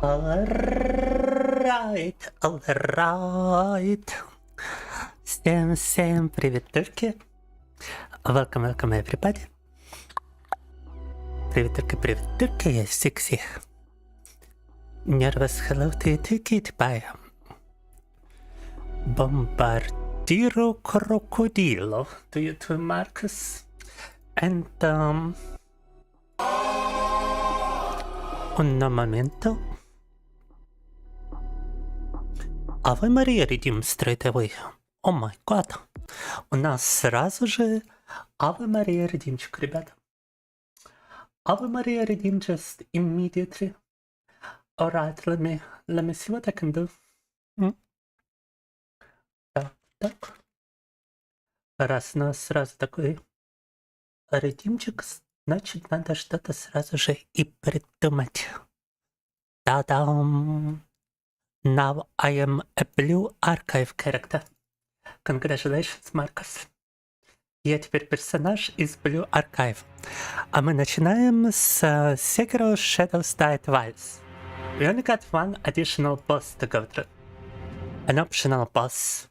Alright. Всем привет, турки. Welcome everybody. Привет, турки, я Sexy. Nervous hello to you, turkey, bye. Bombardiro crocodilo to you too, Marcus. And un momento. Ave Maria redeem straight away. О май гад. У нас сразу же Ave Maria редимчик, ребята. Ave Maria redeem just immediately. Alright, let me see what I can do. Так. Раз у нас сразу такой редимчик, значит надо что-то сразу же и придумать. Та-дам! Now I am a blue archive character. Congratulations, Marcos. Я теперь персонаж из Blue Archive. А мы начинаем с Sekiro Shadows Die Twice. We only got one additional boss to go through. An optional boss,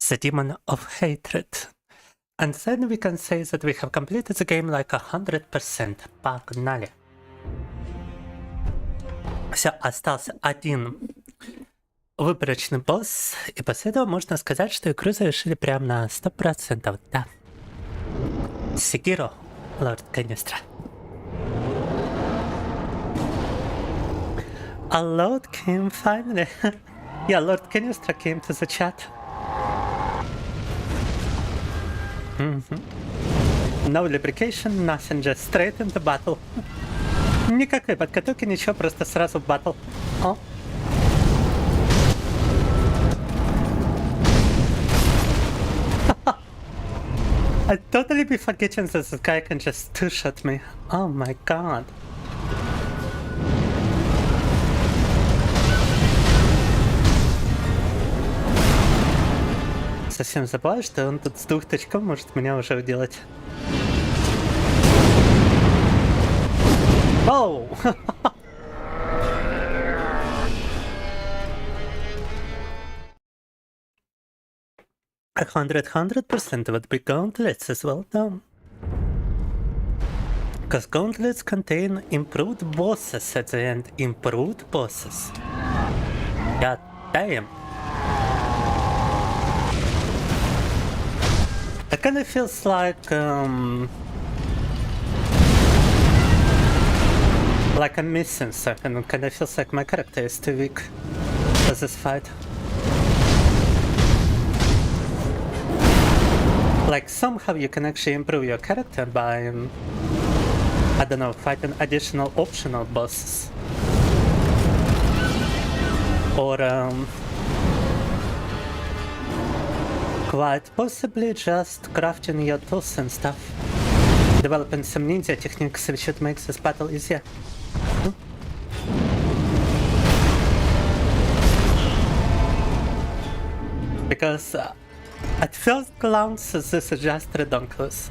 the Demon of Hatred. And then we can say that we have completed the game like 100%. Погнали. Все, остался один выборочный босс, и после этого можно сказать, что игру завершили прям на 100%, да. Sekiro, Лорд Канистра. A load came finally. Yeah, Lord Canistра came to the chat. No lubrication, nothing, just straight into battle. Никакой подготовки, ничего, просто сразу в батл. О. I'd totally be forgetting that this guy can just two-shot me. Oh my god. Совсем забываю, что он тут с 2 точков может меня уже уделать. Оу! 100% would be gauntlets as well done. Because gauntlets contain improved bosses at the end. Improved bosses. God damn. It kind of feels like I'm missing something. It kind of feels like my character is too weak for this fight. Like somehow you can actually improve your character by, I don't know, fighting additional optional bosses. Or quite possibly just crafting your tools and stuff. Developing some ninja techniques which should make this battle easier. Because at first glance this is just ridiculous.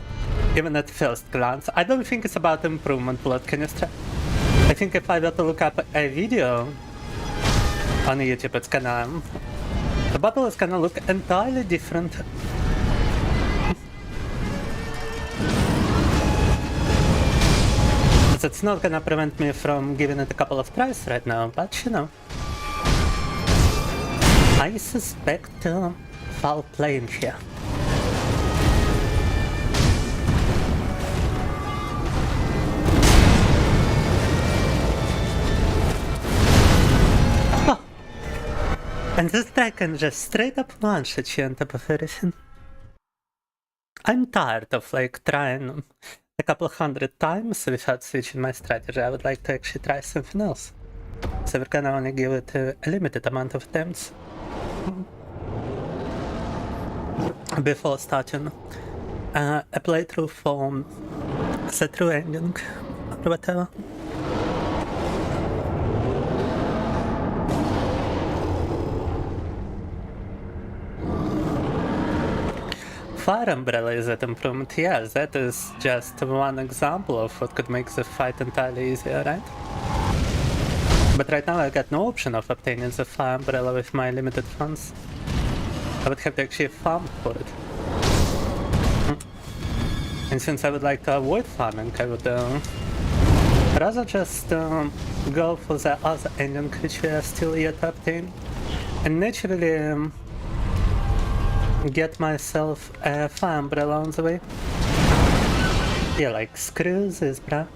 Even at first glance. I don't think it's about improvement, Lord Canistra. I think if I were to look up a video on YouTube, it's gonna... the battle is gonna look entirely different. It's not gonna prevent me from giving it a couple of tries right now, but you know. I suspect foul playing here. And this guy can just straight up launch at you on top of everything. I'm tired of like trying a couple of 100 times without switching my strategy. I would like to actually try something else. So we're gonna only give it a limited amount of attempts before starting a playthrough for the true ending or whatever. Fire Umbrella is that improvement. Yeah, that is just one example of what could make the fight entirely easier, right? But right now I got no option of obtaining the fire umbrella with my limited funds. I would have to actually farm for it. And since I would like to avoid farming, I would rather just go for the other ending which we are still yet to obtain. And naturally get myself a fire umbrella on the way. Yeah, like screw this, bruh.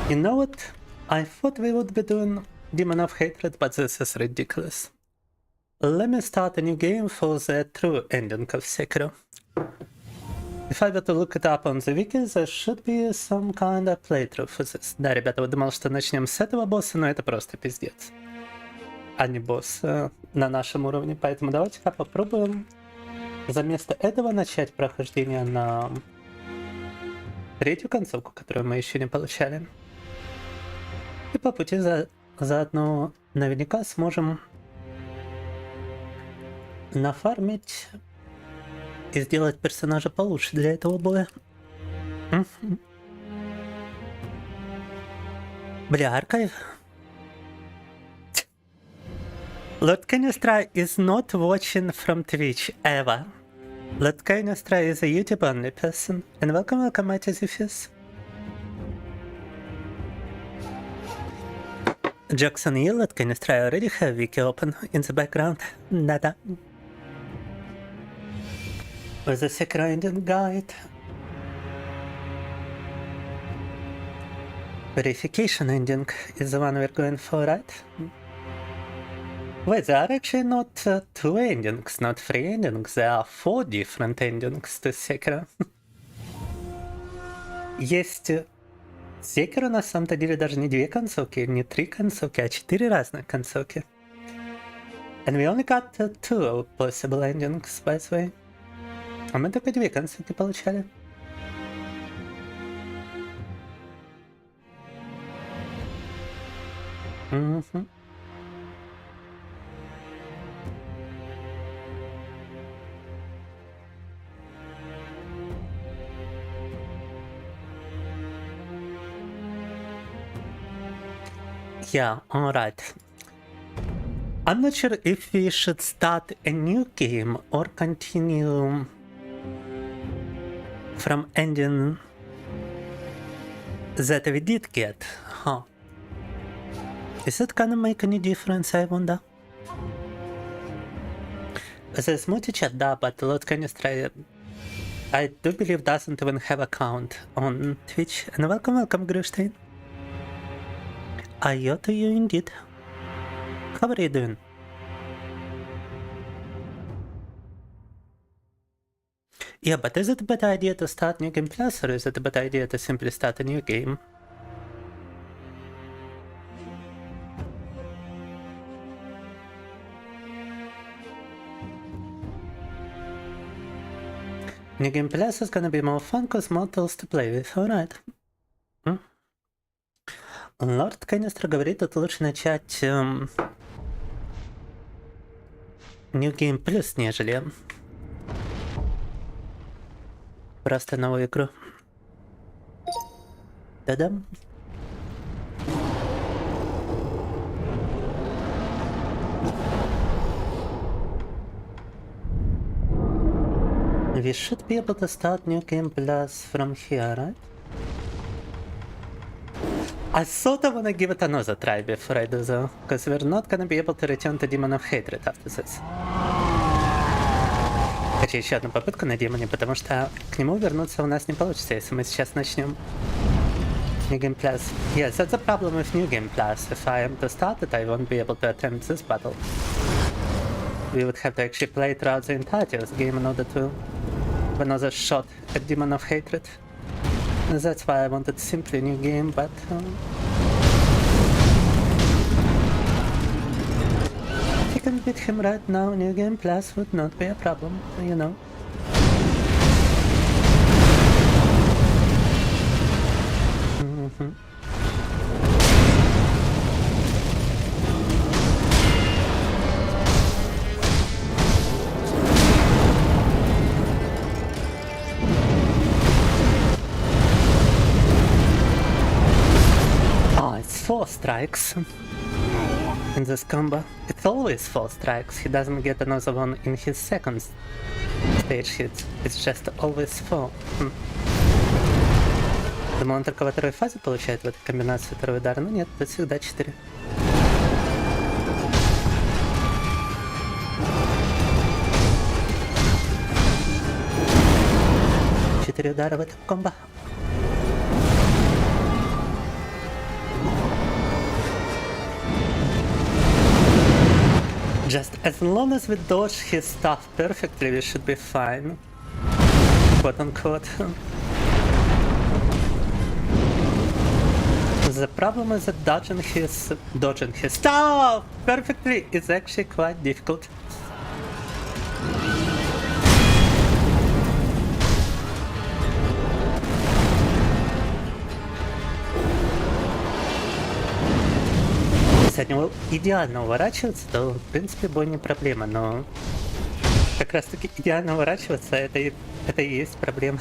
You know what? I thought we would be doing Demon of Hatred, but this is ridiculous. Let me start a new game for the true ending of Sekiro. If I were to look it up on the wiki, there should be some kind of playthrough for this. Да, ребята, вот думал, что начнем с этого босса, но это просто пиздец. А не босс на нашем уровне, поэтому давайте-ка попробуем вместо этого начать прохождение на третью концовку, которую мы еще не получали. И по пути заодно наверняка сможем нафармить и сделать персонажа получше для этого боя. Бля, архив. Lord Canistra is not watching from Twitch ever. Lord Canistra is a YouTube only person. And welcome, Mighty Zephyrs. Jokes on you, Lord Canistra, I already have wiki open in the background. Nada. With the Sekiro ending guide. Verification ending is the one we're going for, right? Wait, there are actually not 2 endings, not 3 endings, there are 4 different endings to Sekiro. Есть Sekiro на самом-то деле даже не 2 концовки, не 3 концовки, а 4 разных концовки. And we only got 2 possible endings, by the way. А мы только 2 концовки получали. Yeah, alright. I'm not sure if we should start a new game or continue from ending that we did get, huh? Is it gonna make any difference, I wonder? There's multi-chat, да, but Lord Canistra, I do believe doesn't even have account on Twitch. And welcome, Grustein. Ayo to you indeed. How are you doing? Yeah, but is it a bad idea to start New Game Plus, or is it a bad idea to simply start a new game? New Game Plus is gonna be more fun cause more tools to play with, alright. Лорд Канистра говорит, тут лучше начать New Game Plus, нежели просто новую игру. Да-да. We should be able to start New Game Plus from here, right? I sort of wanna give it another try before I do though, because we're not gonna be able to return to Demon of Hatred after this. Хочу еще одну попытку на демоне, потому что к нему вернуться у нас не получится, если мы сейчас начнем New Game Plus. Yes, that's the problem with New Game Plus. If I am to start it, I won't be able to attempt this battle. We would have to actually play throughout the entirety of the game in order to have another shot at Demon of Hatred. That's why I wanted simply a new game, but if you can beat him right now, New Game Plus would not be a problem, you know. Oh, it's 4 strikes. in this combo. It's always 4 strikes, he doesn't get another one in his second stage hit. It's just always 4. Думал, он только во второй фазе получает в этой комбинации второй удар, но нет, тут всегда 4. Четыре удара в этом комбо. Just as long as we dodge his stuff perfectly, we should be fine. Quote unquote. The problem is that dodging his stuff perfectly is actually quite difficult. Если от него идеально уворачиваться, то в принципе бой не проблема, но как раз таки идеально уворачиваться это и есть проблема.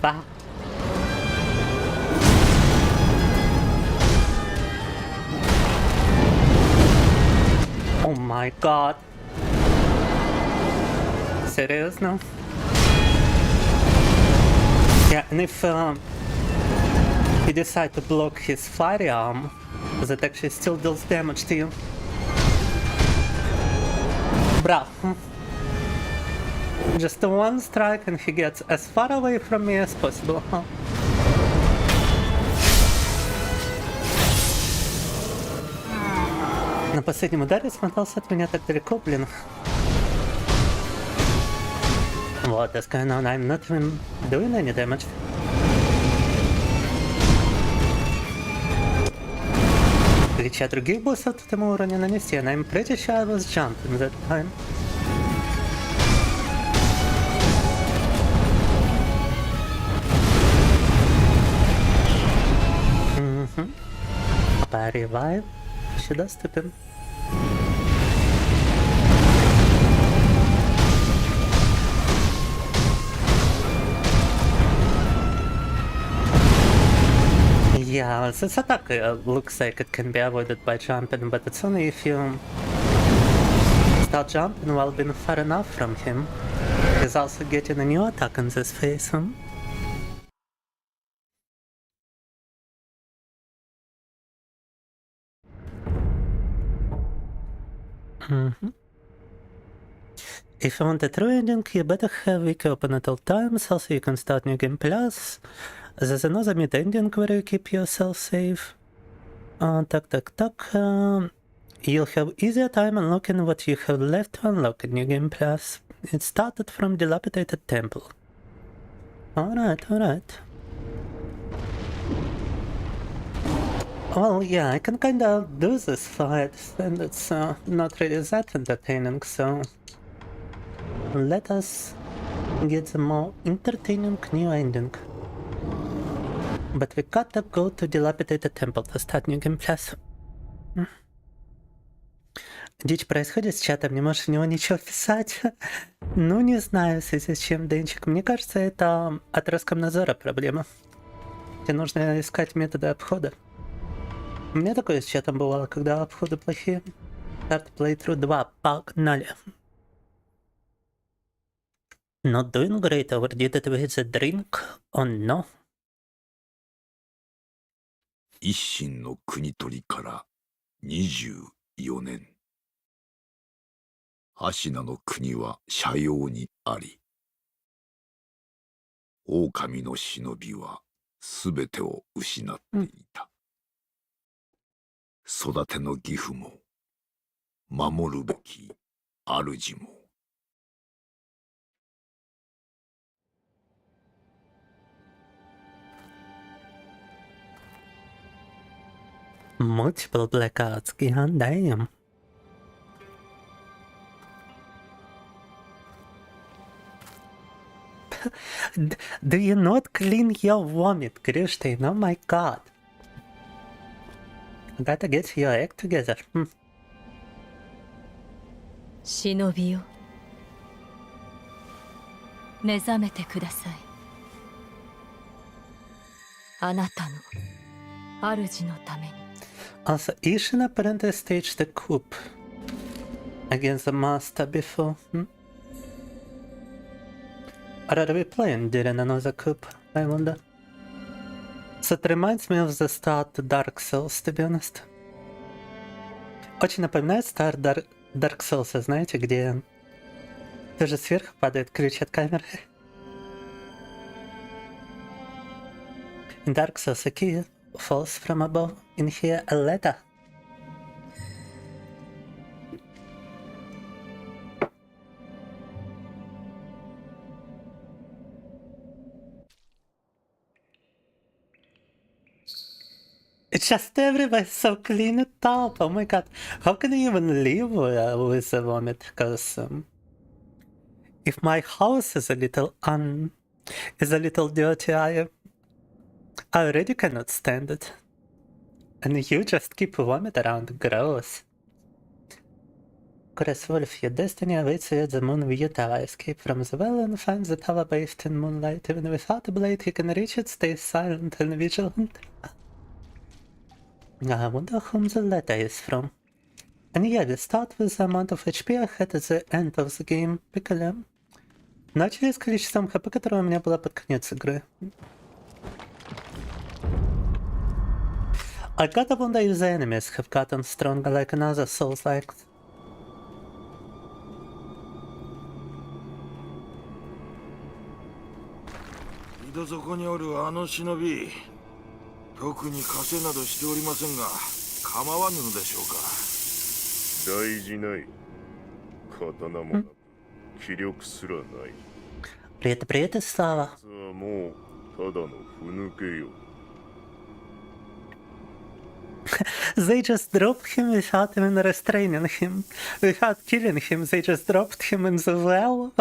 Вау. Oh my god. Серьезно? Yeah, and if you decide to block his firearm, that actually still deals damage to you. Bro. Just one strike and he gets as far away from me as possible, huh? На последнем ударе смотался от меня так далеко, блин. What is going on? I'm not even doing any damage. В отличие от других боссов, тут ему урона нанести, and I'm pretty sure I was jumping that time. Ревайв ще доступен. Yeah, this attack looks like it can be avoided by jumping, but it's only if you start jumping while being far enough from him. He's also getting a new attack in this phase. If you want a true ending, you better have wiki open at all times, also you can start new game plus. There's another mid ending where you keep yourself safe. You'll have easier time unlocking what you have left to unlock in new game plus. It started from dilapidated temple. Alright. Well, yeah, I can kinda do this fight, and it's not really that entertaining, so let us get the more entertaining new ending. But we gotta go to dilapidated temple to start new game plus. Дичь происходит с чатом, не можешь в него ничего писать. Ну, не знаю, в связи с чем, Денчик. Мне кажется, это от Роскомнадзора проблема. Тебе нужно искать методы обхода. У меня такое с чатом бывало, когда обходы плохие. Start playthrough 2, погнали. Not doing great, overdid it with the drink, or no? 一心の国取りから24年。芦名の国は斜陽にあり。狼の忍びはすべてを失っていた。育ての義父も、守るべき主も。Multiple blackouts, god damn. Do you not clean your vomit, Christine? Oh my god. Gotta get your act together. 忍びよ、目覚めてください。Also, Ashina apparently staged the coup against the master before. Or are we playing during another coup? I wonder. So it reminds me of the start Dark Souls, to be honest. Очень напоминает старт Dark Souls, знаете, где тоже сверху падает ключ от камеры. In Dark Souls, a key falls from above. In here, a letter. It's just everywhere so clean and top. Oh my god. How can you even live with a vomit? Because if my house is a little dirty, I already cannot stand it. And you just keep vomit around. Gross. Chorus Wolf, your destiny awaits you at the moon view tower. Escape from the well and find the tower bathed in moonlight. Even without a blade, you can reach it. Stay silent and vigilant. I wonder whom the letter is from. And yeah, we start with the amount of HP I had at the end of the game. Прикольно. Начали с количеством хп, которое у меня было под конец игры. I gotta wonder if the enemies have gotten stronger like another Souls-like. ど底におるあの忍び、特に稼などしておりませんが、構わぬのでしょうか。大事ない。刀もなく、気力すらない。Привет, Слава. もうただのふぬけよ。They just dropped him without even restraining him. Without killing him, they just dropped him in the well.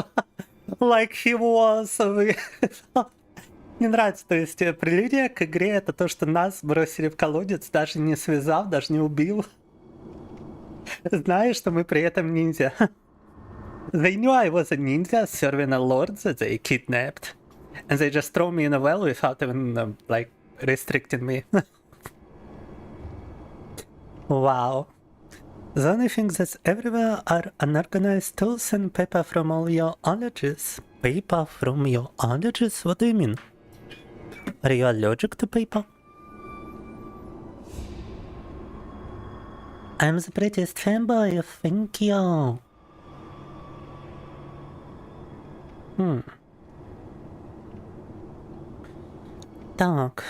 Like he was... Мне нравится, то есть прелюдия к игре это то, что нас бросили в колодец, даже не связав, даже не убил. Зная, что мы при этом ниндзя. They knew I was a ninja serving a lord that they kidnapped. And they just throw me in a well without even, like, restricting me. Wow. The only thing that's everywhere are unorganized tools and paper from all your allergies. Paper from your allergies? What do you mean? Are you allergic to paper? I'm the prettiest fanboy, thank you. Так.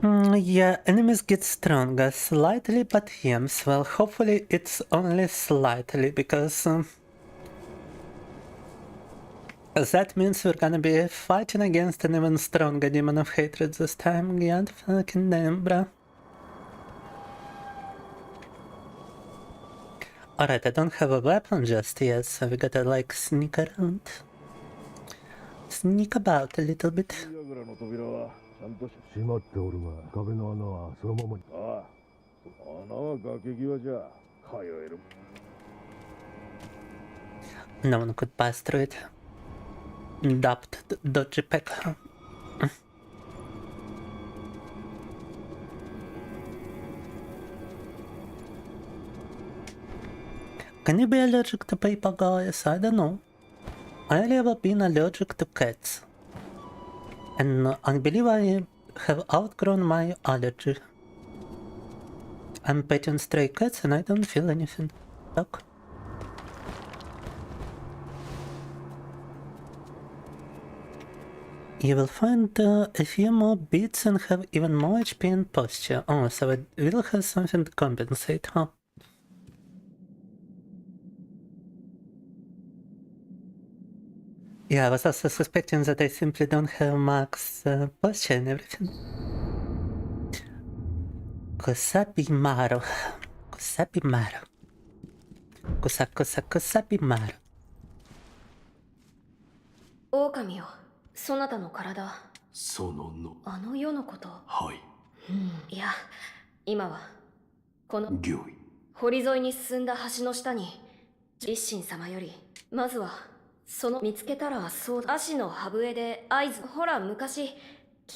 Yeah, enemies get stronger slightly, but yes, well, hopefully it's only slightly, because that means we're gonna be fighting against an even stronger demon of hatred this time. God fucking damn, bro. Alright, I don't have a weapon just yet, so we gotta like sneak around. Sneak about a little bit. 閉まっておるが、壁の穴はそのままに。ああ、穴は崖際じゃ。通える。No one could pass through it. Dubbed dodgy pack. Can you be allergic to paper, guys? I don't know. I've never been allergic to cats. And I believe I have outgrown my allergy. I'm petting stray cats and I don't feel anything. Look. You will find a few more beats and have even more HP and posture. Oh, so it will have something to compensate, huh? Yeah, I was also suspecting that I simply don't have max posture and everything. Kusabi Maru. Kusabi Maru. Kusabi Maru. 狼よ、そなたの体。そのの。あの世のこと。はい。いや、今はこの御意。堀沿いに進んだ橋の下に、一心様よりまずはその見つけたらそうだ。足の歯笛で合図。ほら昔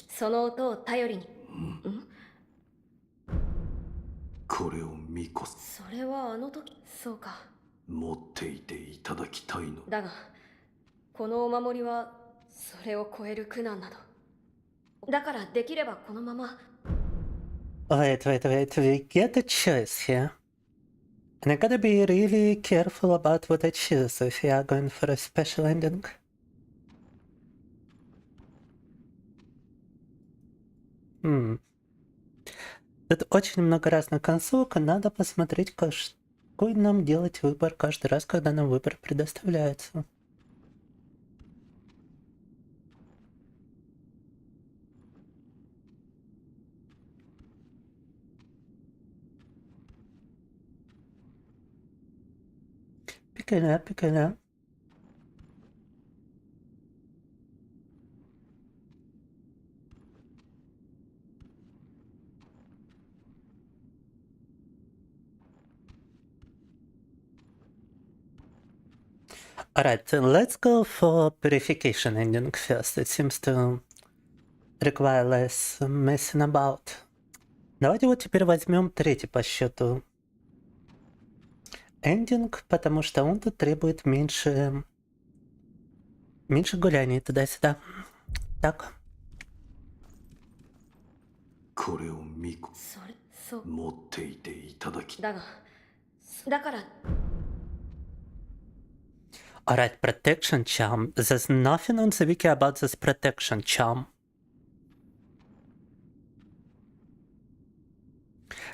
その音を頼りに。これを見こそれはあの時。そうか。持っていていただきたいのだがこのお守りはそれを超える苦難など。だからできればこのまま。 Wait, we get a choice here. And I gotta be really careful about what I choose if we are going for a special ending. Тут очень много разных концовок, и надо посмотреть, какой нам делать выбор каждый раз, когда нам выбор предоставляется. Пикаля. Alright, let's go for purification ending first. It seems to require less messing about. Давайте вот теперь возьмем третий по счету эндинг, потому что он тут требует меньше гуляний туда-сюда. Так. これを見こそれそう持っていていただきだから Alright, protection charm. There's nothing on the wiki about this protection charm.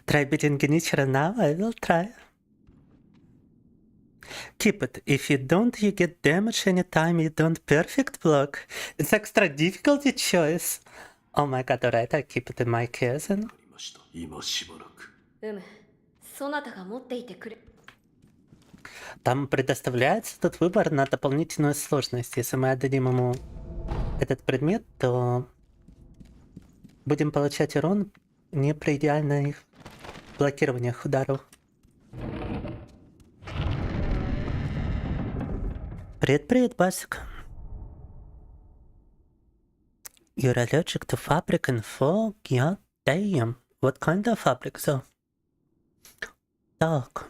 Try beating Genichiro now? I will try. Keep it. If you don't, you get damage anytime you don't perfect block. It's extra difficulty choice. Oh my god, alright, I keep it in my case then. ました今しばらくそなたが持っていてくれ。 Там предоставляется этот выбор на дополнительную сложность. Если мы отдадим ему этот предмет, то будем получать урон не при идеальных блокированиях ударов. Привет, Басик. You're allergic to fabric and fog? Yeah, damn. What kind of fabric though? Так.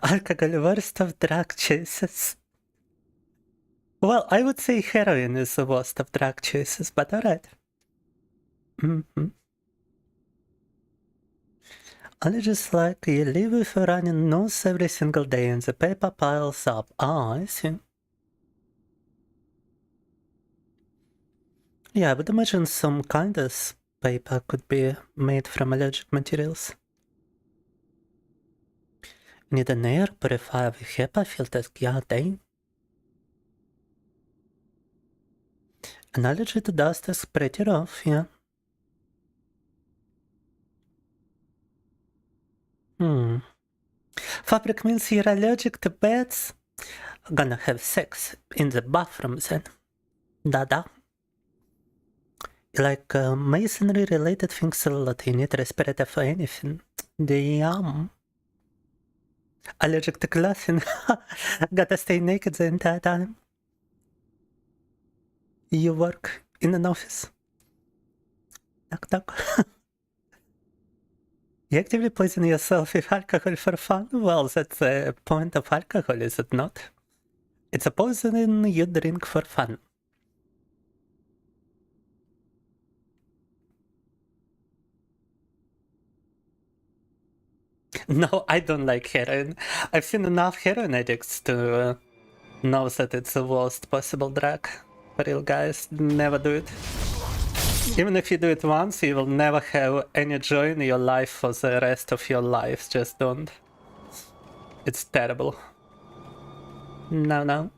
Alcohol, worst of drug choices. Well, I would say heroin is the worst of drug choices, but alright. Allergies like you live with a runny nose every single day and the paper piles up. Ah, I see. Yeah, I would imagine some kind of paper could be made from allergic materials. Need an air purifier with HEPA filters. Yeah, dang. An allergy to dust is pretty rough, yeah. Fabric means you're allergic to beds. Gonna have sex in the bathroom then. Da-da. Like masonry related things a lot. You need respirator for anything. Damn. Allergic to clothing. Gotta stay naked the entire time. You work in an office. Knock. You actively poison yourself with alcohol for fun? Well, that's the point of alcohol, is it not? It's a poison you drink for fun. No, I don't like heroin. I've seen enough heroin addicts to know that it's the worst possible drug. For real, guys, never do it. Even if you do it once, you will never have any joy in your life for the rest of your life. Just don't. It's terrible. No.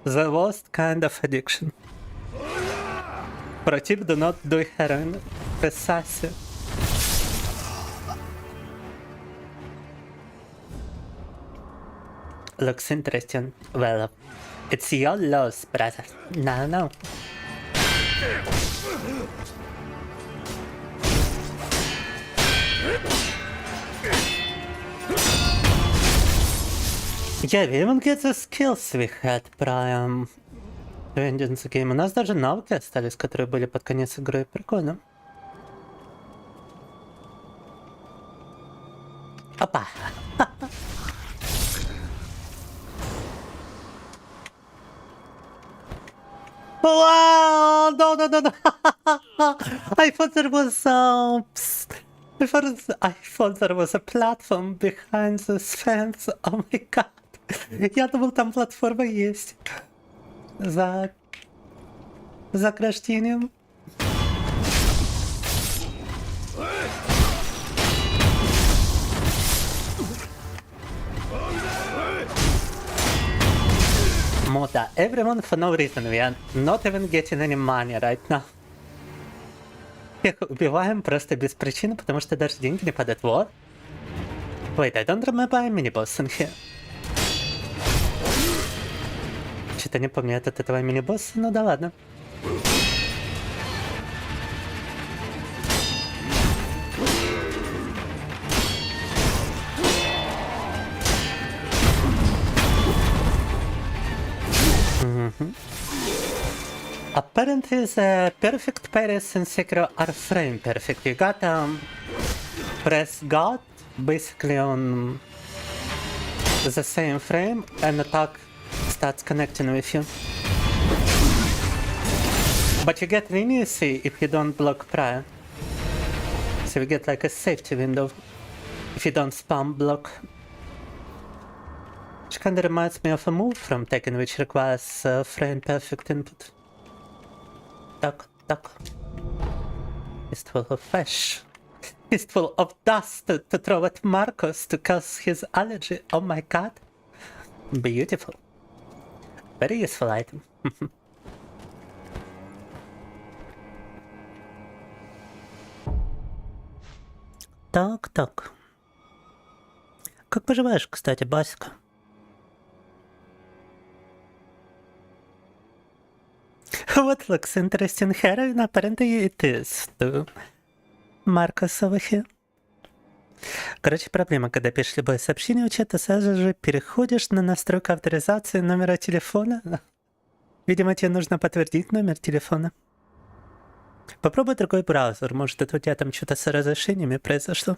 The worst kind of addiction. Pro tip, do not do heroin. Precisely. Looks interesting. Well, it's your loss, brother. No. Yeah, we even get the skills we had prior to ending the game. У нас даже навыки остались, которые были под конец игры. Прикольно. Опа! Wow! No, no, no, no! I thought there was I thought there was a platform behind this fence. Oh my god! Я думал, там платформа есть. За рождением. Мода. Everyone for no reason. We are not even getting any money right now. Всех убиваем просто без причины, потому что даже деньги не падают. Вот. Wait, I don't remember a mini-boss in here. Что-то не помню от этого мини-босса, ну да ладно. Apparently the perfect parries in Sekiro are frame perfect. You gotta press God basically on the same frame and attack starts connecting with you. But you get leniency if you don't block prior. So you get like a safety window if you don't spam block. Which kinda reminds me of a move from Tekken which requires frame perfect input. Duck, duck. Fistful of flesh. Fistful of dust to throw at Marcoh to cause his allergy. Oh my god. Beautiful. Very useful item. Так. Как поживаешь, кстати, Басика? What looks interesting here, and apparently it is to Marcos over here. Короче, проблема, когда пишешь любое сообщение в чат, ты сразу же переходишь на настройку авторизации номера телефона. Видимо, тебе нужно подтвердить номер телефона. Попробуй другой браузер, может это у тебя там что-то с разрешениями произошло.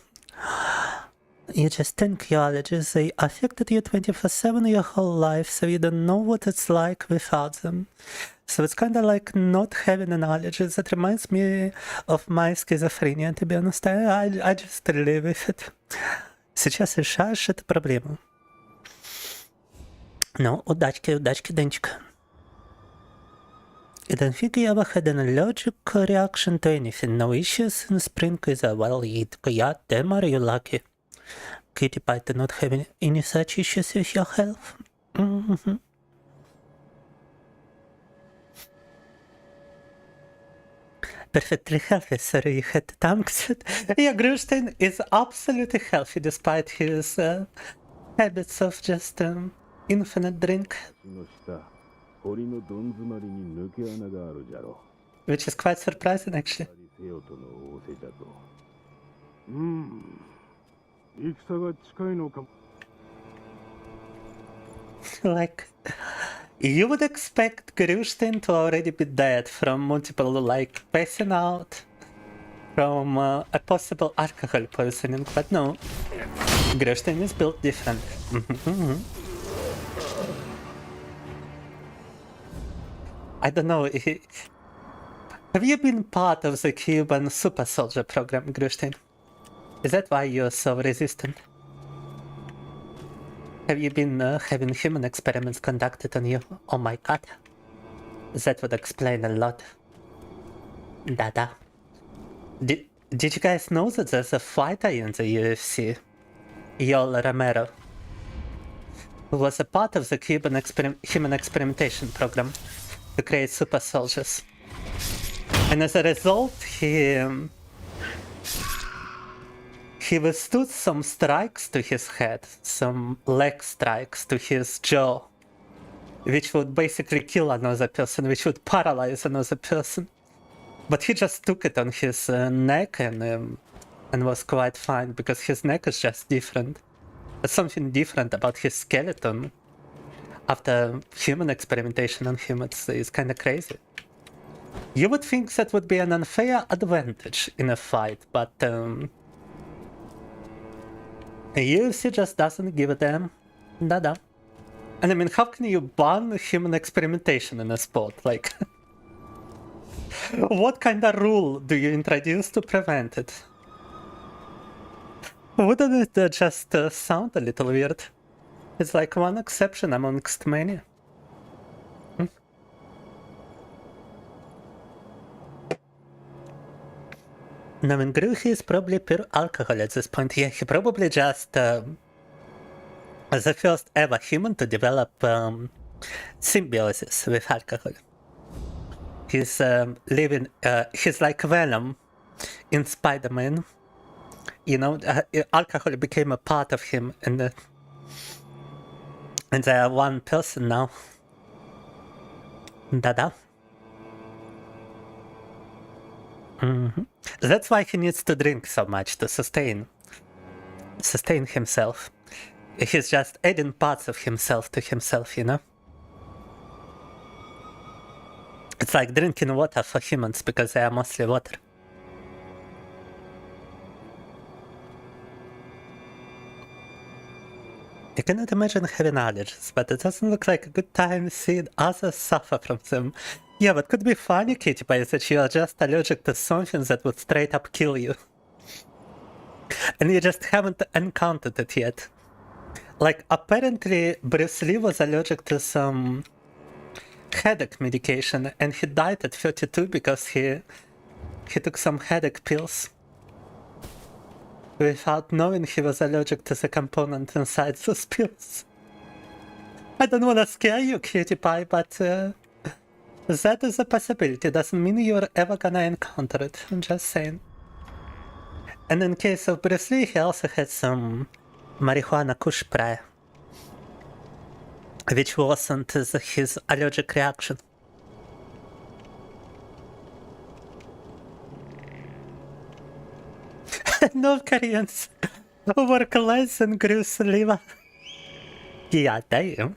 You just think your allergies, they affected you 24/7 your whole life, so you don't know what it's like without them. So it's kind of like not having an allergy. That reminds me of my schizophrenia, to be honest. I just live with it. Сейчас решаешь эту проблему. Ну, удачки, Денчик. I don't think you ever had an allergic reaction to anything. No issues in spring is a well-eat. Yeah, damn, are you lucky. Kitty Pie not having any such issues with your health. Perfectly healthy, sorry you had tanks. Yeah, Grunstein is absolutely healthy despite his habits of just infinite drink. Which is quite surprising actually. Like, you would expect Grunstein to already be dead from multiple, like, passing out, from a possible alcohol poisoning, but no. Grunstein is built different. I don't know, have you been part of the Cuban Super Soldier program, Grunstein? Is that why you're so resistant? Have you been having human experiments conducted on you? Oh my god. That would explain a lot. Dada. Did you guys know that there's a fighter in the UFC? Yoel Romero. Who was a part of the Cuban human experimentation program to create super soldiers. And as a result, he withstood some strikes to his head, some leg strikes to his jaw, which would basically kill another person, which would paralyze another person. But he just took it on his neck and was quite fine, because his neck is just different. something different about his skeleton after human experimentation on him. It's kind of crazy. You would think that would be an unfair advantage in a fight, but UFC just doesn't give a damn. Nada. And I mean, how can you ban human experimentation in a sport? Like, what kind of rule do you introduce to prevent it? Wouldn't it just sound a little weird? It's like one exception amongst many. Now, in Gru, he is probably pure alcohol at this point. Yeah, he probably just the first ever human to develop symbiosis with alcohol. He's living, he's like Venom in Spider-Man. You know, alcohol became a part of him, and they are one person now. Dada. That's why he needs to drink so much to sustain himself. He's just adding parts of himself to himself, you know? It's like drinking water for humans because they are mostly water. You cannot imagine having allergies, but it doesn't look like a good time seeing others suffer from them. Yeah, but could be funny, Kitty Pie, that you are just allergic to something that would straight up kill you. And you just haven't encountered it yet. Like, apparently Bruce Lee was allergic to some headache medication, and he died at 32 because he took some headache pills without knowing he was allergic to the component inside those pills. I don't want to scare you, Cutie Pie, but that is a possibility. Doesn't mean you're ever gonna encounter it. I'm just saying. And in case of Bruce Lee, he also had some marijuana kush prior, which wasn't his allergic reaction. North Koreans work less than Bruce Lee. Yeah, damn.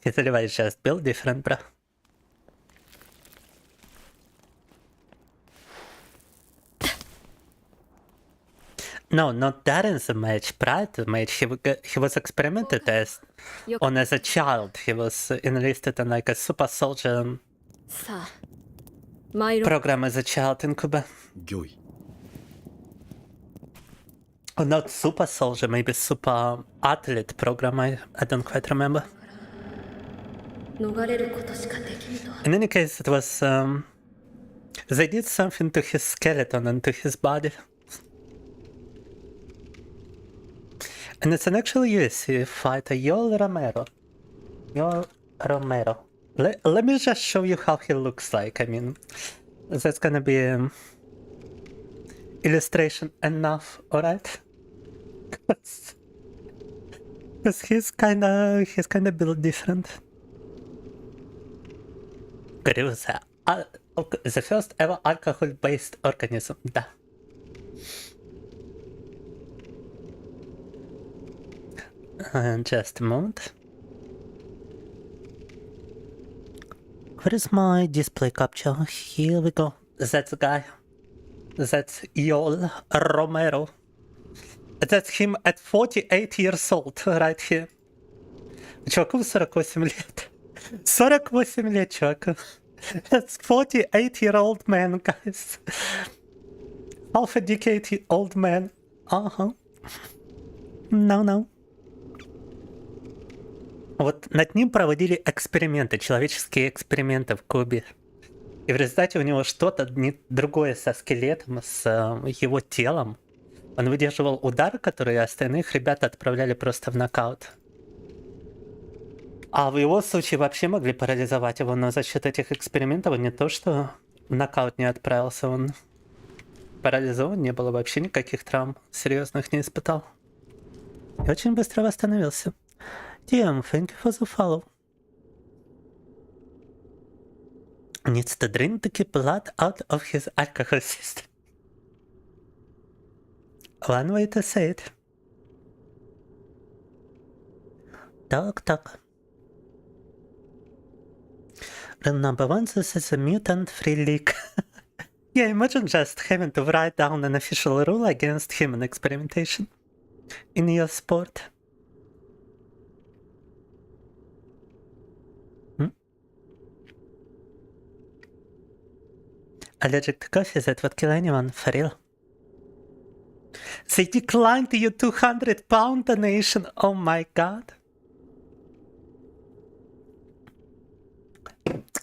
His liver is just built different, bro. No, not during the match. Prior to the match, he was experimented as on as a child. He was enlisted in like a super soldier program as a child in Cuba. Or not super soldier, maybe super athlete program. I don't quite remember. In any case, it was they did something to his skeleton and to his body. And it's an actual UFC fighter, Yoel Romero. Yoel Romero. Let me just show you how he looks like. I mean, that's gonna be illustration enough, alright? Because he's kinda built different. Gruza. The first ever alcohol-based organism. Da. Just a moment. Where is my display capture? Here we go. That's the guy. That's Yoel Romero. That's him at 48 years old, right here. Чуваку 48 лет. 48 лет, чуваку. That's 48-year-old man, guys. Half a decade old man. Uh-huh. No. Вот над ним проводили эксперименты, человеческие эксперименты в Кубе. И в результате у него что-то другое со скелетом, с его телом. Он выдерживал удары, которые остальных ребят отправляли просто в нокаут. А в его случае вообще могли парализовать его, но за счет этих экспериментов он не то что в нокаут не отправился, он парализован, не было вообще никаких травм серьезных, не испытал. И очень быстро восстановился. Damn, thank you for the follow. Needs to drink to keep blood out of his alcohol system. One way to say it. Talk. Rule number 1, this is a mutant-free league. Yeah, imagine just having to write down an official rule against human experimentation in your sport. Allergic to coffee, that would kill anyone, for real. They declined your 200-pound donation, oh my god.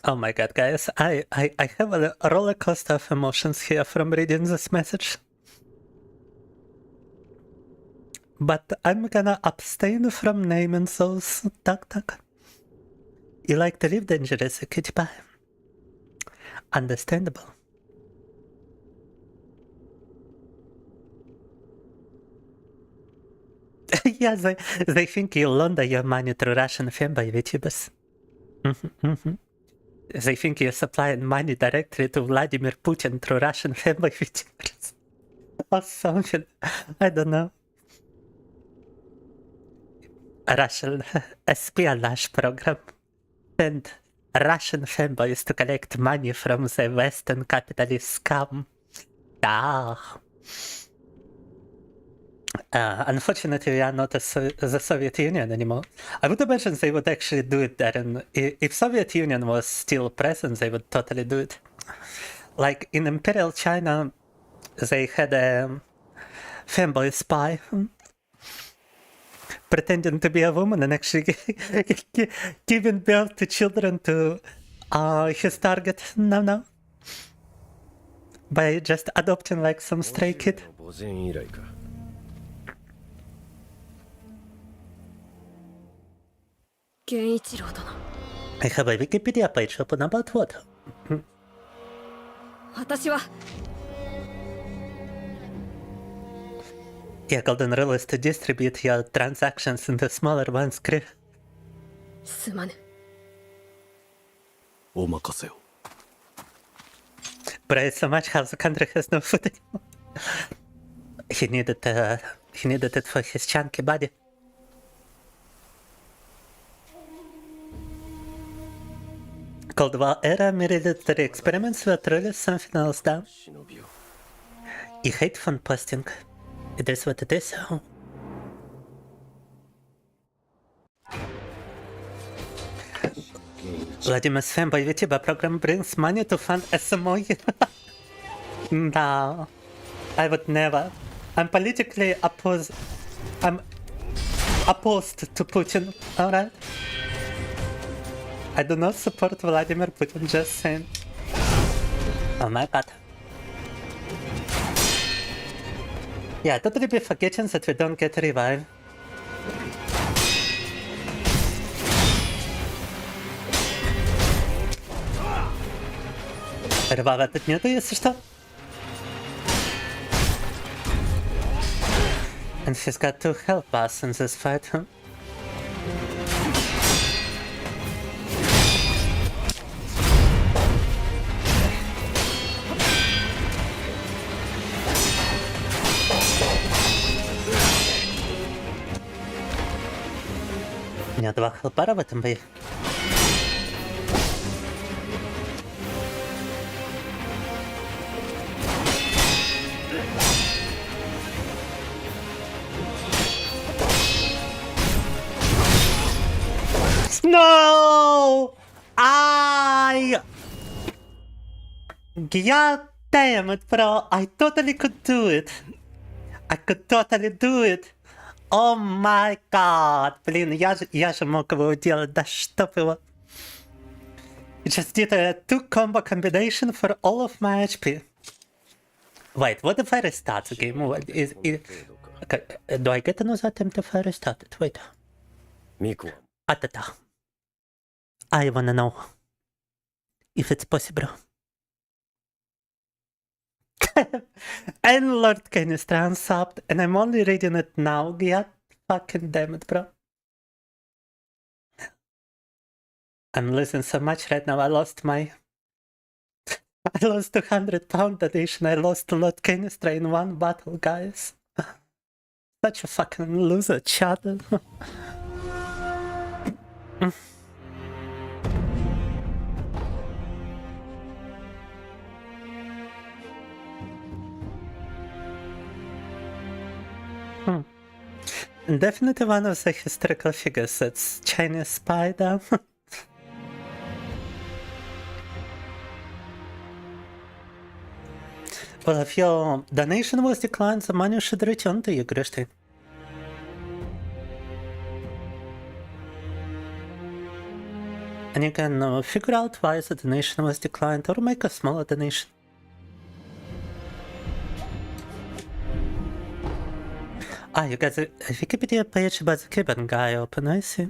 Oh my god, guys, I have a roller coaster of emotions here from reading this message. But I'm gonna abstain from naming those. Talk. You like to live dangerous, cutie pie. Understandable. Yeah, they think you launder your money through Russian Femboy vTubers. They think you're supplying money directly to Vladimir Putin through Russian Femboy vTubers. Or something. I don't know. A Russian espionage program. And Russian Femboys to collect money from the Western capitalist scum. Ah. Unfortunately, we are not the Soviet Union anymore. I would imagine they would actually do it there, and if Soviet Union was still present, they would totally do it. Like in Imperial China, they had a femboy spy pretending to be a woman and actually giving birth to children to his target. No. By just adopting like some stray kid. Genichiro殿 I have a Wikipedia page open about what? 私は Yeah, golden rule is to distribute your transactions into smaller ones, crew. すまぬ お任せを。 But it's so much how the country has no food anymore. He needed it for his chunky body. Cold War era military experiments were truly something else, though. You hate fun posting. It is what it is. Vladimir's Femboy vTuber program brings money to fund SMO. No, I would never. I'm politically opposed. I'm opposed to Putin, alright? I do not support Vladimir Putin, just saying. Oh my god. Yeah, totally be forgetting that we don't get revive. Ревава тут нету, если что. And she's got to help us in this fight, huh? У меня 2 хелпара в этом бою. No! God damn it, bro. I totally could do it. I could totally do it. Oh my god. Блин, я же мог его делать, да чтоб его. Just did a 2-combo combination for all of my HP. Wait, what if I restart the game? What is it? Okay, do I get another attempt if I restart it? Wait. Atata. I wanna know if it's possible. And Lord Canister unsubbed, and I'm only reading it now. God fucking damn it, bro. I'm losing so much right now. I lost 200-pound donation. I lost Lord Canister in one battle, guys. Such a fucking loser, chat. Definitely one of the historical figures. It's Chinese spider. Well, if your donation was declined, the money should return to you, Grishti. And you can figure out why the donation was declined or make a smaller donation. Ah, you got a Wikipedia page about the Cuban guy open, I see.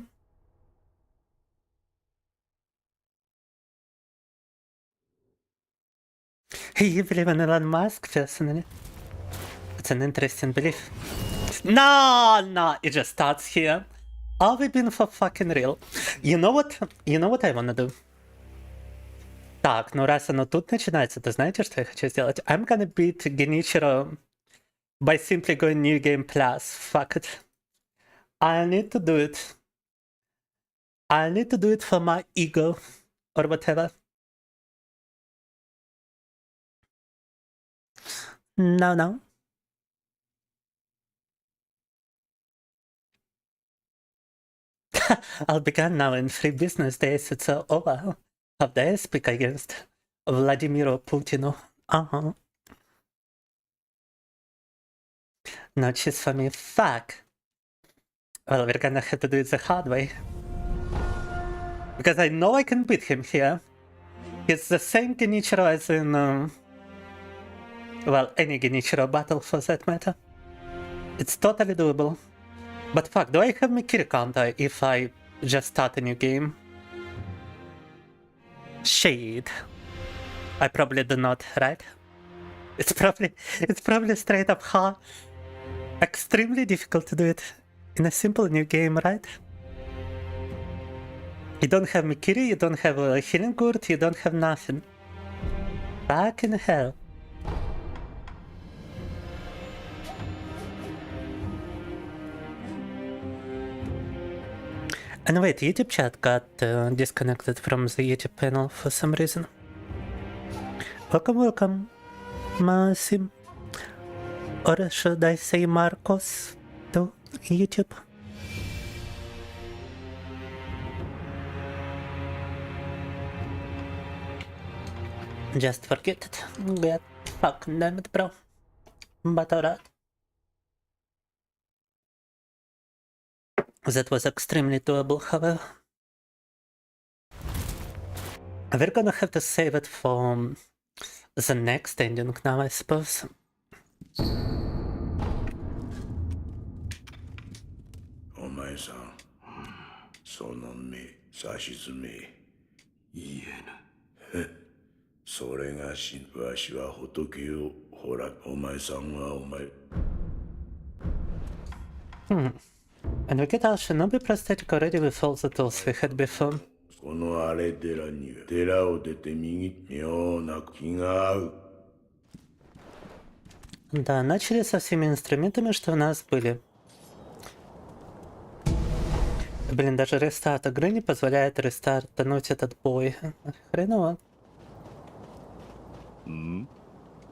You believe in Elon Musk, personally? It's an interesting belief. No, it just starts here. Are we being for fucking real? You know what I wanna do? Так, ну раз оно тут начинается, то знаете, что я хочу сделать? I'm gonna beat Genichiro by simply going New Game Plus. Fuck it. I need to do it. I need to do it for my ego. Or whatever. No. I'll begin now in 3 business days. It's over. How dare I speak against Vladimir Putin? No cheese for me. Fuck. Well, we're gonna have to do it the hard way. Because I know I can beat him here. It's the same Genichiro as in... well, any Genichiro battle for that matter. It's totally doable. But fuck, do I have Mikaela counter if I just start a new game? Shade. I probably do not, right? It's probably straight up hard. Extremely difficult to do it in a simple new game, right? You don't have Mikiri, you don't have a healing gourd, you don't have nothing. Fucking hell. And wait, YouTube chat got disconnected from the YouTube panel for some reason. Welcome, Masim. Or should I say Marcos to YouTube? Just forget it. Get fucking damn it, bro. But alright. That was extremely doable, however. We're gonna have to save it for the next ending now, I suppose. お前さん、その目、指図目。言えぬ。それがし、わしは仏を、ほら、お前さんはお前。And we get our Shinobi prosthetic already with all the tools we had before. この荒れ寺には、寺を出て右、妙な気が合う。 Да, начали со всеми инструментами, что у нас были. Блин, даже рестарт игры не позволяет рестартануть этот бой. Хреново.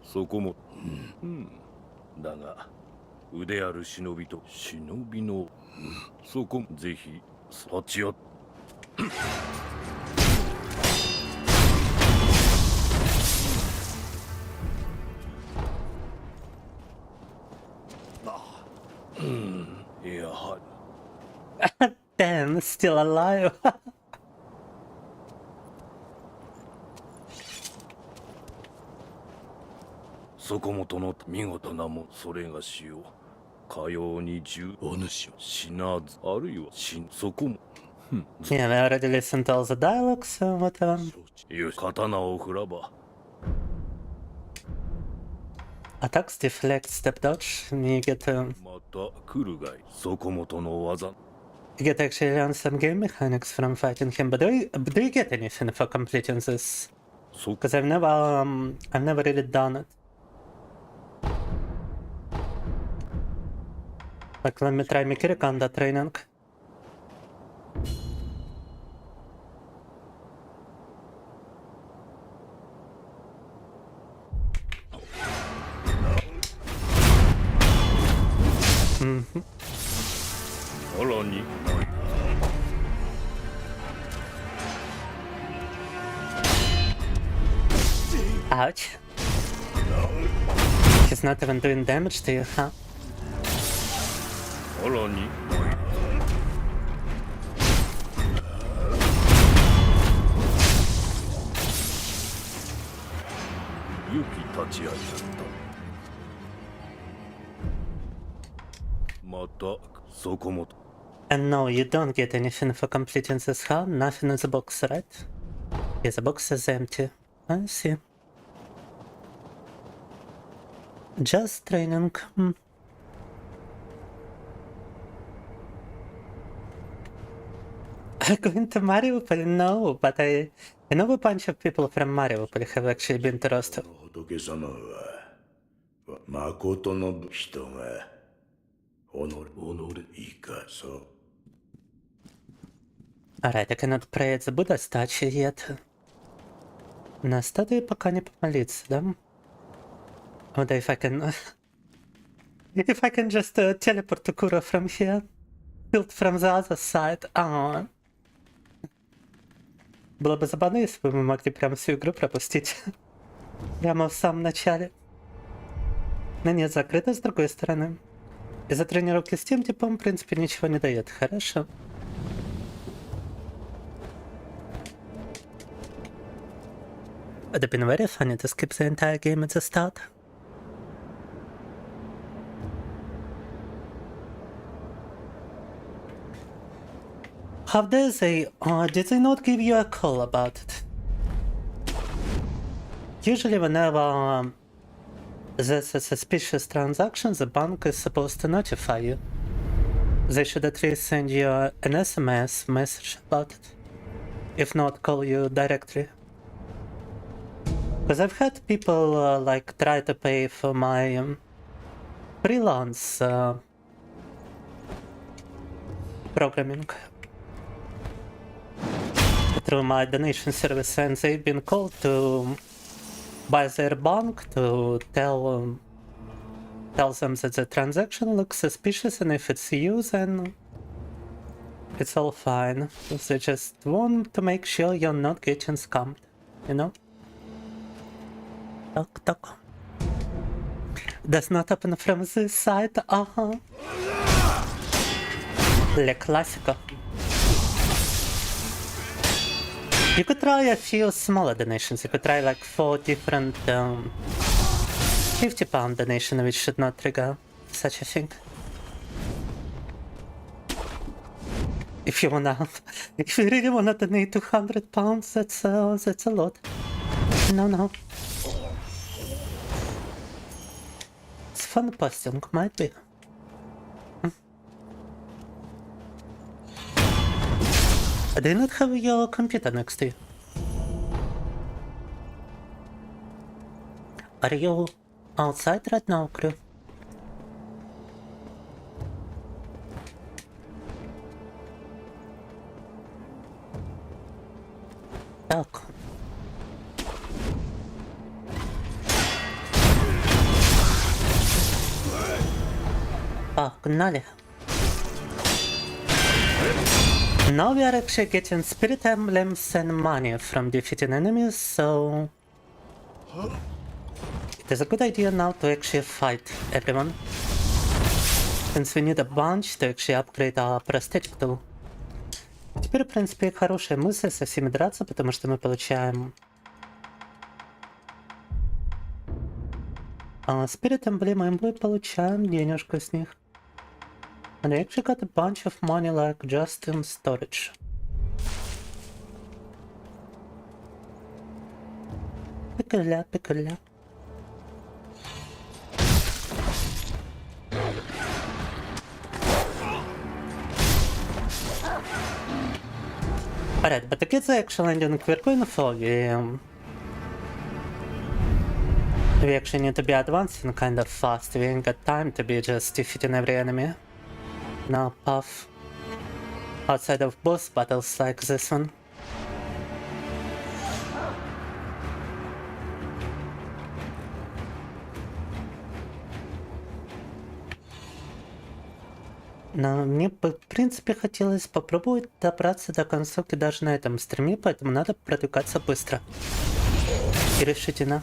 そこも、だが腕ある忍びと忍びの、そこぜひ立ち寄っやはり Damn, still alive. そこもとの見事なもそれがしようかように十お主を死なずあるいは死そこも Yeah, we already listened to all the dialogues, so whatever. よし刀を振らば Attacks, deflect, step dodge, and you get また来るがいそこもとの技 you get to actually learn some game mechanics from fighting him. But do you get anything for completing this? そ Because I've never really done it. Like, let me try Mikiri Kanda training. さらにない。 Ouch. He's not even doing damage to you, huh? さらにない。 良き立ち会いだった。またそこもと。 And no, you don't get anything for completing this hall. Nothing in the box, right? Yeah, the box is empty. I see. Just training. Going to Mariupol? No, but I know a bunch of people from Mariupol have actually been to Rostov. 仏様は誠の人が己いいかそう。 Alright, I cannot pray at the Buddha statue yet. На статуе пока не помолиться, да? Oh, да, if I can... if I can just teleport to Kura from here. Build from the other side. Oh. Было бы забавно, если бы мы могли прям всю игру пропустить. Прямо в самом начале. Но нет, закрыто с другой стороны. Из-за тренировки с тем типом, в принципе, ничего не дает. Хорошо. It would have been very funny to skip the entire game at the start. How dare they? Did they not give you a call about it? Usually whenever there's a suspicious transaction, the bank is supposed to notify you. They should at least send you an SMS message about it. If not, call you directly. Because I've had people like try to pay for my freelance programming through my donation service, and they've been called to by their bank to tell them that the transaction looks suspicious, and if it's you, then it's all fine. They just want to make sure you're not getting scammed, you know? Talk, talk. Does not happen from this side, Le Classico. You could try a few smaller donations. You could try like 4 different £50 donation, which should not trigger such a thing. If you really wanna donate £200, that's a lot. No. It's fun posting, might be. Do you not have your computer next to you? Are you outside right now, crew? Так. Погнали. Now we are actually getting spirit emblems and money from defeating enemies, so it is a good idea now to actually fight everyone, since we need a bunch to actually upgrade our prosthetic tool. Теперь, в принципе, хорошая мысль со всеми драться, потому что мы получаем Spirit Emblem, и мы получаем денежку с них. And I actually got a bunch of money like just in storage. Пикуля. Alright, but to get the actual ending we're going for, we actually need to be advancing kind of fast. We ain't got time to be just defeating every enemy. Now, path outside of boss battles like this one. Но мне бы, в принципе, хотелось попробовать добраться до концовки даже на этом стриме, поэтому надо продвигаться быстро и решительно,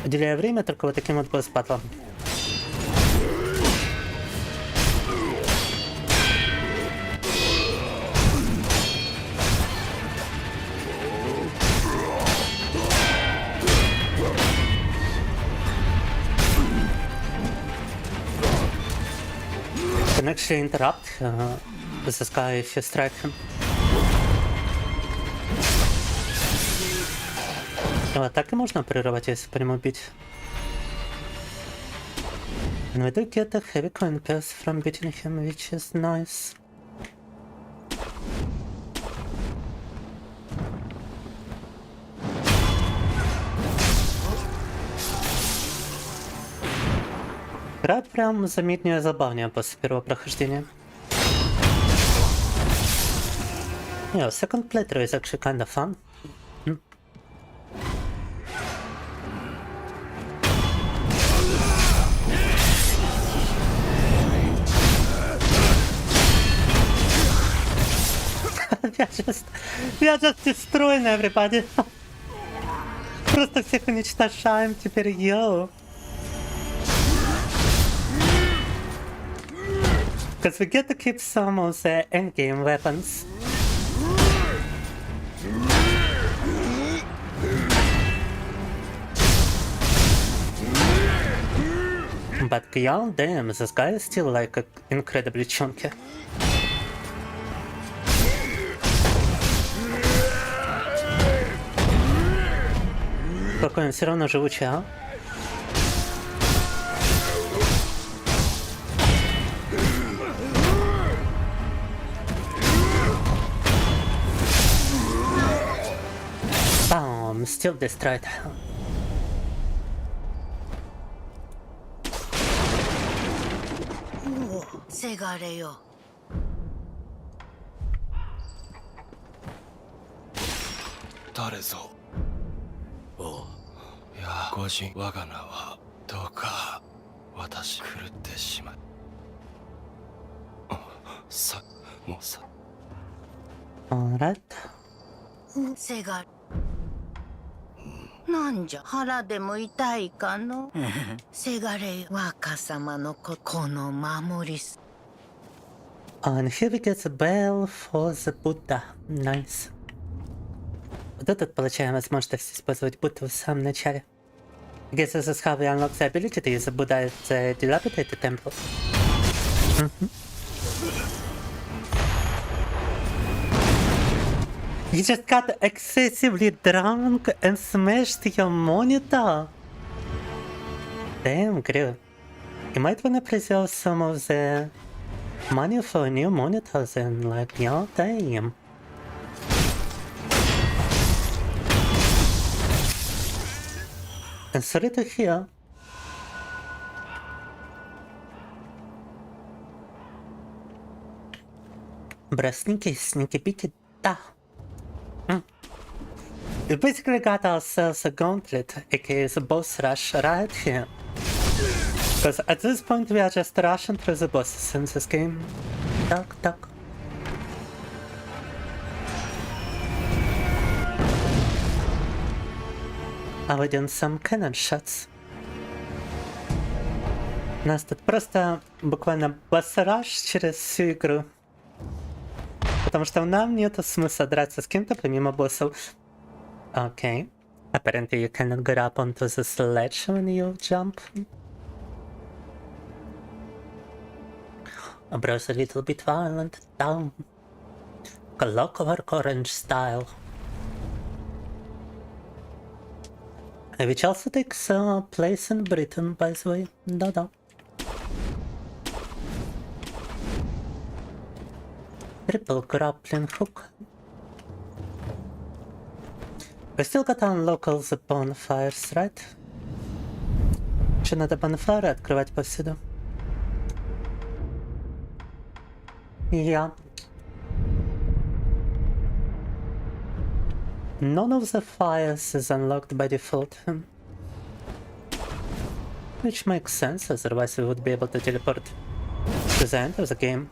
уделяя время только вот таким вот босс-батлам. Can actually interrupt this guy if you strike him. Его атаки можно прерывать, если по нему бить. And we do get a heavy coin pass from beating him, which is nice. Игра прям заметнее забавнее после первого прохождения. Yeah, second playthrough is actually kind of fun. We are just destroying everybody. Просто всех уничтожаем теперь, йоу. Because we get to keep some of the endgame weapons. But yeah, damn, this guy is still like incredibly chunky. Какой он все равно живучий, а? Bam, still destroyed. Sekiro. 誰ぞ。おう。いや、ご人我が名はどうか私狂ってしまう。さ、もうさ。Alright. セガなんじゃ腹でも痛いかのせがれ若様のこの守りす And here we get a bell for the Buddha. Nice. Вот этот получаем возможность использовать Будду в самом начале. I guess this is how we unlock the ability to use the Buddha at the dilapidated temple. You just got excessively drunk and smashed your monitor? Damn, Gru. You might wanna preserve some of the money for new monitors and like, yeah, damn. And sorry to hear. Bruh, sneaky peeky, da. We basically got ourselves a gauntlet, aka a boss rush right here. Because at this point we are just rushing through the bosses in this game. Tuck. Avoiding some cannon shots. У нас тут просто буквально босс-раш через всю игру. Потому что нам нет смысла драться с кем-то помимо боссов. Okay. Apparently you cannot get up onto the sledge when you jump. Bro's a little bit violent. Down. Clockwork Orange style. Which also takes place in Britain, by the way. Da. Triple grappling hook. We still got to unlock all the bonfires, right? Еще надо bonfire открывать повсюду. Yeah. None of the fires is unlocked by default. Which makes sense, otherwise we would be able to teleport to the end of the game.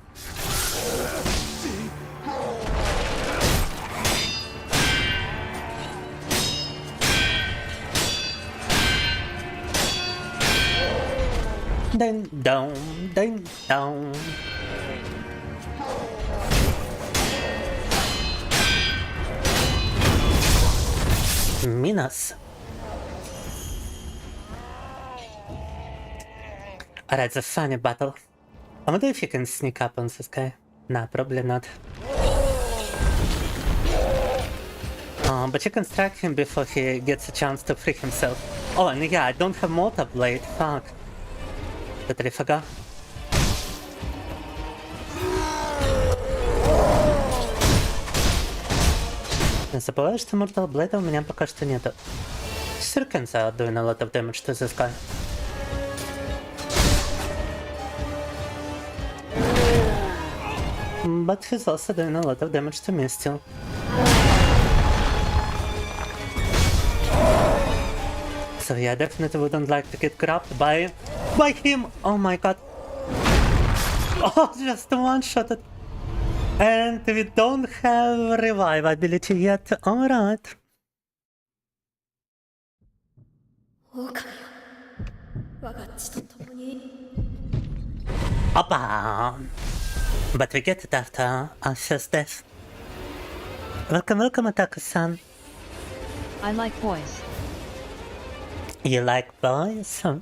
Ding dong, ding dong. Minas. Alright, the funny battle. I wonder if you can sneak up on this guy. Nah, probably not. But you can strike him before he gets a chance to free himself. Oh, and yeah, I don't have Mortar Blade. Fuck. Totally forgot. Не забывай, что Mortal Blade у меня пока что нету. Shurikens are doing a lot of damage to this guy. But he's also doing a lot of damage to me still. So yeah, I definitely wouldn't like to get grabbed by him! Oh my god. Oh, just one-shotted. And we don't have revive ability yet. Alright. Oppa! But we get it after our first death. Welcome, welcome, Ataku-san. I like boys. You like boys? Huh?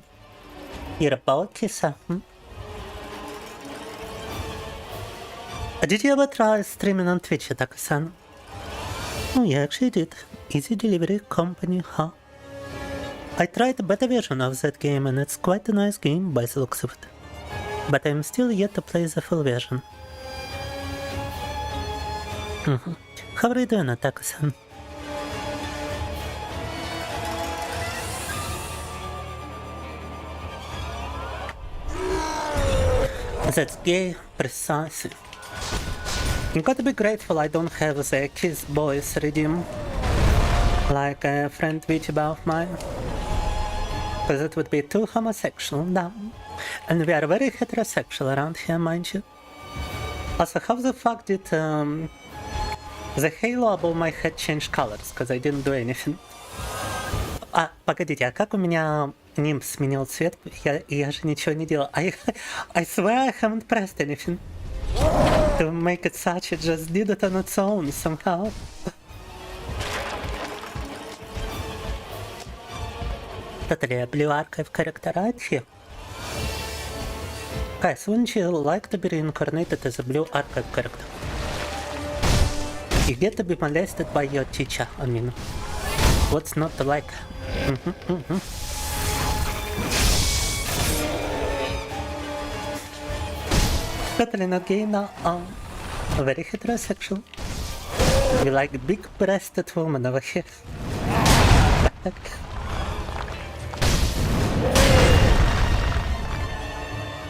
You're a boy kisser, hmm? Did you ever try streaming on Twitch, Ataku-san? Oh, you actually did. Easy Delivery Company, huh? I tried a beta version of that game and it's quite a nice game by the looks of it. But I'm still yet to play the full version. How are you doing, Ataku-san? That's gay, precisely. You gotta be grateful I don't have the Kiss Boys redeem like a friend VTuber of mine. Because it would be too homosexual now. And we are very heterosexual around here, mind you. Also, how the fuck did the halo above my head change colors? Because I didn't do anything. А, погодите, а как у меня нимб сменил цвет? Я же ничего не делал. I swear I haven't pressed anything to make it such. It just did it on its own somehow. Totally a blue archive character right here. Guys, wouldn't you like to be reincarnated as a blue archive character? You get to be molested by your teacher, I mean. What's not to like? Totally not gay now. Very heterosexual. We like big-breasted women over here.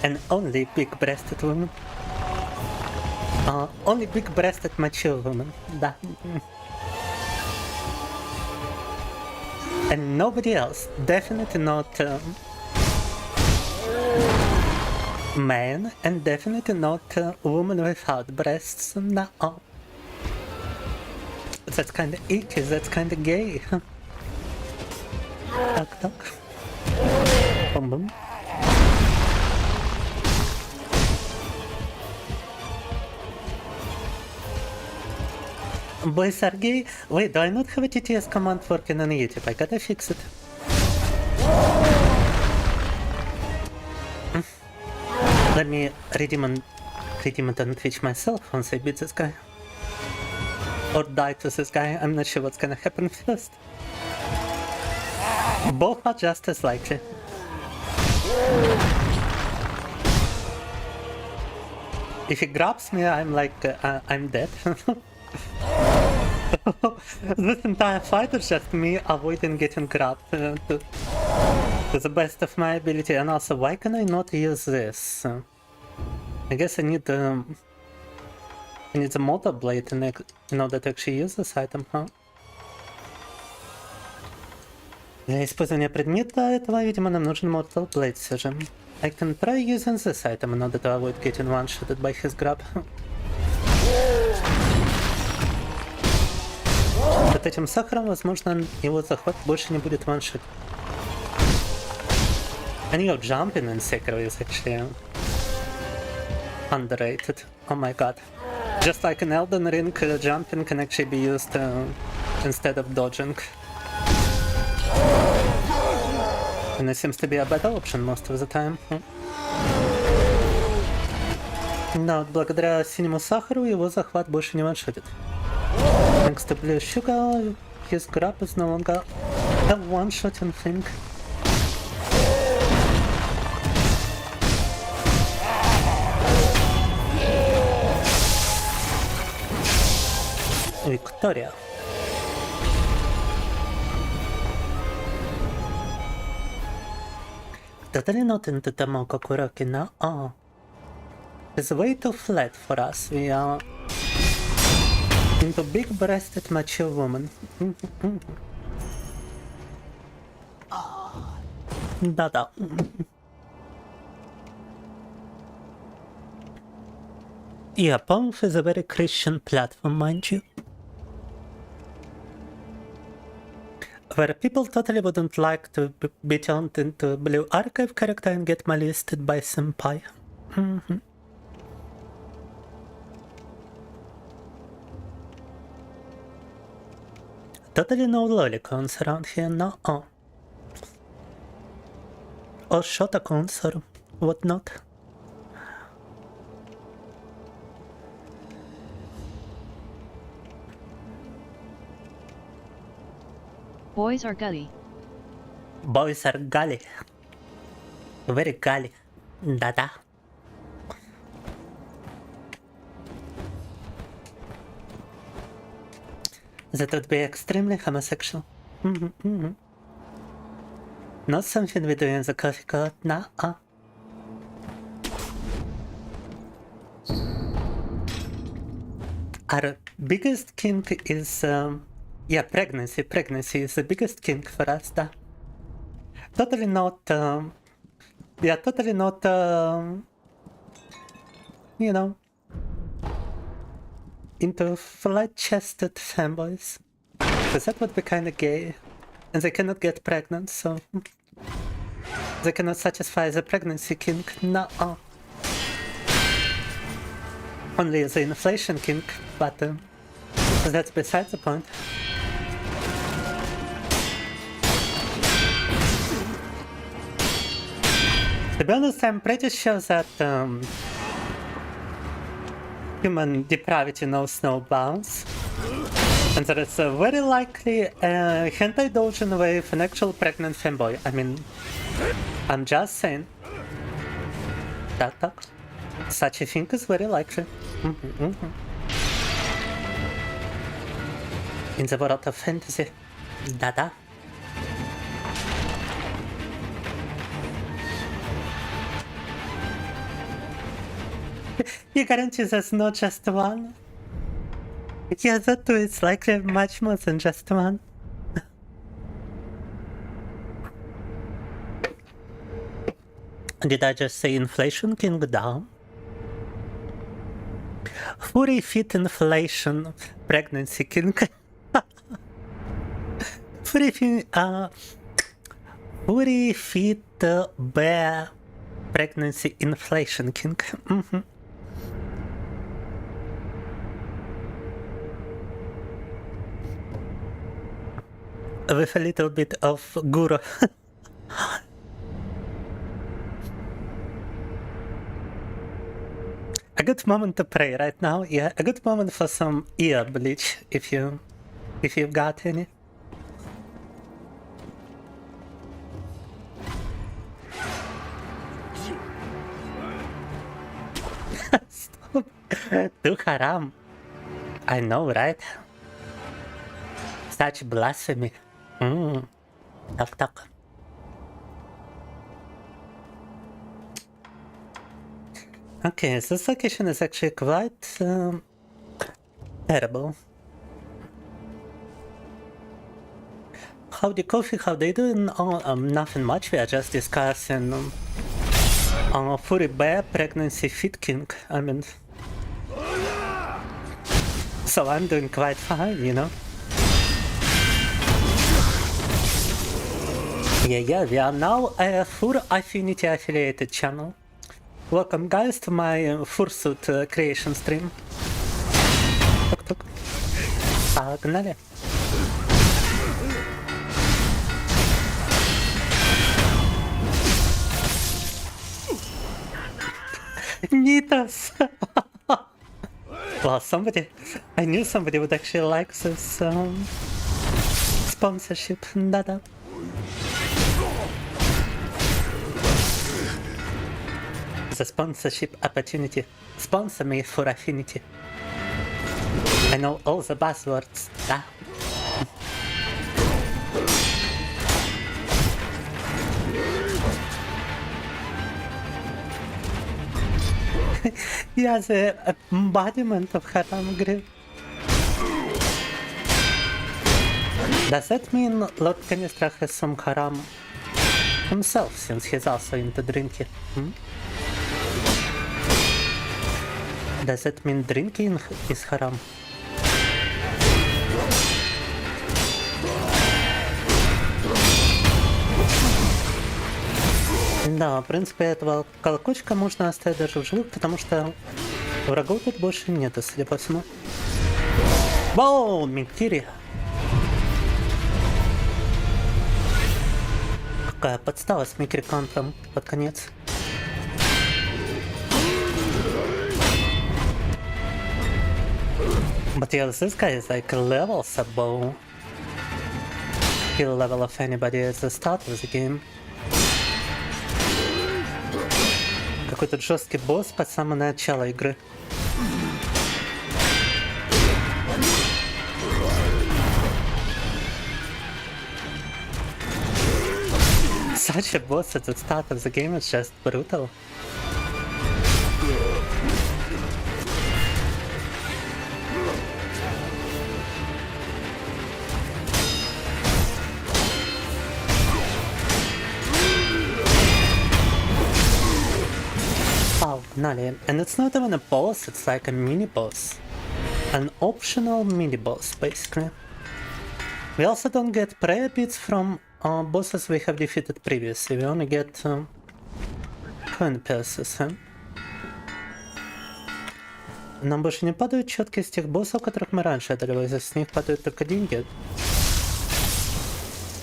And only big-breasted women. Only big-breasted mature women. Da. And nobody else. Definitely not men, and definitely not women without breasts. No. That's kinda icky, that's kinda gay. Tuck, tuck. Boom, boom. Boys are gay? Wait, do I not have a TTS command working on YouTube? I gotta fix it. Let me redeem it on Twitch myself once I beat this guy. Or die to this guy, I'm not sure what's gonna happen first. Both are just as likely. If he grabs me, I'm like, I'm dead. This entire fight is just me avoiding getting grabbed to the best of my ability. And also, why can I not use this? I guess I need the Mortar Blade in order to actually use this item, huh? Для использования предмета этого, видимо, нам нужен Mortal Blade все же. I can try using this item in order to avoid getting one-shotted by his grab. Вот этим сахаром, возможно, его захват больше не будет one-shot. And your jumping in Sekiro is actually underrated. Oh my god. Just like in Elden Ring, jumping can actually be used instead of dodging. And it seems to be a better option most of the time. Но благодаря синему сахару его захват больше не ваншотит. Thanks to blue sugar, his grab is no longer a one-shotting thing. Victoria. Totally not into Tamoko Kuroki now. Oh. It's way too flat for us. We are into big-breasted mature woman. Да-да. Yeah, Pomf is a very Christian platform, mind you. Where people totally wouldn't like to be turned into a blue archive character and get molested by senpai. Totally no lolicons around here, no. Oh. Or shotacons or whatnot. Boys are gully. Boys are gully. Very gully. Да-да. That would be extremely homosexual. Not something we do in the coffee court, nah. Our biggest kink is, yeah, pregnancy. Pregnancy is the biggest kink for us, da. Totally not, yeah, totally not, you know, into flat-chested femboys. Because that would be kinda gay. And they cannot get pregnant, so they cannot satisfy the pregnancy kink, no. Only the inflation kink, but that's besides the point. To be honest, I'm pretty sure that human depravity knows no bounds. And there is a very likely hentai doujin with an actual pregnant femboy. I mean, I'm just saying. That such a thing is very likely. In the world of fantasy. Da-da. You guarantee there's not just one? Yeah, that too is likely much more than just one. Did I just say inflation king down? 40 feet inflation pregnancy king. 40 feet bear pregnancy inflation king. With a little bit of guru. A good moment to pray right now, yeah. A good moment for some ear bleach, if you've got any. Stop. Too haram. I know, right? Such blasphemy. Tak. Okay, this location is actually quite terrible. howdy coffee, how they doing? Oh, nothing much, we are just discussing Furry Bear Pregnancy Fit King, I mean... So I'm doing quite fine, you know? Yeah, we are now a Fur Affinity affiliated channel. Welcome guys to my fursuit creation stream. Тук. Погнали. Nitas! Well, I knew somebody would actually like this sponsorship. Да-да. The sponsorship opportunity. Sponsor me for affinity. I know all the buzzwords. Да. Yeah, the embodiment of Haram Grip. Does that mean Lord Canistra has some Haram himself, since he's also into drinking? Does that mean drinking is Haram? Да, в принципе, этого колокольчика можно оставить даже в живых, потому что врагов тут больше нету, судя по всему. Воу, Микири! Какая подстава с Микрикантом под конец. But yeah, this guy is like levels above skill level of anybody at the start of the game. Какой-то жесткий босс под самое начало игры. Such a boss at the start of the game is just brutal. And it's not even a boss, it's like a mini boss. An optional mini boss, basically. We also don't get prayer beads from bosses we have defeated previously, we only get coin pieces, huh? Нам больше не падают четки с тех боссов, которых мы раньше одолевали, с них падают только деньги.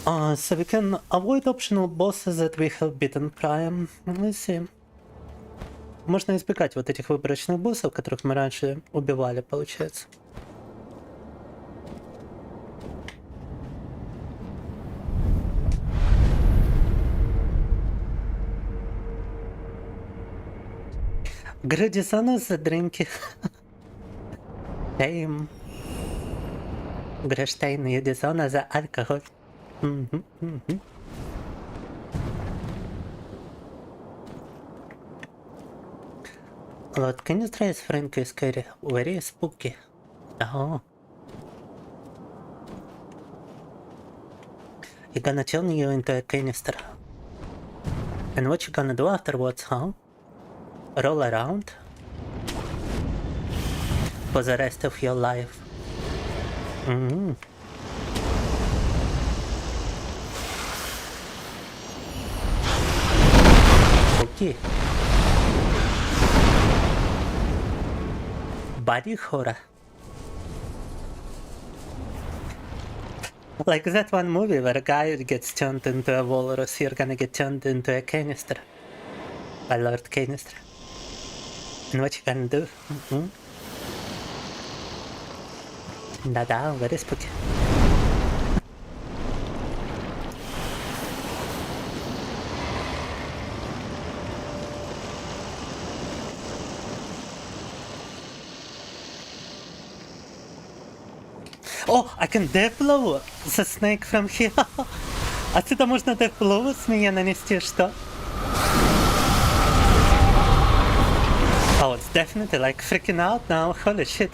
So we can avoid optional bosses that we have beaten prior. Let's see. Можно избегать вот этих выборочных боссов, которых мы раньше убивали, получается. Градизона за дринки. Тейм. Грештейн и Дизона за алкоголь. Lord Canistra is frankly scary, very spooky. Oh. You're gonna turn you into a canister. And what you gonna do afterwards, huh? Roll around? For the rest of your life. Okay. Body horror. Like that one movie where a guy gets turned into a walrus, you're gonna get turned into a canister. By Lord Canistra. And what you gonna do? Да-да, very spooky. Oh, I can deathblow the snake from here. Отсюда можно deathblow с меня нанести, что? Oh, it's definitely like freaking out now. Holy shit.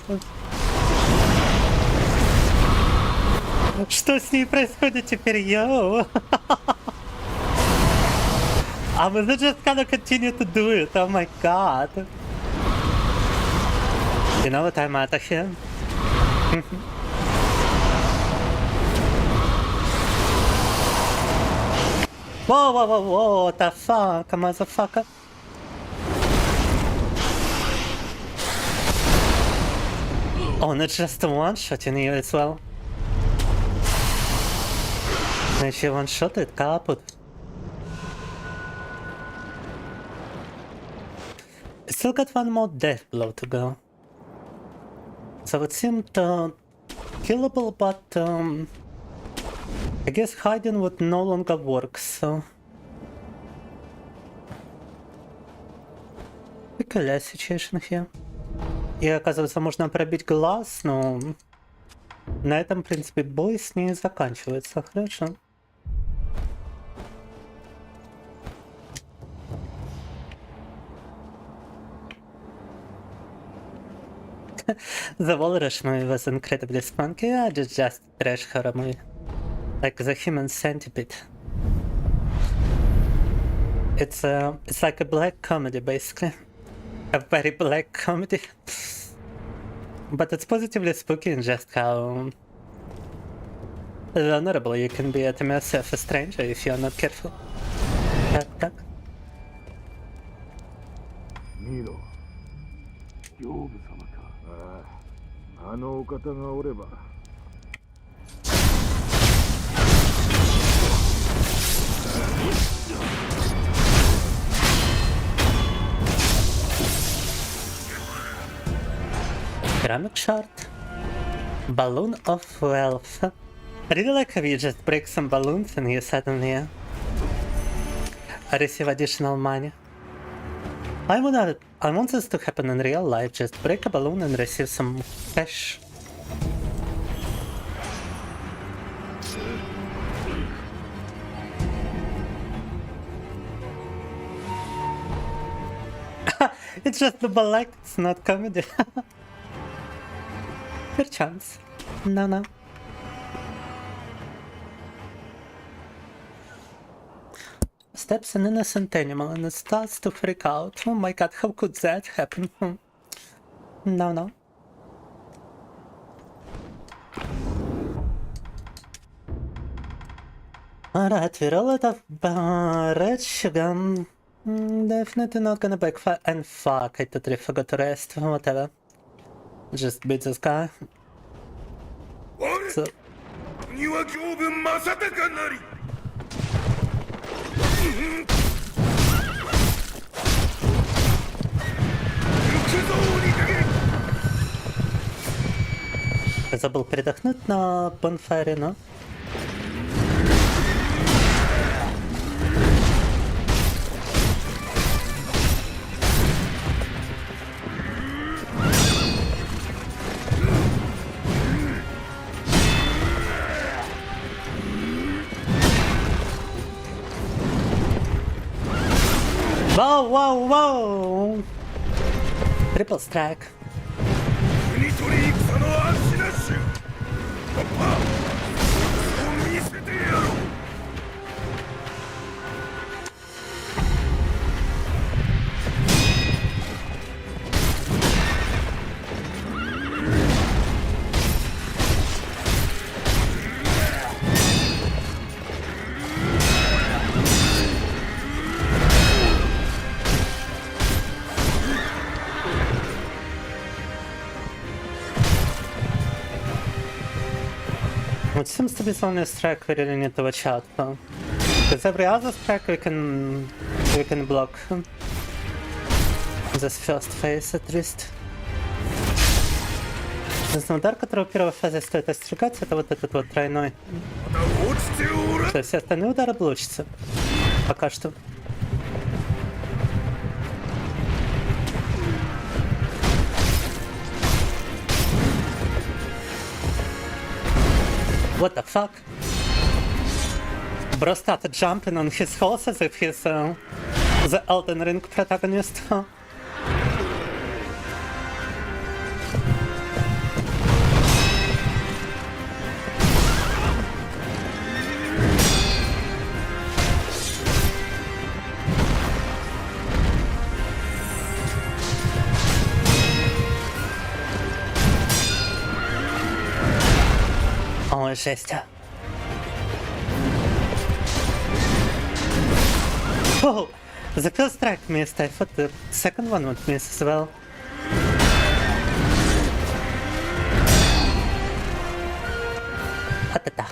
Что с ней происходит теперь, йоу? I'm just gonna continue to do it, oh my god. You know what, I'm out of here. Whoa, whoa, whoa, whoa, what the fuck, motherfucker? Oh, not just a one-shotting you as well. And she one-shotted, kaput. Still got one more death blow to go. So it seemed killable, but I guess hiding would no longer work, so... Peculiar situation here. И оказывается, можно пробить глаз, но... На этом, в принципе, бой с ней заканчивается. Хорошо. The Walrus movie was incredibly spunky. Yeah, just trash horror movie. Like the Human Centipede. It's like a black comedy, basically. A very black comedy. But it's positively spooky in just how vulnerable you can be at the mercy of a stranger if you're not careful. Tak. 見ろ、養父様か。あのお方がおれば。Ceramic shard. Balloon of wealth. I really like how you just break some balloons and you suddenly receive additional money. I want this to happen in real life, just break a balloon and receive some cash. It's just the ballet, it's not comedy. Fair chance. No. Steps an innocent animal and it starts to freak out. Oh my god, how could that happen? No. Alright, we're all out of red sugar. Definitely not gonna backfire. And fuck, I totally forgot to rest. Whatever. Just beat this guy. So... Забыл передохнуть на бонфайре, но... Whoa! Triple strike. It seems to be the only strike we really need to watch out for. Because every other strike we can block. This first phase at least. Единственный удар, который в первой фазе стоит остерегаться, это вот этот вот тройной. То есть все остальные удары блочатся. Пока что. What the fuck? Bro started jumping on his horse as if he's the Elden Ring protagonist. Ой, жесть. Oh, the first strike missed. I thought the second one would miss as well. Вот это.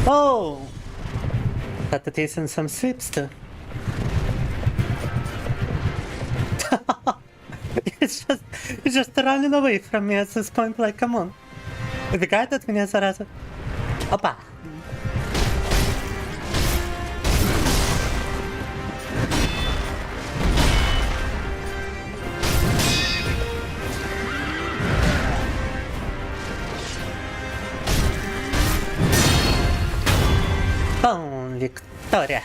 Oh! But it isn't some sweeps too. It's just running away from me at this point, like, come on. Убегает от меня, зараза. Опа! Бум, Виктория.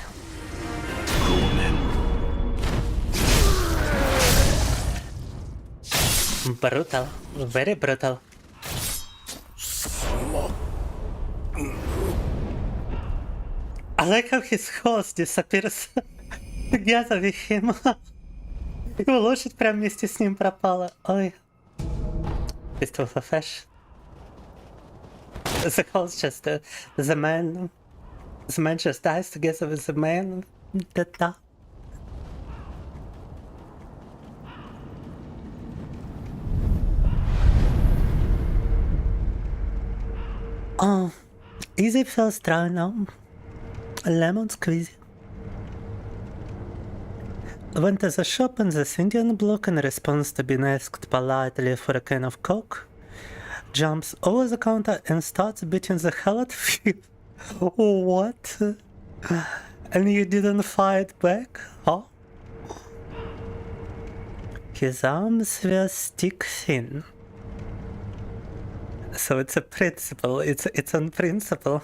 Brutal, very brutal. I like how his horse disappears together with him. Его лошадь прям вместе с ним пропала. Ой. Fistful of Ash. The horse just, the man just dies together with the man. Da-da. Oh, easy first try now. Lemon squeezy. Went to the shop in the Indian block in response to being asked politely for a can of Coke. Jumps over the counter and starts beating the hell out of you. What? And you didn't fight back? Huh? His arms were stick thin. So it's a principle, it's on principle.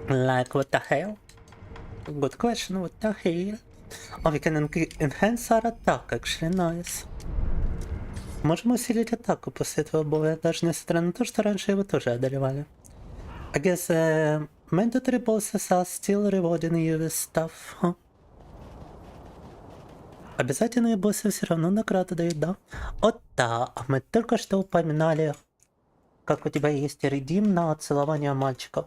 Like, what the hell? Good question, what the hell? Oh, we can enhance our attack, actually, nice. Можем усилить атаку после этого боя, даже несмотря на то, что раньше его тоже одолевали. I guess mandatory bosses are still rewarding you with stuff, huh? Обязательные боссы все равно награды дают, да? Вот да, мы только что упоминали, как у тебя есть редим на целование мальчиков.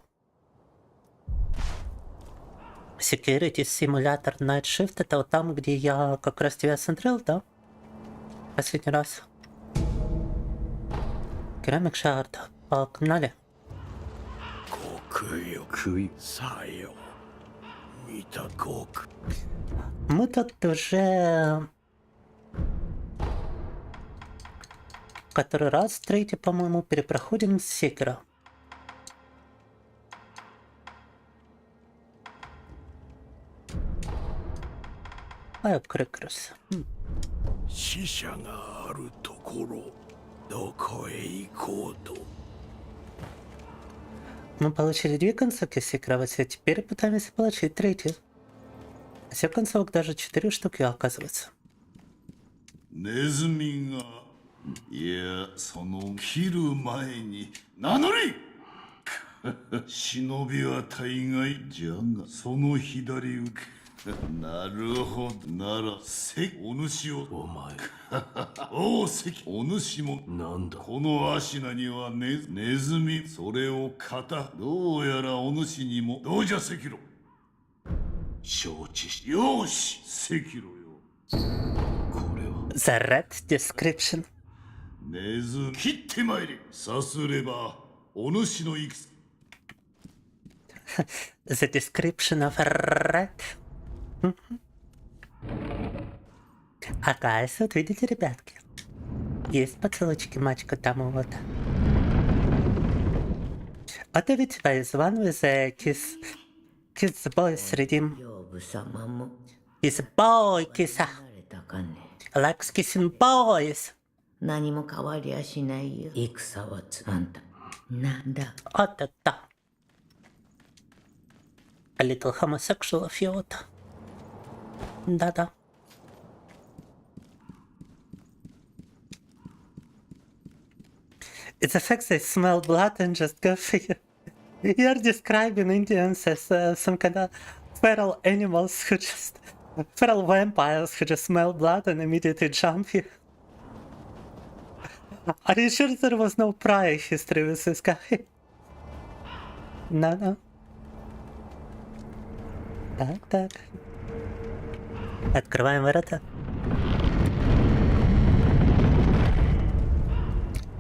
Security Simulator Night Shift, это вот там, где я как раз тебя смотрел, да? Последний раз. Керамик Шард, погнали. Мы тут уже который раз, третий, по-моему, перепроходим с Sekiro. I have crackers. Мы получили 2 концовки Sekiro, а теперь пытаемся получить 3. Всех концовок даже 4 штуки, оказывается. いや、その切る前に名乗り忍びは大概じゃが、その左受け。なるほど、なら関お主を。お前おお関お主もなんだ。この芦名にはネズミ、それを肩。どうやらお主にも。どうじゃ関路。承知し。よし関路よ。これは The red description. ネズ切ってまいれ。さすればお主の戦。The description of red. Оказывается, вот видите, ребятки, есть поцелуйчики мачка там вот. Вот ведь is one with a kiss the boys redeem. Kiss boy kiss. Likes kissing boys. 何も変わりゃしないよ。戦はあんた。なんだ。あったった。A little homosexual of you. Да-да. It's the fact they smell blood and just go figure. You're describing Indians as some kind of feral animals who just... feral vampires who just smell blood and immediately jump you. Are you sure there was no prior history with this guy? No. Так. Открываем ворота.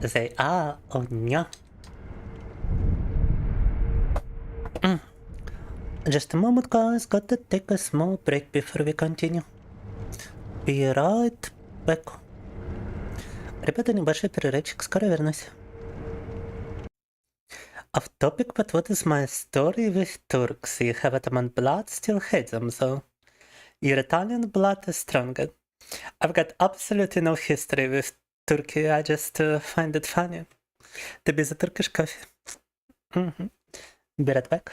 They are on. Just a moment, guys. Got to take a small break before we continue. Be right back. Ребята, небольшой перерывчик, скоро вернусь. Off topic, but what is my story with Turks? You have Ottoman blood, still hate them though. Your Italian blood is stronger. I've got absolutely no history with Turkey, I just find it funny. To be the Turkish coffee. Be right back.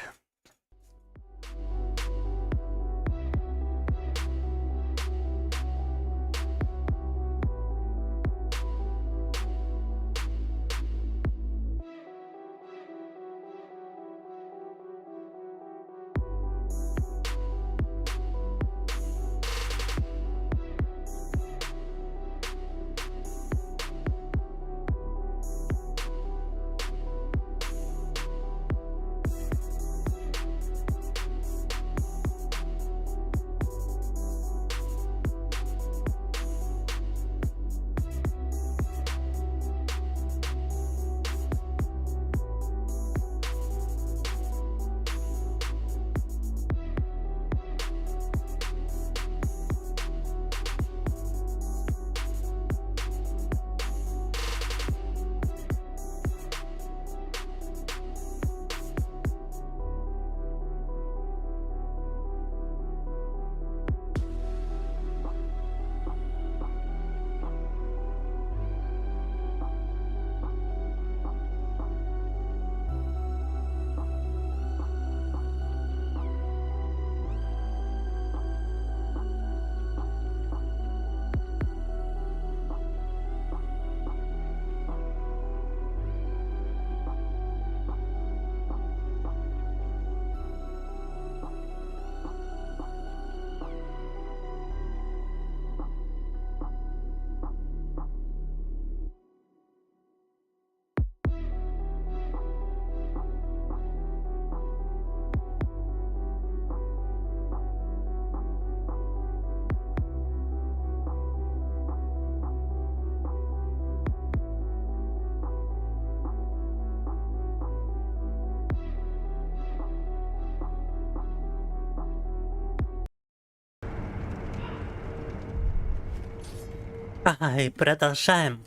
Ай, продолжаем.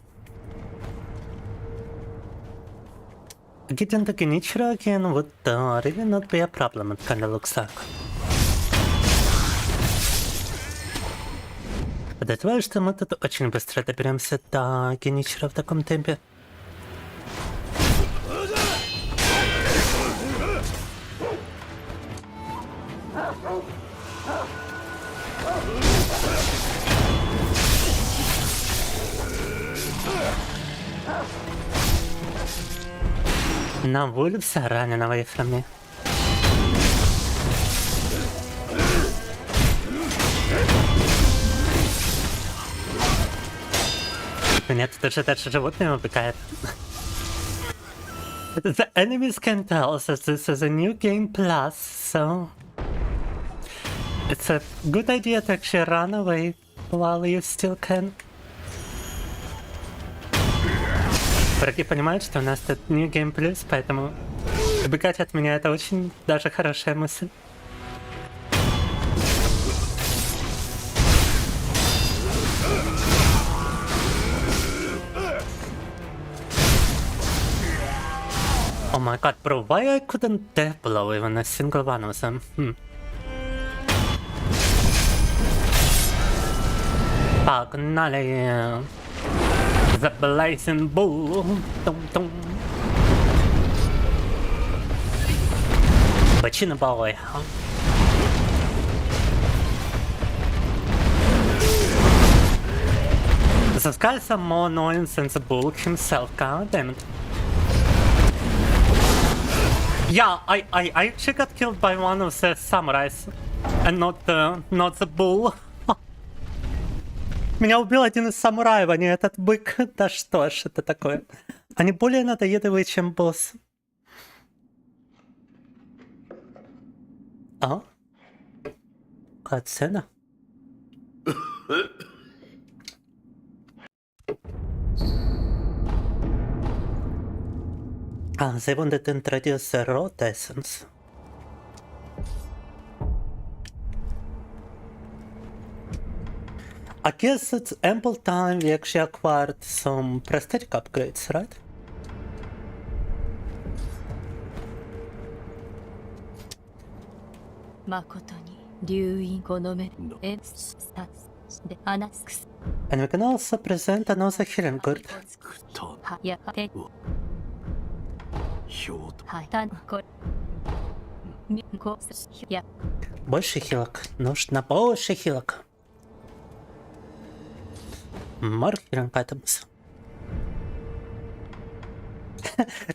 Getting the Genichiro again would really not be a problem, it kinda looks like. Подозреваю, что мы тут очень быстро доберемся до Genichiro в таком темпе. На улице ранен away from me. Меня тут даже животные убегают. The enemies can tell that this is a new game plus, so it's a good idea to actually run away while you still can. Враги понимают, что у нас тут New Game Plus, поэтому убегать от меня это очень даже хорошая мысль. Oh my god, bro, why I couldn't death blow even a single one of them? Погнали! The blazing bull. Dum. Bachina boy. This guy's are more annoying than the bull himself, god damn it. Yeah, I actually got killed by one of the samurais, and not the bull. Меня убил один из самураев, а не этот бык. Да что ж это такое? Они более надоедливые, чем босс. А? Какая цена? They wanted to introduce the rot essence. I guess it's ample time we actually acquired some prosthetic upgrades, right? And we can also present another healing gourd. Больше хилок. Нужно больше хилок. More healing items.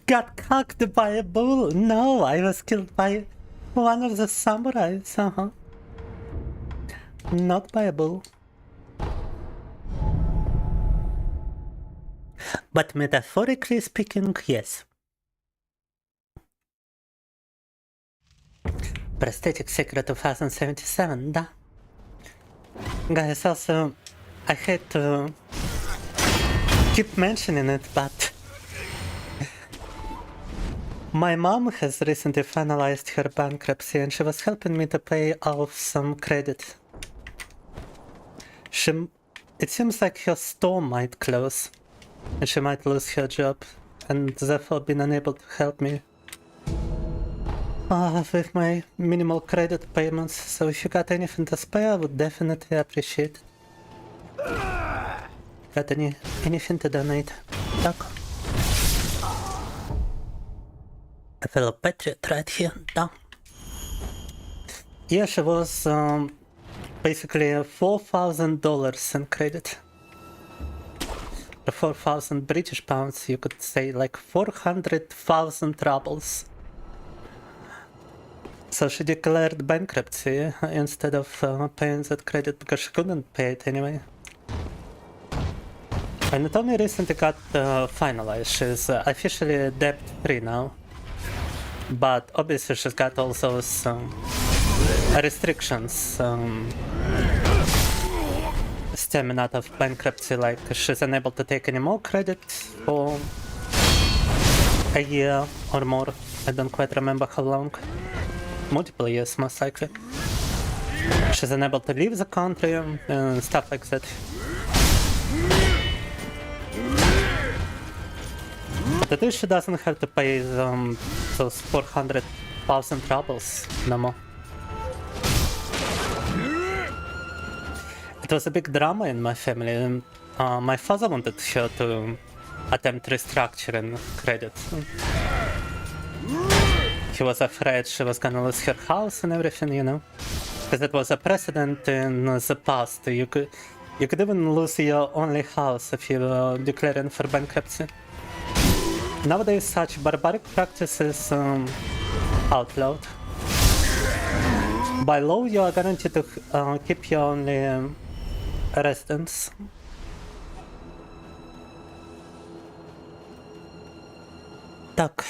Got cocked by a bull? No, I was killed by one of the samurais. Not by a bull. But metaphorically speaking, yes. Prosthetic Sekiro 2077, да. Guys, also, I hate to keep mentioning it, but my mom has recently finalized her bankruptcy and she was helping me to pay off some credit. It seems like her store might close and she might lose her job and therefore been unable to help me with my minimal credit payments. So if you got anything to spare, I would definitely appreciate it. Got anything to donate? Так. A fellow patriot right here, down. Yeah, she was basically $4,000 in credit. 4,000 British pounds, you could say like 400,000 rubles. So she declared bankruptcy instead of paying that credit because she couldn't pay it anyway. And it only recently got finalized. She's officially debt-free now. But obviously she's got all those restrictions stemming out of bankruptcy, like she's unable to take any more credit for a year or more. I don't quite remember how long. Multiple years, most likely. She's unable to leave the country and stuff like that. But at least she doesn't have to pay those 400,000 rubles no more. It was a big drama in my family. My father wanted her to attempt restructuring credit. He was afraid she was gonna lose her house and everything, you know? Because it was a precedent in the past. You could even lose your only house if you were declaring for bankruptcy. Nowadays, such barbaric practices outlawed. By law, you are guaranteed to keep your only residence. Так.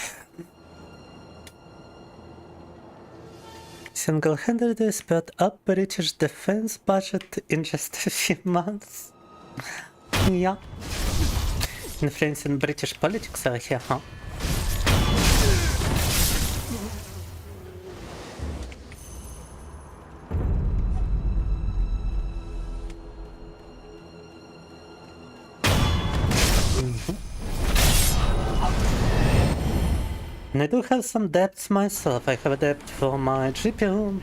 Single-handedly sped up British defense budget in just a few months. Yeah. Influencing British politics over here, huh? And I do have some debts myself. I have a debt for my GPU,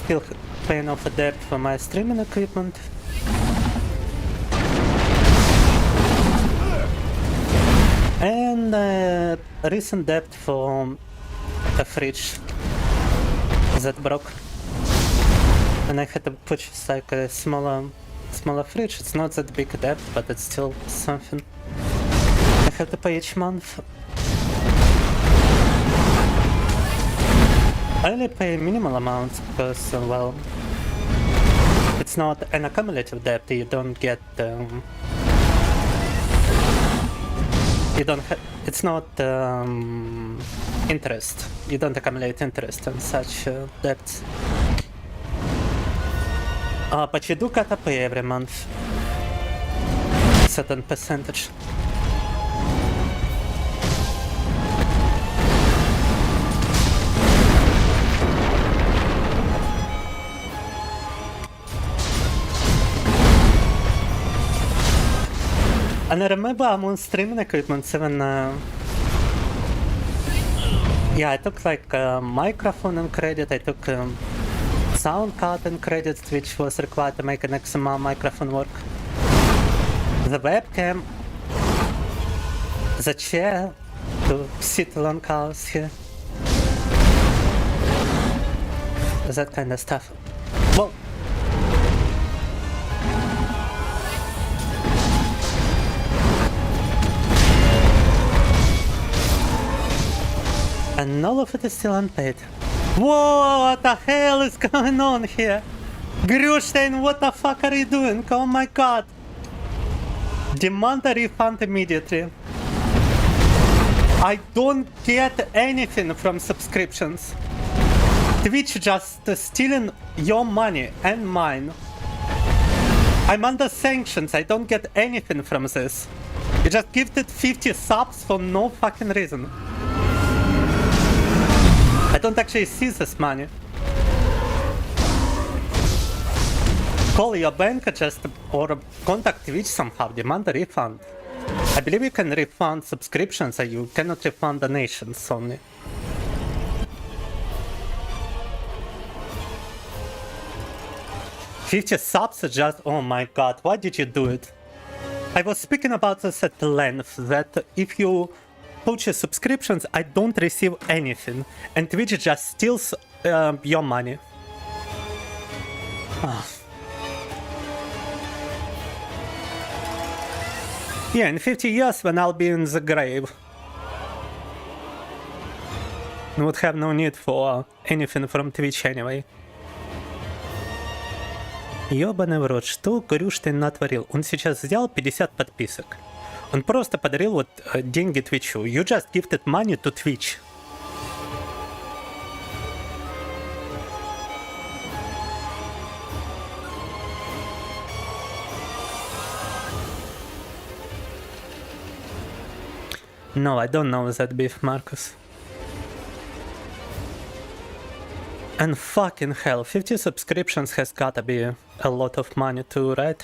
still paying off a debt for my streaming equipment. And a recent debt for a fridge that broke. And I had to purchase like a smaller fridge. It's not that big a debt, but it's still something I have to pay each month. I only pay minimal amounts because, well, it's not an accumulative debt. You don't get, you don't it's not interest. You don't accumulate interest on such debts. But you do gotta pay every month a certain percentage. And I remember I'm on streaming equipment 7. Yeah, I took like microphone and credit, I took sound card and credit, which was required to make an XMR microphone work. The webcam, the chair to sit long hours here. That kind of stuff. Well, and all of it is still unpaid. Whoa, what the hell is going on here? Grewstein, what the fuck are you doing? Oh my god. Demand a refund immediately. I don't get anything from subscriptions. Twitch just stealing your money and mine. I'm under sanctions, I don't get anything from this. You just gifted 50 subs for no fucking reason. I don't actually see this money. Call your bank or contact Twitch somehow, demand a refund. I believe you can refund subscriptions and you cannot refund donations only. $50 subs is just, oh my god, why did you do it? I was speaking about this at length, that if you purchase subscriptions, I don't receive anything, and Twitch just steals your money. Yeah, in 50 years when I'll be in the grave, I would have no need for anything from Twitch anyway. Ёбаный в рот, что Грюштейн натворил? Он сейчас взял 50 подписок. Он просто подарил вот деньги Твичу. You just gifted money to Twitch. No, I don't know that beef, Marcus. And fucking hell, 50 subscriptions has gotta be a lot of money too, right?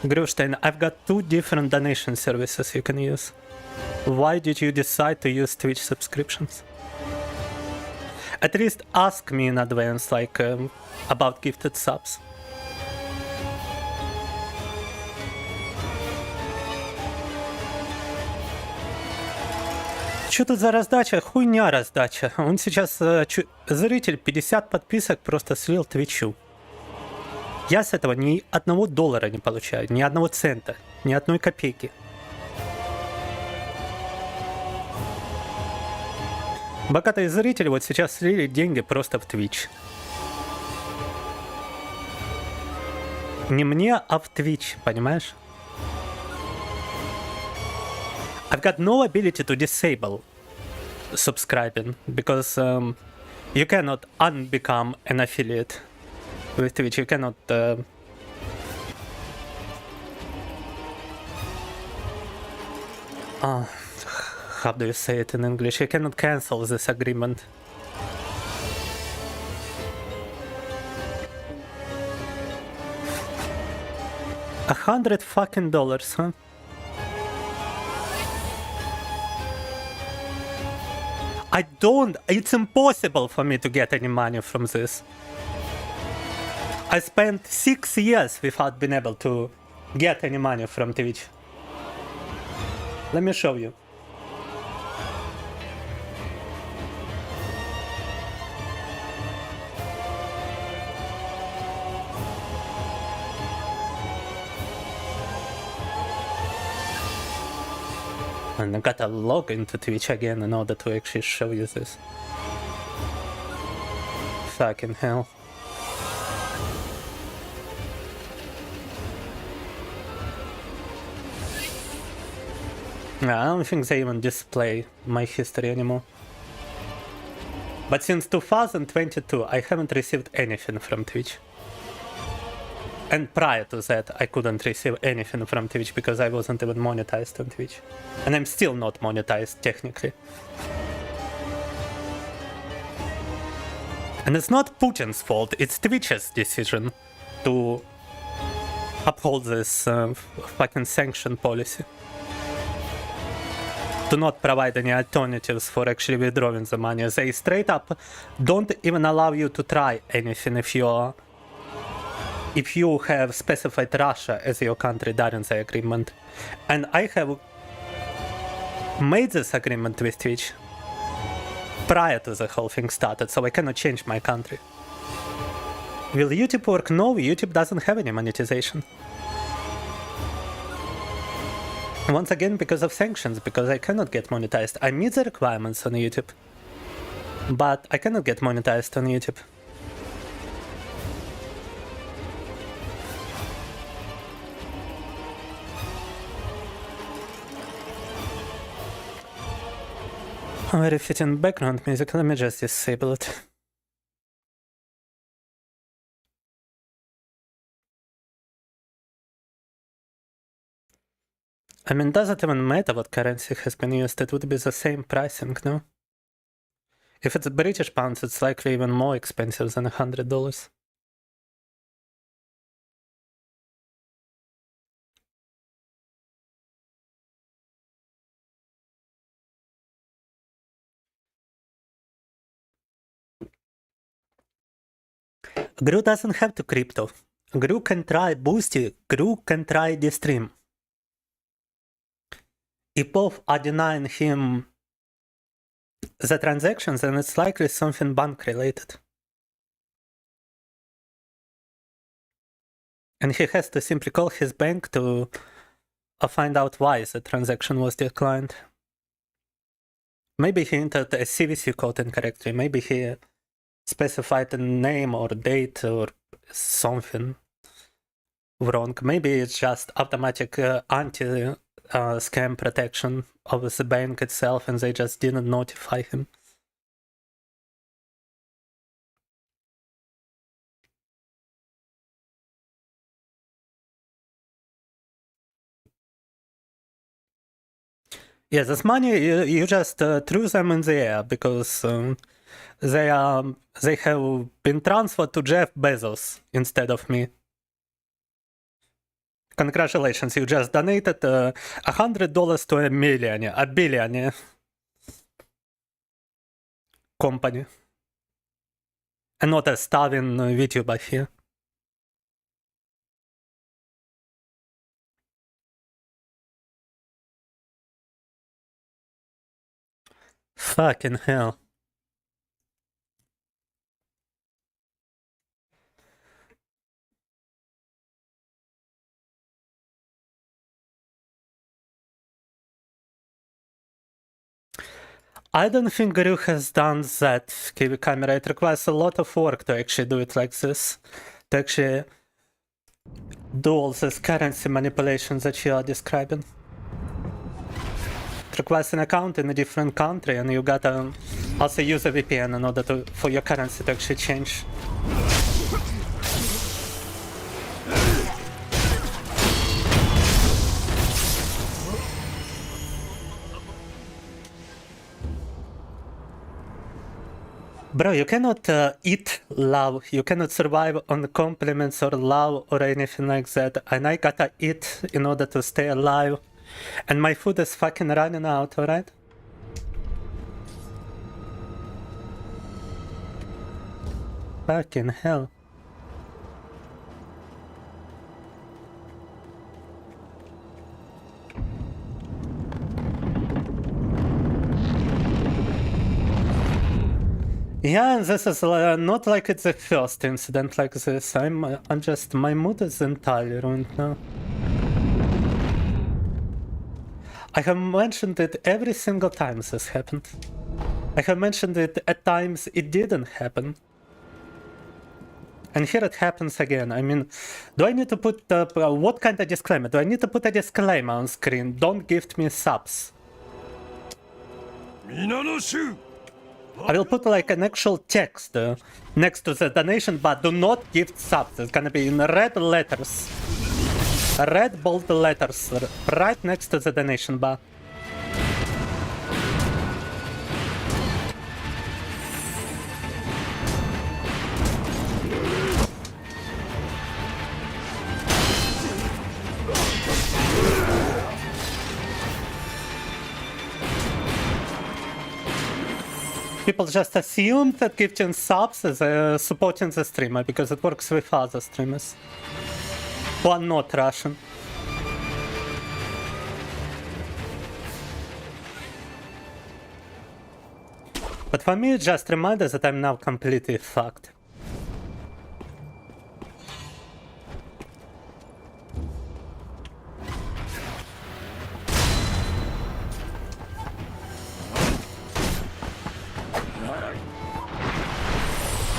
Grewstein, I've got 2 different donation services you can use. Why did you decide to use Twitch subscriptions? At least ask me in advance, like, about gifted subs. Что тут за раздача? Хуйня раздача. Он сейчас, зритель, 50 подписок просто слил Твичу. Я с этого ни $1 не получаю, ни 1 цента, ни 1 копейки. Богатые зрители вот сейчас слили деньги просто в Twitch. Не мне, а в Twitch, понимаешь? I've got no ability to disable subscribing because you cannot unbecome an affiliate with Twitch. You cannot how do you say it in English? You cannot cancel this agreement. $100 fucking, huh? I don't, it's impossible for me to get any money from this. I spent 6 years without being able to get any money from Twitch. Let me show you. And I gotta log into Twitch again in order to actually show you this. Fucking hell. Yeah, I don't think they even display my history anymore. But since 2022, I haven't received anything from Twitch. And prior to that, I couldn't receive anything from Twitch because I wasn't even monetized on Twitch. And I'm still not monetized, technically. And it's not Putin's fault, it's Twitch's decision to uphold this fucking sanction policy. Do not provide any alternatives for actually withdrawing the money. They straight up don't even allow you to try anything if you have specified Russia as your country during the agreement. And I have made this agreement with Twitch prior to the whole thing started, so I cannot change my country. Will YouTube work? No, YouTube doesn't have any monetization. Once again, because of sanctions, because I cannot get monetized. I meet the requirements on YouTube, but I cannot get monetized on YouTube. Very fitting background music, let me just disable it. I mean, does it even matter what currency has been used? It would be the same pricing, no? If it's British pounds, it's likely even more expensive than $100. Gru doesn't have to crypto. Gru can try Boosty, Gru can try the stream. If both are denying him the transactions, then it's likely something bank related. And he has to simply call his bank to find out why the transaction was declined. Maybe he entered a CVC code incorrectly, maybe he specified a name or date or something wrong. Maybe it's just automatic anti-scam protection of the bank itself and they just didn't notify him. Yeah, this money, you just threw them in the air because they have been transferred to Jeff Bezos instead of me. Congratulations, you just donated $100 to a billionaire company. And not a starving VTuber here. Fucking hell. I don't think Gru has done that KB camera. It requires a lot of work to actually do it like this. To actually do all this currency manipulations that you are describing. It requires an account in a different country and you gotta also use a VPN in order for your currency to actually change. Bro, you cannot eat love, you cannot survive on compliments or love or anything like that, and I gotta eat in order to stay alive, and my food is fucking running out, alright? Fucking hell. Yeah, and this is not like it's the first incident like this. I'm just, my mood is entirely ruined now. I have mentioned it every single time this happened. I have mentioned it at times it didn't happen. And here it happens again. I mean, do I need to put what kind of disclaimer? Do I need to put a disclaimer on screen? Don't gift me subs. I will put like an actual text next to the donation, but do not gift subs. It's gonna be in red letters. Red bold letters right next to the donation bar. People just assume that gifting subs is supporting the streamer because it works with other streamers who are not Russian. But for me, it just reminds us that I'm now completely fucked.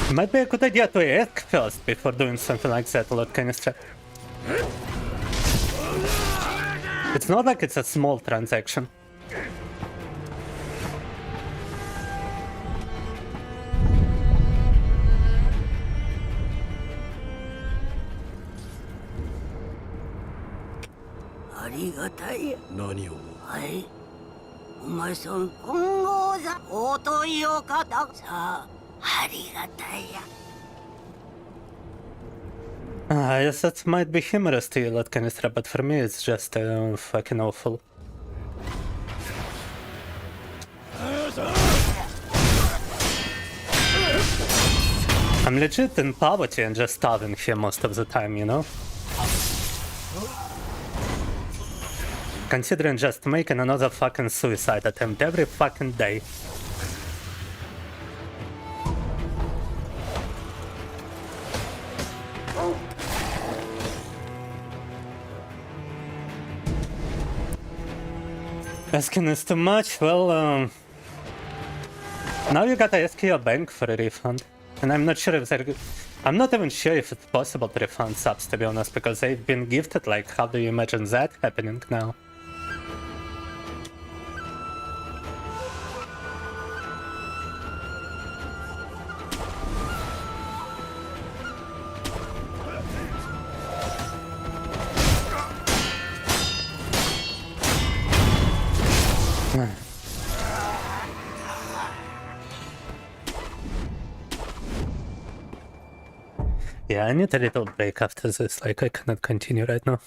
It might be a good idea to ask first before doing something like that, Lord Canister. It's not like it's a small transaction. Yes, that might be humorous to you, Lord Canister, but for me it's just fucking awful. I'm legit in poverty and just starving here most of the time, you know? Considering just making another fucking suicide attempt every fucking day. Asking is too much? Well, now you gotta ask your bank for a refund. And I'm not sure if they're... I'm not even sure if it's possible to refund subs, to be honest, because they've been gifted. Like, how do you imagine that happening now? Yeah, I need a little break after this, like I cannot continue right now.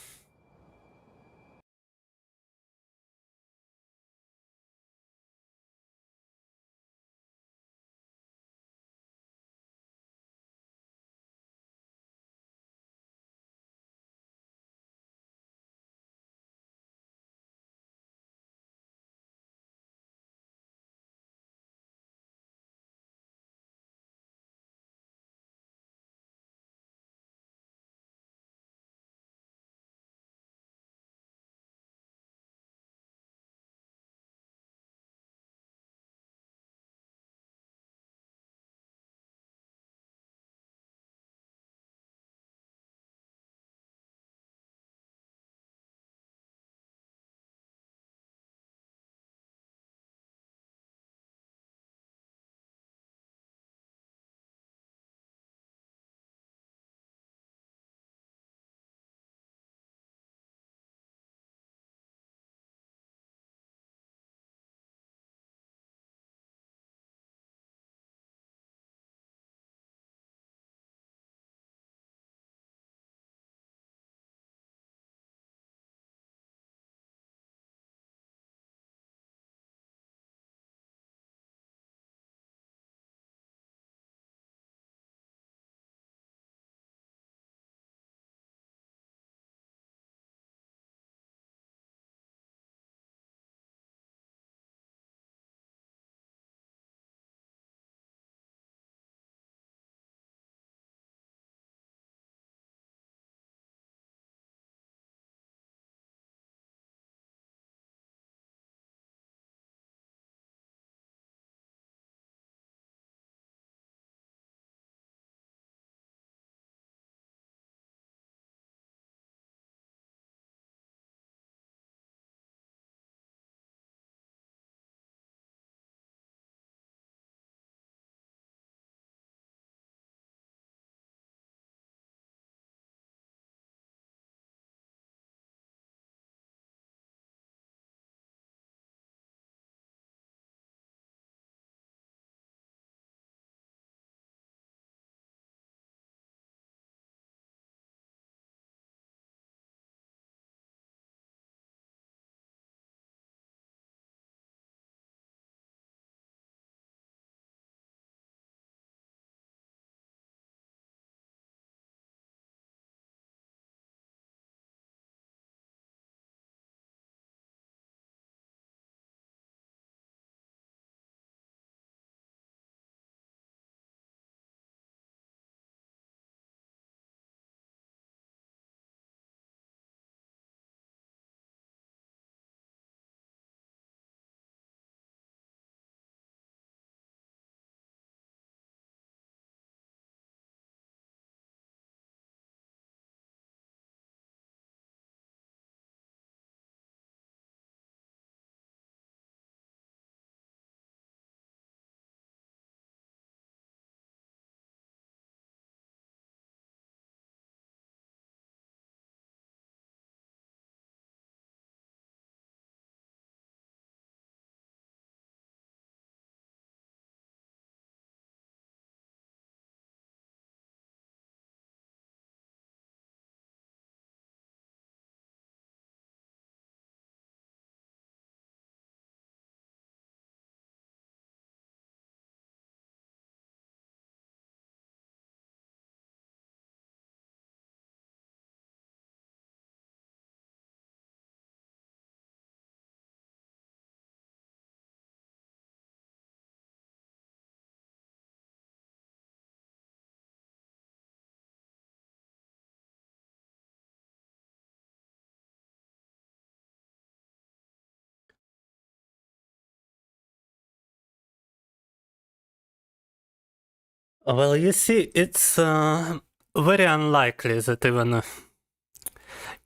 Well, you see, it's very unlikely that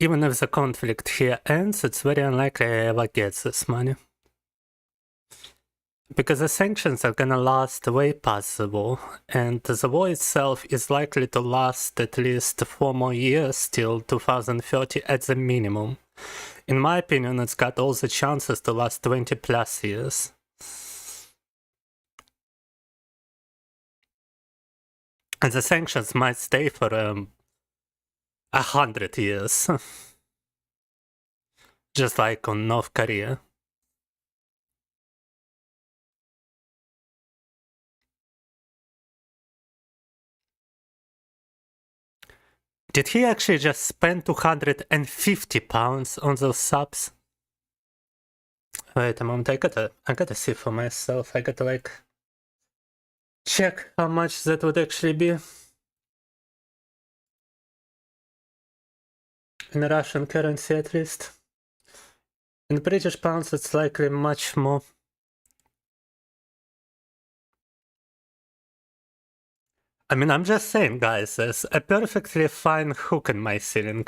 even if the conflict here ends, it's very unlikely I ever get this money. Because the sanctions are gonna last way past the war, and the war itself is likely to last at least 4 more years till 2030 at the minimum. In my opinion, it's got all the chances to last 20 plus years. And the sanctions might stay for 100 years. Just like on North Korea. Did he actually just spend 250 pounds on those subs? Wait a moment, I gotta see for myself. I gotta like check how much that would actually be. In Russian currency at least. In British pounds it's likely much more. I mean, I'm just saying, guys, there's a perfectly fine hook in my ceiling,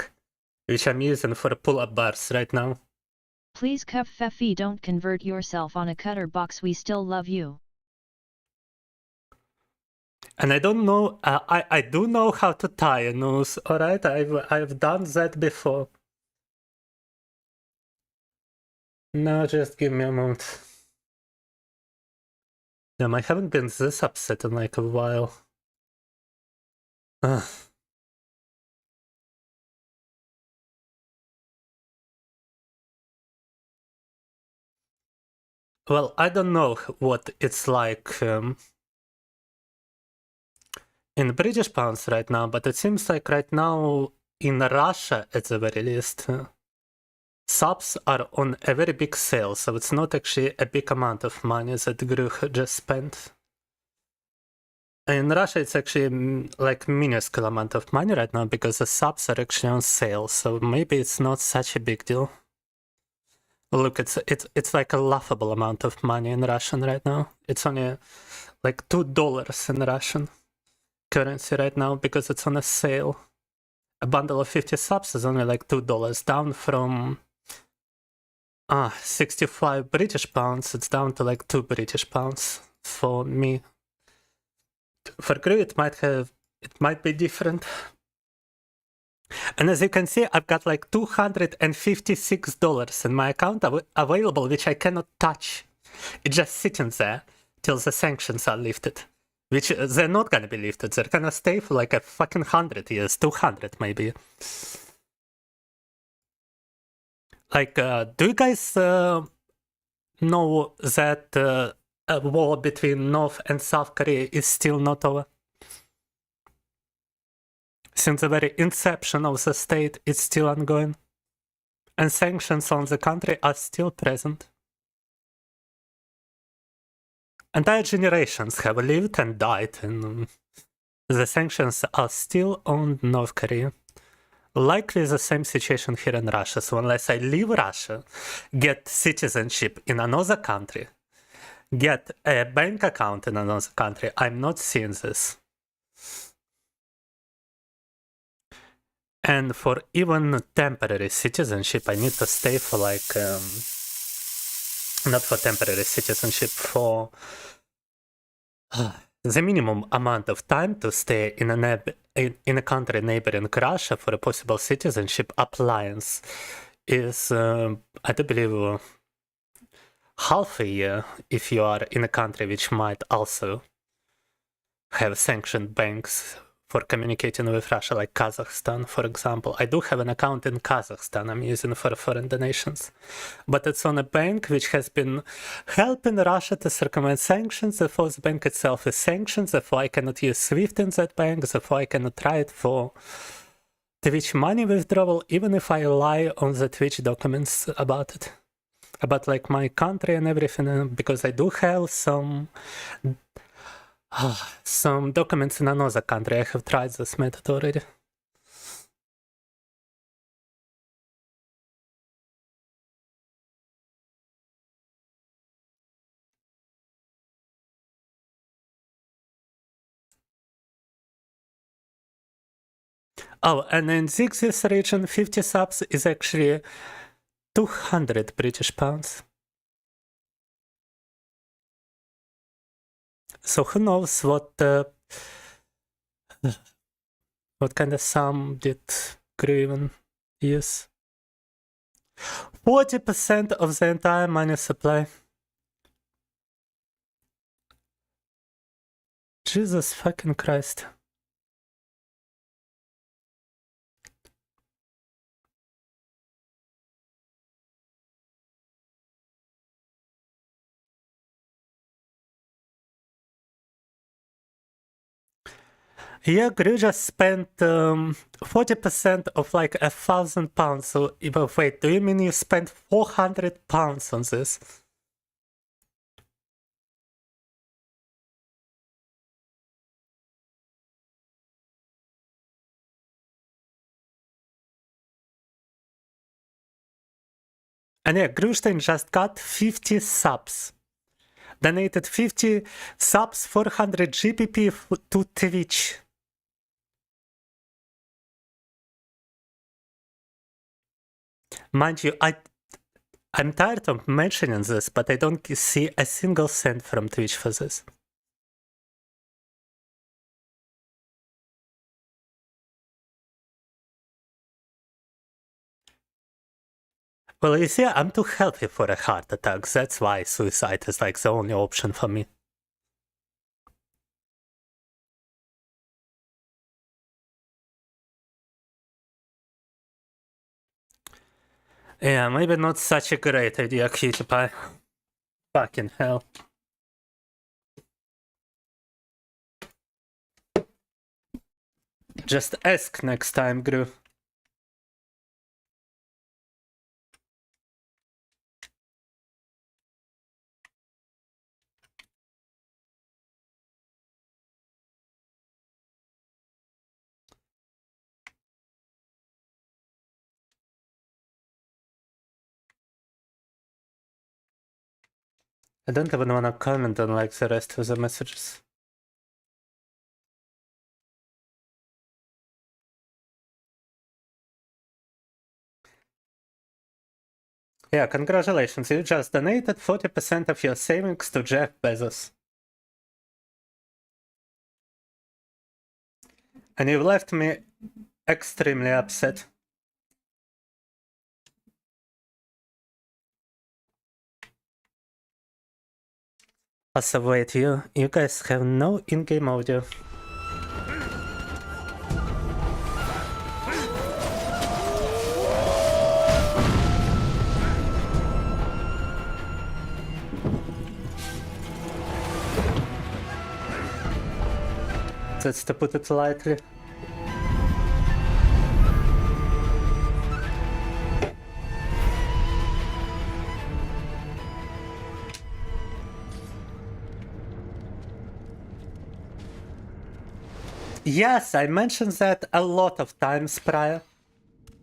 which I'm using for pull-up bars right now. Please Kev Fefi, don't convert yourself on a cutter box, we still love you. And I don't know, I do know how to tie a noose, alright? I've done that before. Now just give me a moment. Damn, I haven't been this upset in like a while. Ugh. Well, I don't know what it's like in British pounds right now, but it seems like right now in Russia, at the very least, subs are on a very big sale, so it's not actually a big amount of money that Gru just spent. In Russia, it's actually like minuscule amount of money right now because the subs are actually on sale, so maybe it's not such a big deal. Look, it's like a laughable amount of money in Russian right now. It's only like $2 in Russian currency right now because it's on a sale. A bundle of 50 subs is only like $2, down from 65 British pounds. It's down to like 2 British pounds for me. For Gru, it might be different. And as you can see, I've got like $256 in my account available, which I cannot touch. It's just sitting there till the sanctions are lifted. Which they're not gonna be lifted. They're gonna stay for like a fucking 100 years, 200 maybe. Like, do you guys know that a war between North and South Korea is still not over? Since the very inception of the state, it's still ongoing. And sanctions on the country are still present. Entire generations have lived and died, and the sanctions are still on North Korea. Likely the same situation here in Russia, so unless I leave Russia, get citizenship in another country, get a bank account in another country, I'm not seeing this. And for even temporary citizenship, I need to stay for like, not for temporary citizenship, for the minimum amount of time to stay in a country neighboring Russia for a possible citizenship appliance is, I do believe, half a year if you are in a country which might also have sanctioned banks for communicating with Russia, like Kazakhstan, for example. I do have an account in Kazakhstan I'm using for foreign donations, but it's on a bank which has been helping Russia to circumvent sanctions, therefore the bank itself is sanctioned, therefore I cannot use SWIFT in that bank, therefore I cannot try it for Twitch money withdrawal, even if I lie on the Twitch documents about it. About like my country and everything, because I do have some documents in another country. I have tried this method already. Oh, and in Ziggy's region, 50 subs is actually 200 British pounds. So who knows what kind of sum did Gru even use? 40% of the entire money supply. Jesus fucking Christ. Yeah, Gru just spent 40% of like £1,000. So, wait, do you mean you spent £400 on this? And yeah, Grustein just got 50 subs. Donated 50 subs, 400 GPP to Twitch. Mind you, I'm tired of mentioning this, but I don't see a single cent from Twitch for this. Well, you see, I'm too healthy for a heart attack. That's why suicide is like the only option for me. Yeah, maybe not such a great idea, Cutie Pie. Fucking hell. Just ask next time, Gru. I don't even wanna comment on like the rest of the messages. Yeah, congratulations, you just donated 40% of your savings to Jeff Bezos. And you left me extremely upset. Also, wait, you guys have no in-game audio. That's to put it lightly. Yes, I mentioned that a lot of times prior.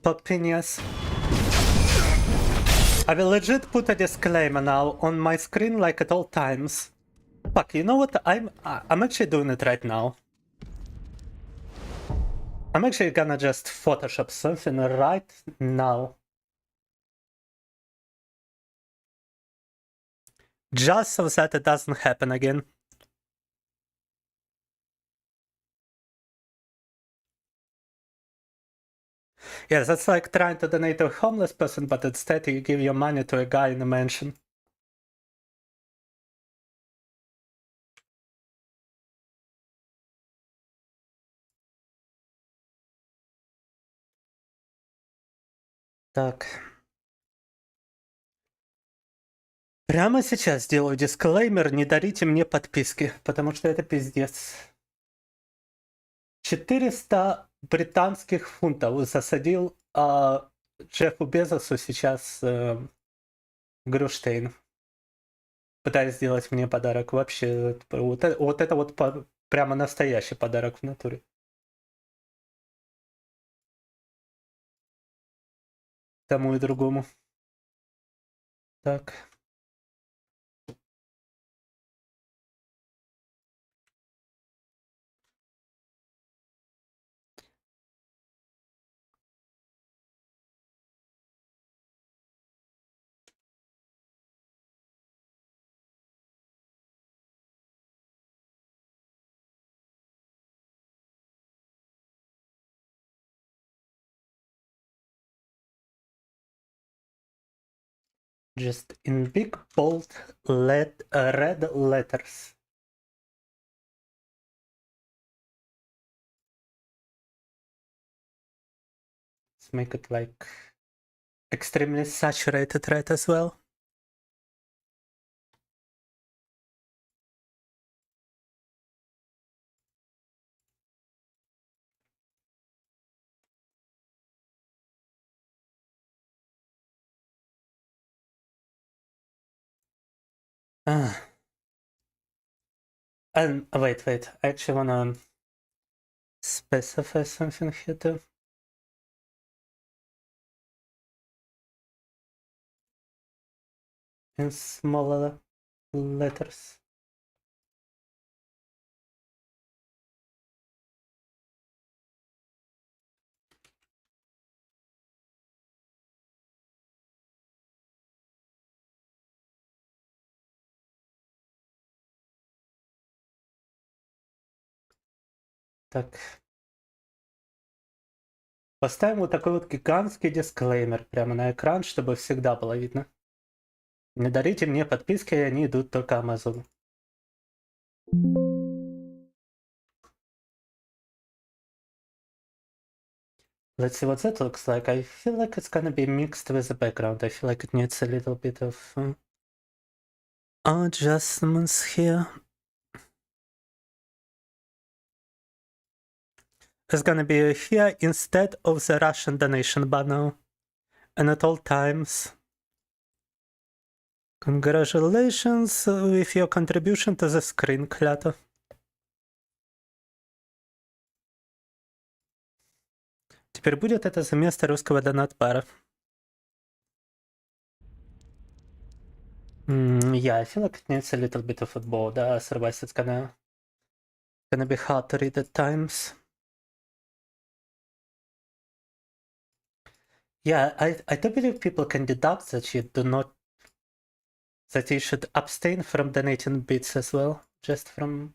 Popinius. I will legit put a disclaimer now on my screen like at all times. Fuck, you know what? I'm actually doing it right now. I'm actually gonna just Photoshop something right now. Just so that it doesn't happen again. Yeah, that's like trying to donate to a homeless person, but instead you give your money to a guy in a mansion. Так. Прямо сейчас сделаю дисклеймер, не дарите мне подписки, потому что это пиздец. 400 британских фунтов засадил Джеффу Безосу сейчас Груштейн. Пытаясь сделать мне подарок. Вообще, вот это вот прямо настоящий подарок в натуре. Тому и другому. Так. Just in big bold red letters. Let's make it like extremely saturated red as well. And wait, I actually wanna specify something here too. In smaller letters. Так. Поставим вот такой вот гигантский дисклеймер прямо на экран, чтобы всегда было видно. Не дарите мне подписки, они идут только Амазону. Let's see what that looks like. I feel like it's gonna be mixed with the background. I feel like it needs a little bit of adjustments here. It's gonna be here instead of the Russian donation banner. And at all times, congratulations with your contribution to the screen clutter. Теперь будет это за место русского донат-бара. Yeah, I feel like it needs a little bit of football, otherwise it's gonna be hard to read at times. Yeah, I do believe people can deduct that you should abstain from donating bits as well, just from...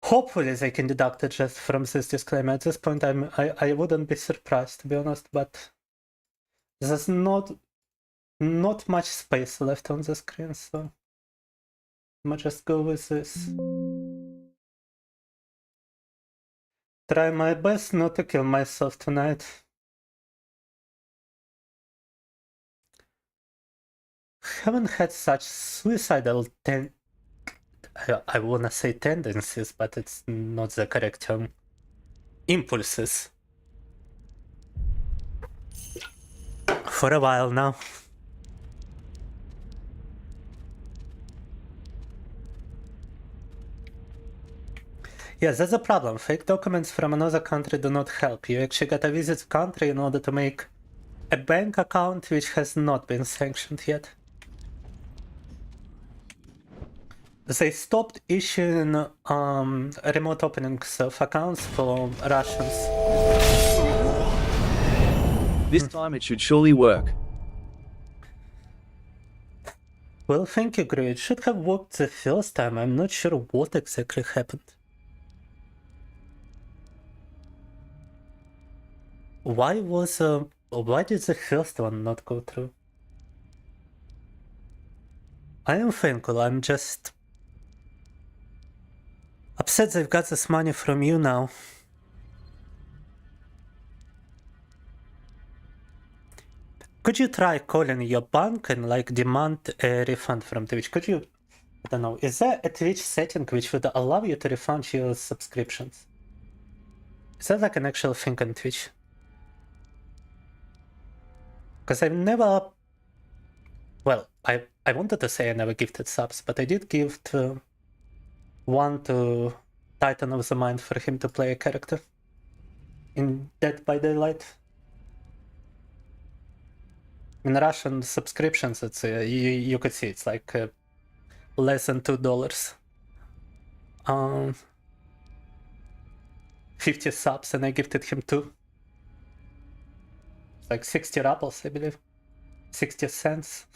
Hopefully they can deduct it just from this disclaimer. At this point, I wouldn't be surprised, to be honest, but there's not much space left on the screen, so I might just go with this. Try my best not to kill myself tonight. Haven't had such suicidal I wanna say tendencies, but it's not the correct term. Impulses. For a while now. Yes, that's a problem. Fake documents from another country do not help. You actually gotta visit the country in order to make a bank account which has not been sanctioned yet. They stopped issuing remote openings of accounts for Russians. This time it should surely work. Well, thank you, Gray. It should have worked the first time. I'm not sure what exactly happened. Why did the first one not go through? I am thankful. I'm just upset they've got this money from you now. Could you try calling your bank and like demand a refund from Twitch? Could you, I don't know, is there a Twitch setting which would allow you to refund your subscriptions? Is that like an actual thing on Twitch? Because I've never, well, I wanted to say I never gifted subs, but I did give one to Titan of the Mind for him to play a character in Dead by Daylight. In Russian subscriptions, it's you could see it's like less than $2. 50 subs, and I gifted him 2. It's like 60 rubles, I believe. 60 cents.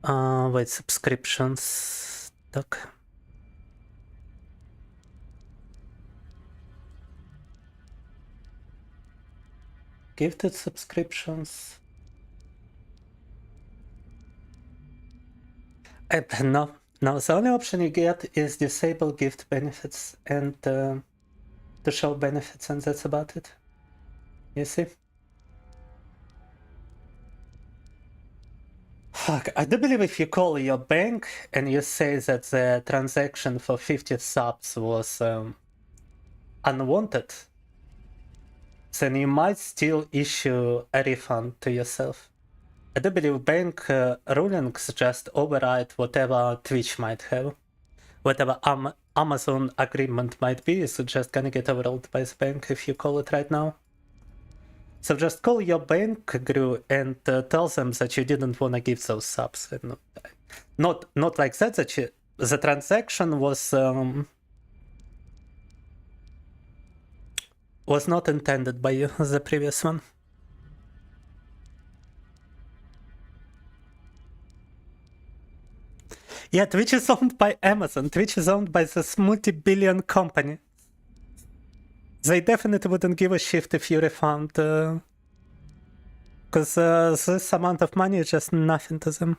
Wait, subscriptions. Так. gifted subscriptions. No, the only option you get is disable gift benefits and to show benefits, and that's about it. You see? Fuck, I do believe if you call your bank and you say that the transaction for 50 subs was unwanted, then you might still issue a refund to yourself. I do believe bank rulings just override whatever Twitch might have. Whatever Amazon agreement might be is just gonna get overruled by the bank if you call it right now. So just call your bank, Gru, and tell them that you didn't want to give those subs. Not like that, that the transaction was not intended by you, the previous one. Yeah, Twitch is owned by Amazon. Twitch is owned by this multi-billion company. They definitely wouldn't give a shit if you refund, because this amount of money is just nothing to them.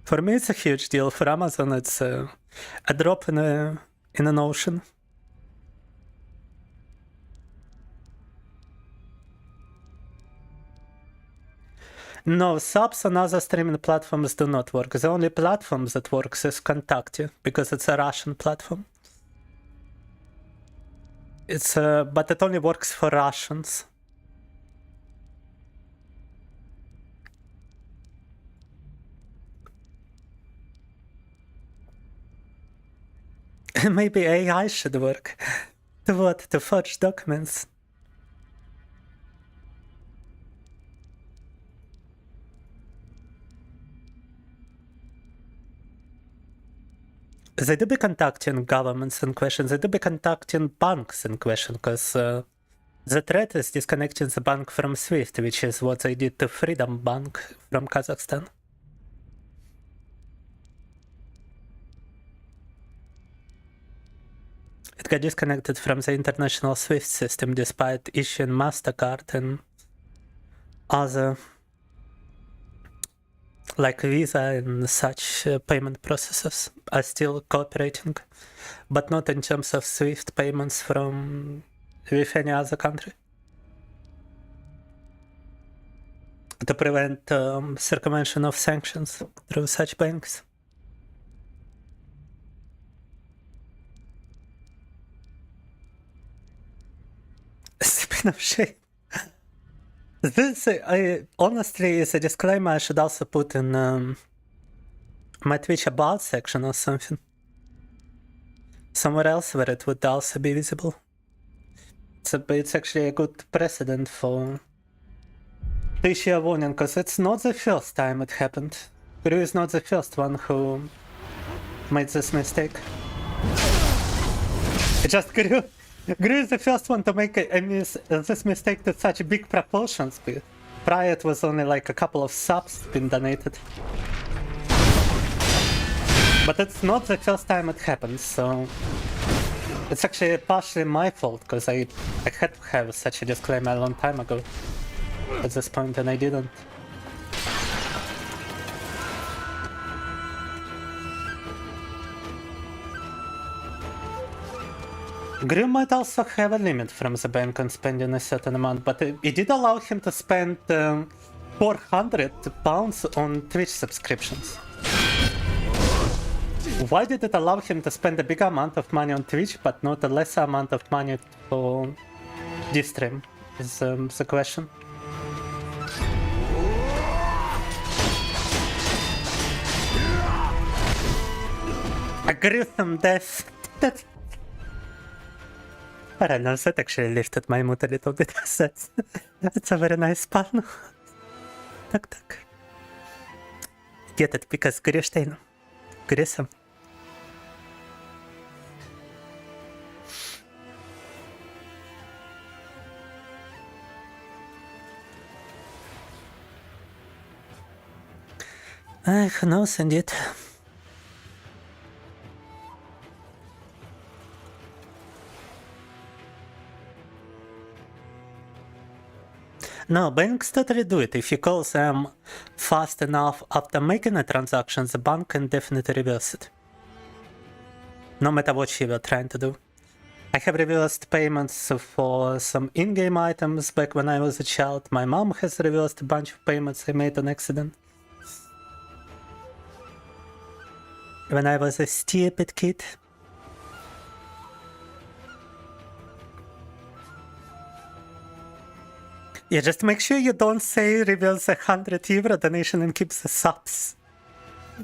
For me, it's a huge deal. For Amazon, it's a drop in an ocean. No, subs on other streaming platforms do not work. The only platform that works is Kontakte, because it's a Russian platform. It's but it only works for Russians. Maybe AI should work. To what? To forge documents. They do be contacting governments in question. They do be contacting banks in question, because the threat is disconnecting the bank from SWIFT, which is what they did to Freedom Bank from Kazakhstan. It got disconnected from the international SWIFT system despite issuing MasterCard and other like Visa and such payment processes are still cooperating, but not in terms of SWIFT payments from with any other country. To prevent circumvention of sanctions through such banks. Speaking of shame. This, honestly, is a disclaimer I should also put in my Twitch About section or something. Somewhere else where it would also be visible. It's actually a good precedent for to issue a warning, because it's not the first time it happened. Gru is not the first one who made this mistake. It just Gru is the first one to make this mistake to such big proportions. Prior it was only like a couple of subs been donated. But it's not the first time it happens, so it's actually partially my fault, because I had to have such a disclaimer a long time ago at this point, and I didn't. Gru might also have a limit from the bank on spending a certain amount, but it did allow him to spend £400 on Twitch subscriptions. Why did it allow him to spend a big amount of money on Twitch, but not a lesser amount of money for this stream, is the question. A gruesome death. I don't know, that actually lifted my mood a little bit. It's a very nice pun. Так. Get it, because gruesome. Gruesome. Who knows, indeed. No, banks totally do it. If you call them fast enough after making a transaction, the bank can definitely reverse it. No matter what you were trying to do. I have reversed payments for some in-game items back when I was a child. My mom has reversed a bunch of payments I made on accident. When I was a stupid kid. Yeah, just make sure you don't say reveals 100 euro donation and keeps the subs.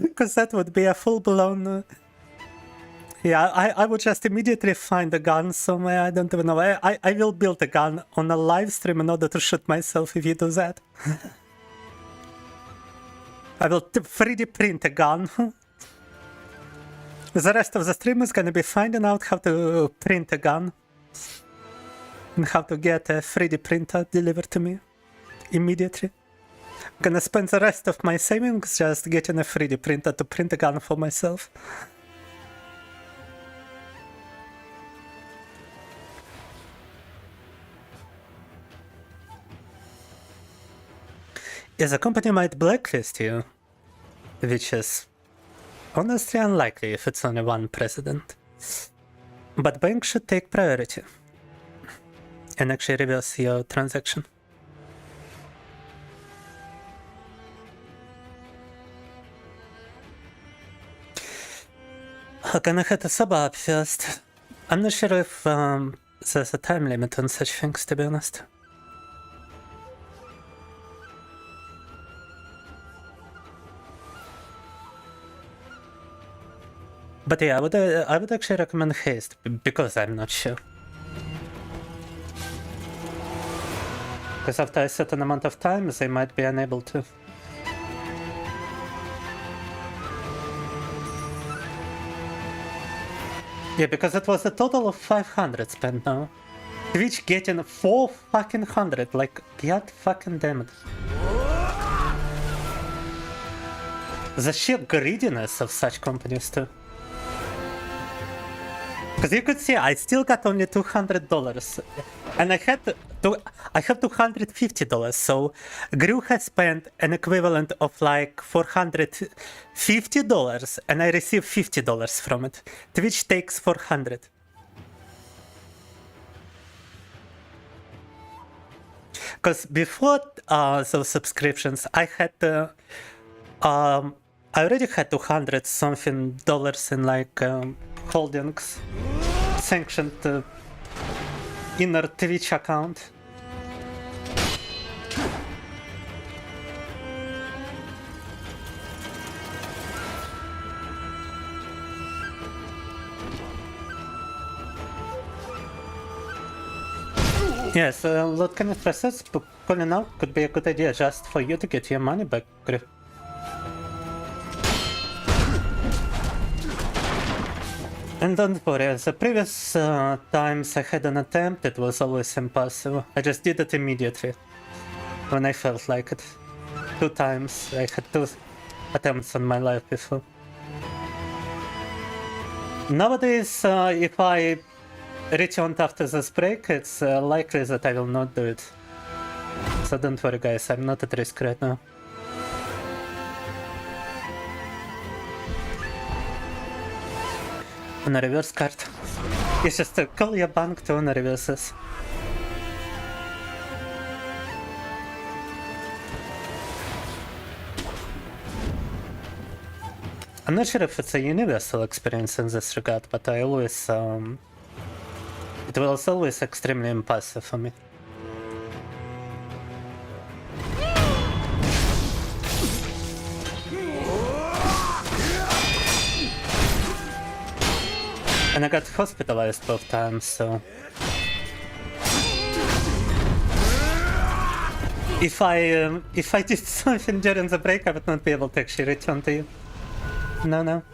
Because that would be a full-blown... Yeah, I would just immediately find a gun somewhere, I don't even know. I will build a gun on a live stream in order to shoot myself if you do that. I will 3D print a gun. The rest of the stream is gonna be finding out how to print a gun. And how to get a 3D printer delivered to me immediately. I'm gonna spend the rest of my savings just getting a 3D printer to print a gun for myself. Yes, a company might blacklist you, which is honestly unlikely if it's only one president. But banks should take priority and actually reverse your transaction. Can I hit a sub up first? I'm not sure if there's a time limit on such things, to be honest. But yeah, I would actually recommend haste, because I'm not sure. Because after a certain amount of time, they might be unable to. Yeah, because it was a total of 500 spent now. Twitch getting 400, like, god fucking damn it. The sheer greediness of such companies too. Because you could see I still got only $200 and I have $250, so Gru has spent an equivalent of like $450 and I received $50 from it. Twitch takes 400. Because before those subscriptions I had I already had 200 something dollars in like holdings sanctioned inner Twitch account. Yes, what kind of process pulling out could be a good idea just for you to get your money back. And don't worry, the previous times I had an attempt, it was always impossible. I just did it immediately, when I felt like it. 2 times, I had 2 attempts on my life before. Nowadays, if I returned after this break, it's likely that I will not do it. So don't worry guys, I'm not at risk right now. On a reverse card. It's just to call your bank to on a reverses. I'm not sure if it's a universal experience in this regard, but I always it was always extremely impulsive for me. And I got hospitalized both times, so... If I did something during the break, I would not be able to actually return to you. No.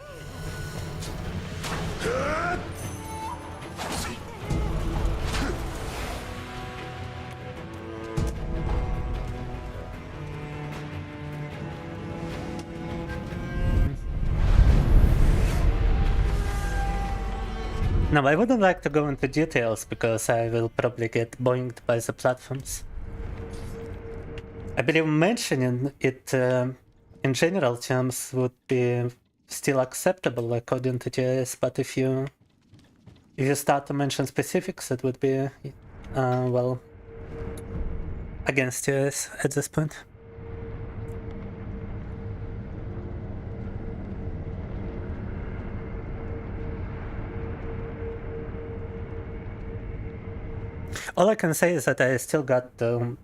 No, I wouldn't like to go into details because I will probably get boinged by the platforms. I believe mentioning it in general terms would be still acceptable according to TS, but if you start to mention specifics, it would be well, against TS at this point. All I can say is that I still got a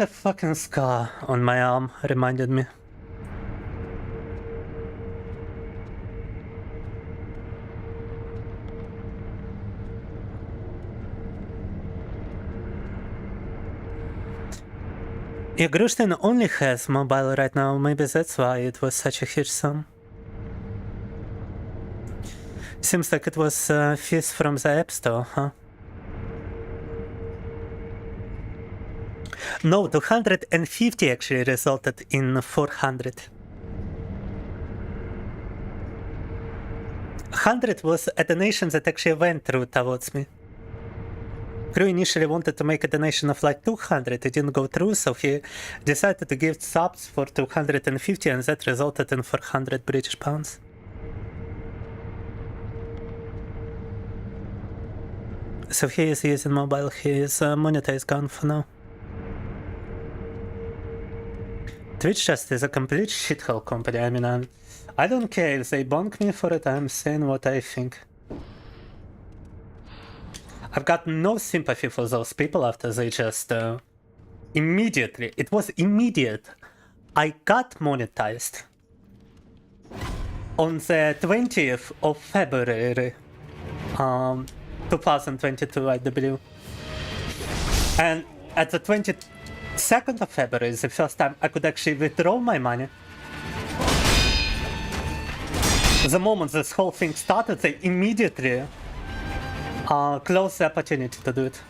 fucking scar on my arm, reminded me. Yeah, Grushtin only has mobile right now, maybe that's why it was such a huge sum. Seems like it was fees from the App Store, huh? No, 250 actually resulted in 400. 100 was a donation that actually went through towards me. Crew initially wanted to make a donation of like 200, it didn't go through, so he decided to give subs for 250 and that resulted in 400 British pounds. So he is using mobile, his monitor is gone for now. Twitch just is a complete shithole company. I mean, I don't care if they bonk me for it, I'm saying what I think. I've got no sympathy for those people after they just immediately, it was immediate. I got monetized on the 20th of February 2022, I believe. And at the 22nd of February is the first time I could actually withdraw my money. The moment this whole thing started, they immediately closed the opportunity to do it.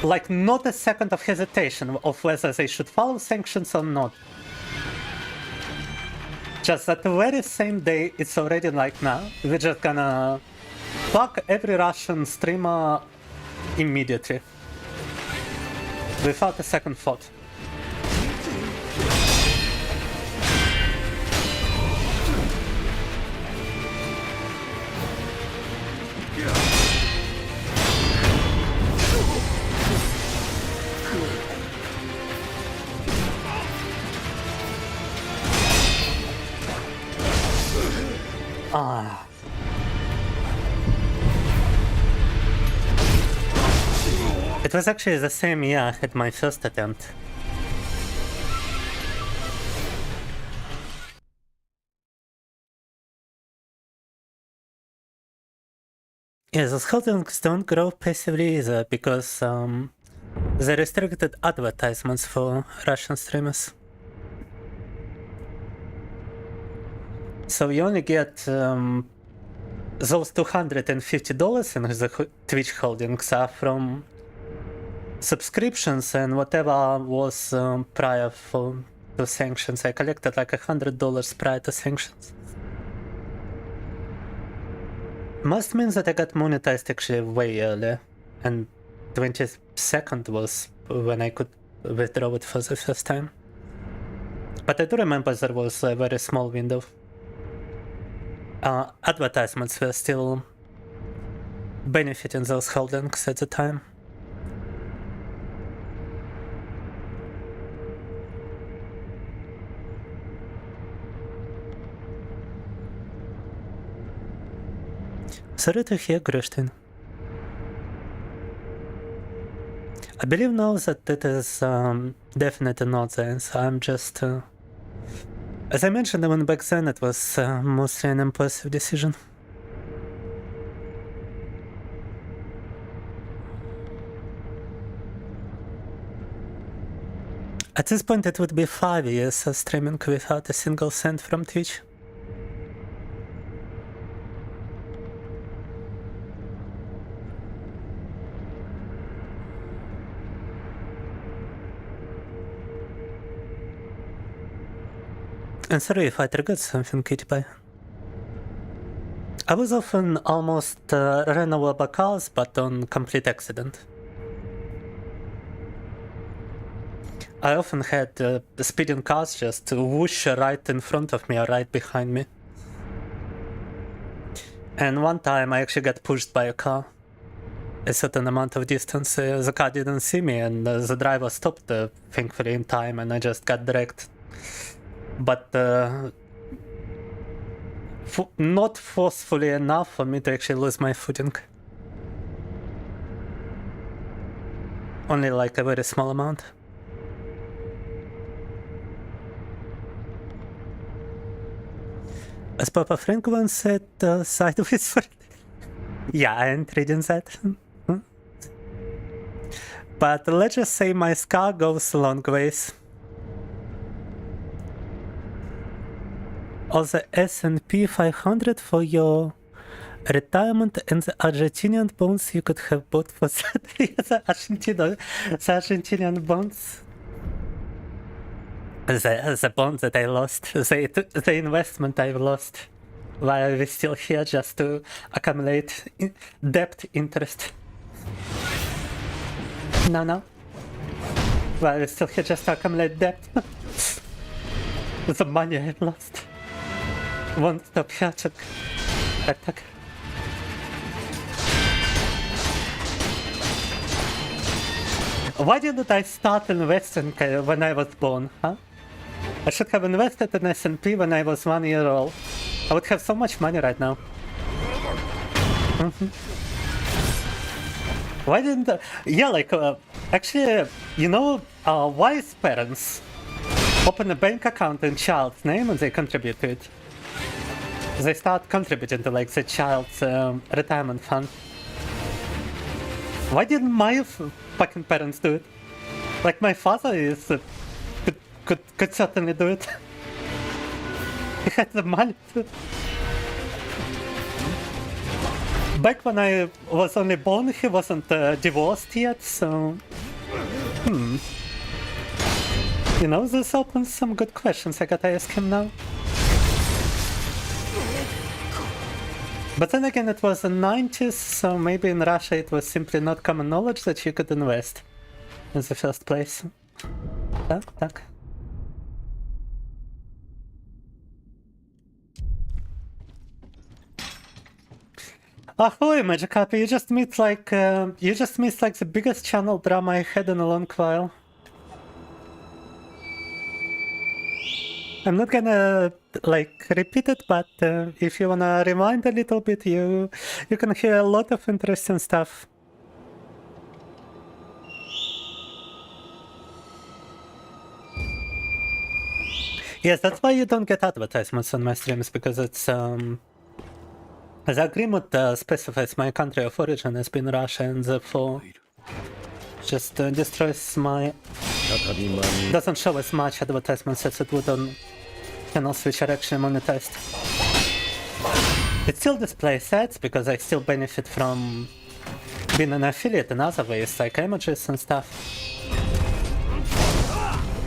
Like, not a second of hesitation of whether they should follow sanctions or not. Just that the very same day, it's already like, nah, we're just gonna fuck every Russian streamer immediately. Without a second thought. It was actually the same year I had my first attempt. Yeah, those holdings don't grow passively either because they restricted advertisements for Russian streamers. So you only get those $250 in the Twitch holdings are from subscriptions and whatever was prior to sanctions. I collected like $100 prior to sanctions. Must mean that I got monetized actually way earlier, and 22nd was when I could withdraw it for the first time. But I do remember there was a very small window. Advertisements were still benefiting those holdings at the time. Sorry to hear, Grushtin. I believe now that it is definitely not the answer. I'm just... as I mentioned, even back then it was mostly an impulsive decision. At this point it would be 5 years of streaming without a single cent from Twitch. And sorry if I triggered something, Kitty Pie. I was often almost ran over by cars, but on complete accident. I often had speeding cars just whoosh right in front of me or right behind me. And one time I actually got pushed by a car. A certain amount of distance, the car didn't see me and the driver stopped thankfully in time and I just got dragged. But not forcefully enough for me to actually lose my footing. Only like a very small amount. As Papa Frank once said, sideways for... Yeah, I ain't reading that. But let's just say my scar goes a long ways. All the S&P 500 for your retirement and the Argentinian bonds you could have bought for that. The Argentinian bonds. The bonds that I lost, the investment I've lost, while we're still here just to accumulate debt interest. No. While we're still here just to accumulate debt. The money I've lost. Won't stop here, attack. Why didn't I start investing when I was born, huh? I should have invested in S&P when I was 1 year old. I would have so much money right now. Why didn't yeah, like, actually, you know, wise parents open a bank account in child's name and they contribute to it. They start contributing to, like, the child's retirement fund. Why didn't my fucking parents do it? Like, my father is... could certainly do it. He had the money to... Back when I was only born, he wasn't divorced yet, so... You know, this opens some good questions I gotta ask him now. But then again, it was the 90s, so maybe in Russia it was simply not common knowledge that you could invest in the first place. Tak. Ahoy, Magicappy, you just missed like the biggest channel drama I had in a long while. I'm not gonna like repeat it, but if you wanna rewind a little bit, you can hear a lot of interesting stuff. Yes, that's why you don't get advertisements on my streams, because it's the agreement specifies my country of origin has been Russia, and therefore just destroys my... doesn't show as much advertisements as it would on channels which are actually monetized. It still displays ads because I still benefit from being an affiliate in other ways, like images and stuff.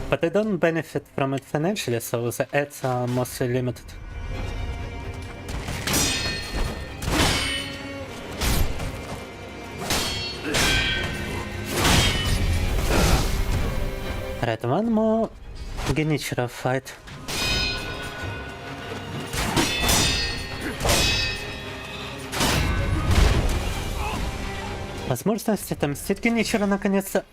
But I don't benefit from it financially, so the ads are mostly limited. Alright, one more Genichiro fight. Возможность отомстить Genichiro наконец-то.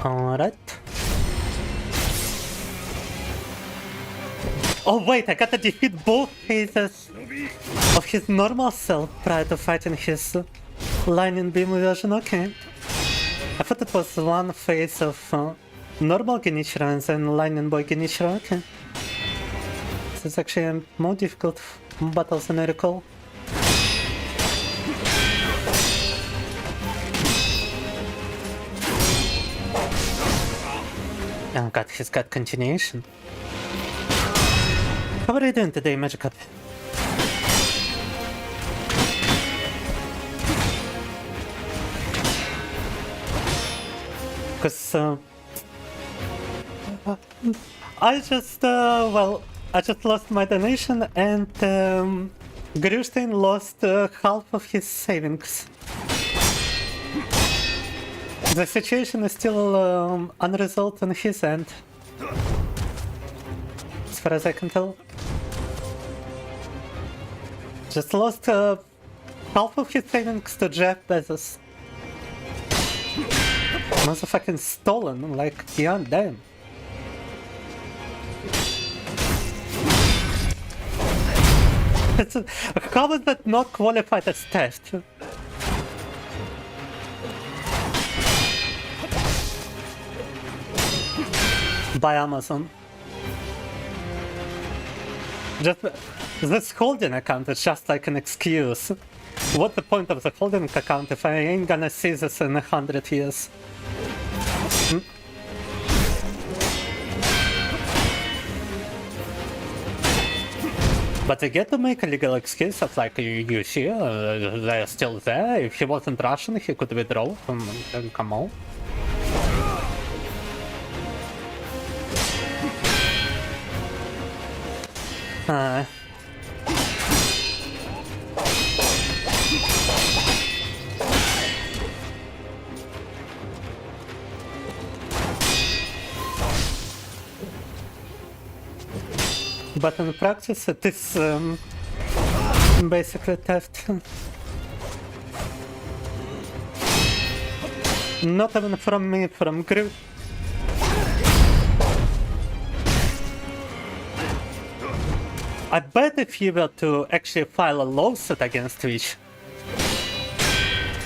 Alright. Oh wait, I gotta defeat both phases of his normal self prior to fighting his lightning beam version. Okay. I thought it was one phase of normal Genichiro and then lightning boy Genichiro. Okay. This is actually a more difficult battle than I recall. Oh god, he's got continuation. How are you doing today, Magic Up? Because I just lost my donation and Grustein lost half of his savings. The situation is still unresolved on his end, as far as I can tell. Just lost half of his savings to Jeff Bezos. Motherfucking stolen, like, yeah, damn. How is that not qualified as theft? By Amazon. Just this holding account is just like an excuse. What's the point of the holding account if I ain't gonna see this in 100 years? But they get to make a legal excuse of like, you see, they're still there. If he wasn't Russian, he could withdraw from come on. But in practice it is basically theft. Not even from me, from Gru. I bet if you were to actually file a lawsuit against Twitch,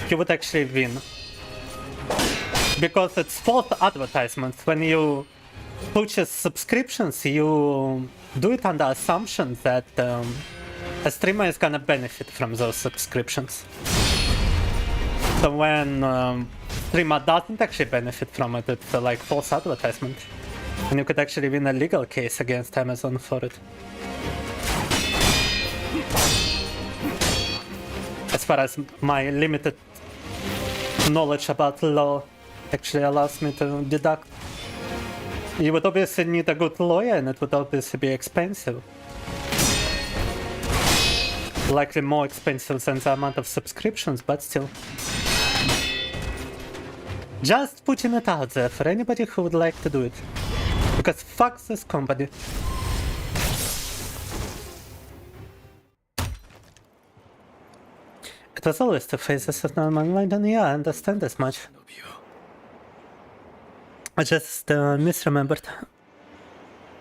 you would actually win. Because it's false advertisements. When you purchase subscriptions, you do it on the assumption that a streamer is gonna benefit from those subscriptions. So when streamer doesn't actually benefit from it, it's like false advertisement. And you could actually win a legal case against Amazon for it. As far as my limited knowledge about law actually allows me to deduct. You would obviously need a good lawyer and it would obviously be expensive. Likely more expensive than the amount of subscriptions, but still. Just putting it out there for anybody who would like to do it. Because fuck this company. It was always two phases of non-online, and yeah, I understand as much. I just misremembered.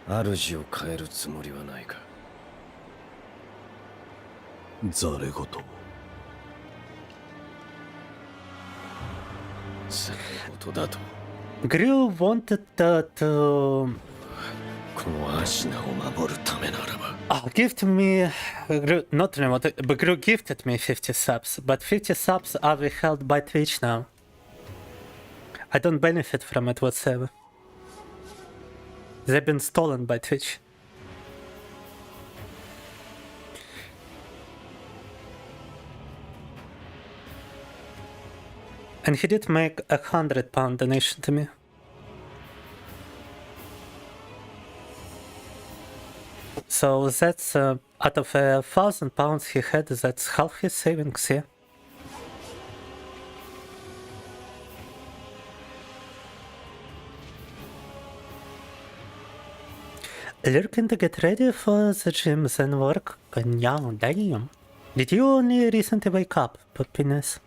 主を変えるつもりはないか。ざれ言。ざれ言だと。Gru wanted to... このアシナを守るためならば。Oh, gift me... not remote, but Gru gifted me 50 subs, but 50 subs are withheld by Twitch now. I don't benefit from it whatsoever. They've been stolen by Twitch. And he did make a £100 donation to me. So that's out of £1,000 he had, that's half his savings, yeah. Lurking to get ready for the gym and work? Yeah, damn. Did you only recently wake up, Poppiness?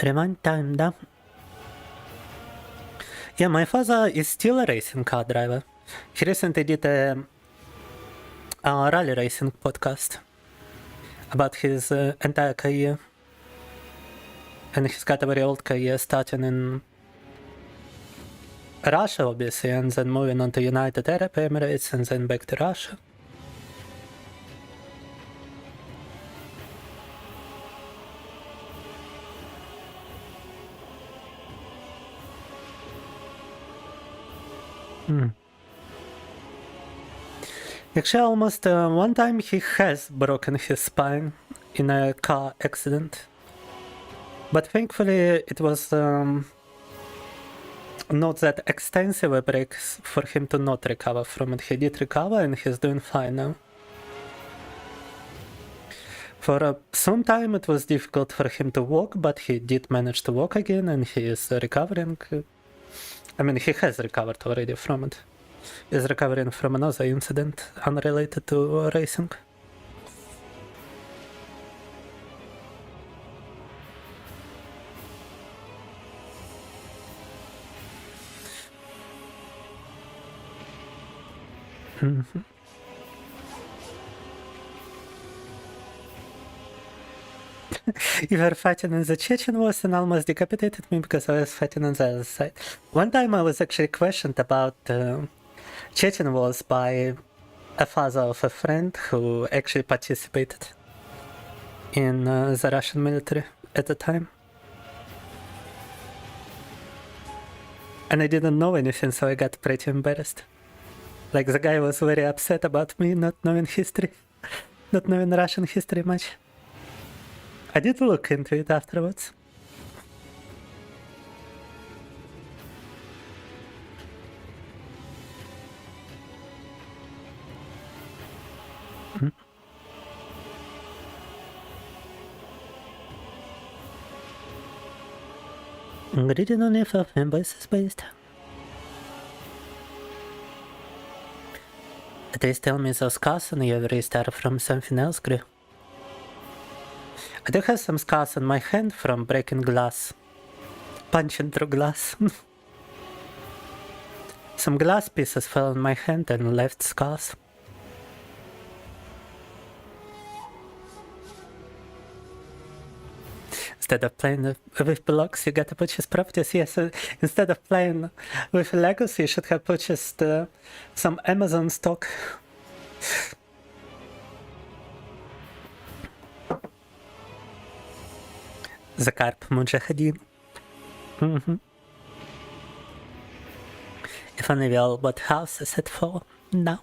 Remind time, да? Yeah, my father is still a racing car driver. He recently did a rally racing podcast about his entire career. And he's got a very old career starting in Russia, obviously, and then moving on to United Arab Emirates and then back to Russia. Actually, almost one time he has broken his spine in a car accident. But thankfully it was not that extensive a break for him to not recover from it. He did recover and he's doing fine now. For some time it was difficult for him to walk, but he did manage to walk again and he is recovering. I mean, he has recovered already from it. He's recovering from another incident unrelated to racing. You were fighting in the Chechen wars and almost decapitated me because I was fighting on the other side. One time I was actually questioned about Chechen wars by a father of a friend who actually participated in the Russian military at the time. And I didn't know anything, so I got pretty embarrassed. Like, the guy was very upset about me not knowing history, not knowing Russian history much. I did look into it afterwards. Reading only for Femboys is based. Please tell me those scars on your wrist are from something else, Gru. I do have some scars on my hand from breaking glass. Punching through glass. Some glass pieces fell on my hand and left scars. Instead of playing with blocks, you gotta purchase properties. Yes, instead of playing with Legos, you should have purchased some Amazon stock. The Carp Mujahideen. If only we all bought houses at 4 now.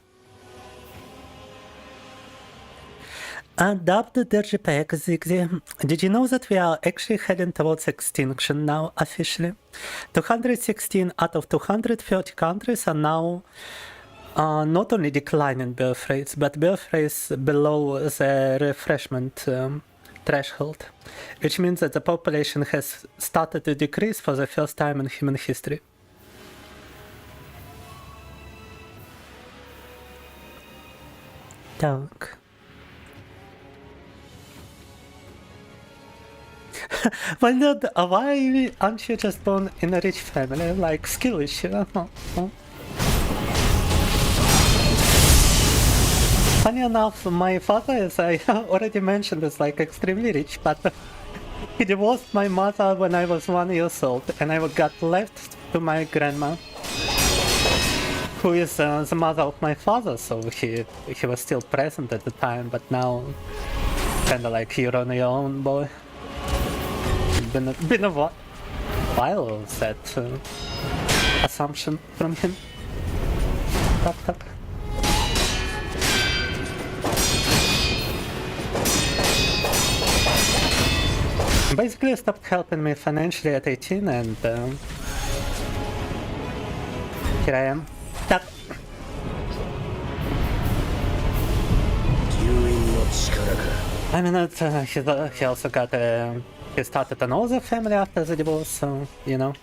Adopt the JPEG, Ziggy. Did you know that we are actually heading towards extinction now, officially? 216 out of 230 countries are now not only declining birth rates, but birth rates below the refreshment threshold, which means that the population has started to decrease for the first time in human history. Так. Why aren't you just born in a rich family? Like, skill issue? Funny enough, my father, as I already mentioned, is like extremely rich, but he divorced my mother when I was 1 year old, and I got left to my grandma, who is the mother of my father, so he was still present at the time, but now kinda like you're on your own, boy. Been a while of that assumption from him. Tap. Basically stopped helping me financially at 18 and here I am. Tap. I mean, he also got he started another family after the divorce, so, you know.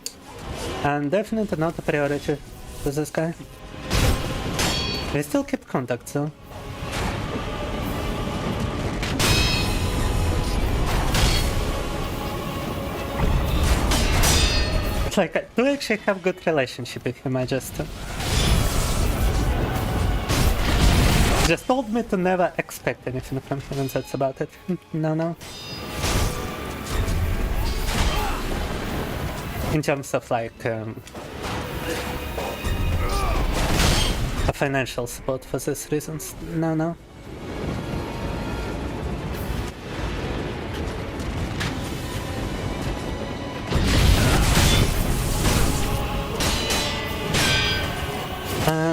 And definitely not a priority to this guy. We still keep contact, though. Like, I do actually have good relationship with him, I just Just told me to never expect anything from him, and that's about it. No. In terms of like a financial support for these reasons, no.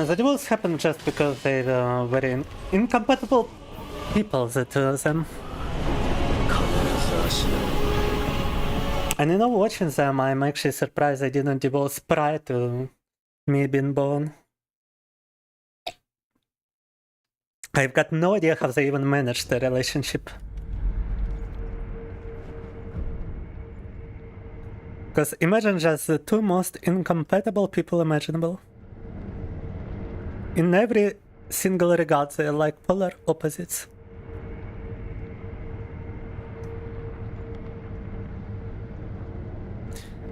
The divorce happened just because they were very incompatible people, the two of them. And you know, watching them, I'm actually surprised they didn't divorce prior to me being born. I've got no idea how they even managed the relationship. Because imagine just the two most incompatible people imaginable. In every single regard, they're like polar opposites.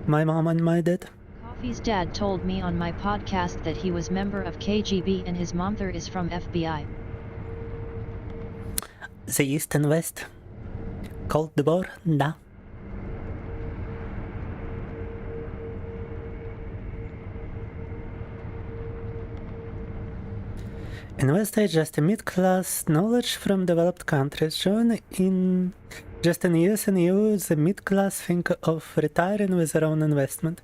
My mom and my dad. Coffee's dad told me on my podcast that he was member of KGB and his mother is from FBI. The East and West. Cold War, da. In West age, just a mid-class knowledge from developed countries. Join in just in US and EU, the mid-class think of retiring with their own investment.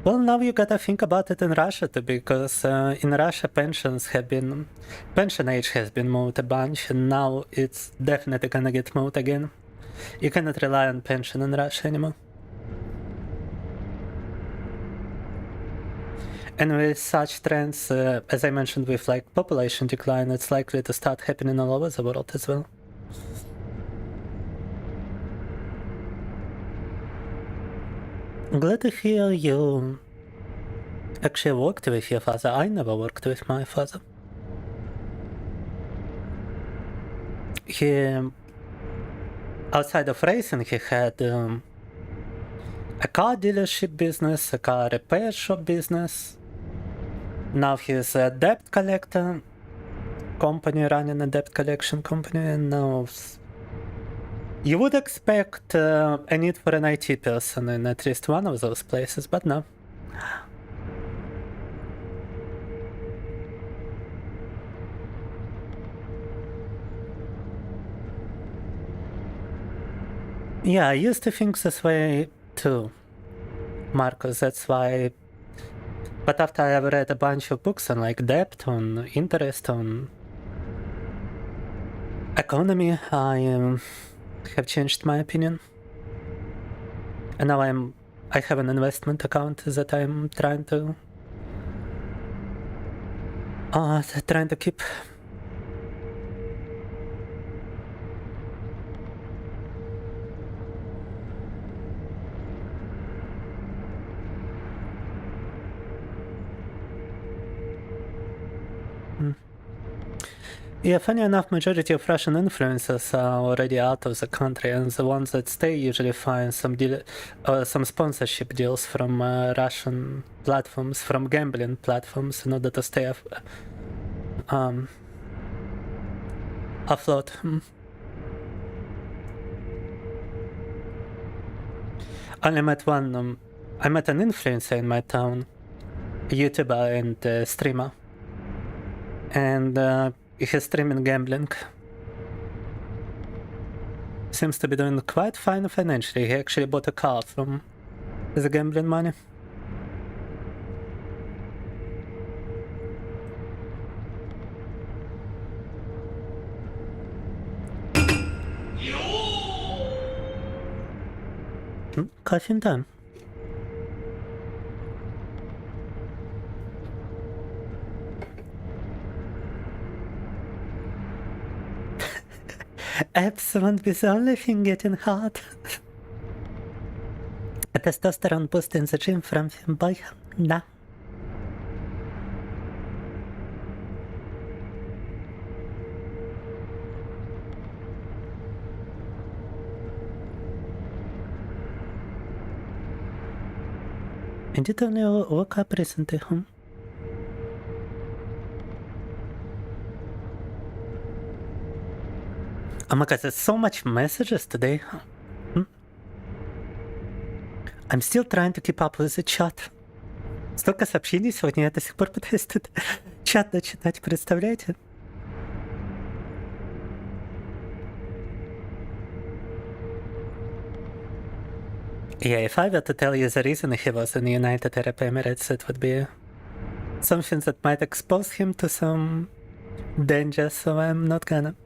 Well, now you gotta think about it in Russia too, because in Russia pension age has been moved a bunch, and now it's definitely gonna get moved again. You cannot rely on pension in Russia anymore. And with such trends, as I mentioned, with like population decline, it's likely to start happening all over the world as well. Glad to hear you actually worked with your father. I never worked with my father. He, outside of racing, he had a car dealership business, a car repair shop business. Now he's a debt collector company, running a debt collection company, and now you would expect a need for an IT person in at least one of those places, but no. Yeah, I used to think this way too, Marcos, that's why. But after I have read a bunch of books on like debt, on interest, on economy, I have changed my opinion. And now I have an investment account that I'm trying to keep. Yeah, funny enough, majority of Russian influencers are already out of the country, and the ones that stay usually find some sponsorship deals from Russian platforms, from gambling platforms, in order to stay afloat. Only met one. I met an influencer in my town, a YouTuber and streamer, and he's streaming gambling. Seems to be doing quite fine financially. He actually bought a car from the gambling money. Coffee time. Abs won't be the only thing getting hot. A testosterone boost in the gym from Femboy. Da. And you only woke up recently, huh? Oh my god, there's so much messages today. I'm still trying to keep up with the chat. Столько сообщений сегодня, я до сих пор пытаюсь тут чат дочитать, представляете? Yeah, if I were to tell you the reason he was in the United Arab Emirates, it would be something that might expose him to some danger, so I'm not gonna.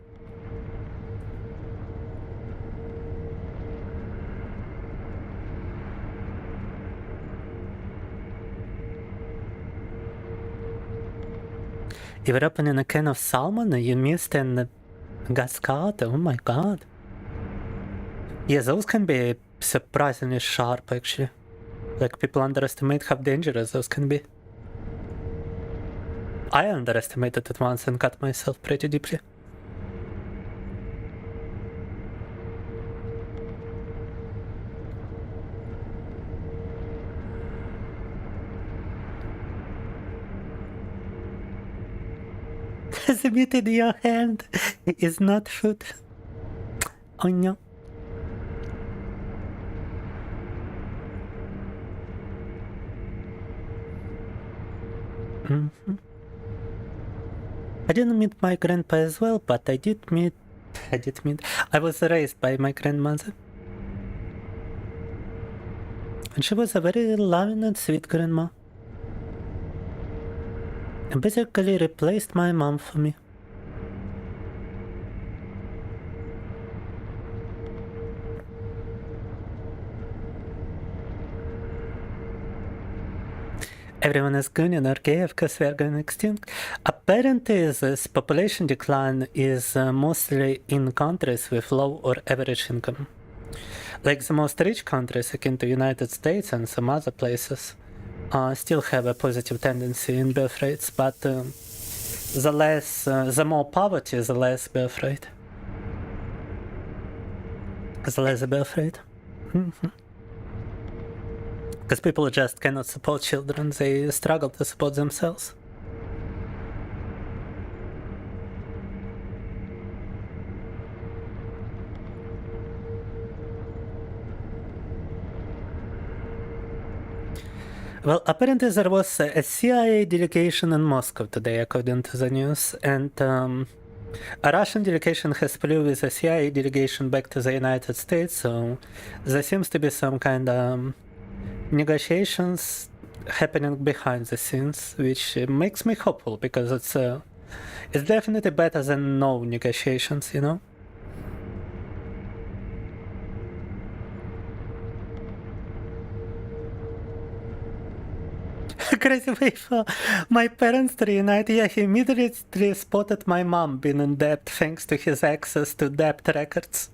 You were opening a can of salmon and you missed and got scarred? Oh my god. Yeah, those can be surprisingly sharp actually. Like, people underestimate how dangerous those can be. I underestimated it once and cut myself pretty deeply. The meat in your hand is not food. Oh no. I didn't meet my grandpa as well, but I was raised by my grandmother. And she was a very loving and sweet grandma. And basically replaced my mom for me. Everyone is going or gay, of course we are going extinct. Apparently this population decline is mostly in countries with low or average income. Like the most rich countries, akin to United States and some other places, still have a positive tendency in birth rates, but the more poverty, the less birth rate. The less the birth rate. Because people just cannot support children, they struggle to support themselves. Well, apparently there was a CIA delegation in Moscow today, according to the news, and a Russian delegation has flew with a CIA delegation back to the United States, so there seems to be some kind of negotiations happening behind the scenes, which makes me hopeful, because it's definitely better than no negotiations, you know? Crazy way for my parents to reunite. Yeah, he immediately spotted my mom being in debt thanks to his access to debt records.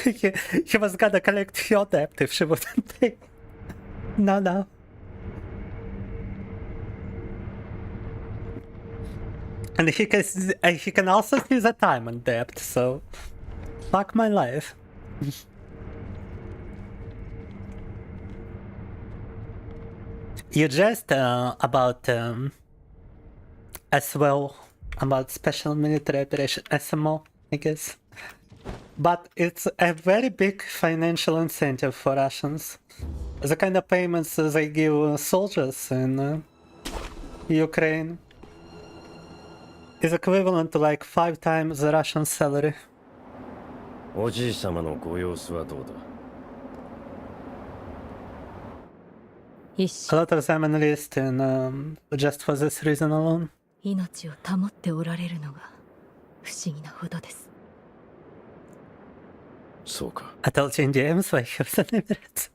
he was gonna collect your debt if she wouldn't pay. No. And he can also see the time in debt, so fuck my life. You just about as well about special military operation SMO, I guess. But it's a very big financial incentive for Russians. The kind of payments they give soldiers in Ukraine is equivalent to like 5 times the Russian salary. A lot of them enlist in just for this reason alone. I told you in DMs why he was an Emirates.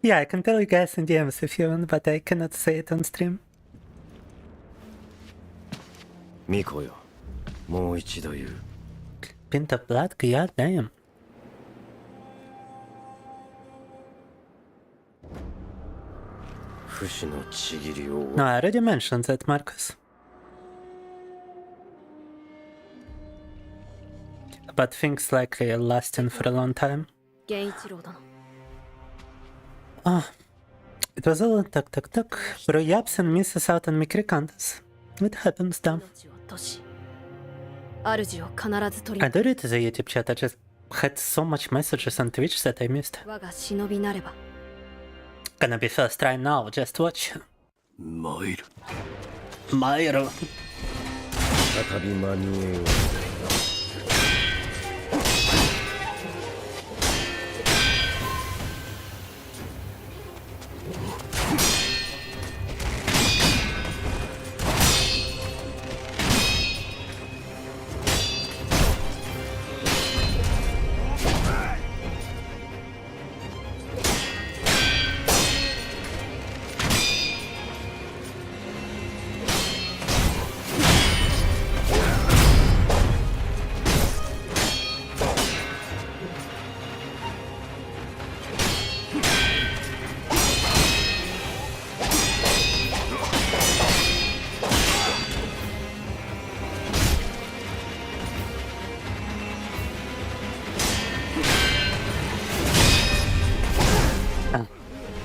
Yeah, I can tell you guys in DMs if you want, but I cannot say it on stream. Pint of blood? God damn. No, I already mentioned that, Marcos. But things likely lasting for a long time. Ah, it was all tuck. Bro yaps and misses out on Mikrikantas. It happens, though. 主を必ず取り I do read the YouTube chat, I just had so much messages on Twitch that I missed. 我が忍びなれば Gonna be first right now, just watch. 参る Myro. 再び間に合う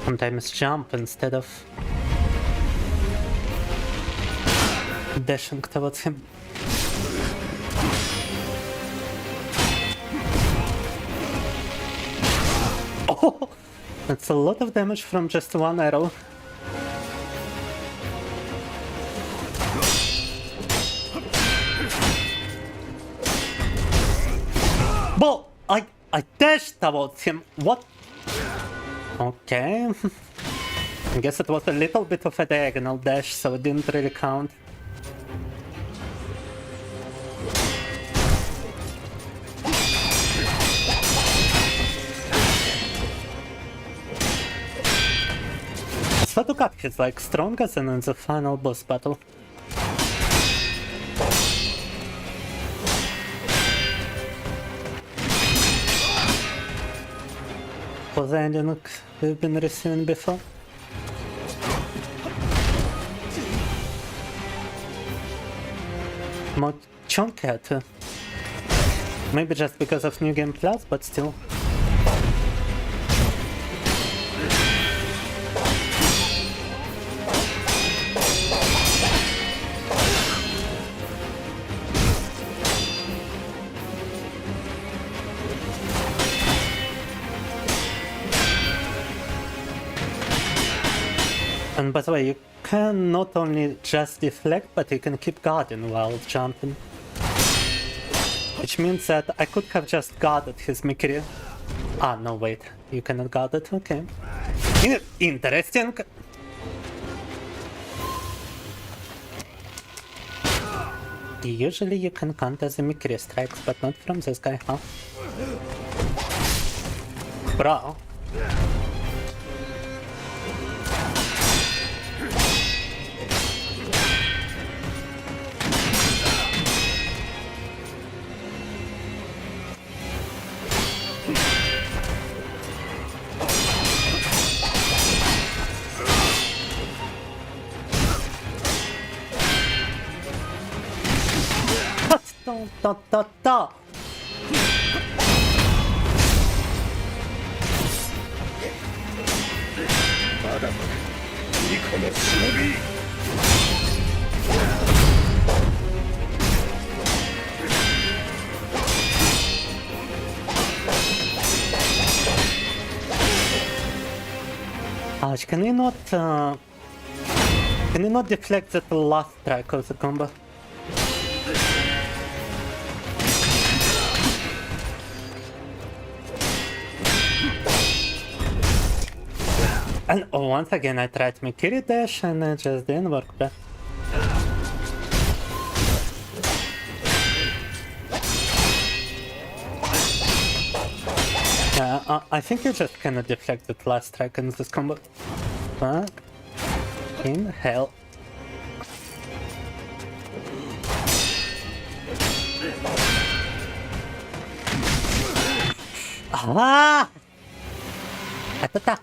Sometimes jump instead of dashing towards him. Oh, that's a lot of damage from just one arrow. But I dashed towards him. What? Okay. I guess it was a little bit of a diagonal dash, so it didn't really count. Satokat is like stronger than in the final boss battle. Was the ending we've been receiving before? More chunkier too. Maybe just because of New Game Plus, but still. And by the way, you can not only just deflect, but you can keep guarding while jumping. Which means that I could have just guarded his Mikaela. Ah, no, wait. You cannot guard it? Okay. Interesting. Usually you can counter the Mikaela strikes, but not from this guy, huh? Bro. Da. can you not deflect that last strike of the combo? And once again I tried Mikaela dash and it just didn't work, bro. Yeah, I think you just cannot deflect that last strike in this combo. Fuck. In hell. Ah! Atata!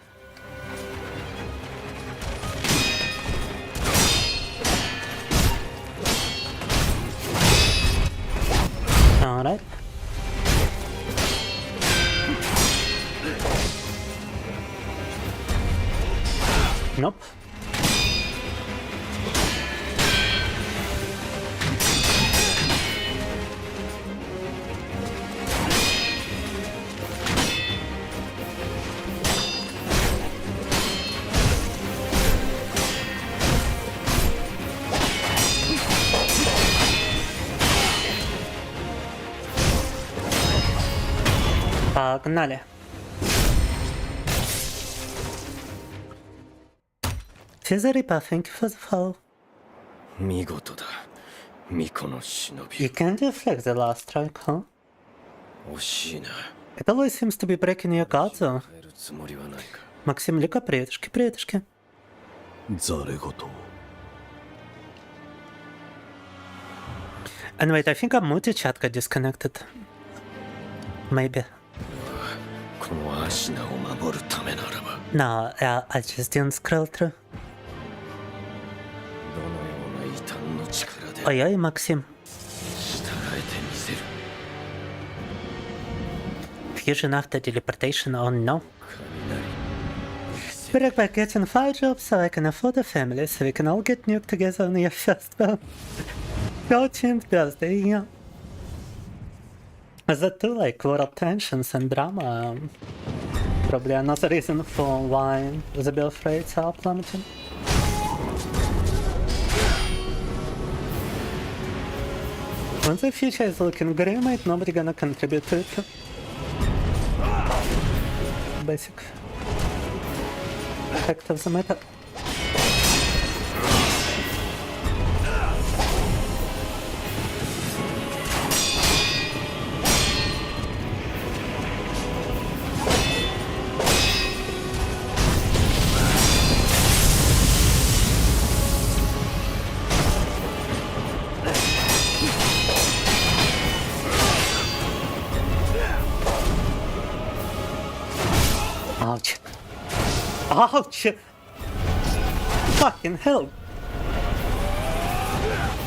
Alright. Nope. Погнали. Fizaripa, thank you for the follow. 見事だ。巫女の忍 You び。 can deflect the last strike, huh? 惜しいな。 It always seems to be breaking your guards, though. 変えるつもりはないか。 Максим Лика, приветушки, приветушки. ざれ言 And wait, I think our multi-chat got disconnected. Maybe. このアシナを守るためならば。 No, I just didn't scroll through. どのような異端の力で Oi, oi, Maxim. 従えてみせる。 Fusion after teleportation, oh no. 雷。 Break by getting 5 jobs so I can afford a family, so we can all get nuked together on your first 14th birthday, yeah. Is that too, like, world tensions and drama? Probably another reason for why the birth rates are plummeting. When the future is looking grim, ain't nobody gonna contribute to it. Basic fact of the matter. Ouch. Ouch! Fucking hell!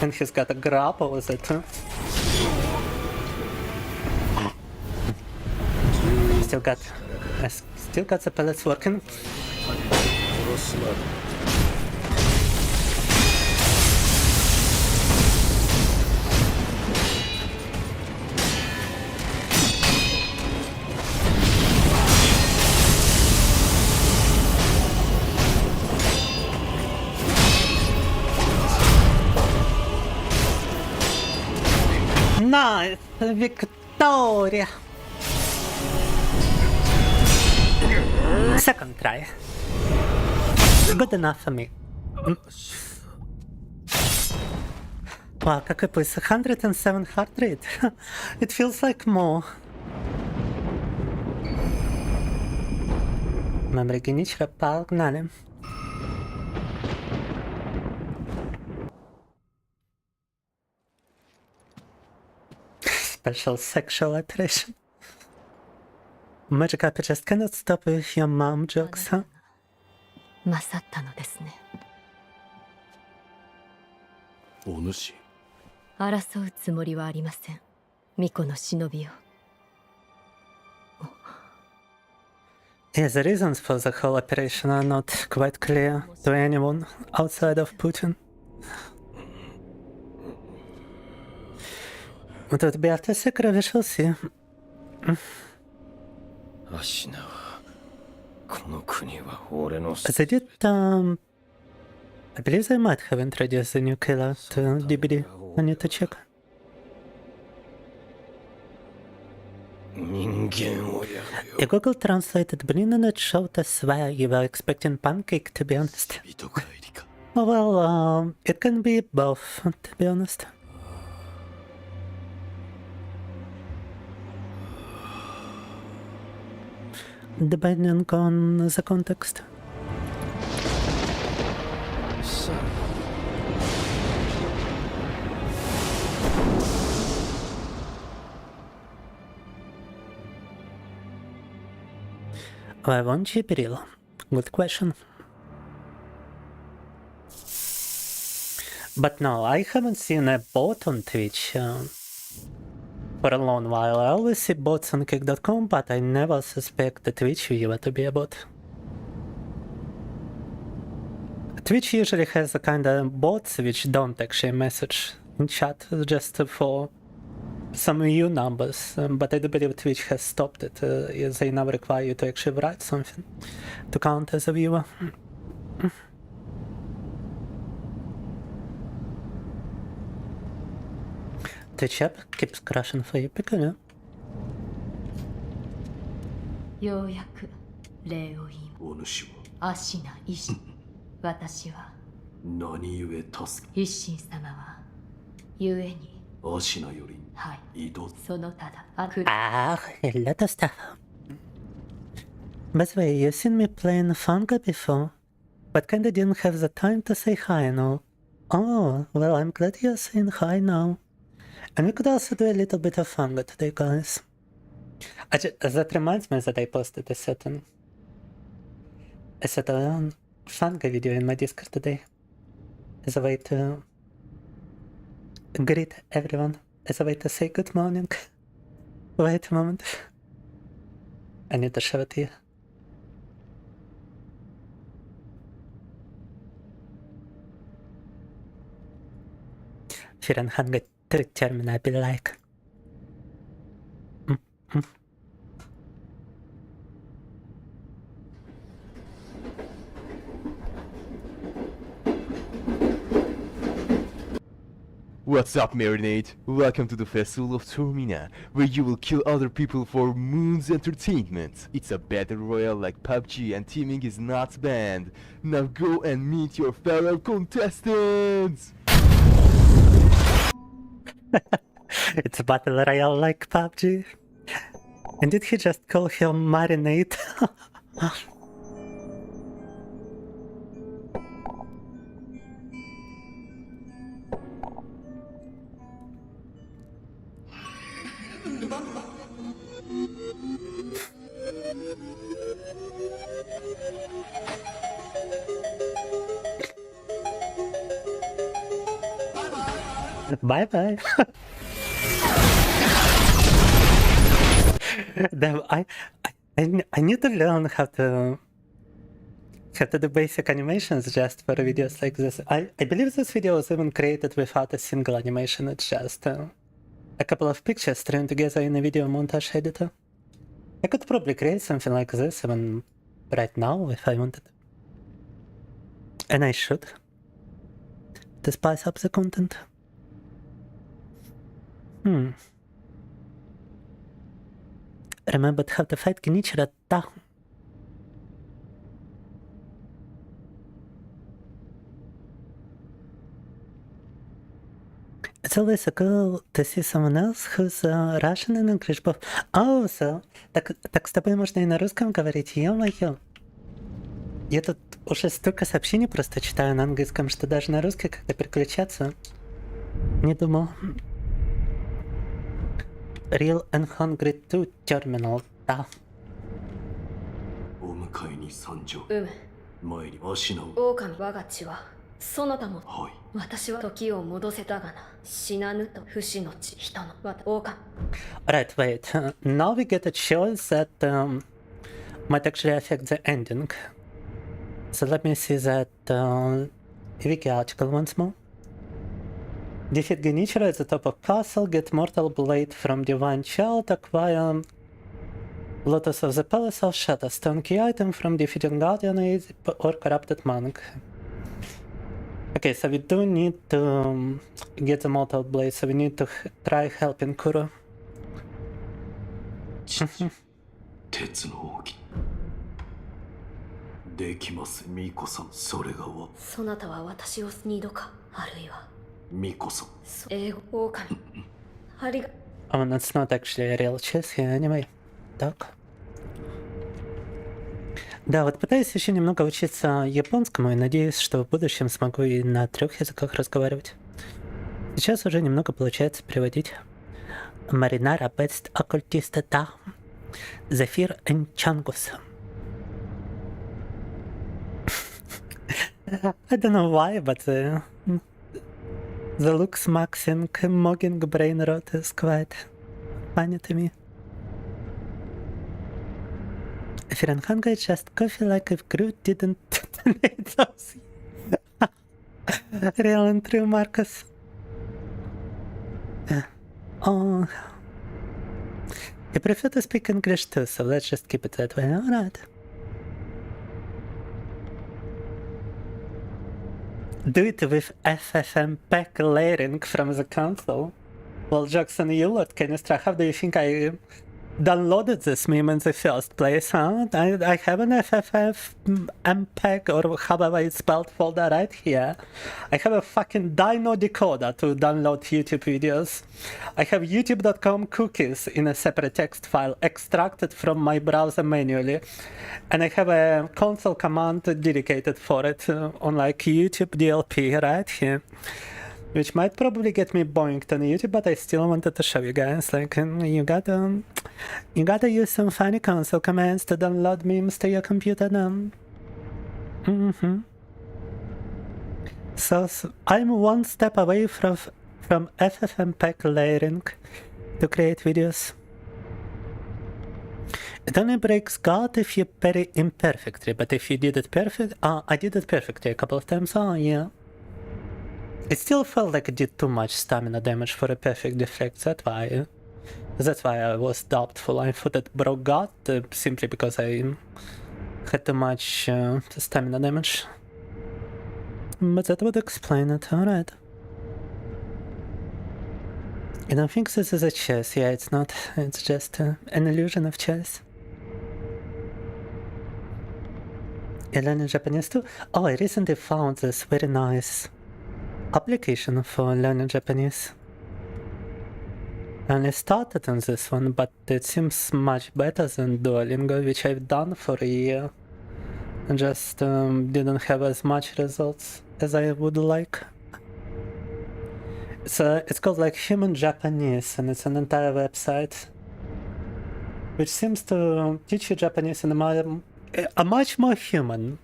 And he's got a grapple with it, huh? Still got the pellets working. 殺すまで。 Nice! Victoria! Second try. Good enough for me. Wow, какой пульс? 107 heart rate. It feels like more. Memory Genichiro, погнали. Special sexual attraction. Magic Up just cannot stop with your mom jokes, huh? 勝ったのですね。お主。争うつもりはありません。巫女の忍びよ。 Yeah, the reasons for the whole operation are not quite clear to anyone outside of Putin. It would be after Sekiro, we shall see. アシナはこの国は俺の。 They did, I believe they might have introduced the new killer to DBD. I need to check. 人間をやるよ。 Google translated Brinin it showed us where you were expecting pancake, to be honest. 人帰りか。 Well, it can be both, to be honest. Depending on the context. Why won't you be real? Good question. But no, I haven't seen a bot on Twitch for a long while. I always see bots on kick.com, but I never suspect the Twitch viewer to be a bot. Twitch usually has a kind of bots which don't actually message in chat, just for some EU numbers, but I do believe Twitch has stopped it. They now require you to actually write something to count as a viewer. Twitch app keeps crashing for you, Pikachu. ようやく礼を言いお主アシナ一心私は何故助一心様は故にけアシナよりはい移動そのただあく Ah, a lot of stuff. By the way, you've seen me playing Fanga before, but kinda didn't have the time to say hi and all. Oh, well, I'm glad you're saying hi now. And we could also do a little bit of Fanga today, guys. That reminds me that I posted a certain Fanga video in my Discord today as a way to greet everyone, as a way to say good morning. Wait a moment. I need to show it here. Firen hanga to Termina be like. What's up, Marinade? Welcome to the Festival of Termina, where you will kill other people for Moon's entertainment. It's a battle royale like PUBG and teaming is not banned. Now go and meet your fellow contestants! It's a battle royale like PUBG. And did he just call him Marinade? Bye bye. Damn, I need to learn how to do basic animations just for videos like this. I believe this video was even created without a single animation. It's just a couple of pictures thrown together in a video montage editor. I could probably create something like this even right now if I wanted. And I should. To spice up the content. Remembered how to fight Genichiro. It's always cool to see someone else who's Russian and English both. Oh, so, так с тобой можно и на русском говорить, ё-моё. Я тут уже столько сообщений просто читаю на английском, что даже на русский как-то переключаться не думал. Real and Hungry 2 Terminal, да. お迎えに参上前にアシナを狼我が血はそなたもはい私は時を戻せたがな死なぬと不死の地人の狼 Right, wait. Now we get a choice that might actually affect the ending. So let me see that wiki article once more. Defeat Genichiro at the top of castle, get Mortal Blade from Divine Child, acquire Lotus of the Palace of Shadow, stone key item from defeating Guardian or Corrupted Monk. Okay, so we do need to get the Mortal Blade, so we need to try helping Kuro. 鉄の奥義できますミコさんそれがそなたは私を2度かあるいはミコさん英語狼ありが Oh, that's not actually a real chess here anyway. Так. Да, вот пытаюсь еще немного учиться японскому и надеюсь, что в будущем смогу и на 3 языках разговаривать. Сейчас уже немного получается переводить. Маринара Best Оккультиста да. Зефир Энчангус. I don't know why, but the looks maxing mogging brain rot is quite funny to me. Firenhanga is just coffee like if Groot didn't detonate those. Real and true, Marcus. Oh. I prefer to speak English too, so let's just keep it that way. Alright. Do it with FFmpeg layering from the console. Well, Jackson, you Lord Canistra, how do you think I downloaded this meme in the first place, huh? I have an FFmpeg or however it's spelled folder right here. I have a fucking Dino decoder to download YouTube videos. I have youtube.com cookies in a separate text file extracted from my browser manually. And I have a console command dedicated for it on like YouTube DLP right here. Which might probably get me boinked on YouTube, but I still wanted to show you guys, like, you gotta use some funny console commands to download memes to your computer now. So I'm one step away from FFmpeg layering to create videos. It only breaks God if you parry imperfectly, but if you did it perfect, I did it perfectly a couple of times, oh yeah. It still felt like it did too much stamina damage for a perfect deflect, that's why I was doubtful. I thought it broke God simply because I had too much stamina damage. But that would explain it, alright. I don't think this is a chess, yeah, it's not, it's just an illusion of chess. You learn Japanese too? Oh, I recently found this very nice application for learning Japanese. I only started on this one, but it seems much better than Duolingo, which I've done for a year. And just didn't have as much results as I would like. It's called like Human Japanese, and it's an entire website which seems to teach you Japanese in a much more human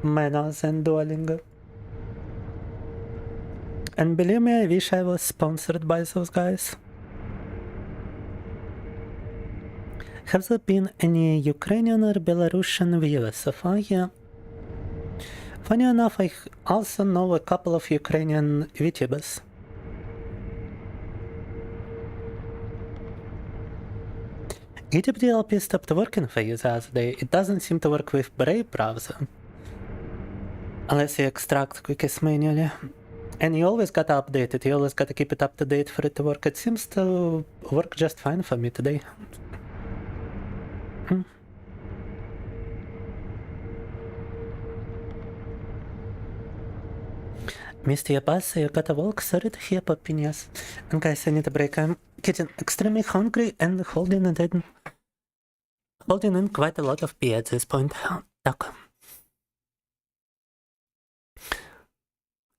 manner than Duolingo. And believe me, I wish I was sponsored by those guys. Have there been any Ukrainian or Belarusian viewers so far? Yeah. Funny enough, I also know a couple of Ukrainian VTubers. YouTube DLP stopped working for you the other day. It doesn't seem to work with Brave browser. Unless you extract cookies manually. And you always gotta update it, you always gotta keep it up to date for it to work. It seems to work just fine for me today. Missed your bus, you gotta walk, sorry to hear opinions. And guys, I need a break, I'm getting extremely hungry and holding in quite a lot of pee at this point. Так.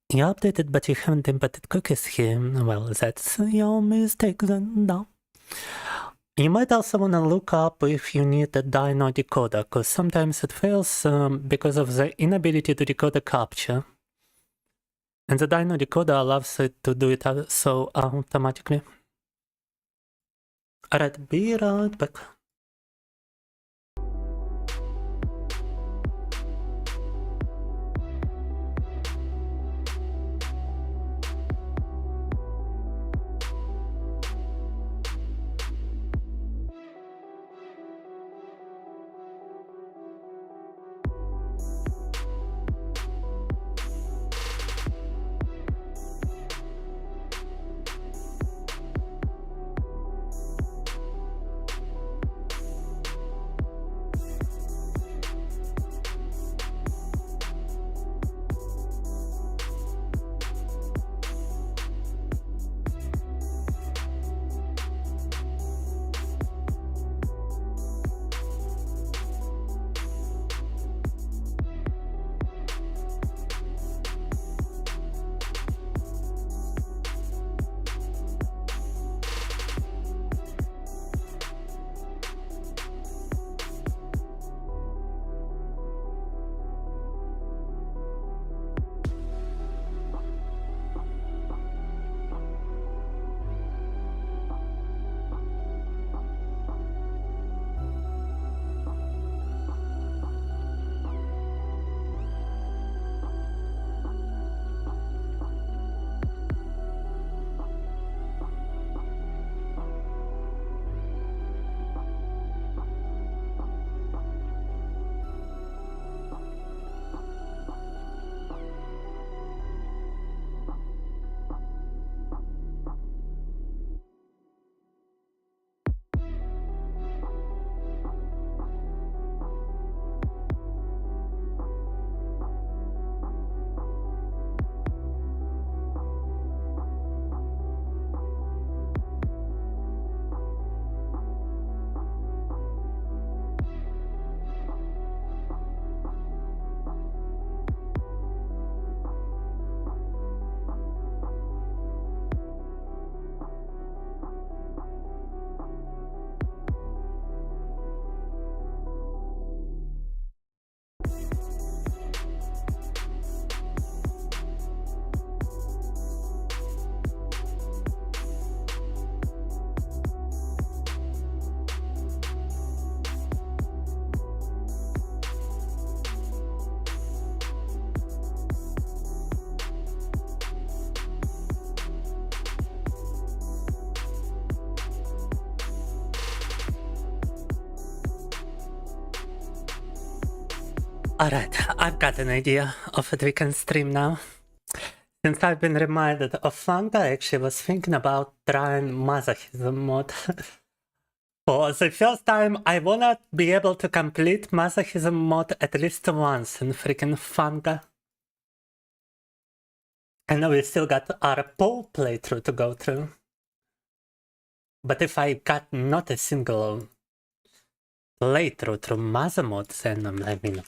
You updated, but you haven't inputted cookies here. Well, that's your mistake then, no. You might also want to look up if you need a Dino decoder, because sometimes it fails because of the inability to decode a captcha. And the Dino decoder allows it to do it so automatically. Alright, be right back. Alright, I've got an idea of what we can stream now. Since I've been reminded of manga, I actually was thinking about trying masochism mode. For the first time, I wanna be able to complete masochism mode at least once in freaking Fanga. I know we still got our Poe playthrough to go through. But if I got not a single playthrough through Maso mode, then I mean,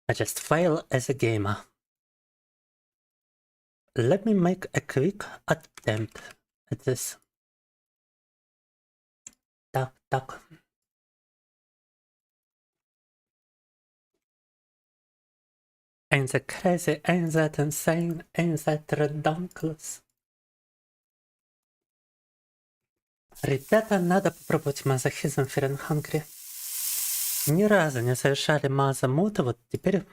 I just fail as a gamer. Let me make a quick attempt at this. Duck. Ain't that crazy, ain't that insane, ain't that redonkulous. Ребята, надо попробовать мазохизм Fear and Hungry. Ни разу не совершали мазо-мод, вот теперь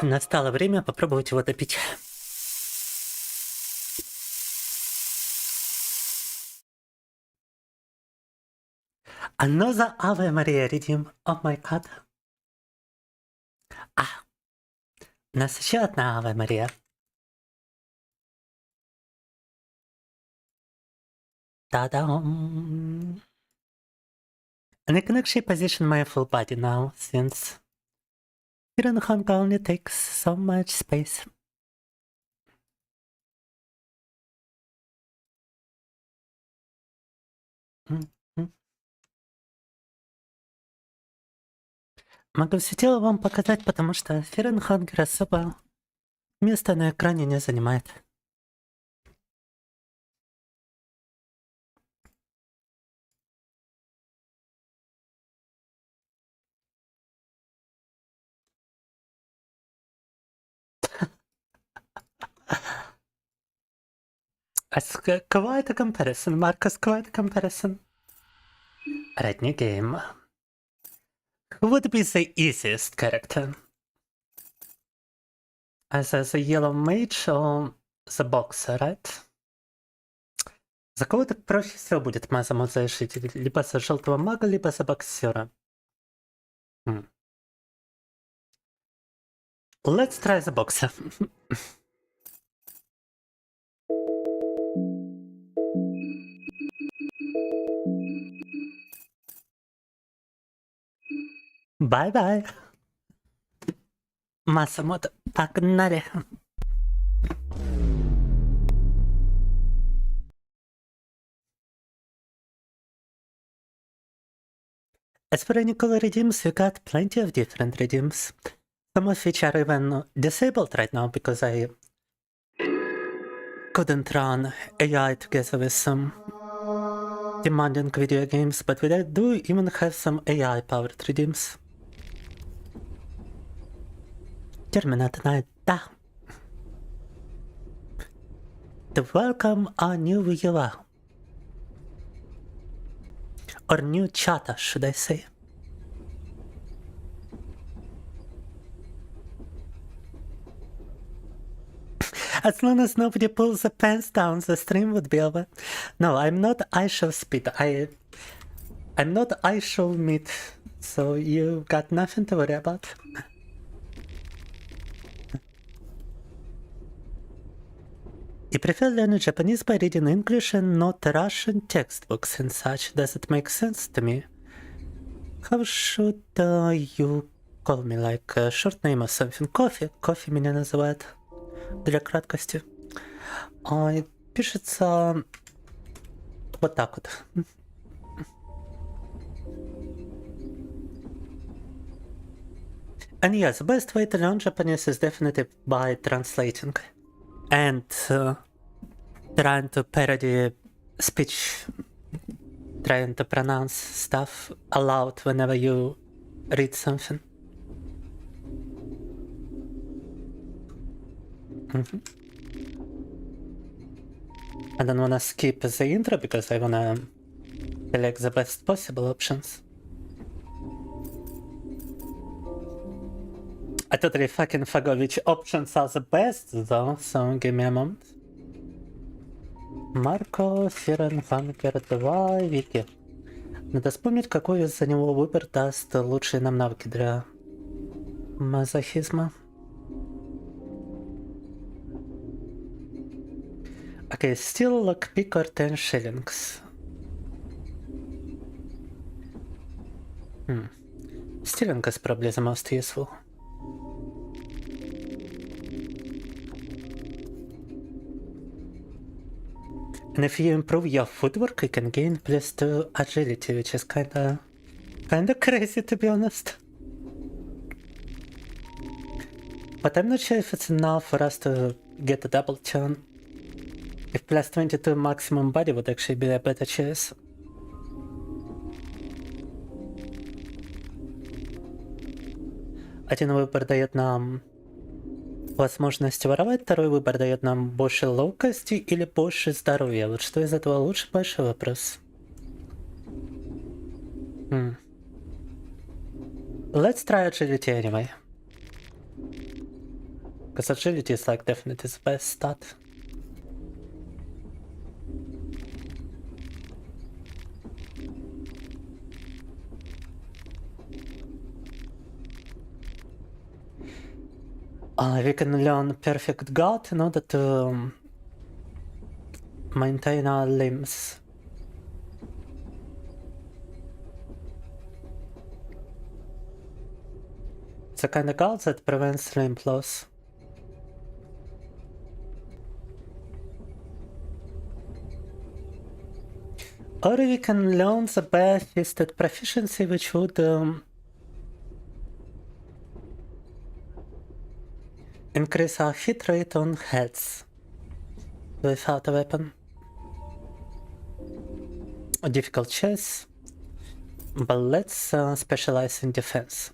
настало время попробовать его допить. Another Ave Maria redeem. Oh my god. У нас еще одна Ave Maria. Ta-dam! And I can actually position my full body now, since Fear and Hunger only takes so much space. Могу все тело вам показать, потому что Fear and Hunger особо места на экране не занимает. That's quite a comparison, Marcos, quite a comparison. Alright, new game. Who would be the easiest character? As the yellow mage or the boxer, right? За кого-то проще всего будет Maso завершить, либо за желтого мага, либо за боксера. Let's try the boxer. Bye-bye. Maso мод, погнали. As for any color redeems, you got plenty of different redeems. Some of which are even disabled right now because I couldn't run AI together with some demanding video games, but we do even have some AI-powered redeems. Termina tonight, da. To welcome our new viewer. Or new chatter, should I say. As long as nobody pulls the pants down, the stream would be over. No, I'm not iShow Speed. I'm not iShow Meat, so you got nothing to worry about. You prefer learning Japanese by reading English and not Russian textbooks and such. Does it make sense to me? How should you call me? Like a short name or something? Кофе. Кофе меня называют. Для краткости. Пишется вот так вот. And yes, the best way to learn Japanese is definitely by translating and trying to parody speech, trying to pronounce stuff aloud whenever you read something. I don't wanna skip the intro because I wanna select the best possible options. I totally fucking forgot which options are the best though, so give me a moment. Marcoh, Fear and Hunger 2, Wiki. Надо вспомнить, какой за него выбор даст лучшие нам навыки для мазохизма. Okay, still lockpick or 10 shillings. Stealing is probably the most useful. And if you improve your footwork, you can gain +2 agility, which is kinda crazy, to be honest. But I'm not sure if it's enough for us to get a double turn. If +22 maximum body would actually be a better choice. Один выбор дает нам возможность воровать, второй выбор дает нам больше ловкости или больше здоровья. Вот что из этого лучше, большой вопрос. Let's try agility anyway. Because agility is like definitely the best stat. We can learn Perfect Guard in order to maintain our limbs. It's a kind of guard that prevents limb loss. Or we can learn the bare-fisted proficiency, which would increase our hit rate on heads without a weapon. A difficult choice, but let's specialize in defense.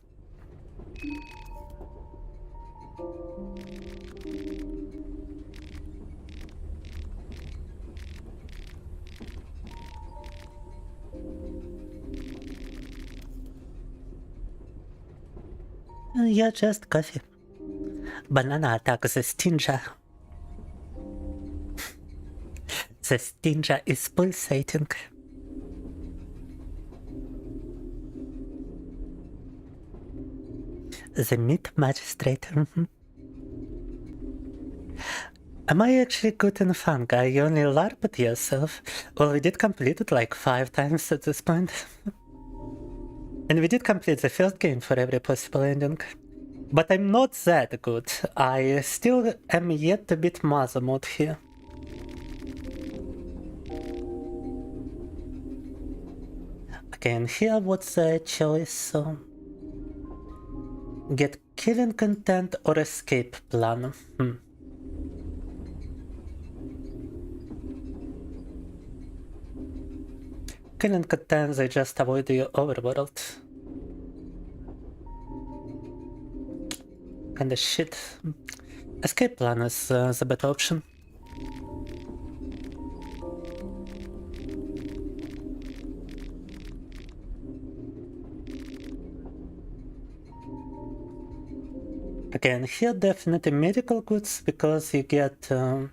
Yeah, just coffee. Banana attack the Stinger. The Stinger is pulsating. The Meat Magistrate. Am I actually good in Fanga? You only LARPed yourself? Well, we did complete it like 5 times at this point. And we did complete the first game for every possible ending. But I'm not that good. I still am yet to beat Maso mode here. Okay, and here what's the choice? So get killing content or escape plan. Killing content, they just avoid the overworld. Kinda shit. Escape plan is the better option. Again, here definitely medical goods because you get 2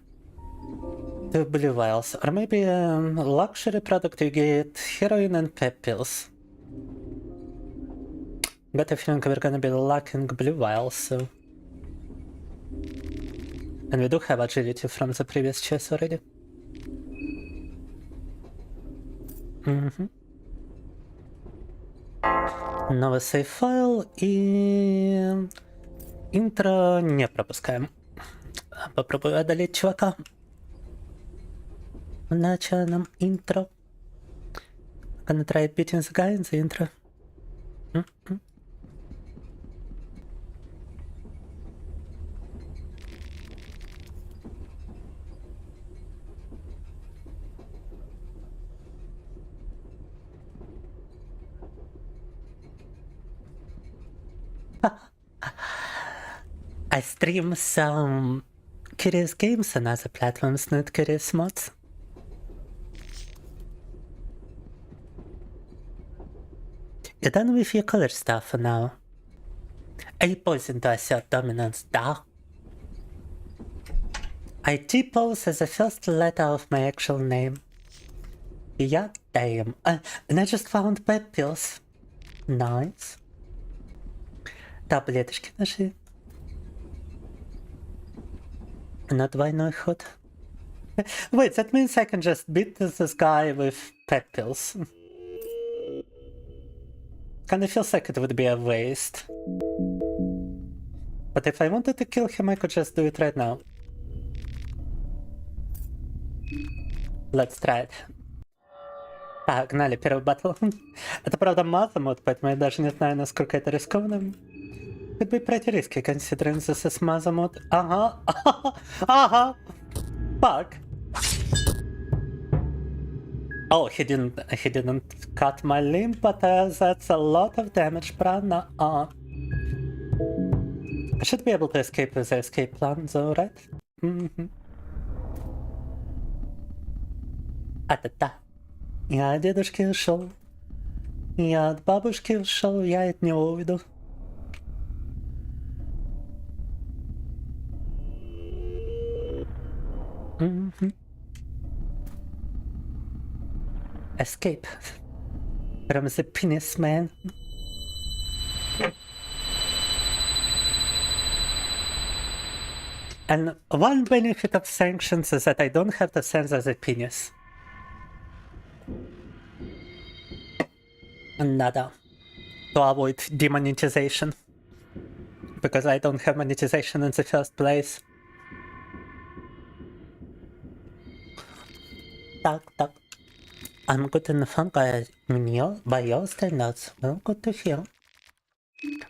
blue vials, or maybe a luxury product you get heroin and pep pills. Got a feeling we're gonna be lacking blue vials, so. And we do have agility from the previous chest already. Новый save файл и интро не пропускаем. Попробую одолеть чувака в начальном интро. Gonna try beating the guy in the intro. I stream some curious games on other platforms, not curious mods. You're done with your color stuff for now. Are you posing to assert dominance? Da. I T-pose as the first letter of my actual name. Yep. Damn. And I just found pet pills. Nice. Таблеточки нашли. На двойной ход. Wait, that means I can just beat this guy with pet pills. Kinda feels like it would be a waste. But if I wanted to kill him, I could just do it right now. Let's try it. Погнали, первый батл. Это, правда, Maso мод, поэтому я даже не знаю, насколько это рискованно. Could be pretty risky, considering this is Maso mode. Ага, ага. Fuck. Oh, he didn't cut my limb, but that's a lot of damage, brana. I should be able to escape with the escape plan, though, right? Mm-hmm. А-та-та. Я от дедушки ушел. Я от бабушки ушел, я от него уйду. Mm-hmm. Escape from the penis man. And one benefit of sanctions is that I don't have to censor the penis. Nada. To avoid demonetization. Because I don't have monetization in the first place. Так. I'm good in the fun by your standards. Well, good to hear.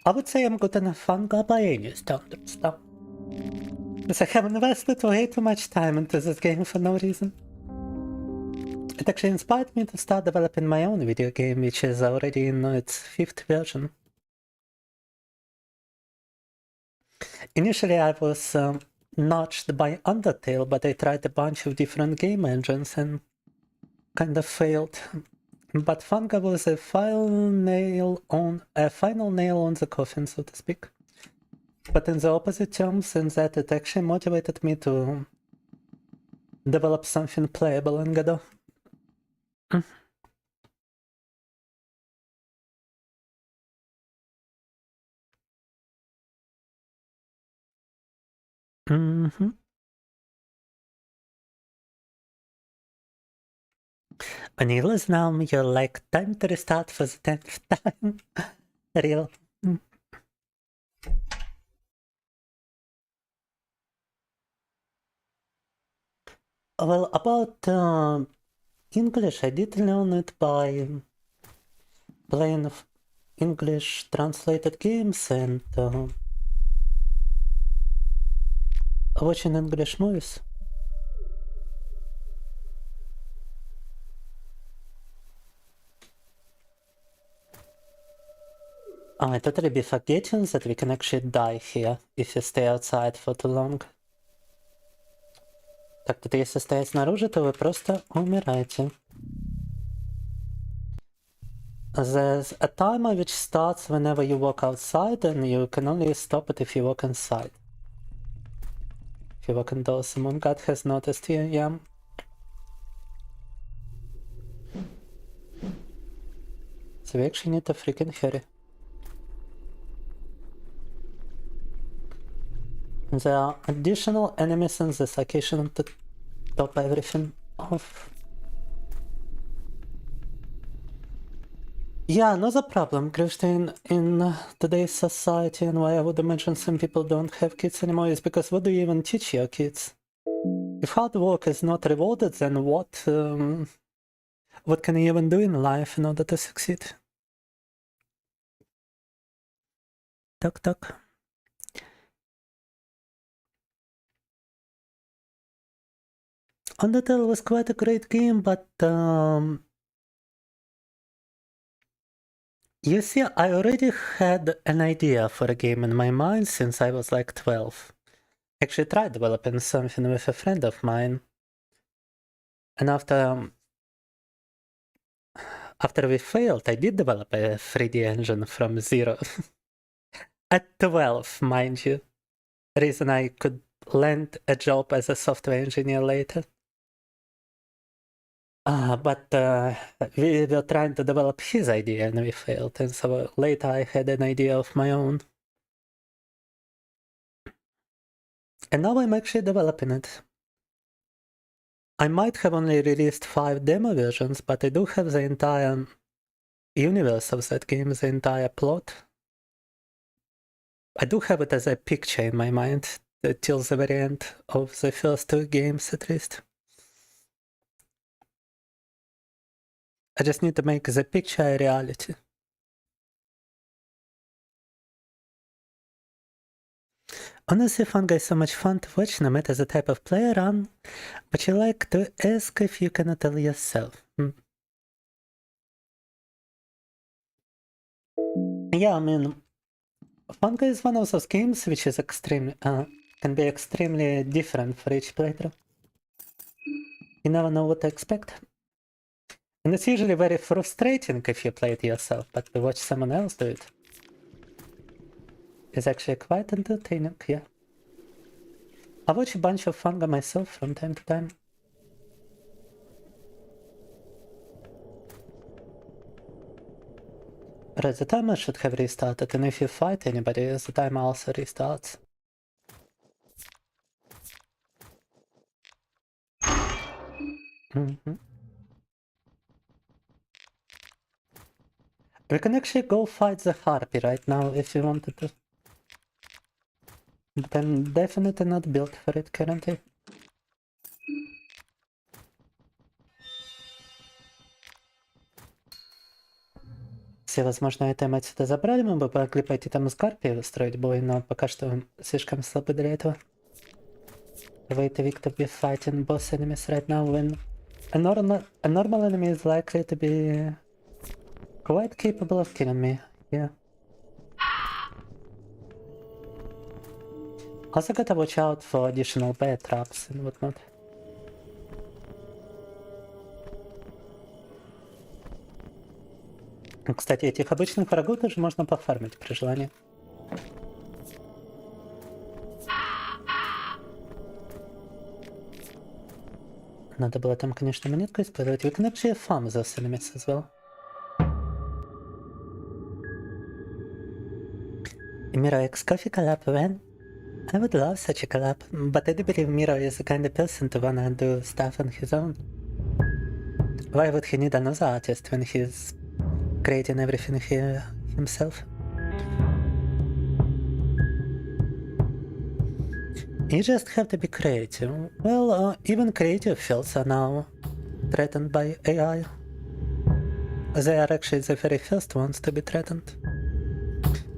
I would say I'm good in the fun by any standards, though. Because I have invested way too much time into this game for no reason. It actually inspired me to start developing my own video game, which is already in its 5th version. Initially I was notched by Undertale, but I tried a bunch of different game engines and kind of failed. But Funga was a final nail on the coffin, so to speak. But in the opposite terms, in that it actually motivated me to develop something playable in Godot. Mm-hmm. Vanilla is now you're like time to restart for the 10th time. Real. Well, about English, I did learn it by playing English translated games and watching English movies. Oh, I totally be forgetting that we can actually die here if you stay outside for too long. Так, тут если стоять снаружи, то вы просто умираете. There's a timer which starts whenever you walk outside, and you can only stop it if you walk inside. If you walk indoors, the moon god has noticed you, yeah. So we actually need to freaking hurry. There are additional enemies in this location to top everything off. Yeah, another problem, Christian, in today's society, and why I would imagine some people don't have kids anymore, is because what do you even teach your kids? If hard work is not rewarded, then what can you even do in life in order to succeed? Tuck. Undertale was quite a great game, but you see, I already had an idea for a game in my mind since I was like 12. Actually tried developing something with a friend of mine. And after we failed, I did develop a 3D engine from zero. At 12, mind you. Reason I could land a job as a software engineer later. But we were trying to develop his idea and we failed, and so later I had an idea of my own. And now I'm actually developing it. I might have only released 5 demo versions, but I do have the entire universe of that game, the entire plot. I do have it as a picture in my mind, till the very end of the first 2 games at least. I just need to make the picture a reality. Honestly, Fungi is so much fun to watch, no matter the type of player run, but you like to ask if you cannot tell yourself. Yeah, I mean, Fungi is one of those games which is extremely, can be extremely different for each playthrough. You never know what to expect. And it's usually very frustrating if you play it yourself, but to watch someone else do it is actually quite entertaining, yeah. I watch a bunch of Fungi myself from time to time. Right, the timer should have restarted, and if you fight anybody, the timer also restarts. We can actually go fight the Harpy right now if you wanted to. But I'm definitely not built for it currently. Все возможные темы отсюда забрали, мы бы могли пойти там с Гарпией устроить бой, но пока что слишком слабы для этого. Wait a week to be fighting boss enemies right now when a normal enemy is likely to be quite capable of killing me, yeah. Also gotta watch out for additional bear traps and whatnot. Кстати, этих обычных врагов тоже можно пофармить при желании. Надо было там, конечно, монетку использовать. We can actually farm those enemies as well. Miro X coffee collab when? I would love such a collab, but I do believe Miro is the kind of person to wanna do stuff on his own. Why would he need another artist when he's creating everything here himself? You just have to be creative. Well, even creative fields are now threatened by AI. They are actually the very first ones to be threatened.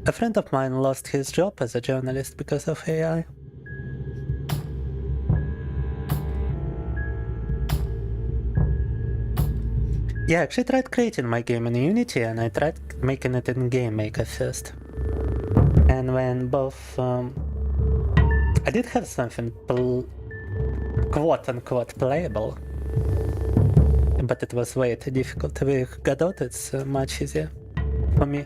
A friend of mine lost his job as a journalist because of AI. Yeah, I actually tried creating my game in Unity and I tried making it in Game Maker first. And when both... I did have something quote-unquote playable, but it was way too difficult. With Godot it's much easier for me.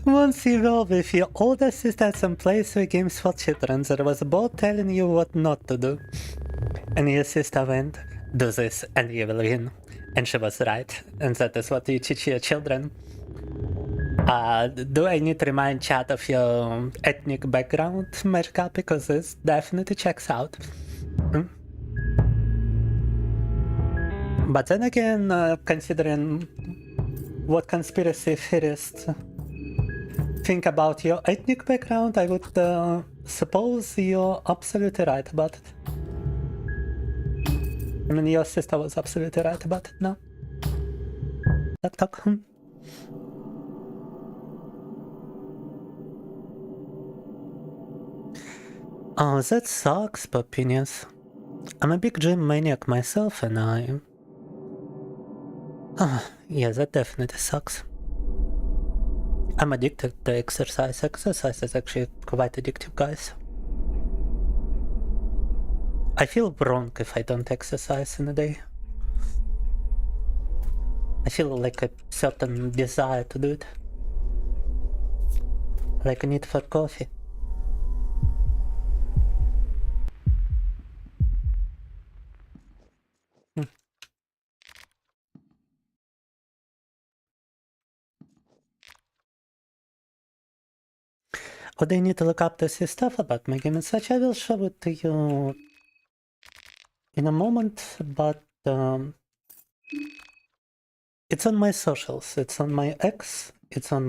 Once you go with your older sister at some place with games for children, there was a board telling you what not to do. And your sister went, do this and you will win. And she was right, and that is what you teach your children. Do I need to remind chat of your ethnic background, Marcoh? Because this definitely checks out. But then again, considering what conspiracy theorists think about your ethnic background, I would suppose you're absolutely right about it. I mean, your sister was absolutely right about it now. Talk. Oh, that sucks, Popinius. I'm a big gym maniac myself and I... yeah, that definitely sucks. I'm addicted to exercise. Exercise is actually quite addictive, guys. I feel wrong if I don't exercise in a day. I feel like a certain desire to do it. Like a need for coffee. Oh, they need to look up to see stuff about my game and such. I will show it to you in a moment, but it's on my socials. It's on my X. It's in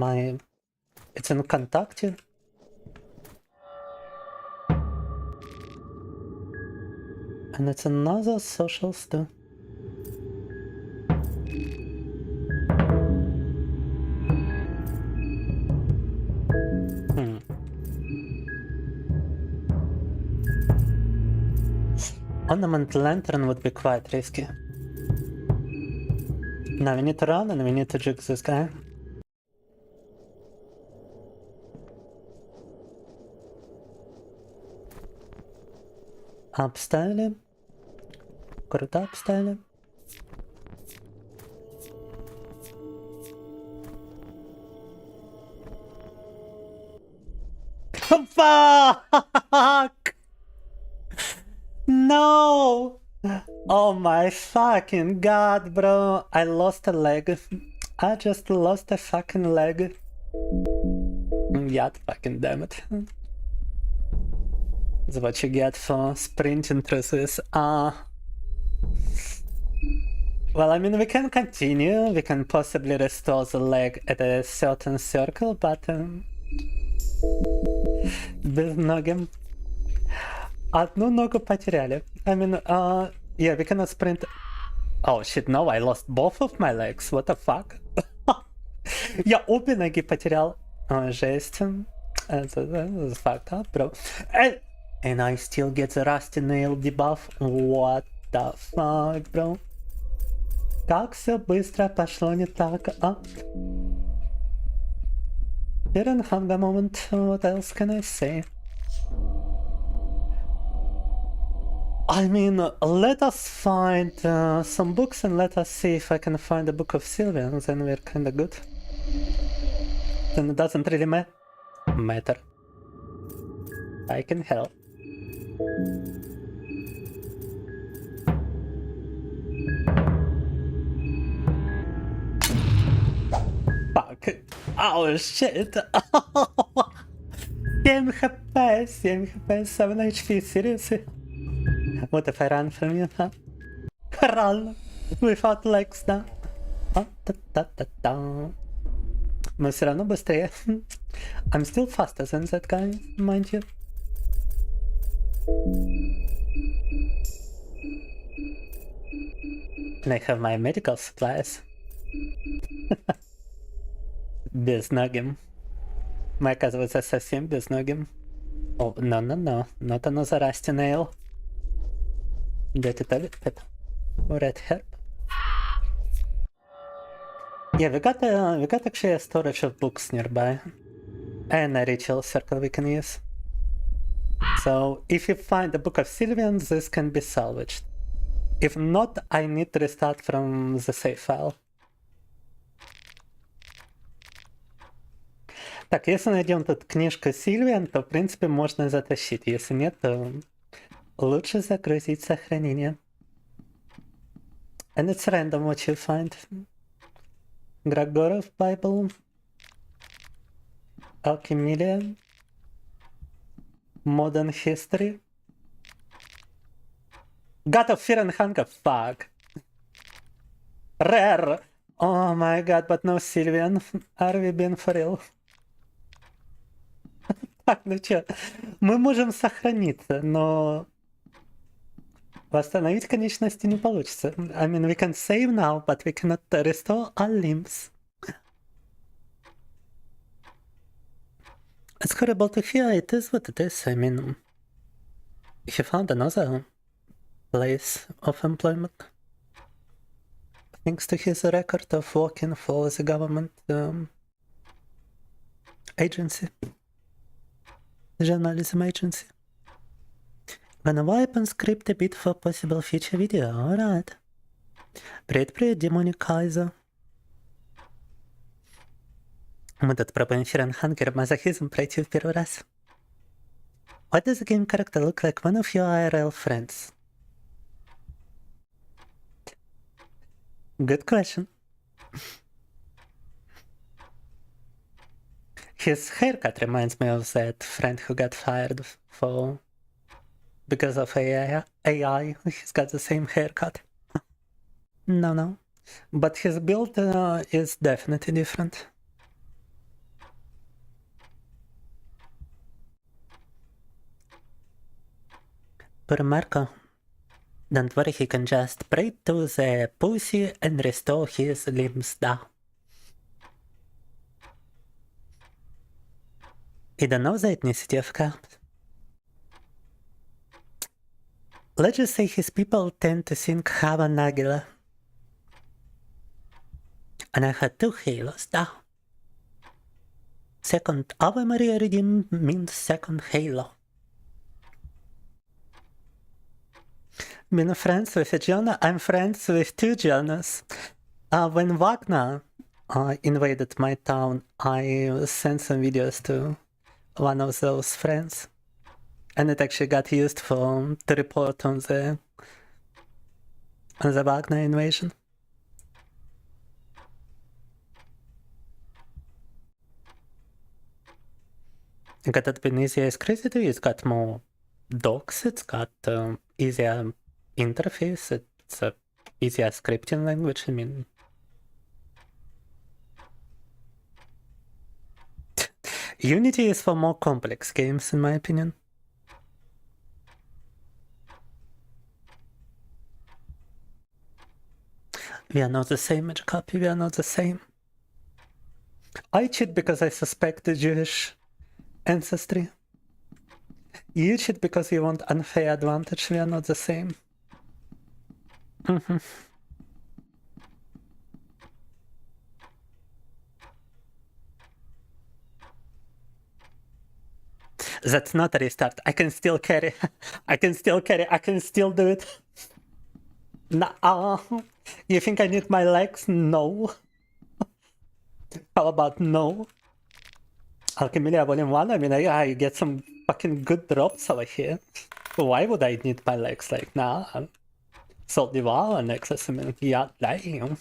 Contacte. And it's in other socials too. Ornament lantern would be quite risky. Now we need to run and we need to juke this guy. Upstyle him. Круто upstyle him. Fuck! No! Oh my fucking god, bro. I lost a leg. I just lost a fucking leg. God fucking damn it. That's what you get for sprinting through this. Well, I mean, we can continue. We can possibly restore the leg at a certain circle, but без ноги. Одну ногу потеряли. I mean, yeah, we cannot sprint. Oh shit, no, I lost both of my legs. What the fuck? Я обе ноги потерял. Жесть. That's fucked up, bro. And I still get the rusty nail debuff. What the fuck, bro? Как все быстро пошло не так, а? Didn't have the moment. What else can I say? I mean, let us find some books and let us see if I can find the Book of Sylvian, then we're kinda good. Then it doesn't really matter. I can help. Fuck. Oh shit. 7 HP, 7 HP, seriously? What if I run from you, huh? Run without legs, да? Но все равно быстрее. I'm still faster than that guy, mind you. And I have my medical supplies. Безногим. Мы, оказывается, совсем безногим. Oh, no, not another rusty nail. Get it a little bit. Red herb. Yeah, we got actually a storage of books nearby. And a ritual circle we can use. So, if you find the Book of Sylvian, this can be salvaged. If not, I need to restart from the save file. Так, если найдем тут книжку Сильвиан, то, в принципе, можно затащить. Если нет, то лучше загрузить сохранение. And it's random what you find. Gragorov Bible. Alchemia. Modern History. God of Fear and Hunger. Fuck. Rare. Oh my god, but no Sylvian. Are we being for real? Так, ну чё, мы можем сохраниться, но восстановить конечности не получится. I mean, we can save now, but we cannot restore our limbs. It's horrible to hear, it is what it is. I mean, he found another place of employment. Thanks to his record of working for the government agency. Journalism agency. Gonna wipe and script a bit for possible future video, alright. Привет, Demonic Kaiser. Мы тут пробуем Fear and Hunger Masochism пройти в первый раз. What does the game character look like one of your IRL friends? Good question. His haircut reminds me of that friend who got fired because of AI. He's got the same haircut. No. But his build is definitely different. Poor Marcoh. Don't worry, he can just pray to the pussy and restore his limbs down. You don't know the ethnicity of cops. Let's just say his people tend to think Hava Nagila. And I had 2 halos down. Second Ave Maria redeem means second halo. Being friends with a Jonah, I'm friends with 2 Jonas. When Wagner invaded my town, I sent some videos to one of those friends. And it actually got used to report on the Wagner invasion. Got it been easier is crazy to use. It's got more docs, it's got easier interface, it's a easier scripting language. I mean, Unity is for more complex games, in my opinion. We are not the same, Magic Copy, we are not the same. I cheat because I suspect the Jewish ancestry. You cheat because you want unfair advantage, we are not the same. That's not a restart. I can still carry. I can still do it. Nah. You think I need my legs? No. How about no? Alchemia Volume 1, I mean, I get some fucking good drops over here. Why would I need my legs? Like, nah. Salt Devour, Nexus, I mean, yeah, damn.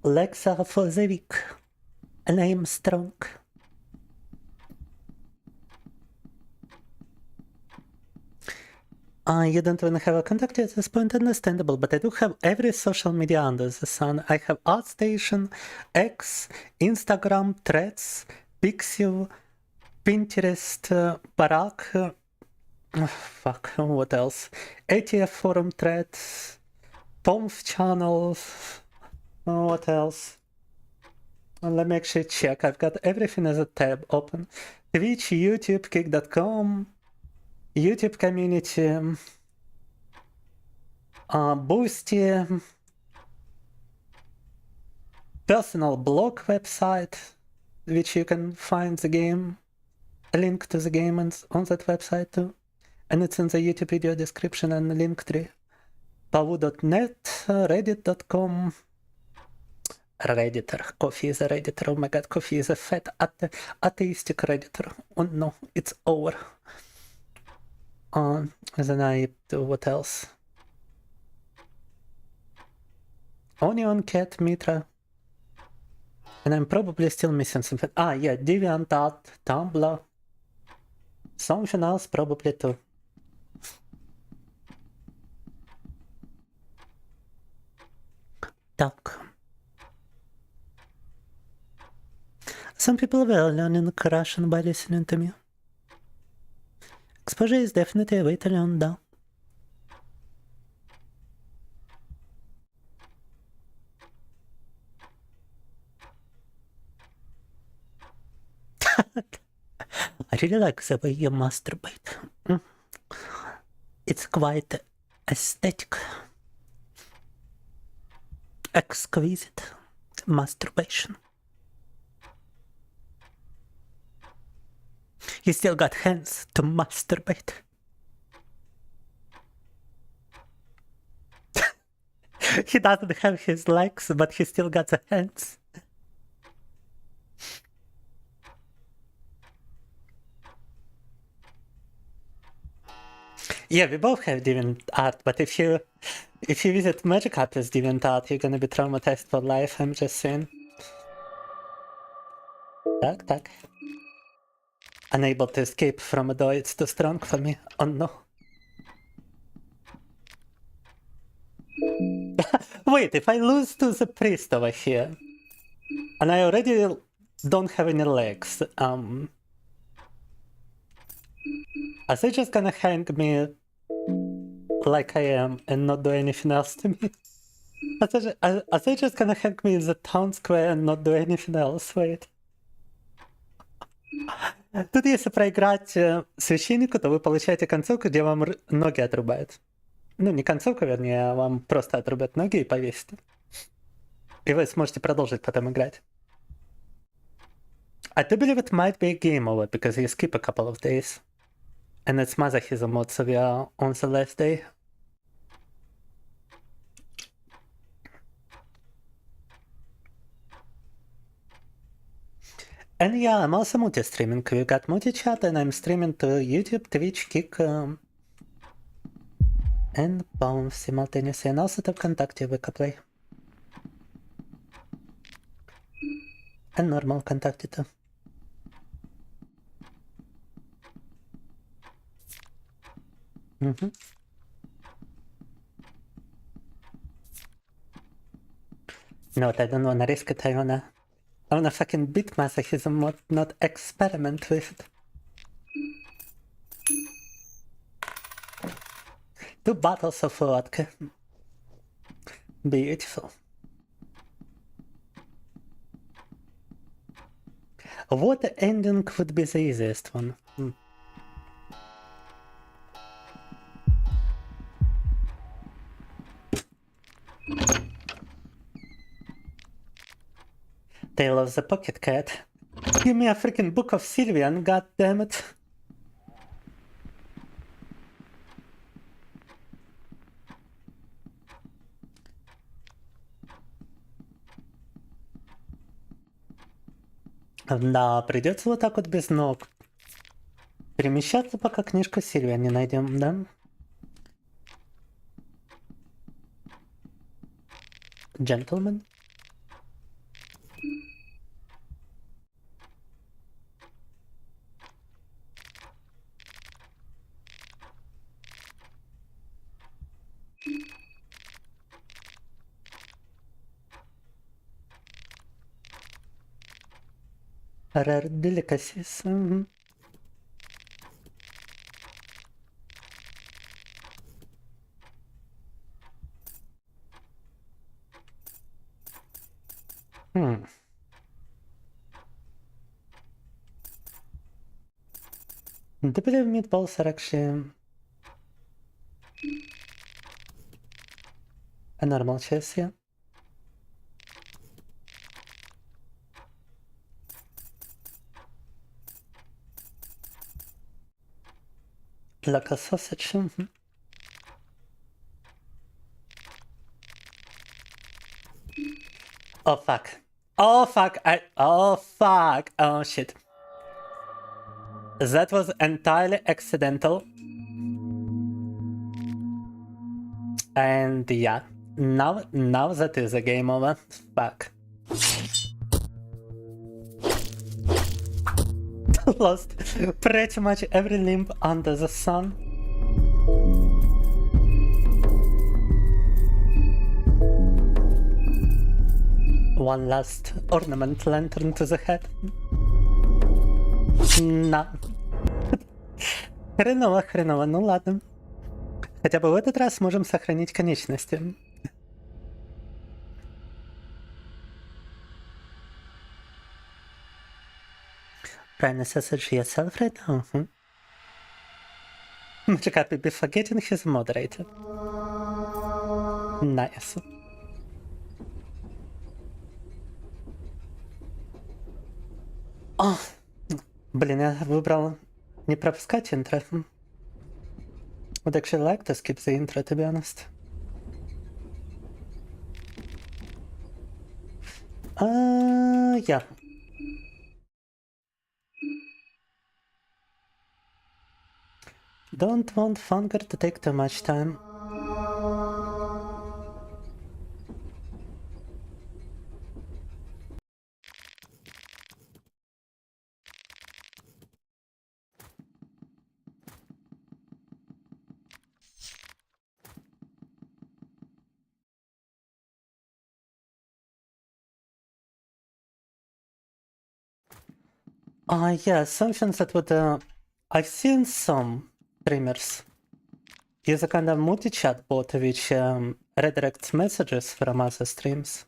Legs are for the weak. And I am strong. You don't even have a contact at this point, understandable, but I do have every social media under the sun. I have ArtStation, X, Instagram, Threads, Pixiv, Pinterest, Barak, fuck, what else? ATF forum threads, Pomf channel, what else? Let me actually check. I've got everything as a tab open. Twitch, YouTube, Kick.com, YouTube community, Boosty, personal blog website, which you can find the game, a link to the game on that website too. And it's in the YouTube video description and Linktree. Pawu.net, reddit.com, Redditor. Coffee is a Redditor. Oh my god, Coffee is a fat atheistic Redditor. Oh no, it's over. Then I do what else? Onion, Cat, Mitra. And I'm probably still missing something. Yeah, DeviantArt, Tumblr. Something else probably too. Так. Some people were learning Russian by listening to me. Exposure is definitely a way to learn, да. I really like the way you masturbate. It's quite aesthetic. Exquisite masturbation. He still got hands to masturbate. He doesn't have his legs, but he still got the hands. Yeah, we both have deviant art, but if you visit Magic App's deviant art, you're gonna be traumatized for life, I'm just saying. Tak. Unable to escape from a door, it's too strong for me. Oh no. Wait, if I lose to the priest over here, and I already don't have any legs, are they just gonna hang me like I am and not do anything else to me? Are they just gonna hang me in the town square and not do anything else? Wait. Тут если проиграть священнику, то вы получаете концовку, где вам ноги отрубают. Ну, не концовку, вернее, а вам просто отрубят ноги и повесят. И вы сможете продолжить потом играть. I do believe it might be a game over, because you skip a couple of days. And it's masochism mode, so we are on the last day. And yeah, I'm also multi-streaming. We got multi-chat and I'm streaming to YouTube, Twitch, Kick, and Palm simultaneously, and also to Контакте Wikaplay. And normal Контакте too. No, I don't wanna risk it, I wanna fucking beat masochism, not experiment with it. Two bottles of vodka. Beautiful. What ending would be the easiest one? Tale of the Pocket Cat. Give me a freaking book of Sylvian, god damn it. Да, придется вот так вот без ног перемещаться, пока книжку Сильвия не найдем, да? Gentleman? Rare delicacies. Do believe meatballs are actually a normal chess, yeah. Like a sausage. Oh fuck. Oh fuck. Oh fuck. Oh shit. That was entirely accidental. And yeah, now that is a game over. Fuck. Lost pretty much every limb under the sun. One last ornament lantern to the head. На. Хреново, ну ладно. Хотя бы в этот раз сможем сохранить конечности. Trying to message yourself right now? Magic be forgetting his moderator. Nice. Oh, Блин, я выбрал не пропускать интро. Would actually like to skip the intro, to be honest. Yeah. Don't want Funger to take too much time. Yeah, something that would... I've seen some streamers use a kind of multi-chat bot which redirects messages from other streams.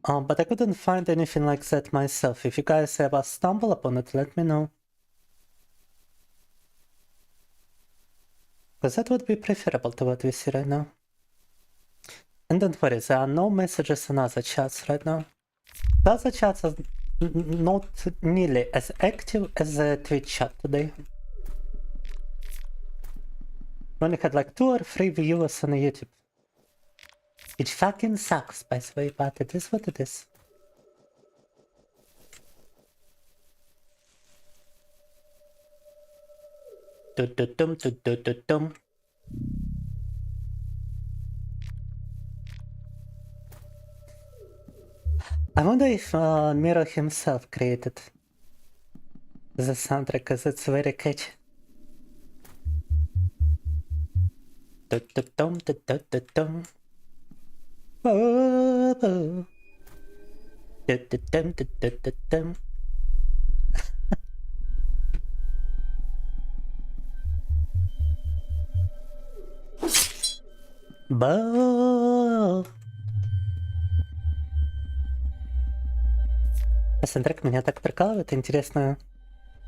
But I couldn't find anything like that myself. If you guys ever stumble upon it, let me know. Because that would be preferable to what we see right now. And don't worry, there are no messages in other chats right now. The other chats are not nearly as active as the Twitch chat today. We only had like 2 or 3 viewers on YouTube. It fucking sucks, by the way, but it is what it is. Dum. I wonder if Miro himself created the soundtrack, because it's very catchy. Dum. Саундтрек меня так прикалывает, интересно,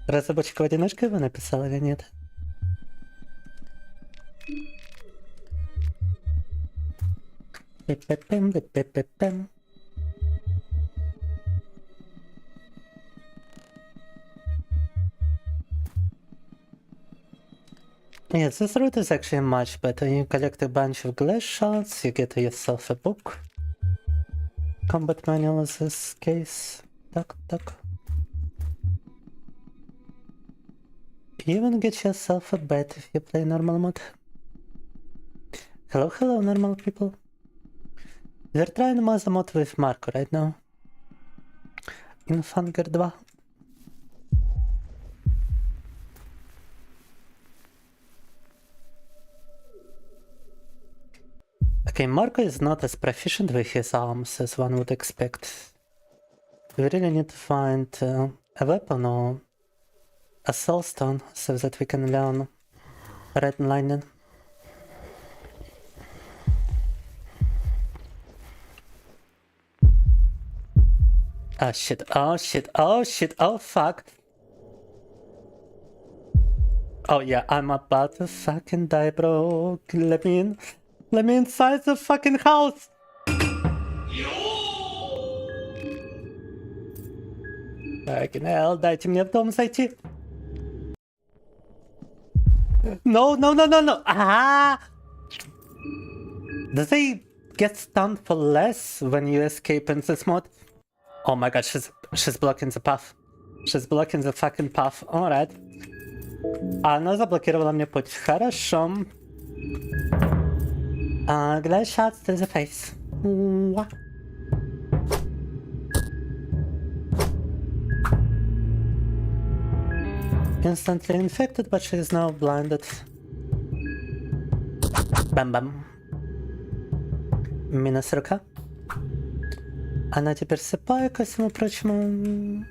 разработчик в одиночку его написал или нет? Yeah, this route is actually much better. You collect a bunch of glass shards, you get yourself a book. Combat manual in this case. Tuck. You even get yourself a bed if you play normal mode. Hello, normal people. We're trying Maso mode with Marcoh right now. In Funger 2. Okay, Marcoh is not as proficient with his arms as one would expect. We really need to find a weapon or a soulstone so that we can learn red lightning. Oh shit, oh fuck. Oh yeah, I'm about to fucking die, bro. Let me inside the fucking house. Fucking hell, дайте мне в дом зайти. No. Ah! Do they get stunned for less when you escape in this mode? Oh my god, she's blocking the path. She's blocking the fucking path. Alright. Она заблокировала мне путь. Хорошо. Glass shots to the face. Instantly infected, but she is now blinded. Бам-бам. Минус рука. Она теперь слепая, ко всему прочему.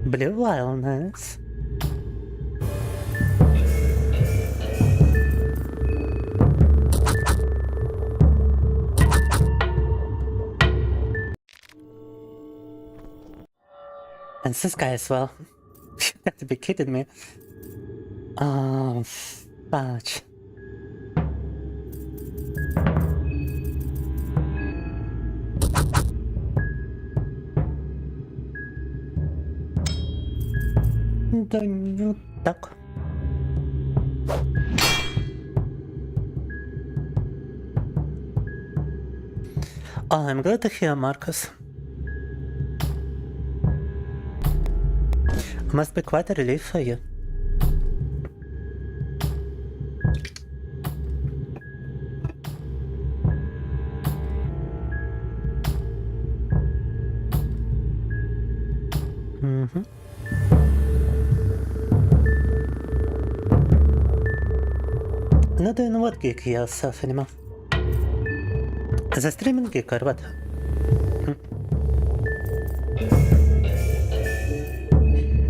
Blue wildness. And this guy as well. You got to be kidding me. Patch. Да не так. Oh, I'm glad to hear, Marcus. Must be quite a relief for you. Mm-hmm. Not doing what gig yourself anymore? The streaming gig or what?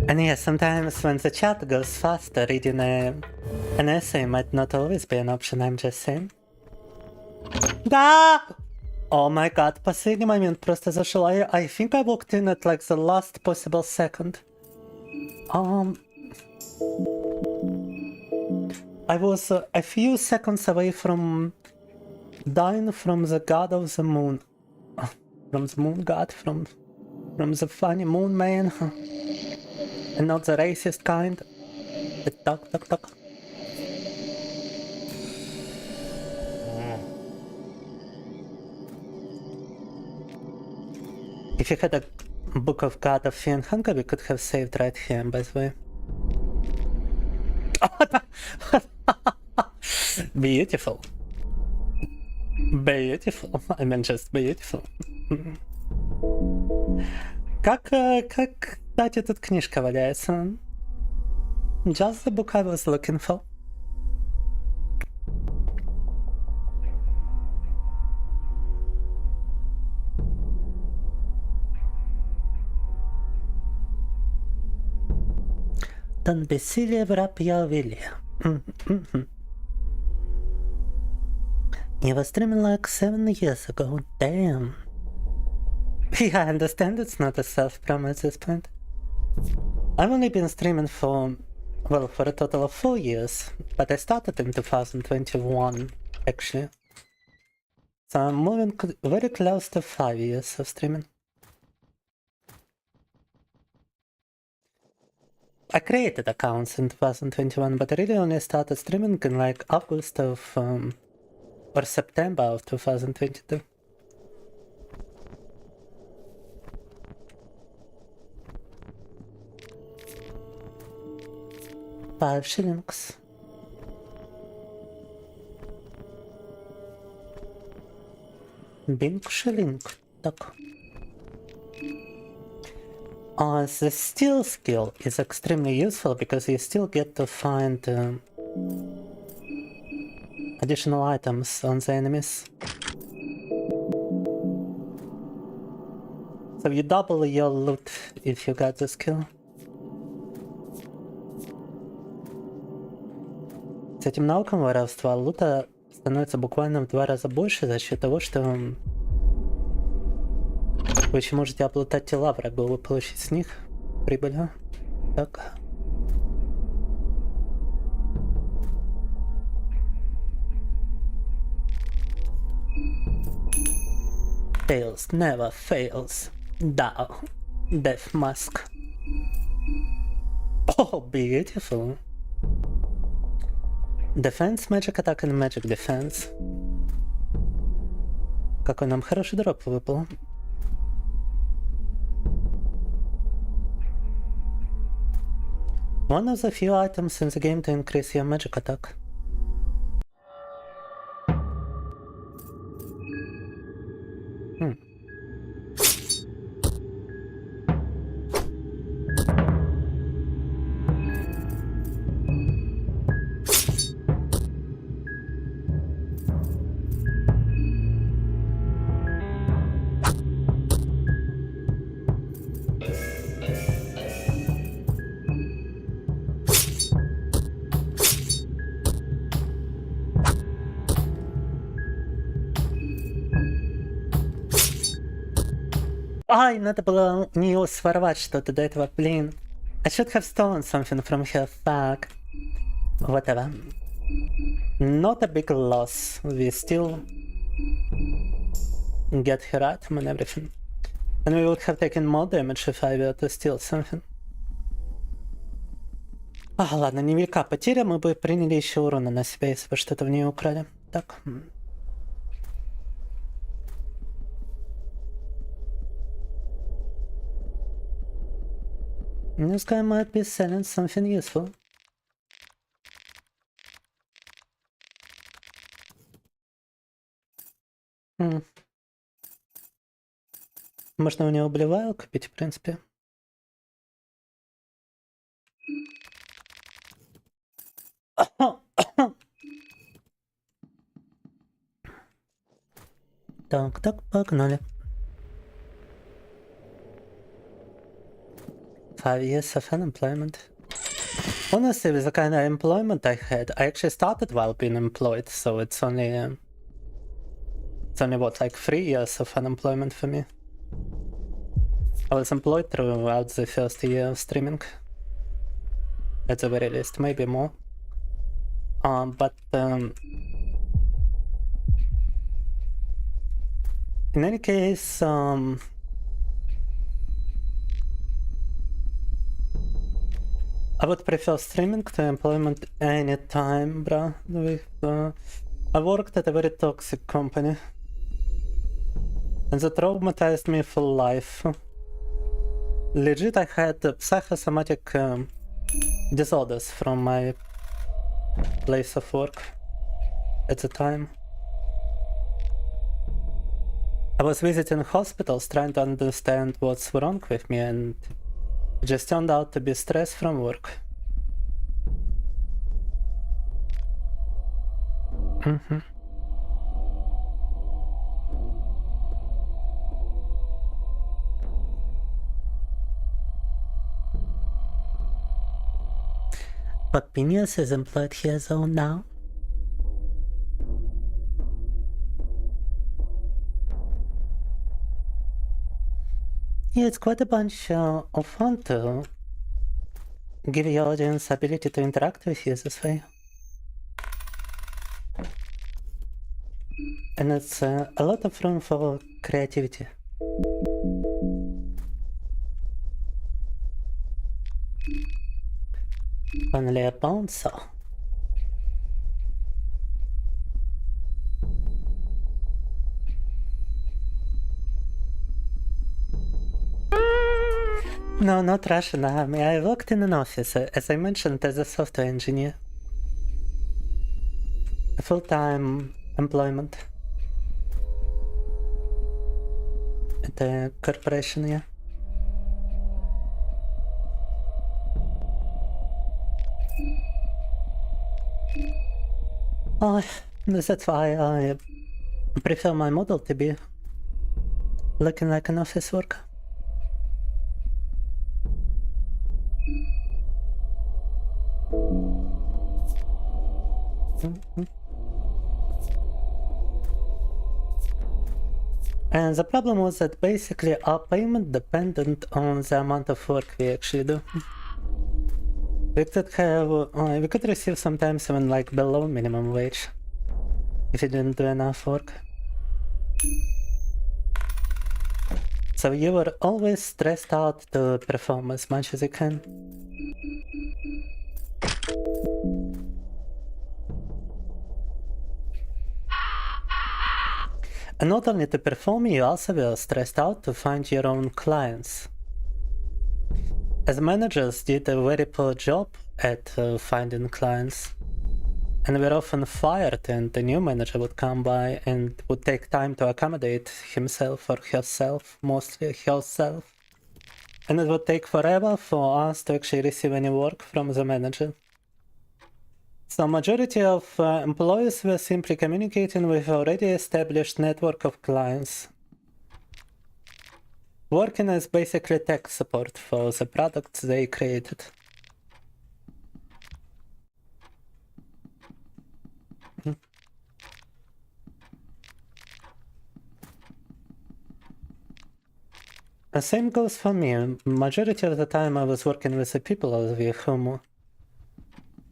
And yeah, sometimes when the chat goes faster, reading an essay might not always be an option, I'm just saying. Да! Oh my god, последний момент просто зашел. I think I walked in at like the last possible second. I was a few seconds away from dying from the god of the moon. From the moon god, from the funny moon man. And not the racist kind. The talk. If you had a book of God of Fear and Hunger, we could have saved right here, by the way. Beautiful. Beautiful. I mean, just beautiful. Как, кстати, тут книжка валяется? Just the book I was looking for. Там бессилие в раб Явели. You were streaming like 7 years ago, damn. Yeah, I understand it's not a self-promo at this point. I've only been streaming for a total of 4 years, but I started in 2021, actually. So I'm moving very close to 5 years of streaming. I created accounts in 2021, but I really only started streaming in like August of, or September of 2022. $5. Bing shilling. Так. The steal skill is extremely useful because you still get to find additional items on the enemies. So you double your loot if you got the skill. С этим навыком воровства лута становится буквально в 2 раза больше за счет того, что вы еще можете облутать тела врагов и получить с них прибыль. Так. Fails, never fails. Да. Death Mask. Oh, beautiful. Defense, Magic Attack and Magic Defense. Какой нам хороший дроп выпал. One of the few items in the game to increase your magic attack. Ай, надо было у нее своровать что-то до этого, блин. I should have stolen something from her, fuck. Whatever. Not a big loss. We still get her item and everything. And we would have taken more damage if I were to steal something. Ладно, невелика потеря, мы бы приняли еще урона на себя, если бы что-то в нее украли. Так. This guy might be selling something useful. Можно у него блеваю купить, в принципе. Так, погнали. 5 years of unemployment. Honestly, with the kind of employment I had, I actually started while being employed, so it's only what, like 3 years of unemployment for me. I was employed throughout the first year of streaming. At the very least, maybe more. In any case, I would prefer streaming to employment anytime, bruh. I worked at a very toxic company. And that traumatized me for life. Legit, I had psychosomatic disorders from my place of work at the time. I was visiting hospitals trying to understand what's wrong with me, and it just turned out to be stress from work. But Phineas is employed here though now. Yeah, it's quite a bunch of fun to give your audience ability to interact with you this way. And it's a lot of room for creativity. Only a bouncer. No, not Russian army. I worked in an office, as I mentioned, as a software engineer. A full-time employment. At a corporation, yeah. Oh, that's why I prefer my model to be looking like an office worker. And the problem was that basically our payment depended on the amount of work we actually do. We could receive sometimes even like below minimum wage if you didn't do enough work. So you were always stressed out to perform as much as you can. And not only to perform, you also were stressed out to find your own clients. As managers did a very poor job at finding clients, and were often fired, and the new manager would come by and would take time to accommodate himself or herself, mostly herself. And it would take forever for us to actually receive any work from the manager. So majority of employees were simply communicating with already established network of clients, working as basically tech support for the products they created. The same goes for me. Majority of the time I was working with the people with whom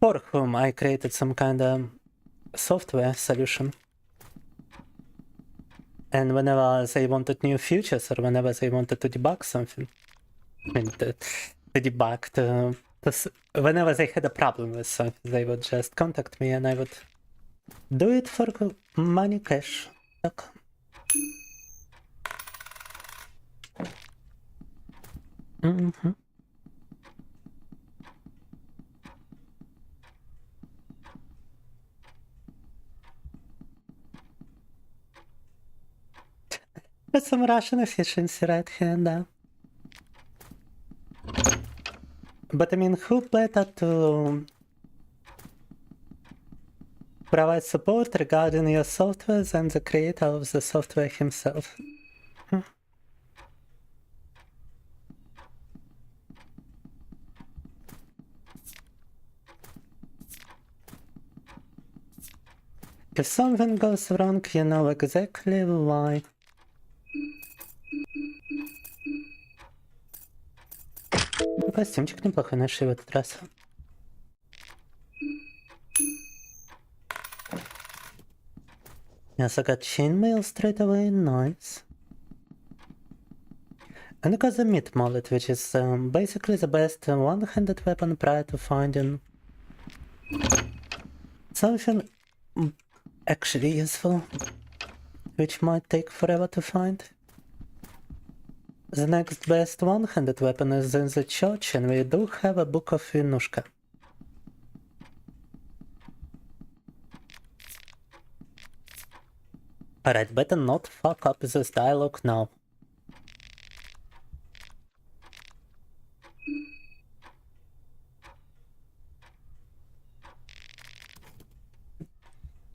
for whom I created some kind of software solution. And whenever they wanted new features or whenever they wanted to debug something, I mean, to debug, whenever they had a problem with something, they would just contact me and I would do it for money, cash. Look. With some Russian efficiency right here and there. But I mean, who better to provide support regarding your software than the creator of the software himself? If something goes wrong, you know exactly why. Костюмчик неплохой нашли в этот раз. Yes, I got chainmail straight away, nice. And I got the meat mallet, which is basically the best one-handed weapon prior to finding something actually useful, which might take forever to find. The next best one-handed weapon is in the church, and we do have a book of Vinushka. Alright, better not fuck up this dialogue now.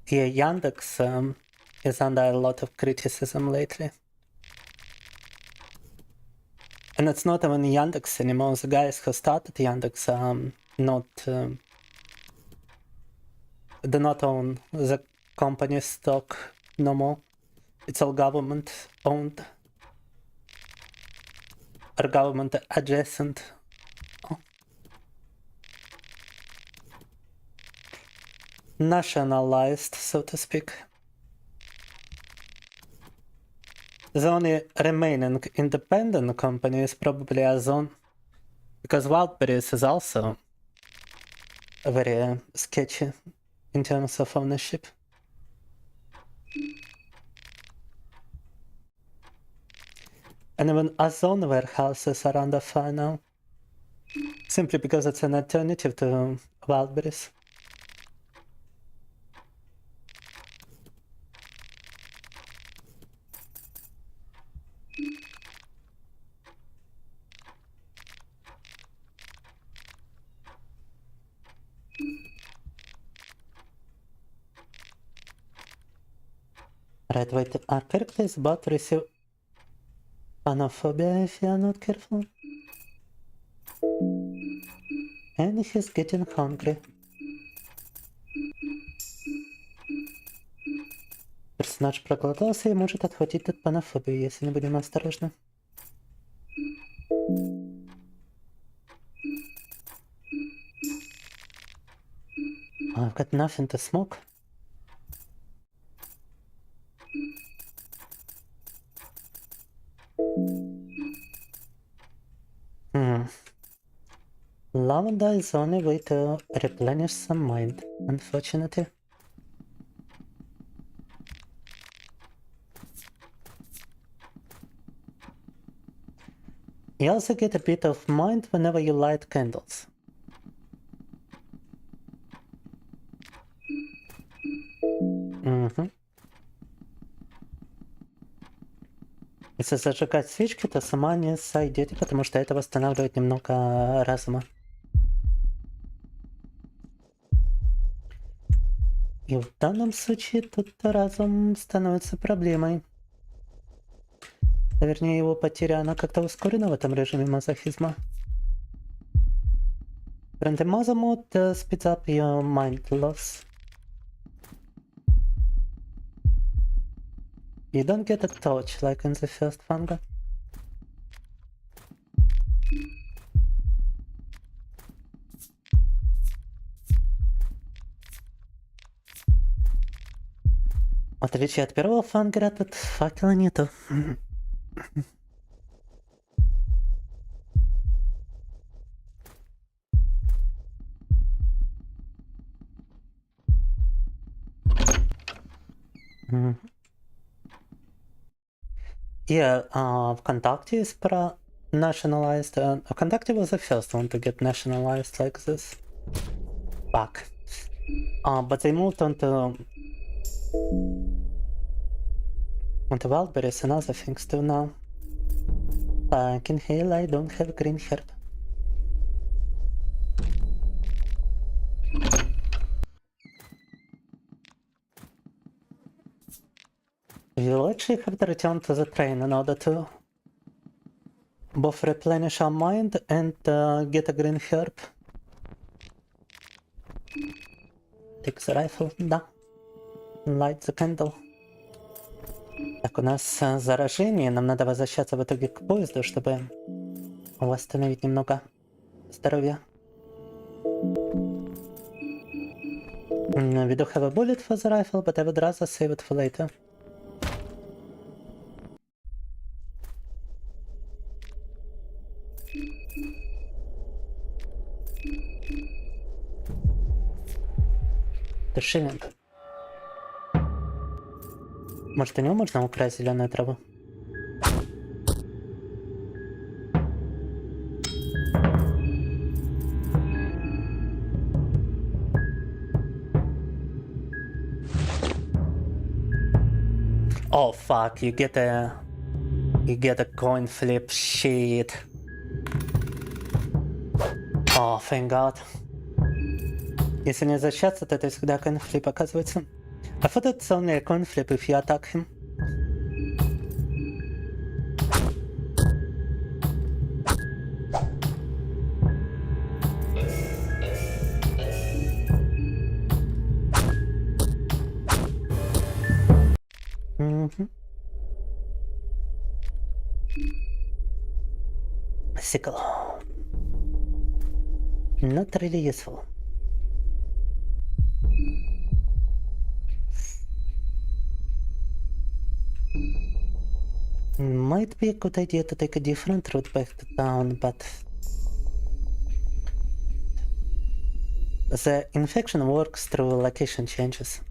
Yeah, Yandex is under a lot of criticism lately. And it's not even Yandex anymore. The guys who started Yandex do not own the company stock no more. It's all government owned or government adjacent. Oh. Nationalized, so to speak. The only remaining independent company is probably Ozone, because Wildberries is also very sketchy in terms of ownership. And even Ozone warehouses are under fire now, simply because it's an alternative to Wildberries. Right, wait, our character is about to receive panophobia if you are not careful. And he's getting hungry. Персонаж проголодался и может отхватить от панофобию, если не будем осторожны. I've got nothing to smoke. Lavender is the only way to replenish some mind, unfortunately. You also get a bit of mind whenever you light candles. Если зажигать свечки, то сама не сойдете, потому что это восстанавливает немного разума. И в данном случае тут разум становится проблемой. Вернее, его потеря, она как-то ускорена в этом режиме мазохизма. And the Maso mode speeds up your mind loss. You don't get a torch like in the first manga. Отличие от первого фангера, тут факела нету. Yeah, ВКонтакте is nationalized. ВКонтакте was the first one to get nationalized like this. Fuck. But they moved onto Wildberries and other things too now. Fucking hell, I don't have green herb. We will actually have to return to the train in order to both replenish our mind and get a green herb. Take the rifle, да. Light the candle. Так, у нас заражение, нам надо возвращаться в итоге к поезду, чтобы восстановить немного здоровья. We do have a bullet for the rifle, but I would rather save it for later. Это шиллинг. Может, у него можно украсть зеленую траву? Oh fuck, you get a coin flip, shit. Oh, thank god. Если не защищаться, то это всегда coin flip оказывается. I thought it's only a coin flip if you attack him. Sickle. Not really useful. Might be a good idea to take a different route back to town, but the infection works through location changes.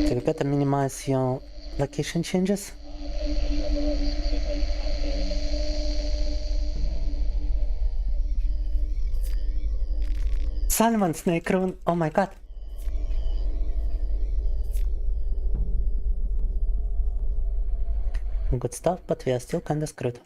So we gotta minimize your location changes. Salmon snake rune, oh my god. Good stuff, but we are still kinda screwed.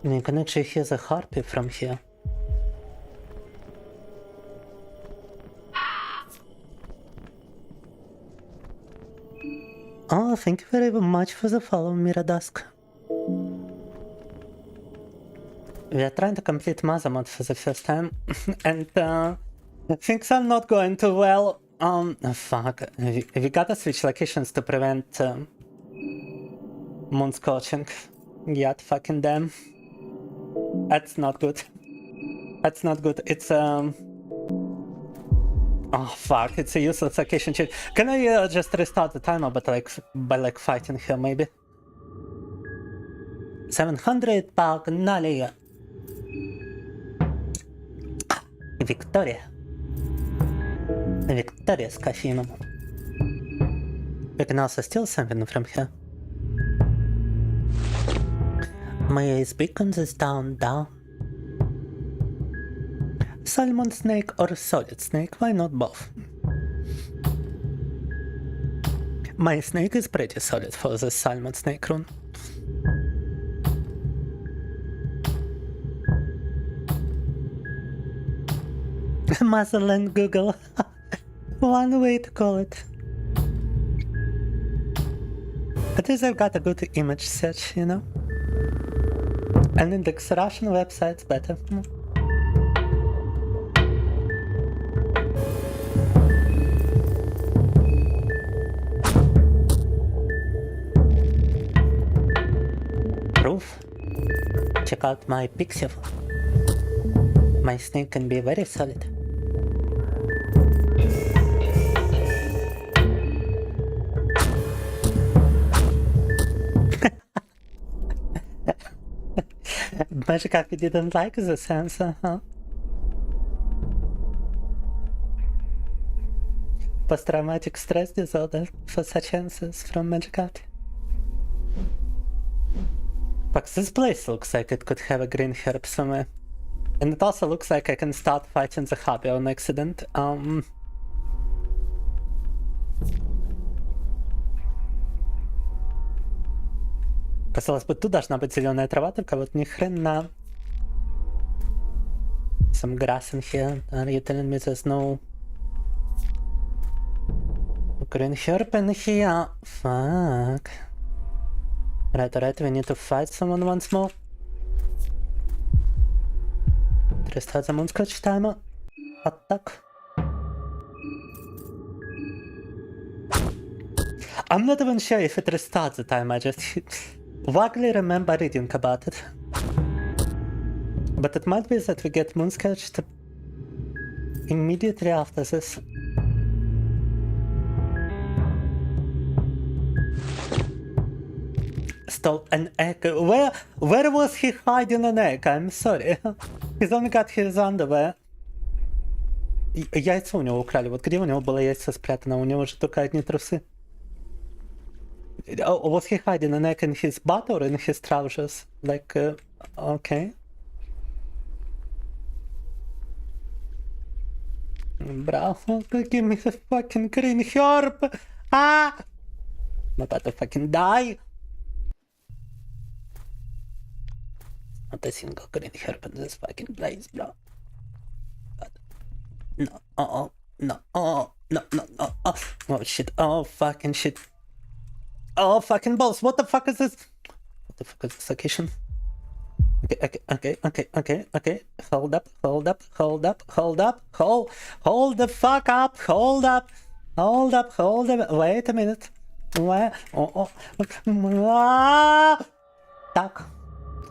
You can actually hear the harpy from here. Oh, thank you very much for the follow, Miradusk. We are trying to complete Maso mod for the first time, and things are not going too well. Fuck. We gotta switch locations to prevent moon scorching. Yet fucking damn. That's not good. That's not good. It's oh fuck, it's a useless location change. Can I just restart the timer by fighting her maybe? 700, погнали! Victoria. Victoria с кофеином. We can also steal something from her. My ace beacons is down. Salmon snake or solid snake, why not both? My snake is pretty solid for the salmon snake rune. Muzzle and Google. One way to call it. At least I've got a good image search, you know? And index Russian websites better. check out my pixie. My snake can be very solid. Magic Happy didn't like the sensor, huh? Post-traumatic stress disorder for such answers from Magic Happy. Fuck, this place looks like it could have a green herb somewhere. And it also looks like I can start fighting the hobby on accident. Казалось бы, тут должна быть зеленая трава, только вот ни хрена. Some grass in here. Are you telling me there's no green herb in here? Fuck. Right, we need to fight someone once more. Restart the moonscotch timer. Attack. I'm not even sure if it restarts the time, I just vaguely remember reading about it. But it might be that we get moonscotched immediately after this. Stole an egg. Where was he hiding an egg? I'm sorry. He's only got his underwear. Яйцо у него украли. Вот где у него было яйцо спрятано? У него же только одни трусы. Was he hiding an egg in his butt or in his trousers? Like, okay. Bravo, give me the fucking green herb! Ah! I'm about to fucking die! Not a single green herb in this fucking place, bro. No, no, oh, no, oh shit, oh fucking shit. Oh fucking balls, what the fuck is this? What the fuck is this occasion? Okay. Hold up. Hold the fuck up. Hold up. Wait a minute. Where? Talk.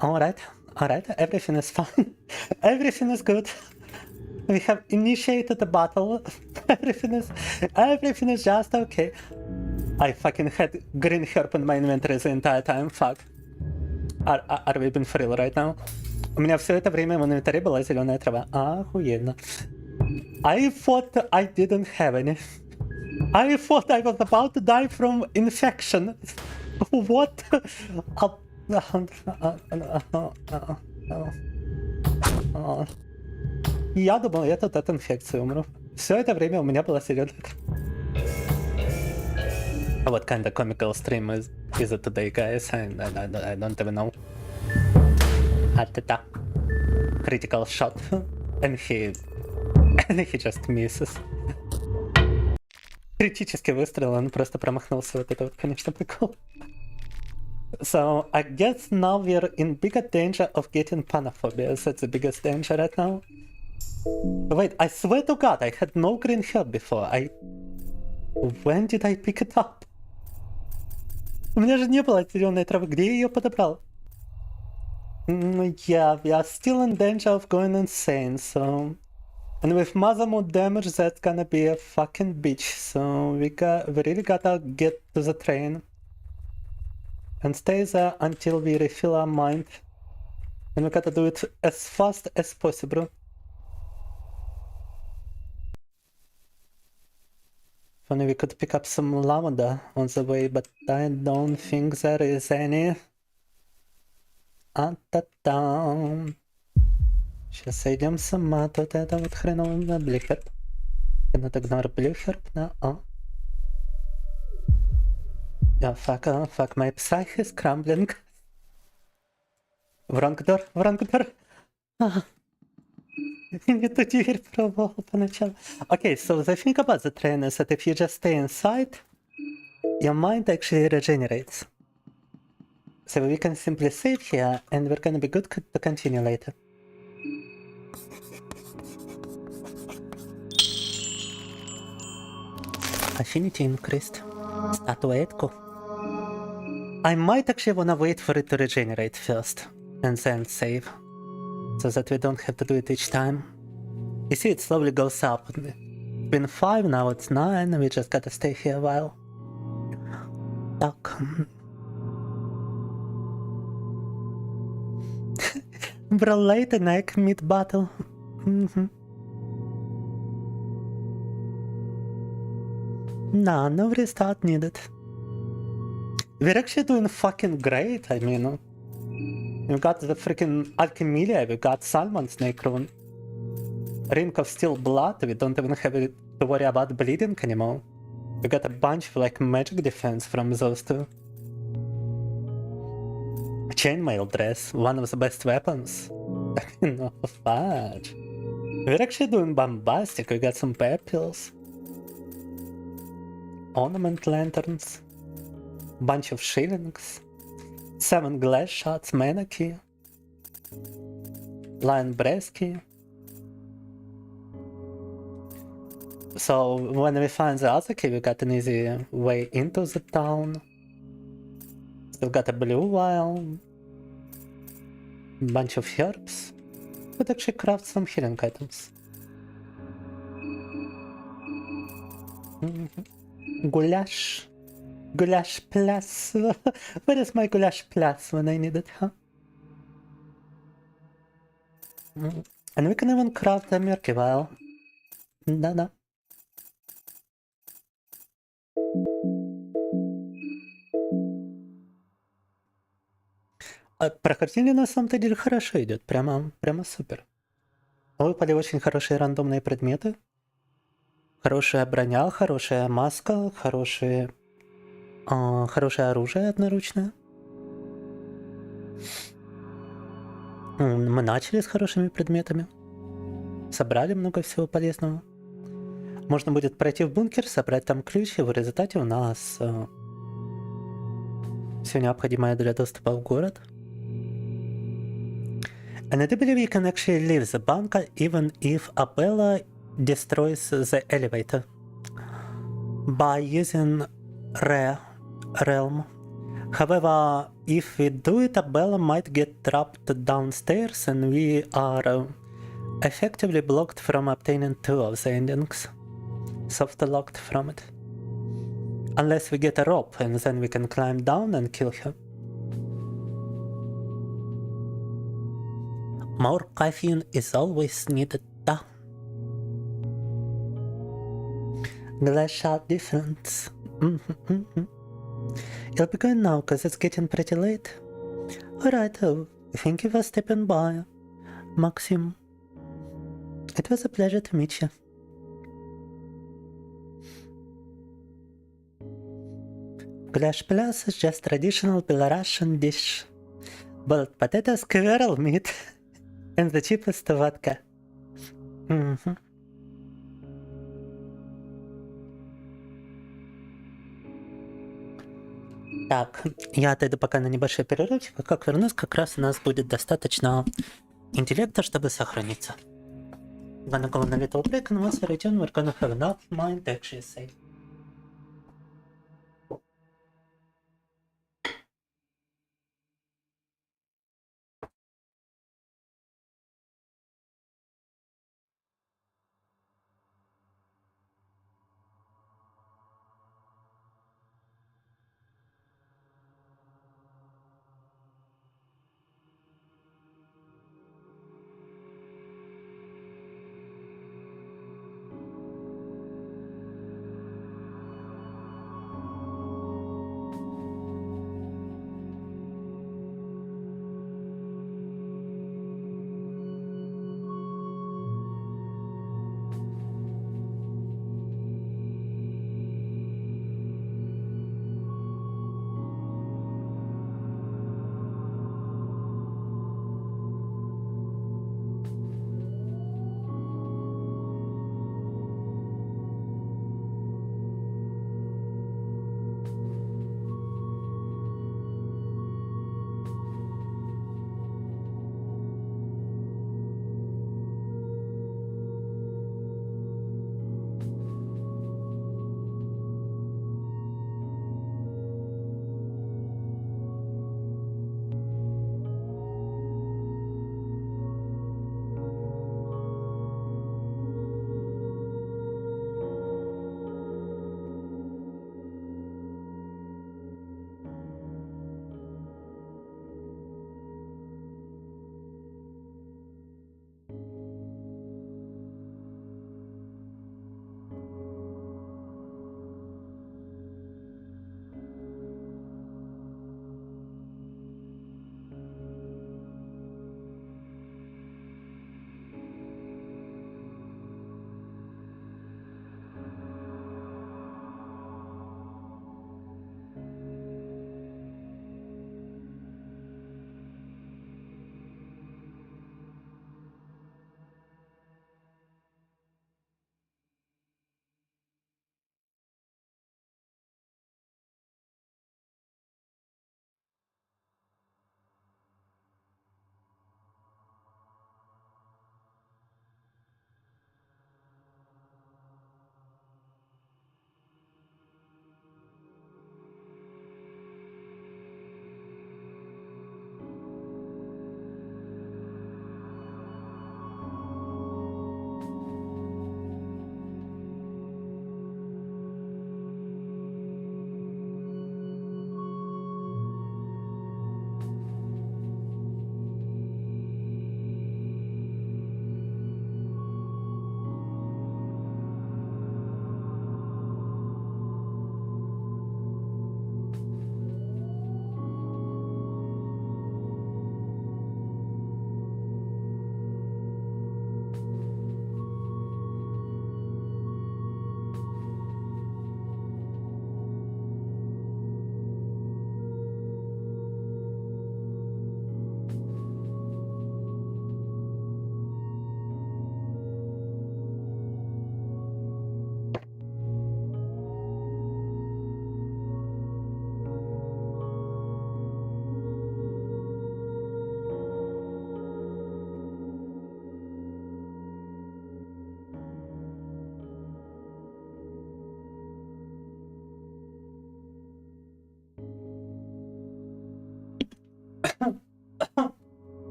Alright. Everything is fine. Everything is good. We have initiated the battle. Everything is just okay. I fucking had green herb in my inventory the entire time. Fuck. Are we being for real right now? У меня все это время в инвентаре была зеленая трава. Охуенно. I thought I didn't have any. I thought I was about to die from infection. What? Я думал, я тут от инфекции умру. Все это время у меня была зеленая трава. What kind of comical stream is it today, guys? I don't even know. Critical shot. And he just misses. Критический выстрел, он просто промахнулся. Вот это вот, конечно, прикол. So, I guess now we're in bigger danger of getting panophobia. That's the biggest danger right now. Wait, I swear to God, I had no green herb before. When did I pick it up? У меня же не было зеленой травы. Где я ее подобрал? Yeah, we are still in danger of going insane, so... And with Masamune damage, that's gonna be a fucking bitch. So we really gotta get to the train. And stay there until we refill our mind. And we gotta do it as fast as possible. If only we could pick up some lavender on the way, but I don't think there is any. Сейчас сойдем сама вот это вот хреновое блихерб. Cannot ignore blue no. Yeah, fuck, my psyche is crumbling. Wrong door. Не ту дверь пробовал поначалу. Okay, so the thing about the train is that if you just stay inside, your mind actually regenerates. So we can simply save here, and we're gonna be good to continue later. Affinity increased. Statuetku. I might actually wanna wait for it to regenerate first. and then save, so that we don't have to do it each time. You see, it slowly goes up. It's been 5, now it's 9, we just gotta stay here a while. Так. Bro, late neck mid battle. Nah, no restart needed. We're actually doing fucking great, I mean. We've got the freaking Alchemilia, we got Salmon Snake Rune. Ring of Steel Blood, we don't even have to worry about bleeding anymore. We got a bunch of like magic defense from those two. Chainmail Dress, one of the best weapons. No, fudge. We're actually doing bombastic, we got some pepils. Ornament Lanterns. Bunch of shillings. 7 glass shots, mana key. Lion breast key. So when we find the other key, we got an easy way into the town. We've got a blue vial. Bunch of herbs. Could actually craft some healing items. Goulash. Goulash plus. Where is my goulash plus when I need it, huh? And we can even craft a murky vial. Да-да. Прохождение на самом-то деле хорошо идет, прямо супер. Выпали очень хорошие рандомные предметы. Хорошая броня, хорошая маска, хорошее оружие одноручное. Мы начали с хорошими предметами. Собрали много всего полезного. Можно будет пройти в бункер, собрать там ключ, и в результате у нас все необходимое для доступа в город. And I do believe you can actually leave the bunker even if Abella destroys the elevator by using Realm. However, if we do it, Abella might get trapped downstairs and we are effectively blocked from obtaining 2 of the endings. Soft locked from it. Unless we get a rope and then we can climb down and kill her. More caffeine is always needed, da. Glass shot defense. You'll be going now, cause it's getting pretty late. Alright, thank you for stepping by, Maxim. It was a pleasure to meet you. Goulash plus is just traditional Belarusian dish. Boiled potato, squirrel meat, and the cheapest vodka. Так, я отойду пока на небольшой перерывчик, а как вернусь, как раз у нас будет достаточно интеллекта, чтобы сохраниться. Gonna go on a little break, and once I return, we're gonna have enough mind to actually save.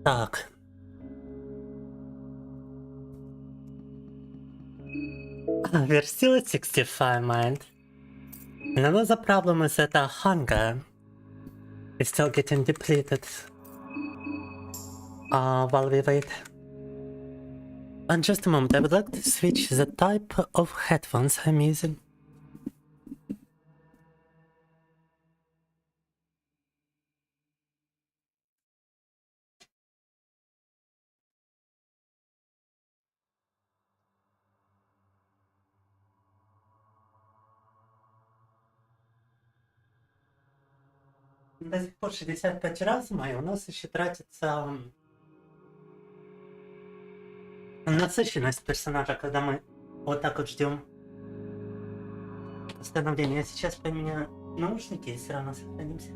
Так. We're still at 65, mind. And another problem is that our hunger is still getting depleted while we wait. And just a moment, I would like to switch the type of headphones I'm using. До сих пор 65 разума, и у нас еще тратится насыщенность персонажа, когда мы вот так вот ждем восстановления. Я сейчас поменяю наушники и все равно сохранимся.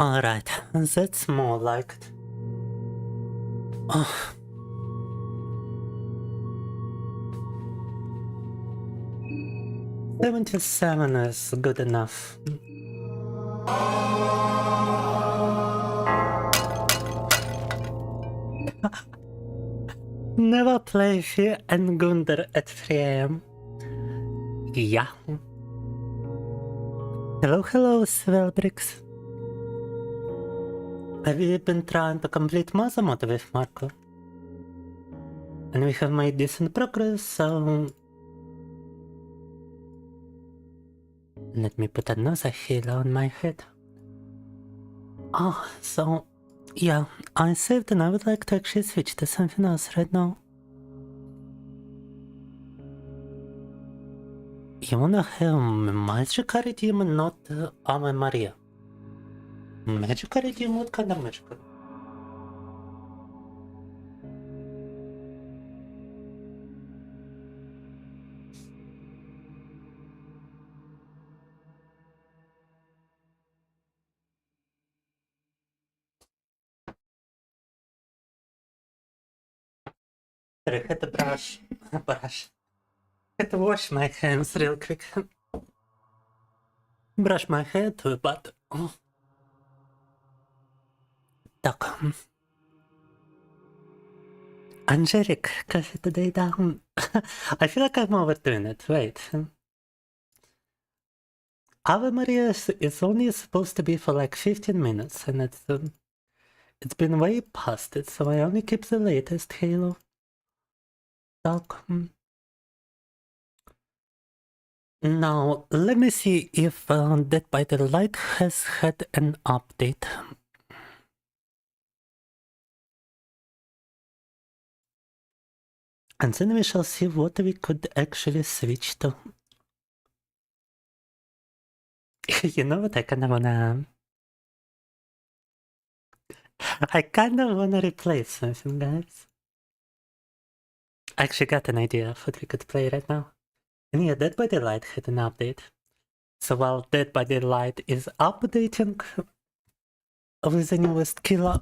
Alright, that's more like it. Oh. $77 is good enough. Never play Fear and Gunder at 3 AM. Yeah. Hello, Svelbrix. Have you been trying to complete Maso mode with Marcoh? And we have made decent progress, so... Let me put another healer on my head. Oh, so... Yeah, I saved and I would like to actually switch to something else right now. You wanna have magical redeem, not Ave Maria. Magical redeem? What kind of magical? I had to brush. I had to wash my hands real quick. Brush my head, but... Oh. Так. Angelic, coffee today down. I feel like I'm overdoing it. Wait. Ave Maria is only supposed to be for like 15 minutes, and it's been way past it, so I only keep the latest Halo. Так. Now, let me see if Dead by Daylight has had an update. And then we shall see what we could actually switch to. You know what, I kinda wanna replace something, guys. I actually got an idea of what we could play right now. And yeah, Dead by Daylight had an update. So while Dead by Daylight is updating with the newest killer,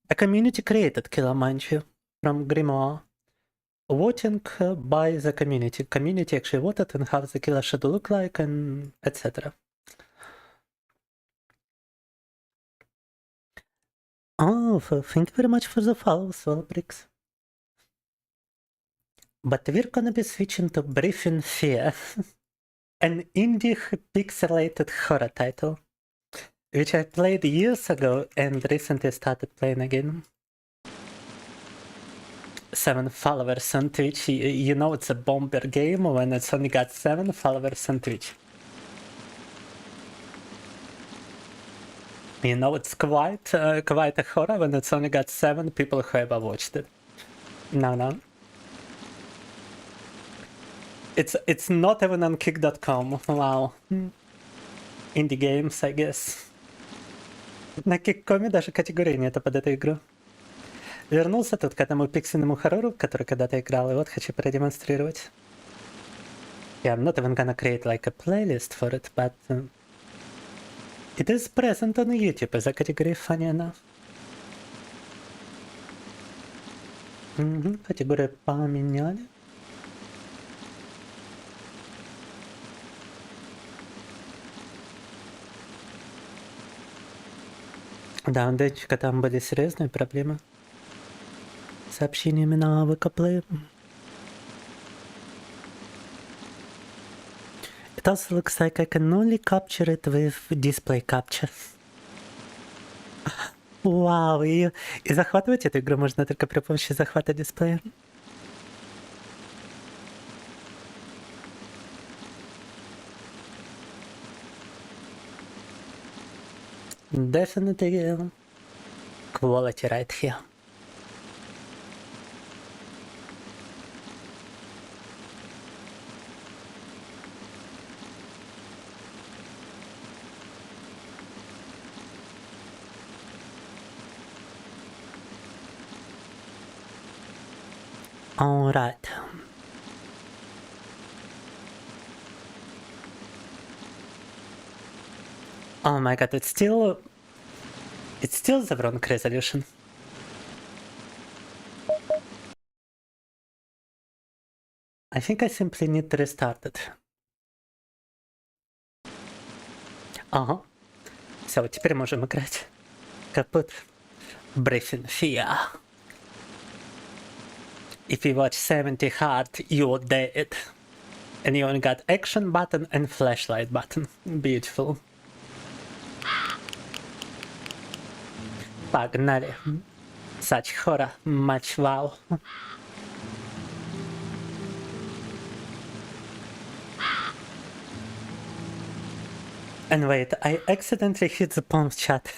a community created killer, mind you, from Grimoire, voting by the community. Community actually voted on how the killer should look like and etc. Oh, thank you very much for the follow, Swellbricks. But we're gonna be switching to Briefing Fear, an indie pixelated horror title, which I played years ago and recently started playing again. 7 followers on Twitch. You know it's a bomber game when it's only got 7 followers on Twitch. You know it's quite a horror when it's only got 7 people who ever watched it. No. It's not even on kick.com. Wow. Indie games, I guess. На киккоме даже категории нету под эту игру. Вернулся тут к этому пиксельному хоррору, который когда-то играл, и вот хочу продемонстрировать. Yeah, I'm not even gonna create like a playlist for it, but it is present on YouTube as a category, funny enough. Категорию поменяли. Да, у Денчика там были серьезные проблемы с сообщениями на ВК-плее. It also looks like I can only capture it with display capture. Вау, и захватывать эту игру можно только при помощи захвата дисплея. Definitely quality right here. All right. Oh my god, it's still the wrong resolution. I think I simply need to restart it. Ага. Все, теперь можем играть. Капут. Breathing fear. If you watch 70 hard, you're dead. And you only got action button and flashlight button. Beautiful. Погнали. Such horror, much wow. And wait, I accidentally hit the bomb chat.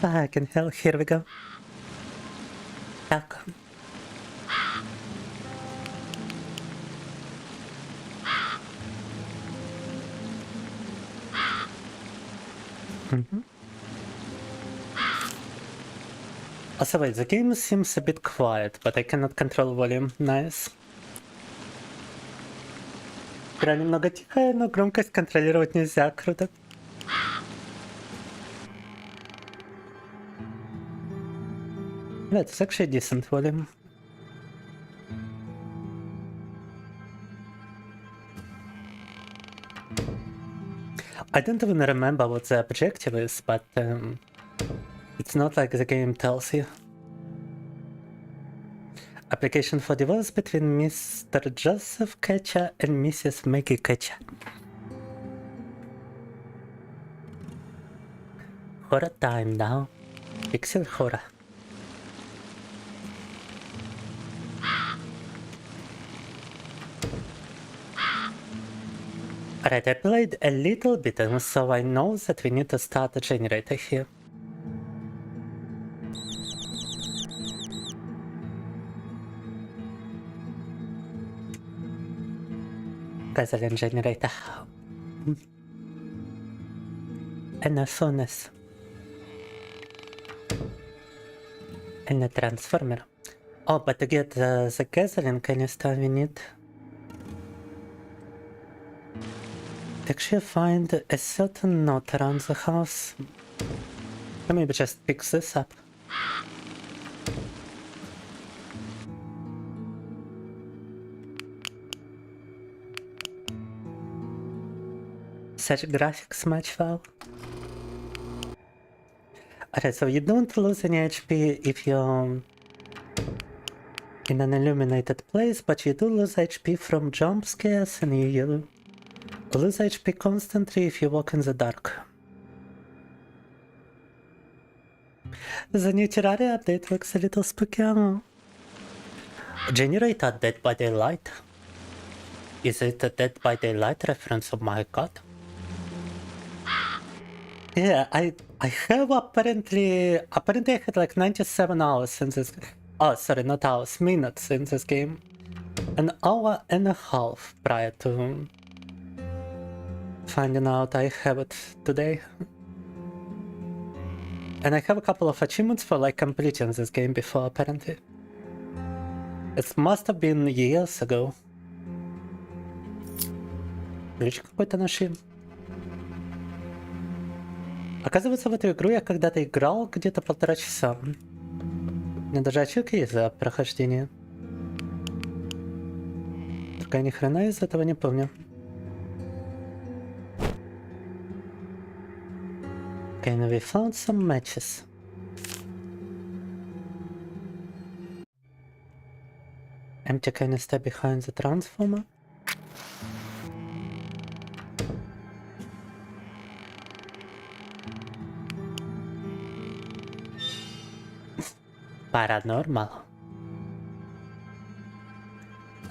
Fucking hell, here we go. Так. Also wait, the game seems a bit quiet, but I cannot control volume. Nice. Игра немного тихая, но громкость контролировать нельзя. Круто. That's actually decent volume. I don't even remember what the objective is, but it's not like the game tells you. Application for divorce between Mr. Joseph Ketcha and Mrs. Maggie Ketcha. Horror time now. Pixel horror. Alright, I played a little bit, and so I know that we need to start a generator here. Gasoline generator. And a furnace. And a transformer. Oh, but to get the gasoline canister we need to actually find a certain note around the house. Or maybe just pick this up. Such graphics match well. Alright, so you don't lose any HP if you're in an illuminated place, but you do lose HP from jump scares, and you lose HP constantly if you walk in the dark. The new Terraria update looks a little spooky. Generate a Dead by Daylight? Is it a Dead by Daylight reference? Oh my god. Yeah, I have apparently I had like 97 hours in this. Oh, sorry, not hours, minutes in this game. An hour and a half prior to finding out I have it today. And I have a couple of achievements for like completing this game before apparently. It must have been years ago. Глич какой-то нашли. Оказывается, в эту игру я когда-то играл где-то 1,5 часа. У меня даже ачивка есть за прохождение. Только я ни хрена из этого не помню. Okay, now we found some matches. Empty canister behind the transformer. Paranormal.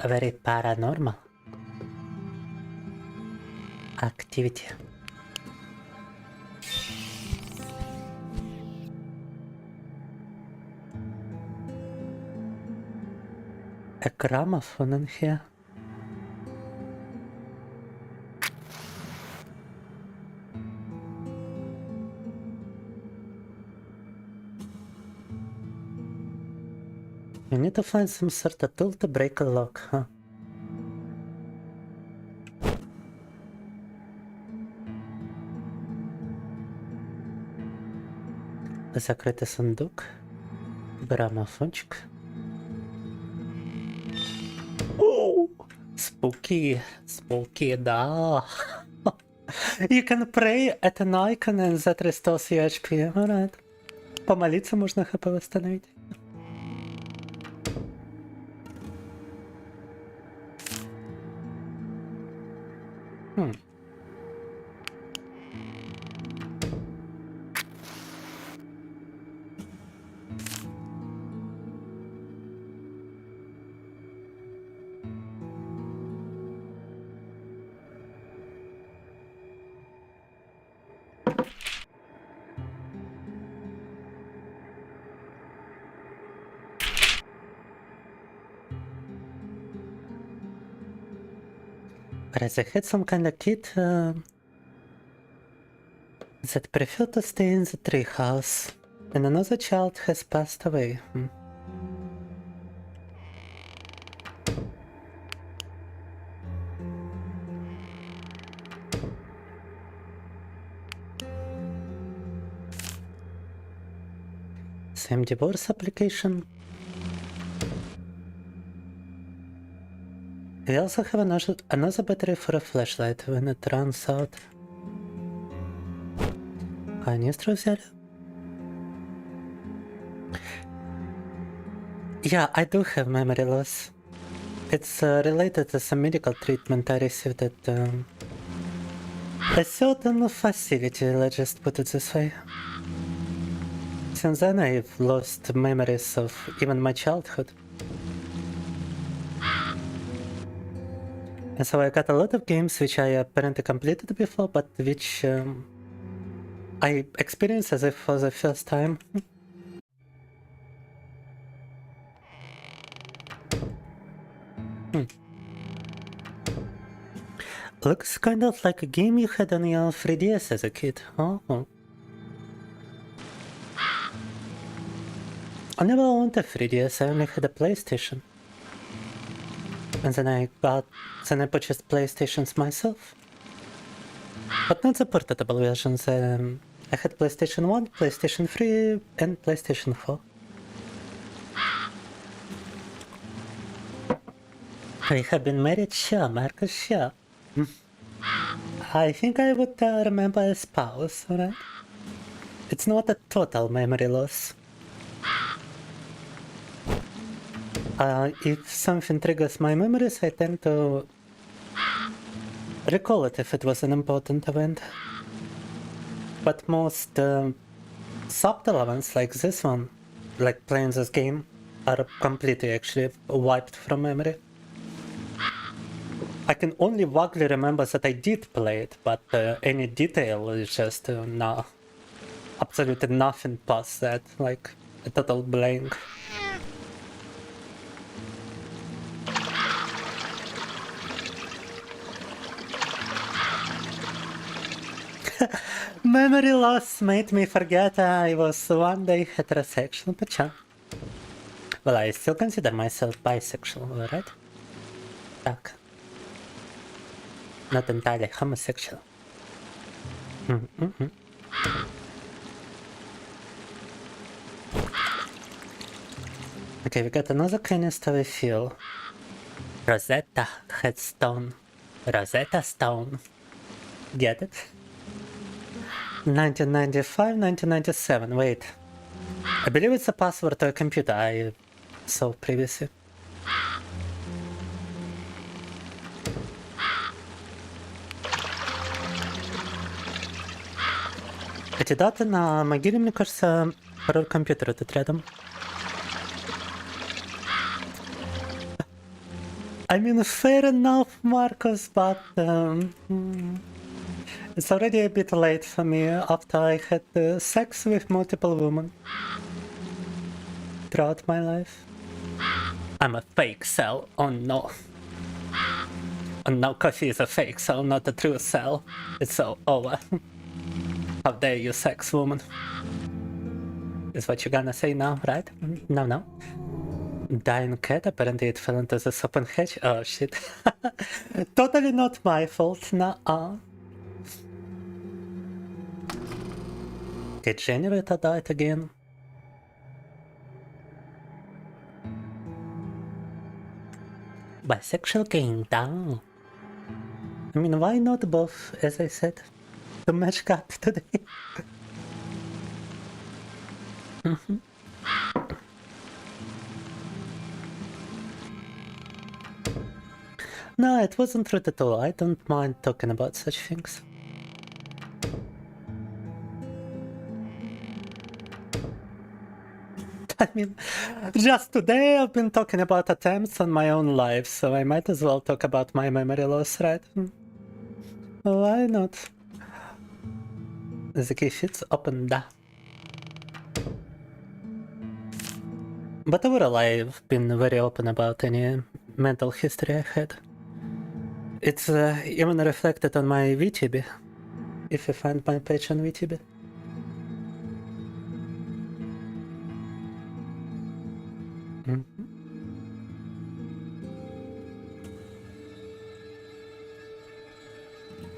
Very paranormal activity. A gramophone in here. You need to find some sort of tool to break a lock, huh? Закрытый сундук. Граммофончик. Spooky, spooky, да. You can pray at an icon and that restores your HP. Alright. Помолиться можно хп восстановить. Whereas I had some kind of kid that preferred to stay in the treehouse, and another child has passed away. Same divorce application. We also have another battery for a flashlight when it runs out. Канистру взяли? Yeah, I do have memory loss. It's related to some medical treatment I received at a certain facility, let's just put it this way. Since then I've lost memories of even my childhood. And so I got a lot of games which I apparently completed before, but which I experienced as if for the first time. Looks kind of like a game you had on your 3DS as a kid. Oh. I never owned a 3DS, I only had a PlayStation. And then I purchased PlayStations myself. But not the portable versions. I had PlayStation 1, PlayStation 3 and PlayStation 4. We have been married, sure, Marcoh, sure. I think I would remember a spouse, alright? It's not a total memory loss. If something triggers my memories, I tend to recall it if it was an important event. But most subtle events like this one, like playing this game, are completely actually wiped from memory. I can only vaguely remember that I did play it, but any detail is just no. Absolutely nothing past that, like a total blank. Memory loss made me forget I was one day heterosexual, but yeah. Well, I still consider myself bisexual, alright? Так. not entirely homosexual. Okay, we got another canister refill. Rosetta headstone. Rosetta stone. Get it? 1995, 1997. Wait. I believe it's a password to a computer I saw previously. Эти даты на могиле, мне кажется, пароль компьютера тут рядом. I mean, fair enough, Marcos, but it's already a bit late for me after I had sex with multiple women throughout my life. I'm a fake cell. Oh no. Oh no, coffee is a fake cell, not a true cell. It's so over. How dare you, sex woman? Is what you're gonna say now, right? No. Dying cat, apparently it fell into the open hatch. Oh shit. Totally not my fault, nah. The generator died again. Bisexual going down. I mean, why not both, as I said? To match cut today. No, it wasn't rude at all. I don't mind talking about such things. I mean, just today I've been talking about attempts on my own life, so I might as well talk about my memory loss, right? Why not? The key fits open da. But overall, I've been very open about any mental history I had. It's even reflected on my vTuber, if you find my page on vTuber.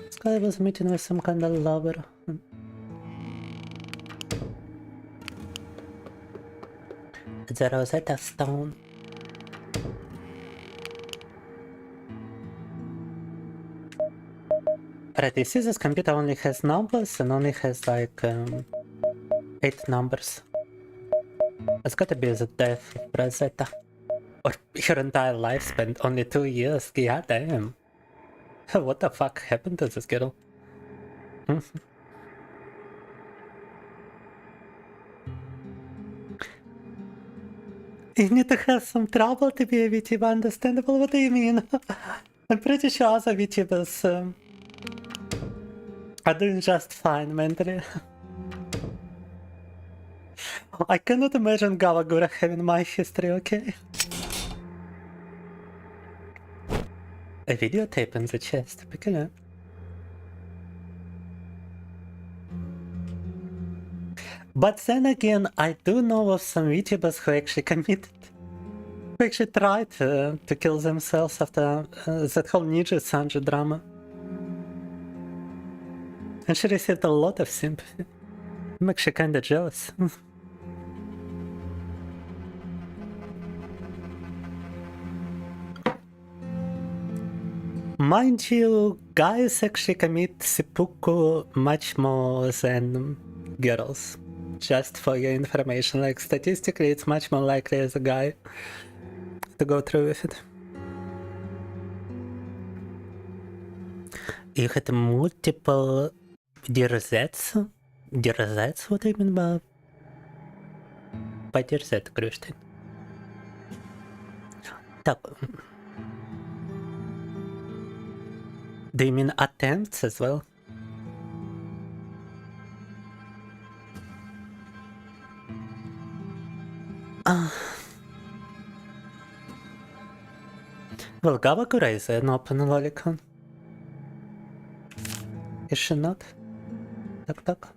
This guy was meeting with some kind of lover. The Rosetta Stone. Right, you see this computer only has numbers and only has like 8 numbers. It's gotta be the death of Rosetta. Or her entire lifespan, only 2 years, god damn. What the fuck happened to this girl? You need to have some trouble to be a VTuber, understandable? What do you mean? I'm pretty sure other VTubers are doing just fine mentally. I cannot imagine Gawagura having my history, okay? A videotape in the chest, pick it up. But then again, I do know of some VTubers who actually who actually tried to kill themselves after that whole Niji Sanji drama. And she received a lot of sympathy. I'm actually kinda jealous. Mind you, guys actually commit seppuku much more than girls. Just for your information, like statistically it's much more likely as a guy to go through with it. You had multiple дерзец? Дерзец? What do you mean by подерзать, Крюштин? Так. Do you mean attempts as well? Well, Gawagura is an open lolicon. Is she not? Так.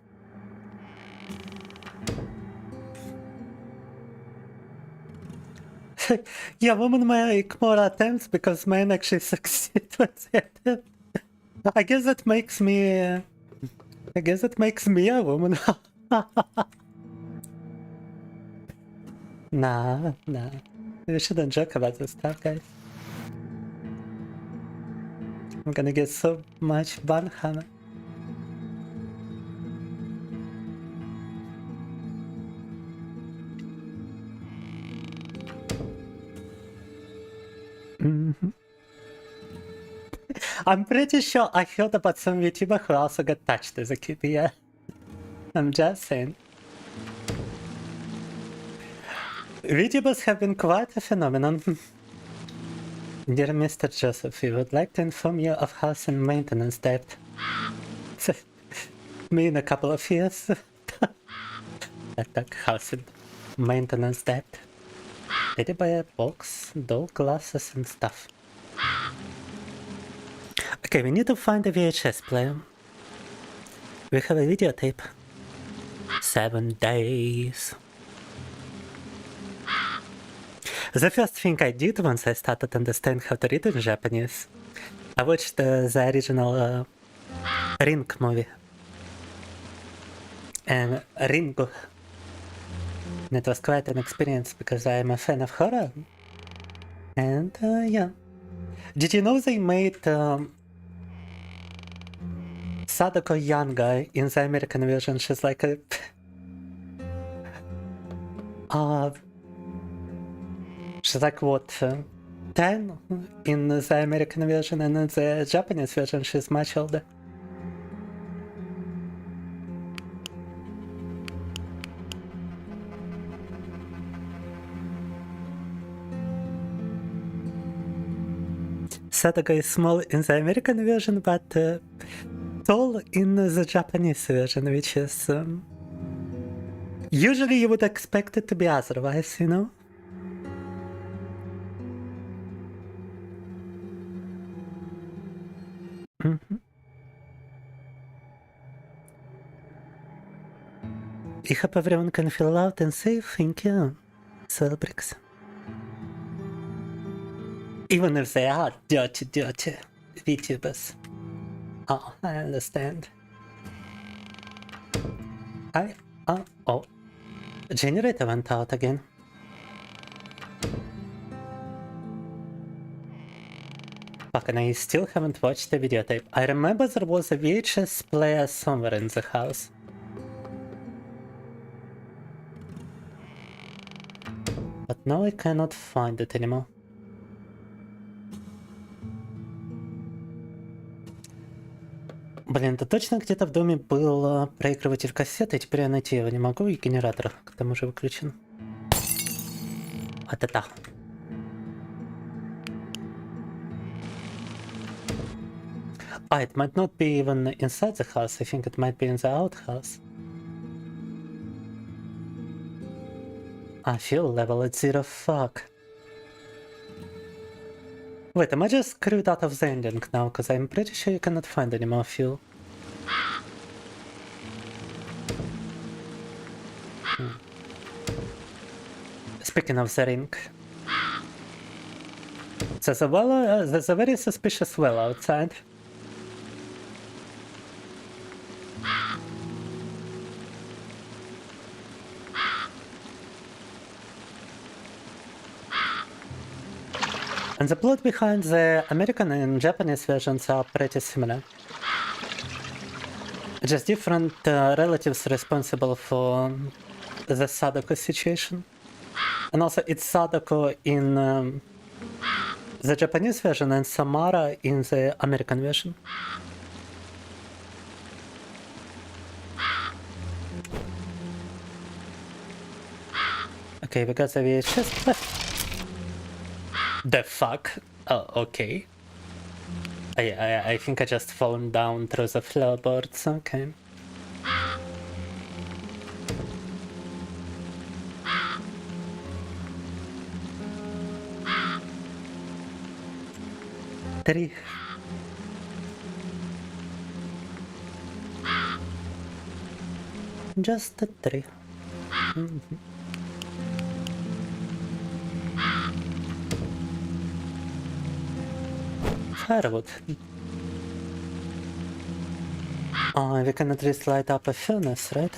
Yeah, women make more attempts because men actually succeed with it. I guess that makes me... I guess that makes me a woman. Nah. We shouldn't joke about this stuff, guys. I'm gonna get so much banhammer. I'm pretty sure I heard about some VTuber who also got touched as a kid, yeah. I'm just saying. VTubers have been quite a phenomenon. Dear Mr. Joseph, we would like to inform you of house and maintenance debt. Me in a couple of years. Attack house and maintenance debt. Did you buy a box, doll, glasses and stuff? Okay, we need to find a VHS player. We have a videotape. 7 days. The first thing I did once I started to understand how to read in Japanese, I watched the original Ring movie. And Ringo. And it was quite an experience because I'm a fan of horror. And yeah. Did you know they made Sadako younger in the American version? She's like a... she's like what, 10 in the American version, and in the Japanese version she's much older. Sadako is small in the American version, but tall in the Japanese version, which is... usually you would expect it to be otherwise, you know? I hope everyone can feel loud and safe, thank you. Soil bricks. Even if they are dirty VTubers. Oh, I understand. Oh. Generator went out again. Fuck, and I still haven't watched the videotape. I remember there was a VHS player somewhere in the house. But now I cannot find it anymore. Блин, это точно где-то в доме был проигрыватель кассеты, теперь я найти его не могу, и генератор к тому же выключен. Вот это. It might not be even inside the house, I think it might be in the outhouse. Fuel level at 0, fuck. Wait, am I just screwed out of the ending now? Because I'm pretty sure you cannot find any more fuel. Speaking of the ring. There's a very suspicious well outside. And the plot behind the American and Japanese versions are pretty similar. Just different relatives responsible for the Sadako situation. And also it's Sadako in the Japanese version and Samara in the American version. Okay, we got the VHS left. The fuck? Oh, okay. I think I just fallen down through the floorboards, okay. Three. Just a 3. Firewood. Oh, we can at least light up a furnace, right?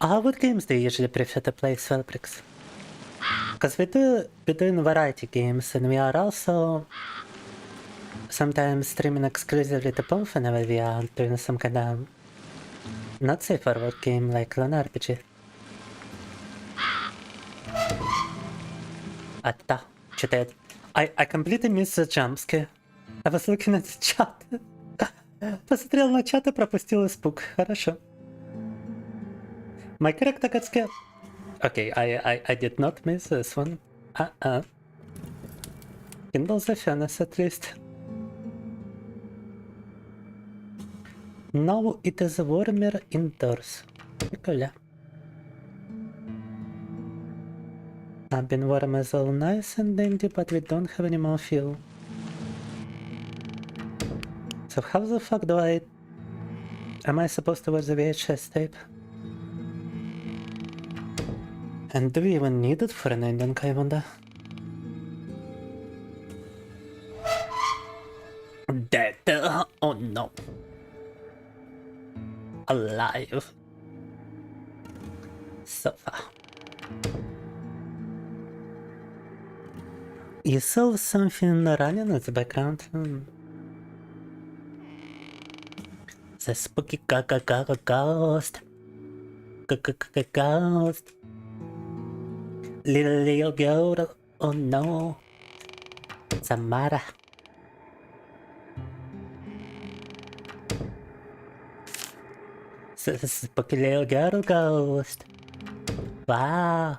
What games do you usually prefer to play, Swellbricks? Because we're doing variety games, and we are also sometimes streaming exclusively to both whenever we are doing some kind of not safe for work game like Lone RPG. I completely missed the jumpscare. I was looking at the chat. Посмотрел на чат и пропустил испуг. Хорошо. My character got scared. Okay, I did not miss this one. Kindle the furnace at least. Now it is warmer indoors. Прикольно. I've been warm as all nice and dandy, but we don't have any more fuel. So how the fuck do I... Am I supposed to watch the VHS tape? And do we even need it for an ending, I wonder? Dead. Oh no. Alive. So far. You saw something running in the background? The spooky ghost. Ghost. Little girl. Oh no. Samara. The spooky little girl ghost. Wow.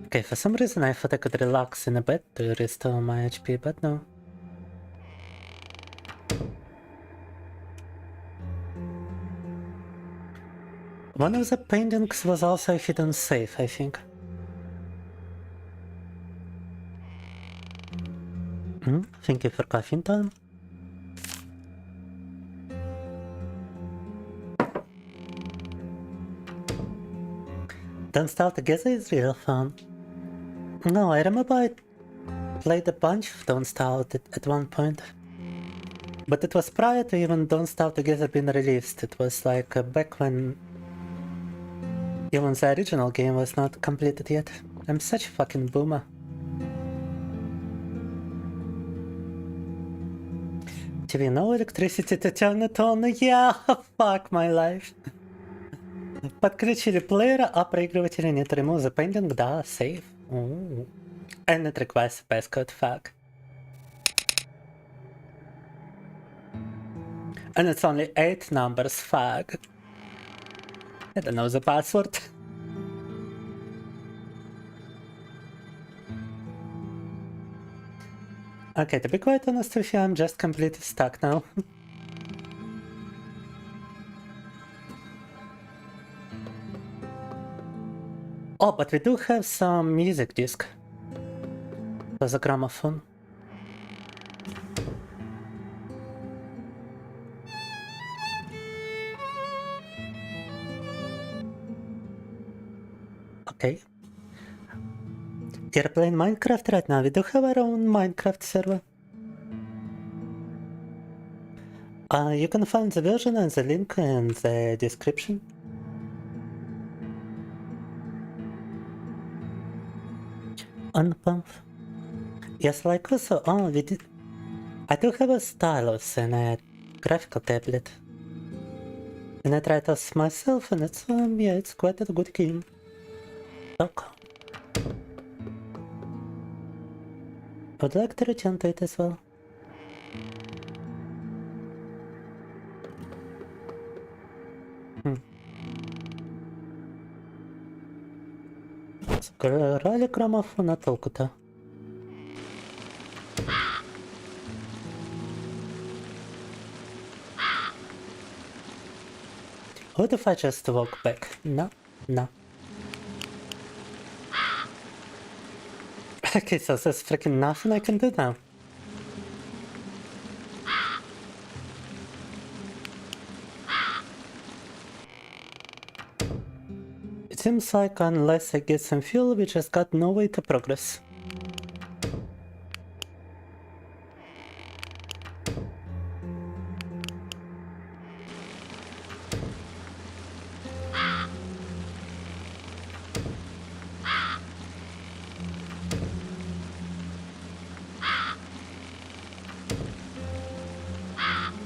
Okay, for some reason I thought I could relax in a bed to restore my HP, but no. One of the paintings was also a hidden safe, I think. Thank you for coffee time. Don't Starve Together is real fun. No, I remember I played a bunch of Don't Starve at one point. But it was prior to even Don't Starve Together being released. It was like back when even the original game was not completed yet. I'm such a fucking boomer. TV, no electricity to turn it on. Yeah, fuck my life. Подключили плеера, а проигрывателя нет. Remove the painting, да, save. Ooh. And it requires a passcode, fuck. And it's only 8 numbers, fuck. I don't know the password. Okay, to be quite honest with you, I'm just completely stuck now. Oh, but we do have some music disc for the gramophone. Okay. You're playing Minecraft right now. We do have our own Minecraft server. You can find the version and the link in the description. On pump. Yes, like also, oh, we did. I do have a stylus and a graphical tablet. And I tried it myself, and it's, yeah, it's quite a good game. Okay. Would like to return to it as well. Сыграли граммофон, а толку-то? What if I just walk back? No, no. Okay, so there's freaking nothing I can do now. seems like unless I get some fuel, we just got no way to progress.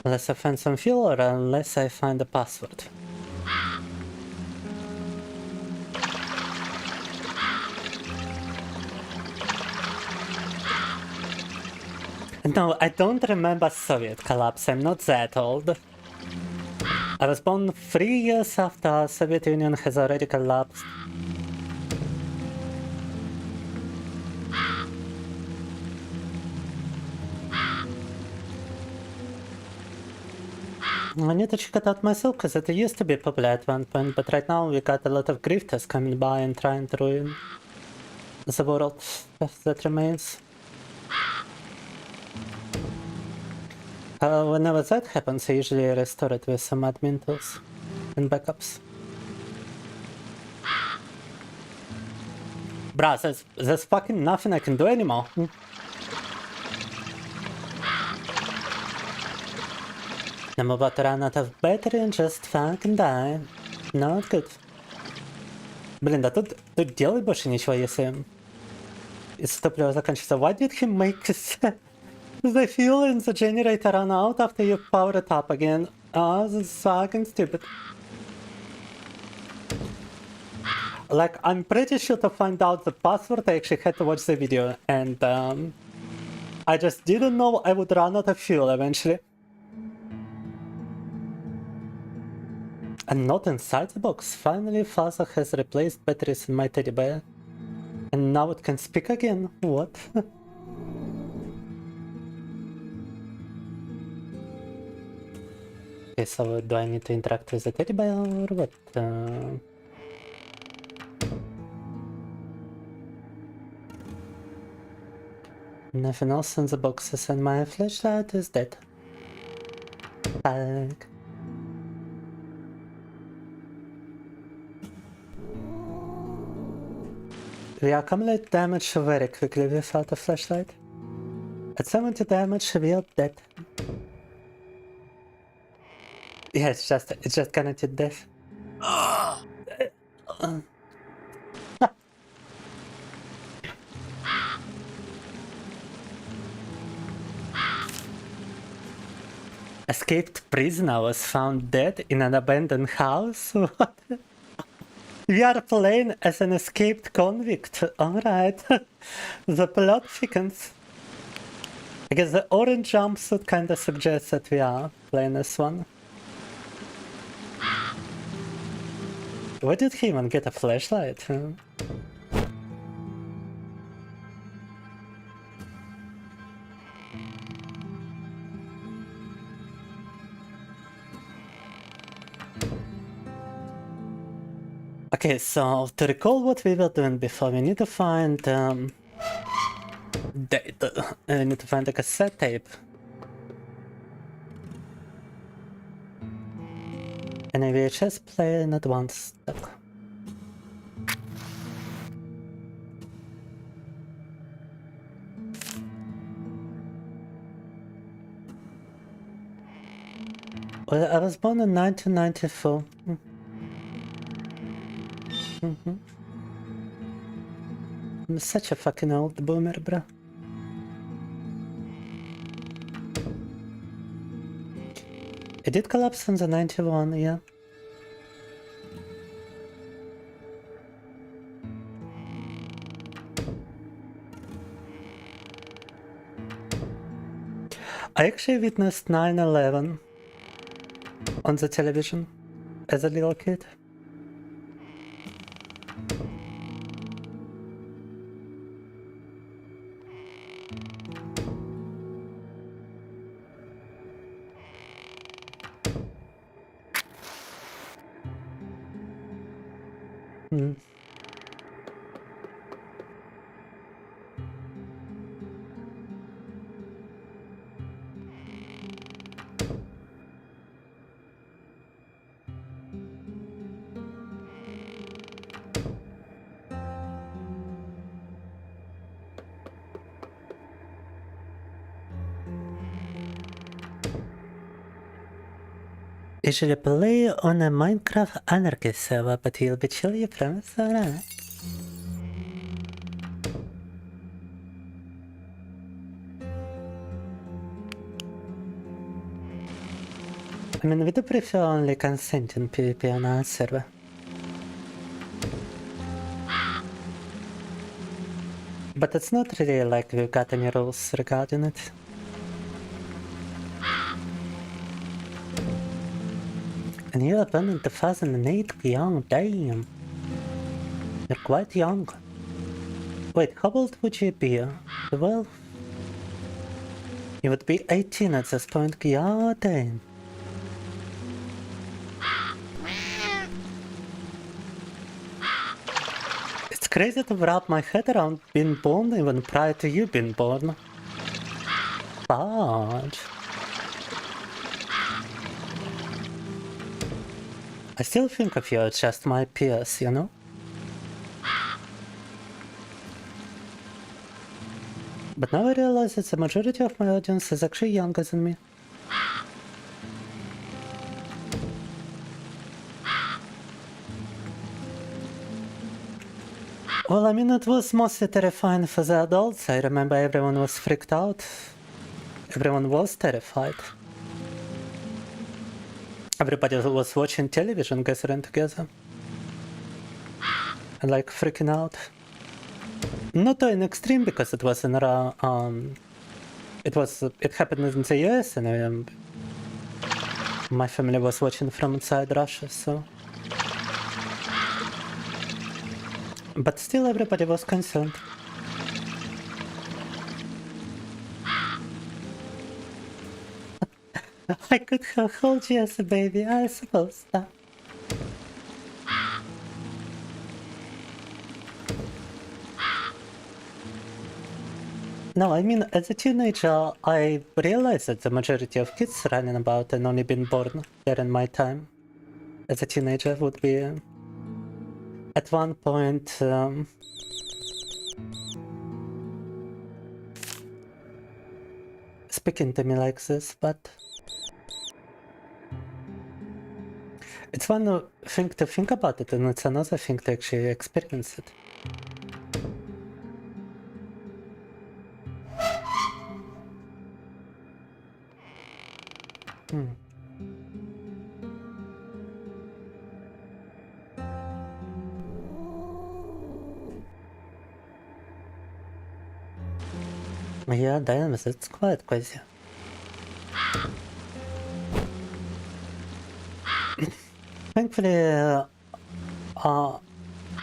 Unless I find some fuel or unless I find a password. No, I don't remember Soviet collapse, I'm not that old. I was born 3 years after Soviet Union has already collapsed. I need to check it out myself because it used to be popular at one point, but right now we got a lot of grifters coming by and trying to ruin the world that remains. Whenever that happens, I usually restore it with some admin tools and backups. Bruh, there's fucking nothing I can do anymore. I'm about to run out of battery and just fucking die. Not good. Блин, да тут делать больше ничего, если топливо заканчивается. Why did he make the fuel in the generator run out after you power it up again? Oh, this is fucking stupid. Like, I'm pretty sure to find out the password I actually had to watch the video, and I just didn't know I would run out of fuel eventually. And not inside the box. Finally, Father has replaced batteries in my teddy bear. And now it can speak again. What? Okay, so do I need to interact with the teddy bear or what? Nothing else in the boxes and my flashlight is dead. Fuck. We accumulate damage very quickly without a flashlight. At 70 damage, we are dead. Yeah, it's just guaranteed death. Escaped prisoner was found dead in an abandoned house? What? We are playing as an escaped convict. Alright. The plot thickens. I guess the orange jumpsuit kinda suggests that we are playing as one. Where did he even get a flashlight? Okay, so to recall what we were doing before, we need to find we need to find a cassette tape. And a VHS player in advance stock. Well, I was born in 1994. I'm such a fucking old boomer, bro. It did collapse in the 91, yeah. I actually witnessed 9/11 on the television as a little kid. usually play on a Minecraft Anarchy server, but he'll be chill, you promise? Alright. I mean, we do prefer only consenting PvP on our server. But it's not really like we've got any rules regarding it. And you are born in 2008, young, damn. You're quite young. Wait, how old would you be? 12? You would be 18 at this point, yeah, damn. It's crazy to wrap my head around being born even prior to you being born. But I still think of you as just my peers, you know? But now I realize that the majority of my audience is actually younger than me. Well, I mean, it was mostly terrifying for the adults. I remember everyone was freaked out. Everyone was terrified. Everybody was watching television, gathering together. And like freaking out. Not to an extreme, because it was in it happened in the US, and my family was watching from inside Russia, so. But still, everybody was concerned. I could have hold you as a baby, I suppose. No, I mean, as a teenager, I realized that the majority of kids running about and only been born during my time as a teenager would be at one point speaking to me like this, but it's one thing to think about it, and it's another thing to actually experience it. Yeah, damn, it's quite crazy. Thankfully, I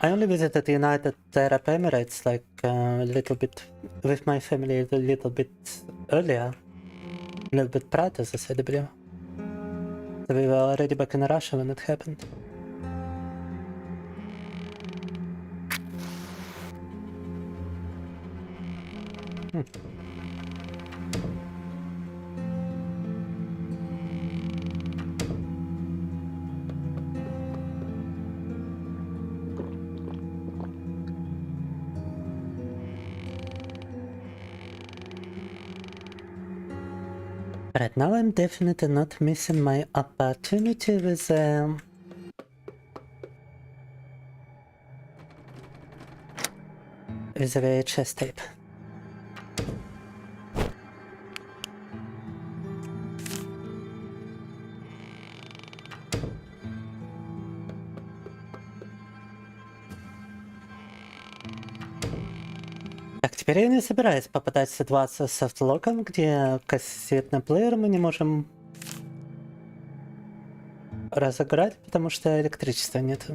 only visited the United Arab Emirates like a little bit with my family a little bit earlier, a little bit prior to this, I believe. So we were already back in Russia when it happened. Right now I'm definitely not missing my opportunity with the VHS tape. Так, теперь я не собираюсь попадать в ситуацию с софтлоком, где кассетный плеер мы не можем разыграть, потому что электричества нет.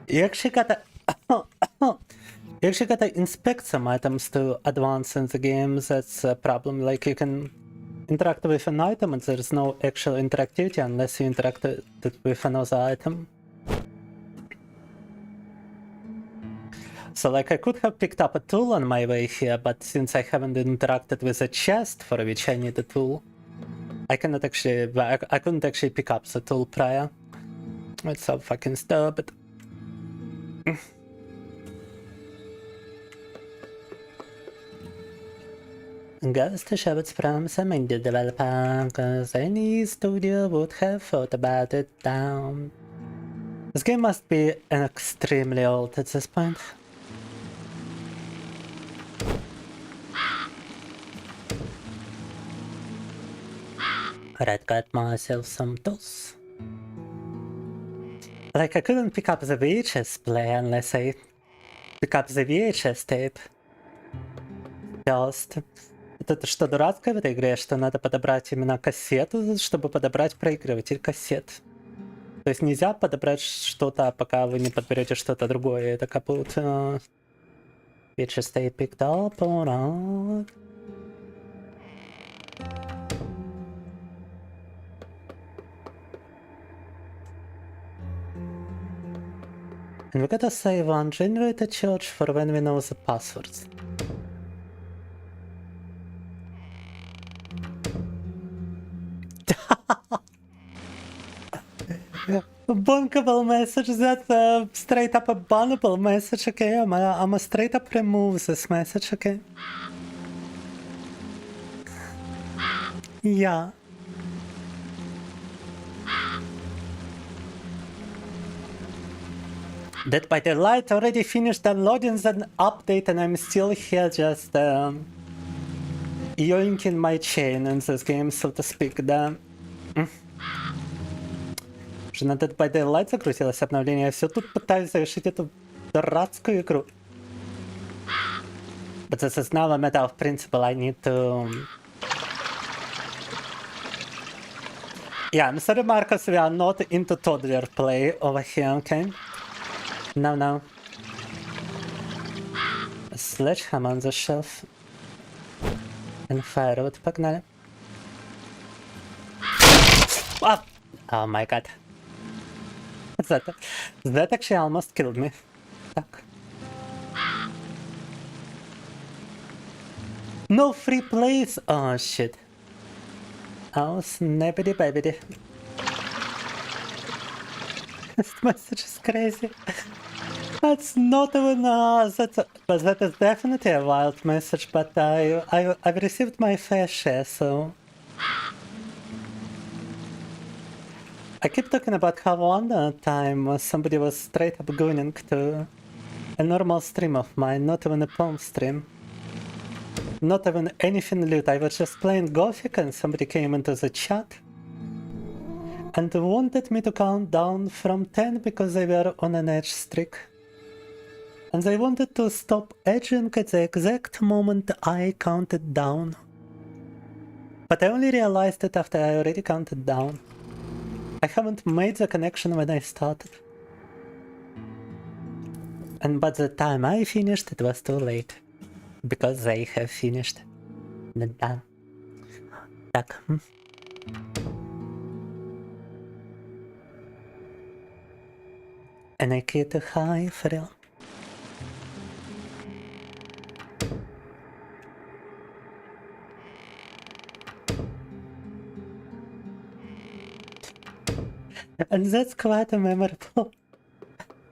You actually gotta inspect some items to advance in the game. That's a problem. Like, you can interact with an item and there's no actual interactivity unless you interact with another item. So like, I could have picked up a tool on my way here, but since I haven't interacted with a chest for which I need a tool, I couldn't actually pick up the tool prior. It's so fucking stupid. Goes to show its promise and indie developer, cause any studio would have thought about it down. This game must be extremely old at this point. Alright, got myself some tools. Like, I couldn't pick up the VHS player unless I pick up the VHS tape. Just. Это что, дурацкое в этой игре, что надо подобрать именно кассету, чтобы подобрать проигрыватель кассет? То есть нельзя подобрать что-то, пока вы не подберете что-то другое. Это как будто... VHS tape picked up, alright. And we gotta save on generate a church for when we know the passwords. Bunkable message, that's straight up a bannable message, okay? I'ma straight up remove this message, okay? Yeah. Dead by Daylight already finished downloading the update and I'm still here just yoinking my chain in this game, so to speak, да. Уже на Dead by Daylight загрузилось обновление, я все тут пытаюсь завершить эту дурацкую игру. But this is now a matter of principle, I need to... Yeah, I'm sorry Marcos, we are not into toddler play over here, okay? No. A sledgehammer on the shelf. And firewood, погнали. Oh my god. That actually almost killed me. Так. No free plays! Oh shit. Oh snappity baby. This message is crazy. That's not even but that is definitely a wild message, but I've received my fair share, so I keep talking about how one time somebody was straight up going to a normal stream of mine, not even a palm stream. Not even anything loot, I was just playing Gothic and somebody came into the chat and wanted me to count down from 10 because they were on an edge streak. And they wanted to stop edging at the exact moment I counted down. But I only realized it after I already counted down. I haven't made the connection when I started. And by the time I finished, it was too late. Because they have finished. Done. Так. And I get a high thrill. And that's quite a memorable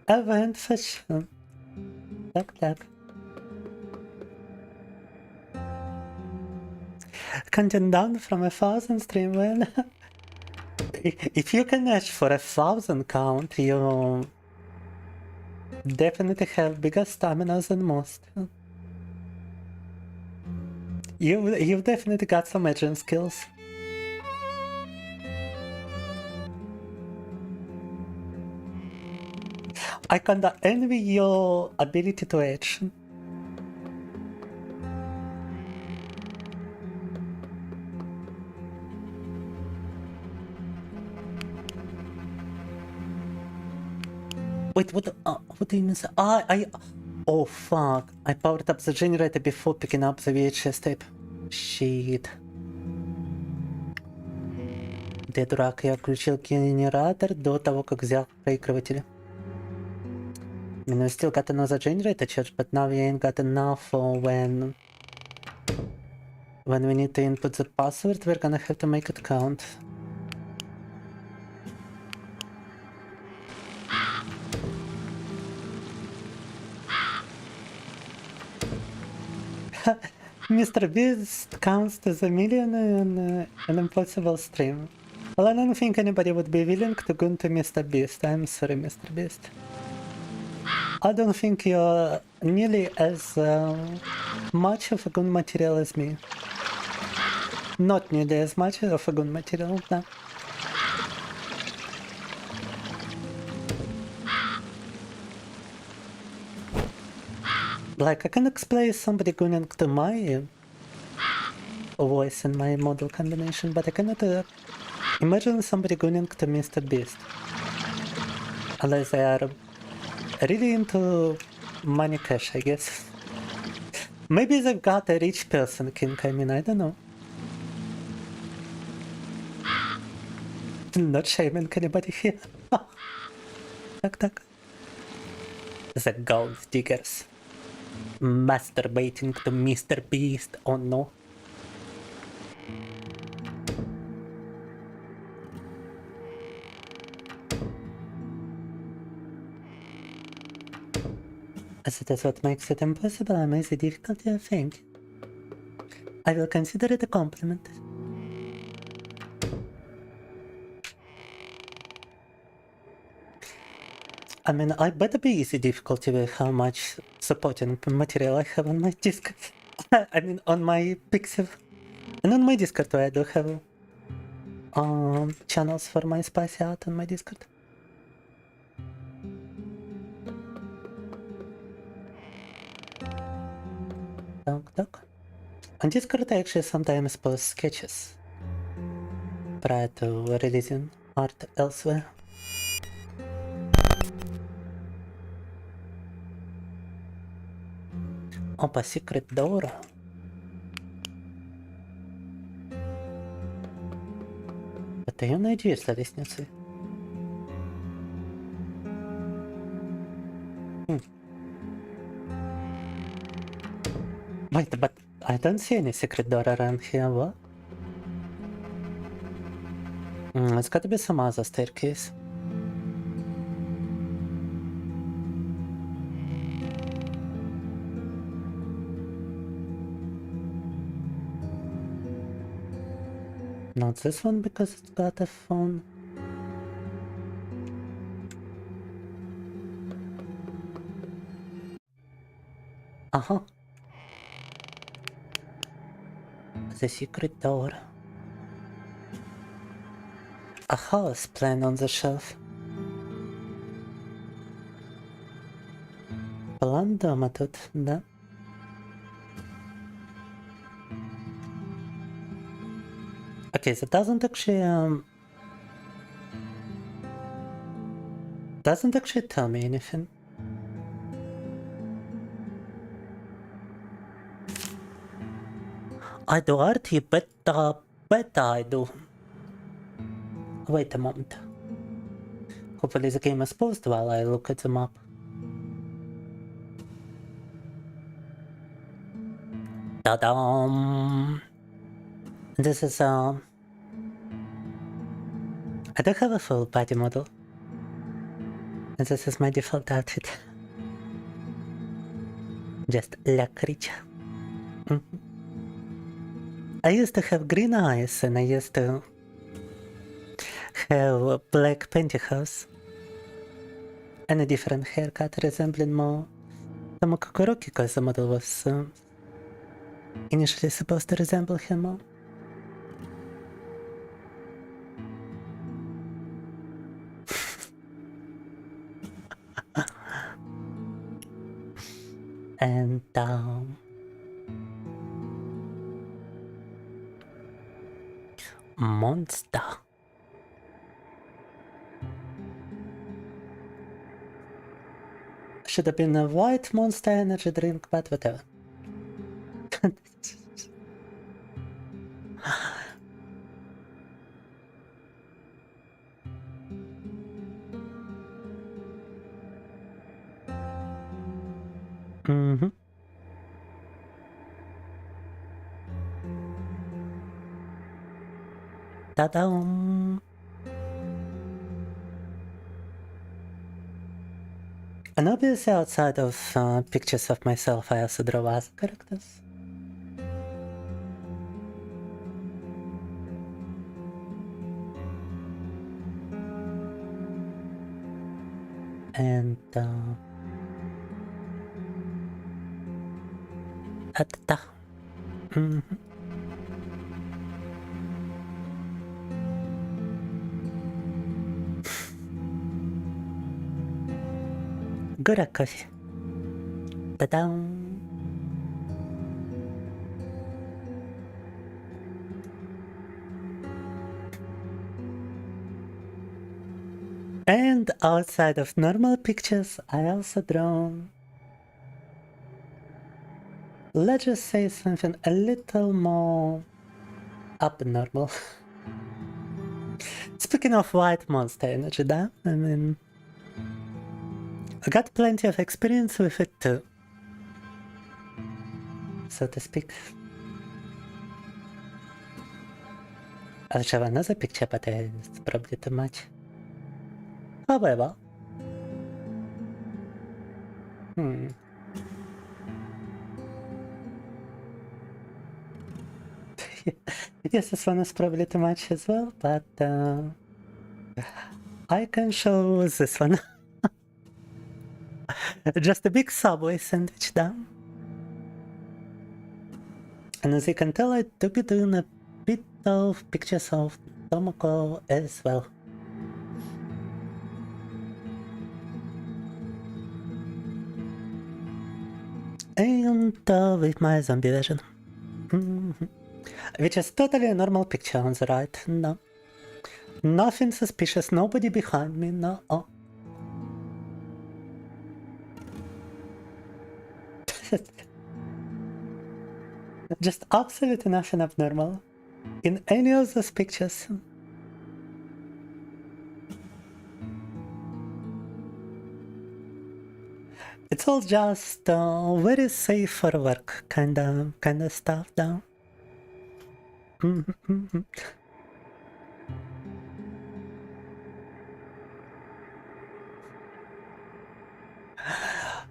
event for sure. Так. Counting down from 1,000 stream, well, if you can edge for 1,000 count, you definitely have bigger stamina than most. You've definitely got some edging skills. I kinda envy your ability to edge. Wait, what do you mean? Oh fuck, I powered up the generator before picking up the VHS tape. Shit. Да, дурак, я включил генератор до того, как взял проигрыватели. I mean, we still got another generator charge, but now we ain't got enough for when we need to input the password, we're gonna have to make it count. Mr. Beast counts as a millionaire in an impossible stream. Well, I don't think anybody would be willing to go into Mr. Beast. I'm sorry, Mr. Beast. I don't think you're nearly as much of a good material as me. Not nearly as much of a good material, no. Like, I can explain somebody going to my voice and my model combination, but I cannot imagine somebody going to Mr. Beast. Unless they are really into money cash, I guess. Maybe they've got a rich person kink, I mean, I don't know. Not shaming anybody here. Tak. The gold diggers. Masturbating to Mr. Beast, oh no. As it is what makes it impossible, I makes it difficult, I think. I will consider it a compliment. I mean, I better be easy difficulty with how much supporting material I have on my Discord. I mean, on my Pixiv. And on my Discord, I do have channels for my spicy art on my Discord. Talk. On Discord, I actually sometimes post sketches prior to releasing art elsewhere. Опа, secret door. Потаённая дверь за лестницей. Wait, but I don't see any secret door around here, what? It's gotta be some other staircase. Not this one because it's got a phone. Uh-huh. The secret door. A house plan on the shelf. План дома тут, да? Okay, that doesn't actually tell me anything. I do art, you better I do. Wait a moment. Hopefully the game is paused while I look at the map. Ta-dam! This is I don't have a full body model. And this is my default outfit. Just la creature. I used to have green eyes and I used to have black pantyhose and a different haircut resembling more Tomo Kokoroki because the model was initially supposed to resemble him more. And monster. Should have been a white monster energy drink, but whatever. Ta-dam! And obviously outside of pictures of myself, I also draw other characters. And да. Гора кофе. Та-дам! And outside of normal pictures, I also draw, let's just say something a little more abnormal. Speaking of white monster energy, да? I mean, I got plenty of experience with it too, so to speak. I'll show another picture, but it's probably too much. However, yes, this one is probably too much as well, but I can show this one. Just a big Subway sandwich down. And as you can tell, I do be doing a bit of pictures of Tomoko as well. And with my zombie version. Which is totally a normal picture on the right. No. Nothing suspicious, nobody behind me, no. Oh. Just absolutely nothing abnormal in any of those pictures. It's all just very safe for work kind of stuff now.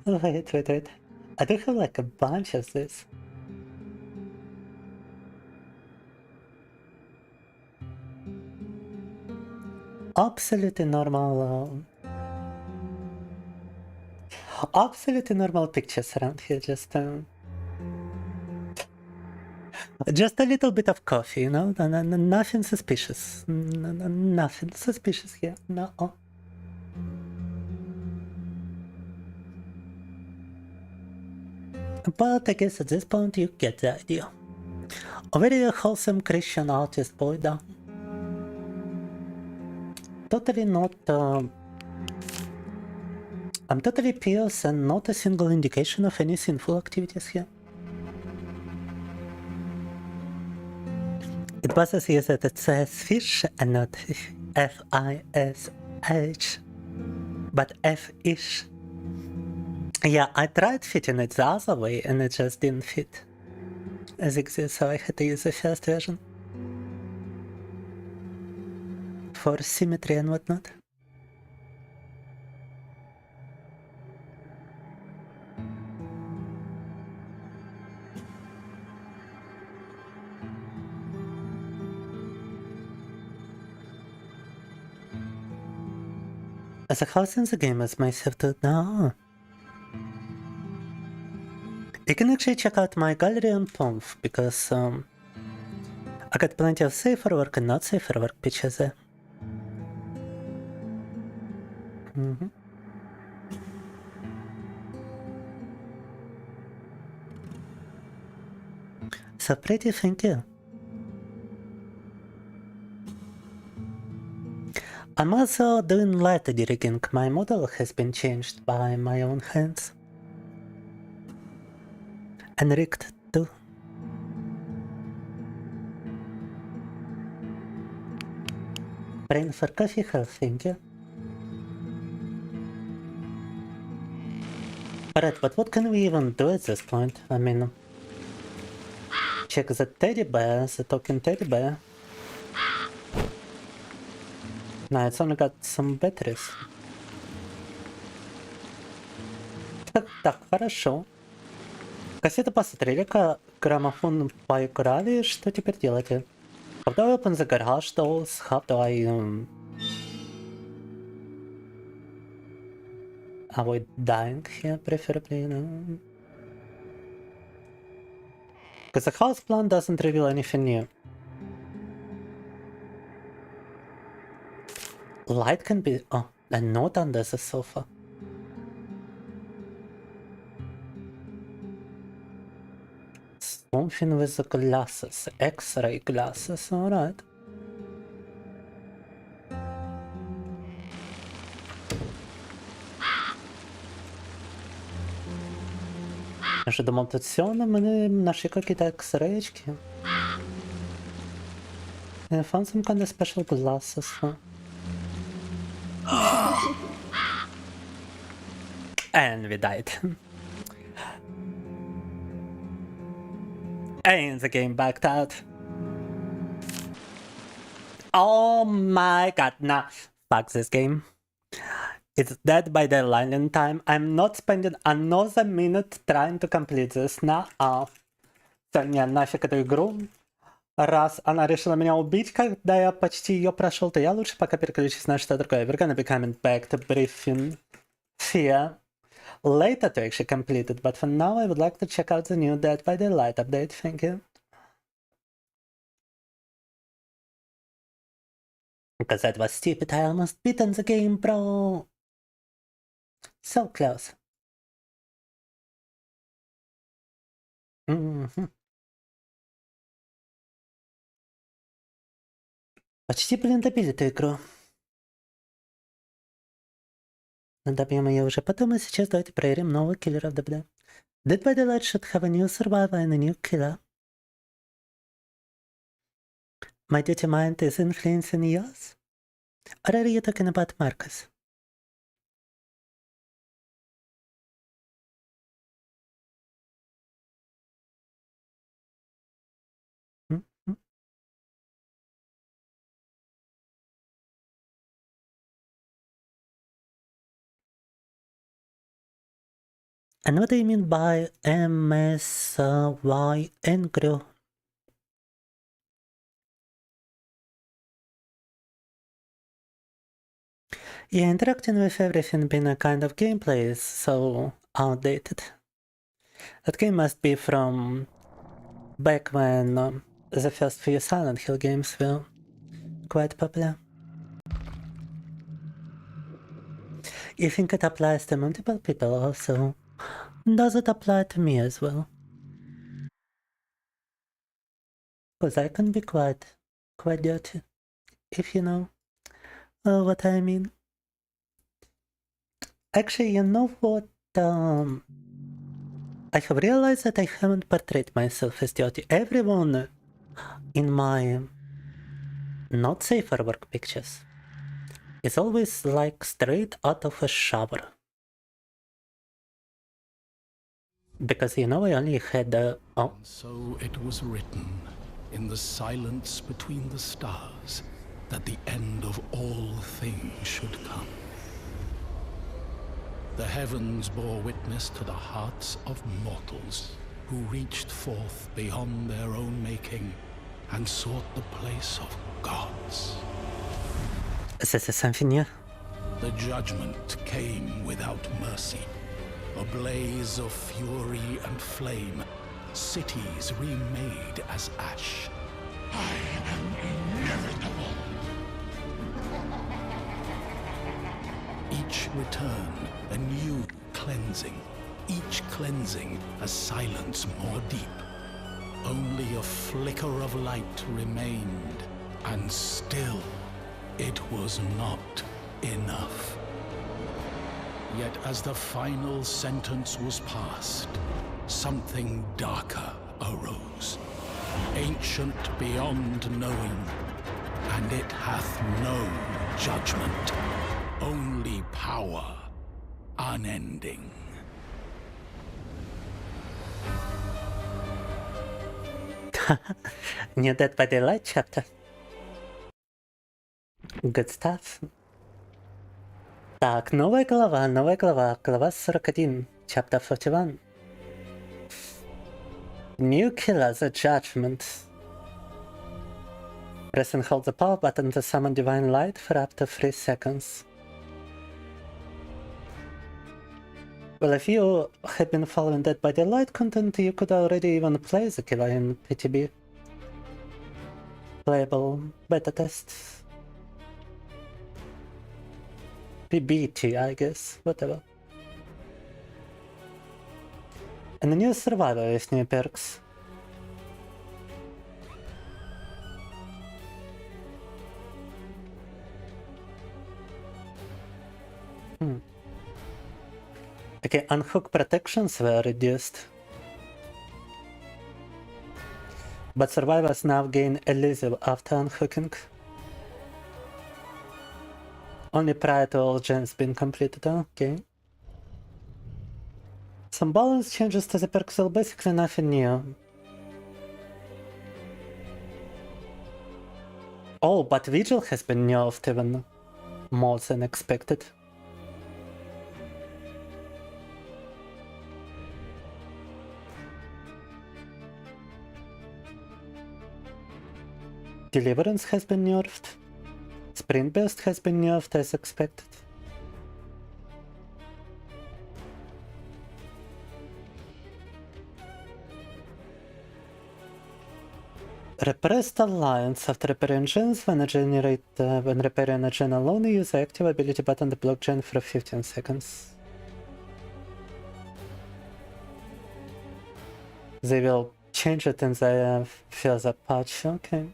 Wait. I do have like a bunch of this. Absolutely normal. Absolutely normal pictures around here, just a little bit of coffee, you know, nothing suspicious, nothing suspicious here, no. But I guess at this point you get the idea. A very wholesome Christian artist boy down. Totally not I'm totally pious and not a single indication of any sinful activities here. It bothers you that it says fish and not F-I-S-H, but F-ish. Yeah, I tried fitting it the other way and it just didn't fit as exists, so I had to use the first version for symmetry and whatnot. As a house in the game as myself to now. You can actually check out my gallery on Pomf, because I got plenty of safer work and not safer work pictures there. So pretty, thank you. I'm also doing light rigging. My model has been changed by my own hands. And rigged too. Praying for coffee health, thank you. Alright, but what can we even do at this point? I mean, check the teddy bear, the talking teddy bear. No, it's only got some batteries. Так, хорошо. Кассету посмотрели, граммофон поиграли, что теперь делаете? How do I open the garage doors? How do I... avoid dying here, preferably, you know. Because the house plan doesn't reveal anything new. Light can be... oh, and not under the sofa. Something with the glasses. X-ray glasses, alright. Я же думал, тут все, но мы нашли какие-то X-рayчки. I found some kind of special glasses, huh? And we died. And the game backed out. Oh my god, nah. Fuck this game. It's dead by deadline in time. I'm not spending another minute trying to complete this. Nah. Не, нафиг эту игру. Раз она решила меня убить, когда я почти ее прошел, то я лучше пока переключусь на что-то другое. We're gonna be coming back to briefing Fear later to actually complete it, but for now I would like to check out the new Dead by Daylight update. Thank you. Because that was stupid, I almost beaten the game, bro. So close. Почти, блин, добили эту игру. Добьем ее уже потом, и сейчас давайте проверим нового киллера в ДБД. Dead by Daylight should have a new survivor and a new killer. My duty mind is influencing yours? Or are you talking about Marcus? And what do you mean by MSY Engru? Yeah, interacting with everything being a kind of gameplay is so outdated. That game must be from back when the first few Silent Hill games were quite popular. You think it applies to multiple people also? Does it apply to me as well? Because I can be quite dirty, if you know what I mean. Actually, you know what? I have realized that I haven't portrayed myself as dirty. Everyone in my not safe for work pictures is always like straight out of a shower. Because, you know, I only had the... oh. So it was written in the silence between the stars that the end of all things should come. The heavens bore witness to the hearts of mortals who reached forth beyond their own making and sought the place of gods. Is this something new? The judgment came without mercy. A blaze of fury and flame, cities remade as ash. I am inevitable. Each return, a new cleansing. Each cleansing, a silence more deep. Only a flicker of light remained, and still it was not enough. Yet as the final sentence was passed, something darker arose, ancient beyond knowing, and it hath no judgment, only power unending. New Dead by Daylight chapter. Good stuff. Так, новая глава, глава 41, chapter 41. New killer, the Judgement. Press and hold the power button to summon divine light for up to 3 seconds. Well, if you had been following Dead by Daylight content, you could already even play the killer in PTB. Playable beta test. PBT, I guess, whatever. And the new Survivor with new perks. Okay, unhook protections were reduced. But survivors now gain elusive after unhooking. Only prior to all gens being completed, okay. Some balance changes to the perks, so basically nothing new. Oh, but Vigil has been nerfed even more than expected. Deliverance has been nerfed. Sprint Burst has been nerfed as expected. Repressed Alliance. After repairing gens, when repairing a gen alone, use the active ability button to block gen for 15 seconds. They will change it in the further patch, okay.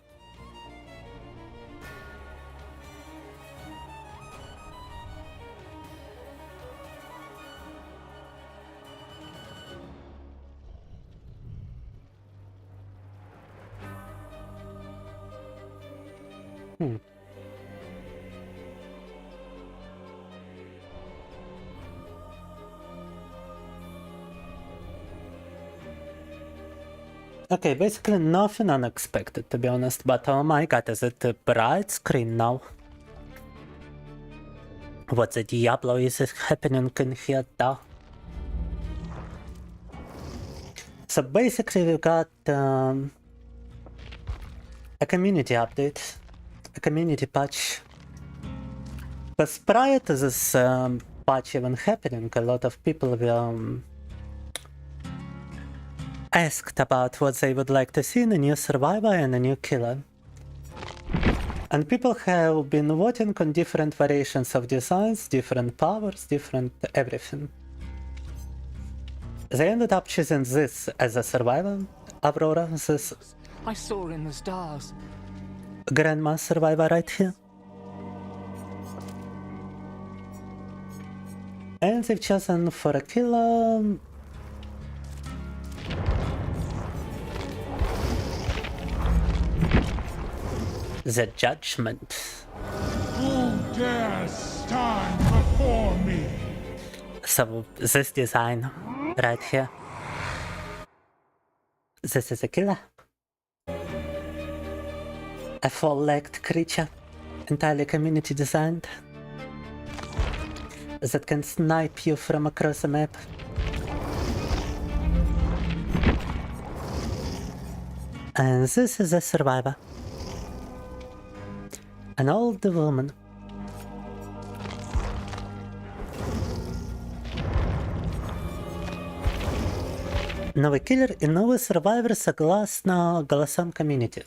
Okay, basically nothing unexpected, to be honest, but oh my god, is it a bright screen now? What the Diablo is happening in here though? So basically we got a community update, a community patch. Because prior to this patch even happening, a lot of people were asked about what they would like to see in a new survivor and a new killer. And people have been voting on different variations of designs, different powers, different everything. They ended up choosing this as a survivor, Aurora, this I saw in the stars. Grandma survivor right here. And they've chosen for a killer the Judgement. Who dares stand before me? So this design right here. This is a killer. A four-legged creature, entirely community designed, that can snipe you from across the map. And this is a survivor. An old woman. Новый киллер и новый survivor согласно голосам комьюнити.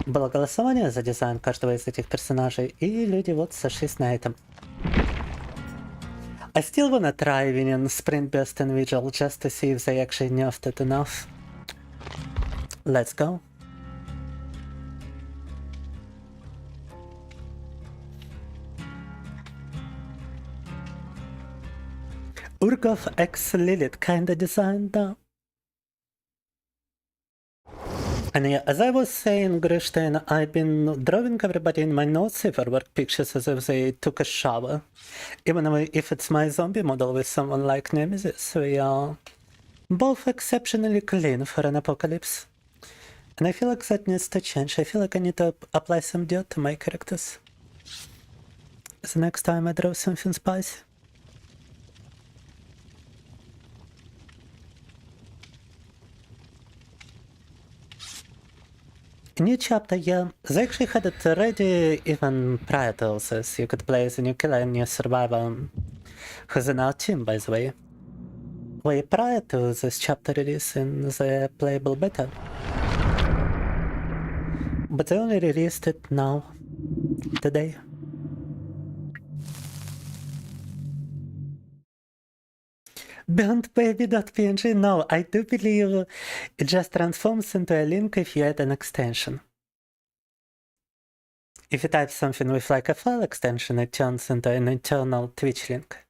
Было голосование за дизайн каждого из этих персонажей, и люди вот сошлись на этом. I still wanna try winning Sprint Burst and Vigil just to see if they actually nerfed it enough. Let's go. Urgov X Lilith kinda designed though. And yeah, as I was saying, Grishstein, I've been drawing everybody in my notes for work pictures as if they took a shower. Even if it's my zombie model with someone like Nemesis, we are both exceptionally clean for an apocalypse. And I feel like that needs to change. I feel like I need to apply some dirt to my characters. The next time I draw something spicy. New chapter, yeah. They actually had it ready even prior to this. You could play as a new killer and new survivor who's in our team, by the way, way prior to this chapter release in the playable beta. But they only released it now, today. Don't baby.png, no, I do believe it just transforms into a link if you add an extension. If you type something with like a file extension, it turns into an internal Twitch link.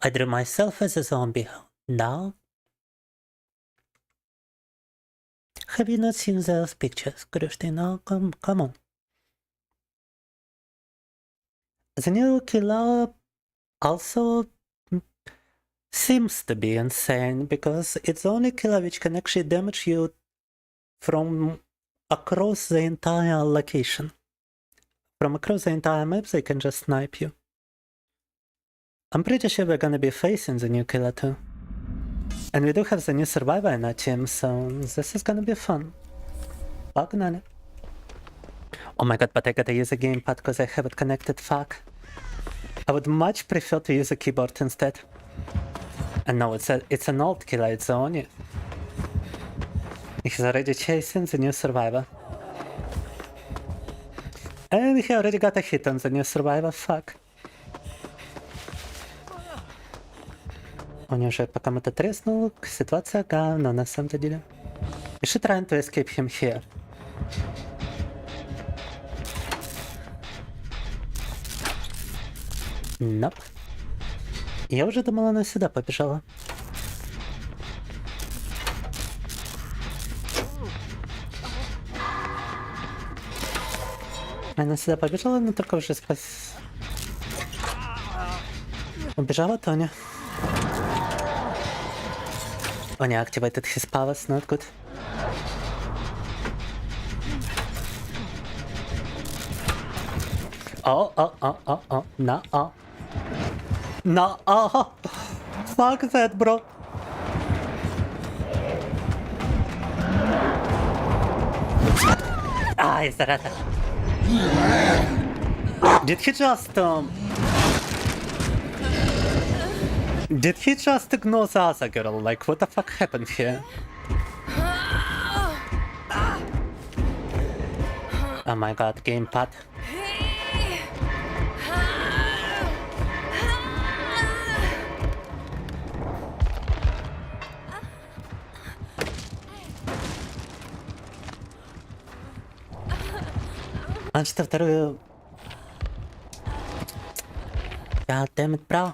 I drew myself as a zombie. Now? Have you not seen those pictures, Christina? Come on. The new killer also seems to be insane, because it's the only killer which can actually damage you from across the entire location. From across the entire map, they can just snipe you. I'm pretty sure we're gonna be facing the new killer too. And we do have the new survivor in our team, so this is gonna be fun. Pognaly. Oh my god, but I gotta use a gamepad because I have it connected, fuck. I would much prefer to use a keyboard instead. And no, it's an old killer, it's the Oni. He's already chasing the new survivor. And he already got a hit on the new survivor, fuck. У него уже пока мы-то треснул, ситуация говно на самом-то деле. We should try to escape him here. Nope. Я уже думала, она сюда побежала. Она сюда побежала, но только уже спас... Убежала Тоня. Тоня activated his powers, not good. Oh, no, fuck that, bro. Ай, зараза. Did he just ignore the other girl? Like, what the fuck happened here? Oh my god, gamepad. А что, вторую... Goddammit, бро.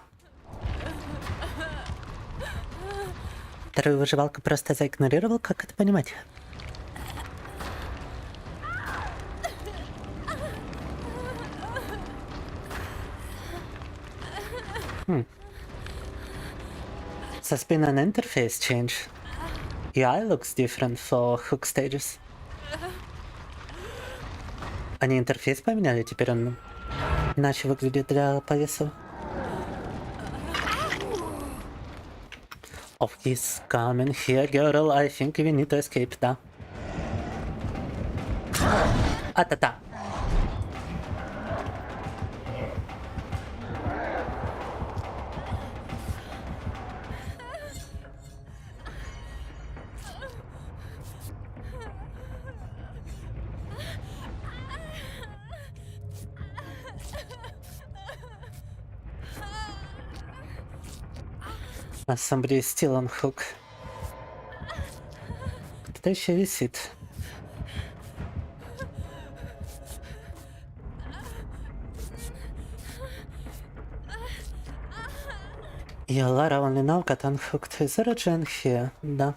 Вторую выживалку просто заигнорировал? Как это понимать? There's been an interface change. UI looks different for hook stages. Они интерфейс поменяли, теперь он иначе выглядит для повесов. Oh, he's coming here, girl. I think we need to escape, да. А-та-та. Somebody is still on hook. Кто-то еще висит. Yeah, Lara only now got unhooked. Is there a gen here? Да.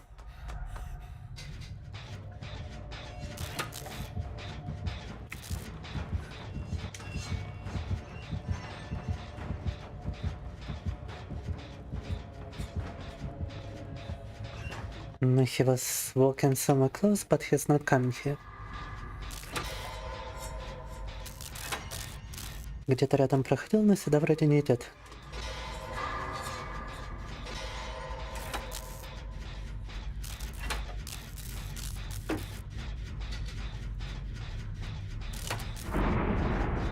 He was walking somewhere close, but he's not coming here. Где-то рядом проходил, но сюда вроде не идет.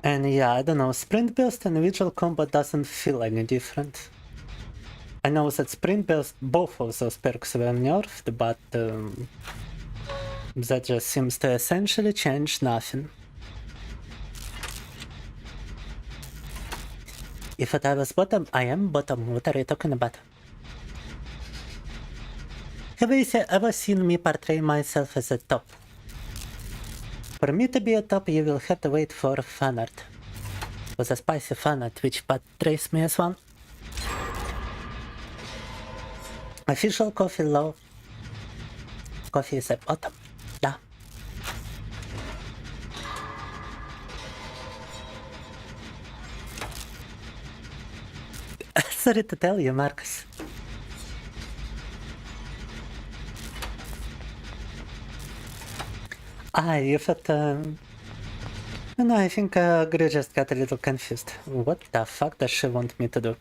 And yeah, I don't know, sprint burst and visual combat doesn't feel any different. I know that sprint burst, both of those perks were nerfed, but that just seems to essentially change nothing. If I was bottom, I am bottom. What are you talking about? Have you ever seen me portray myself as a top? For me to be a top, you will have to wait for fan art. Was a spicy fan art which portrays me as one. Official coffee low. Coffee is at bottom. Yeah. Sorry to tell you, Marcus. You thought, no, I think Ogre just got a little confused. What the fuck does she want me to do?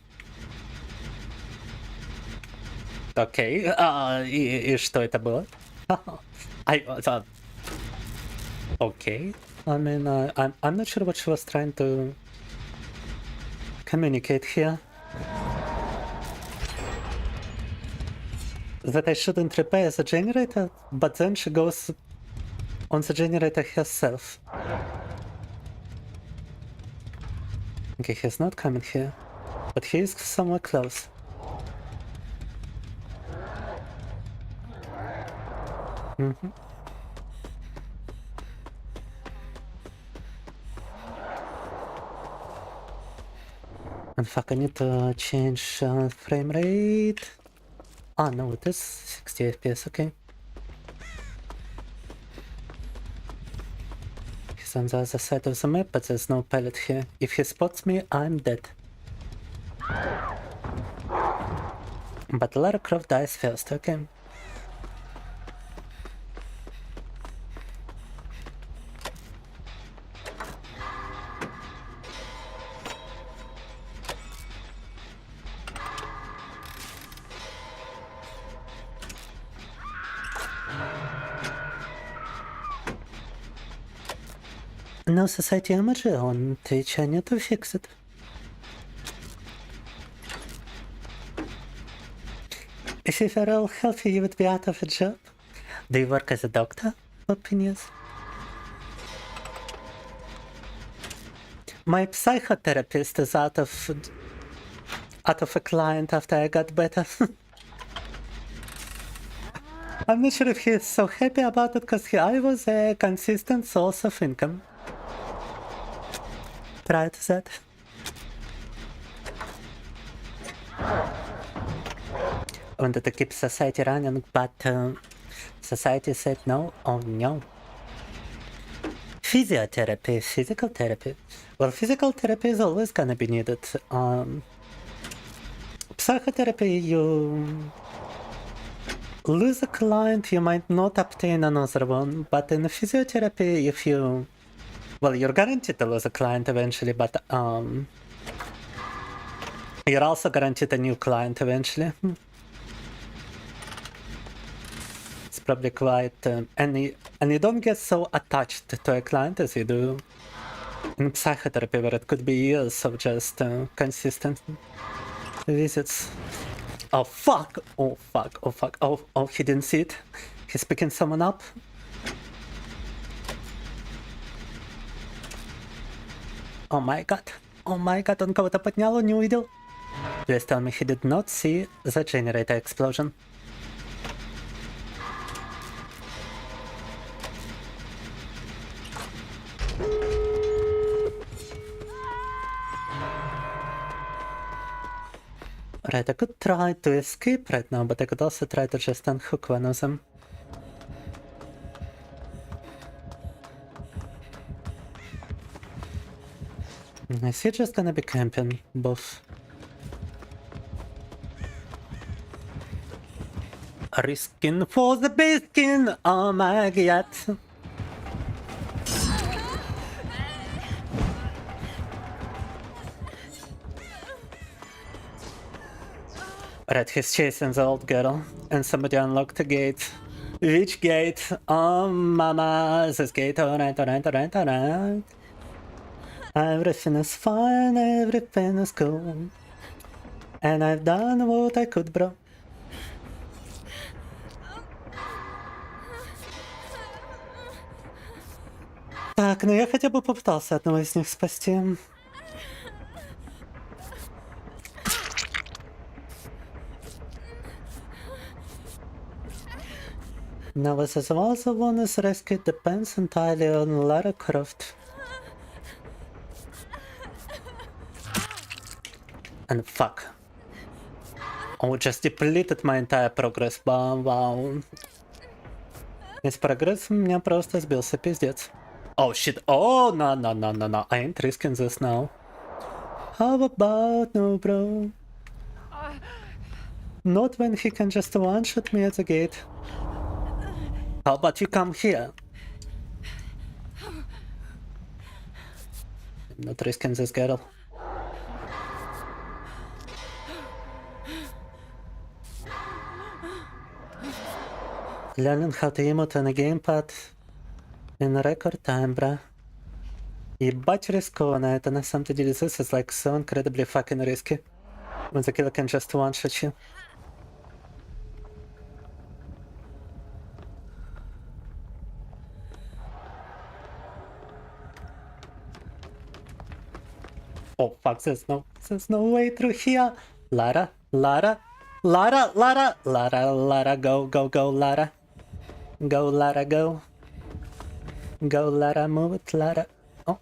Okay, и что это было? Okay, I mean, I'm not sure what she was trying to communicate here. That I shouldn't repair the generator, but then she goes on the generator herself. Okay, he's not coming here, but he is somewhere close. And fuck, I need to change frame rate. Ah, no, it is 60 FPS, okay. He's on the other side of the map, but there's no pallet here. If he spots me, I'm dead. But Lara Croft dies first, okay. No society emoji on Twitch, I need to fix it. If you were all healthy, you would be out of a job. Do you work as a doctor? Opinions? My psychotherapist is out of a client after I got better. I'm not sure if he's so happy about it, because I was a consistent source of income prior to that. I wanted to keep society running, but society said no. Oh no. Physiotherapy, physical therapy. Well, physical therapy is always gonna be needed. Psychotherapy, you lose a client, you might not obtain another one, but in physiotherapy, if you... Well, you're guaranteed to lose a client eventually, but you're also guaranteed a new client eventually. It's probably quite... and you don't get so attached to a client as you do in psychotherapy, where it could be years of just consistent visits. Oh fuck! Oh fuck! Oh fuck! Oh, he didn't see it. He's picking someone up. Oh my god, он кого-то поднял, он не увидел. Please tell me he did not see the generator explosion. Right, I could try to escape right now, but I could also try to just unhook one of them. Is he just gonna be camping both? Risking for the biskin! Oh my god! Right, he's chasing the old girl, and somebody unlocked the gate. Which gate? Oh mama, this gate, alright. Everything is fine, everything is cool. And I've done what I could, bro. Так, ну я хотя бы попытался одного из них спасти. Now this is also one is rescued depends entirely on Lara Croft. And fuck. Oh, just depleted my entire progress. Вау. Весь прогресс у меня просто сбился, пиздец. Oh shit. Oh, no. I ain't risking this now. How about no, bro? Not when he can just one-shot me at the gate. How about you come here? I'm not risking this girl. Learning how to emote on a gamepad in record time, bruh. Ебать рискованно, это на самом деле this is like so incredibly fucking risky. When the killer can just one-shot you. Oh fuck, there's no way through here. Lara, go, Lara. Go, Lara, go. Go, Lara, move it, Lara. Oh.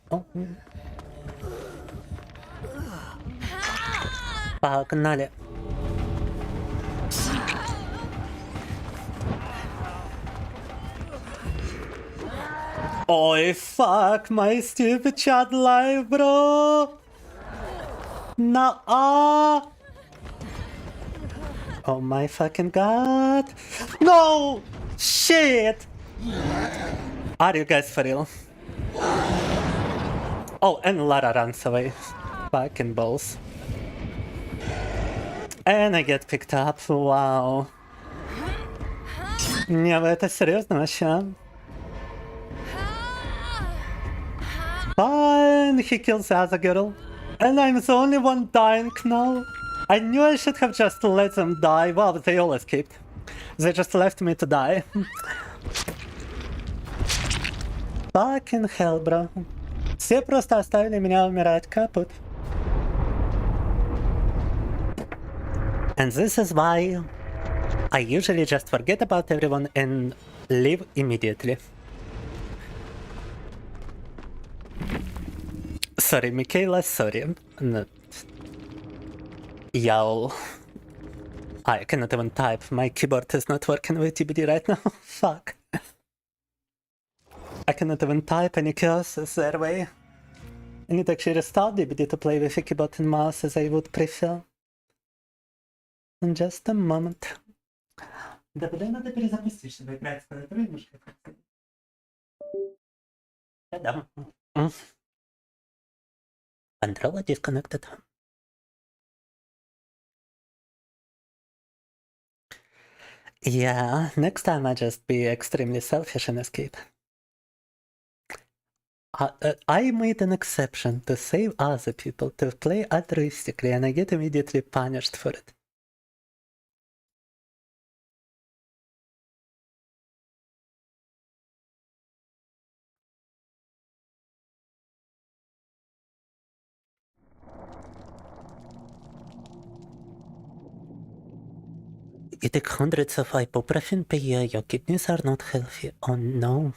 Погнали. Oh fuck, my stupid chat live, bro. No. Oh my fucking god. No! Shit! Are you guys for real? Oh, and Lara runs away. Fucking balls. And I get picked up. Wow. Не, вы это серьезно вообще? Fine, he kills the other girl. And I'm the only one dying now. I knew I should have just let them die. Wow, they all escaped. They just left me to die. Fucking hell, bro. Все просто оставили меня умирать, капут. And this is why I usually just forget about everyone and leave immediately. Sorry, Mikaela, sorry. No. Yoel. I cannot even type. My keyboard is not working with TBD right now. Fuck. I cannot even type any curses that way. I need to actually restart DBD to play with a keyboard and mouse as I would prefer. In just a moment. DBD надо перезапустить, чтобы играть с клавиатурой и мышкой. Да. Controller disconnected. Yeah, next time I just be extremely selfish and escape. I made an exception to save other people, to play altruistically, and I get immediately punished for it. You take hundreds of ibuprofen per year, your kidneys are not healthy. Oh no.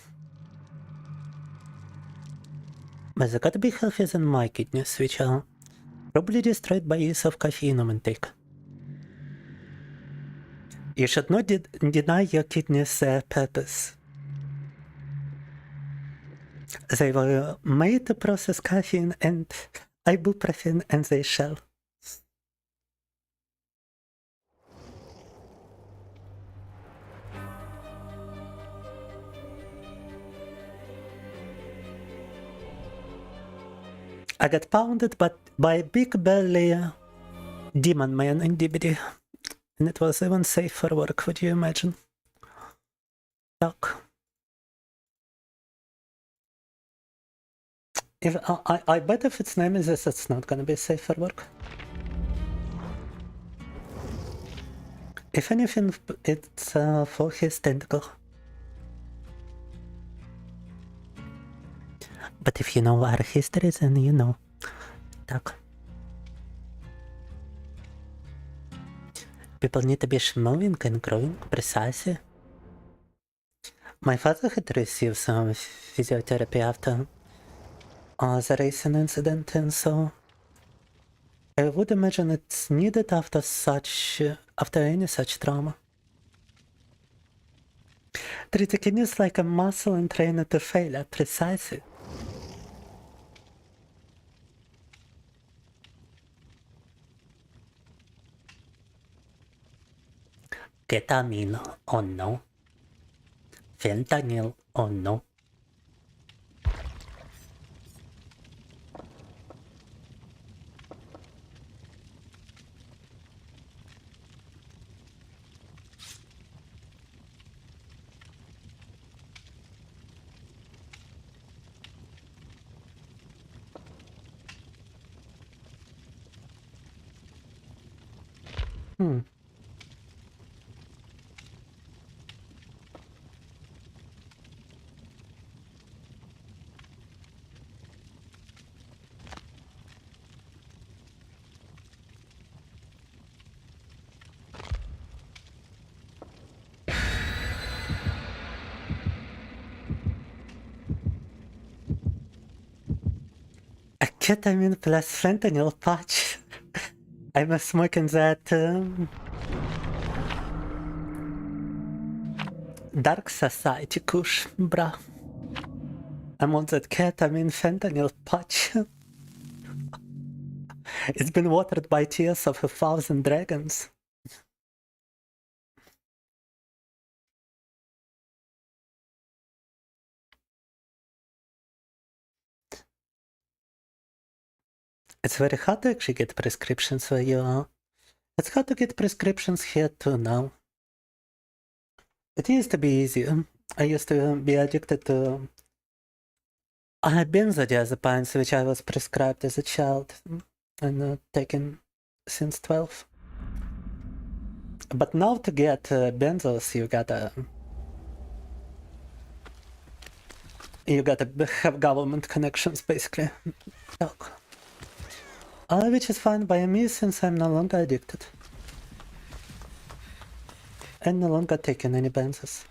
But they gotta be healthier than my kidneys, which are probably destroyed by use of caffeine intake. You should not deny your kidneys their purpose. They were made to process caffeine and ibuprofen, and they shall. I got pounded by a big belly demon man in DBD. And it was even safe for work, would you imagine? Fuck. If I bet if its name is this, it's not gonna be safe for work. If anything, it's for his tentacle. But if you know our history, then you know. Так. People need to be moving and growing precisely. My father had received some physiotherapy after the racing incident, and so I would imagine it's needed after any such trauma. Treat the kidneys like a muscle and train it to failure, precisely. Ketamine, oh no. Fentanyl, oh no. A ketamine plus fentanyl patch. I'm smoking that Dark Society kush, bruh. I'm on that ketamine fentanyl patch. It's been watered by tears of 1,000 dragons. It's very hard to actually get prescriptions where you are. It's hard to get prescriptions here too now. It used to be easier. I used to be addicted to benzodiazepines, which I was prescribed as a child and taken since 12. But now to get benzos, you gotta have government connections, basically. Which is fine by me since I'm no longer addicted. I'm no longer taking any benzos.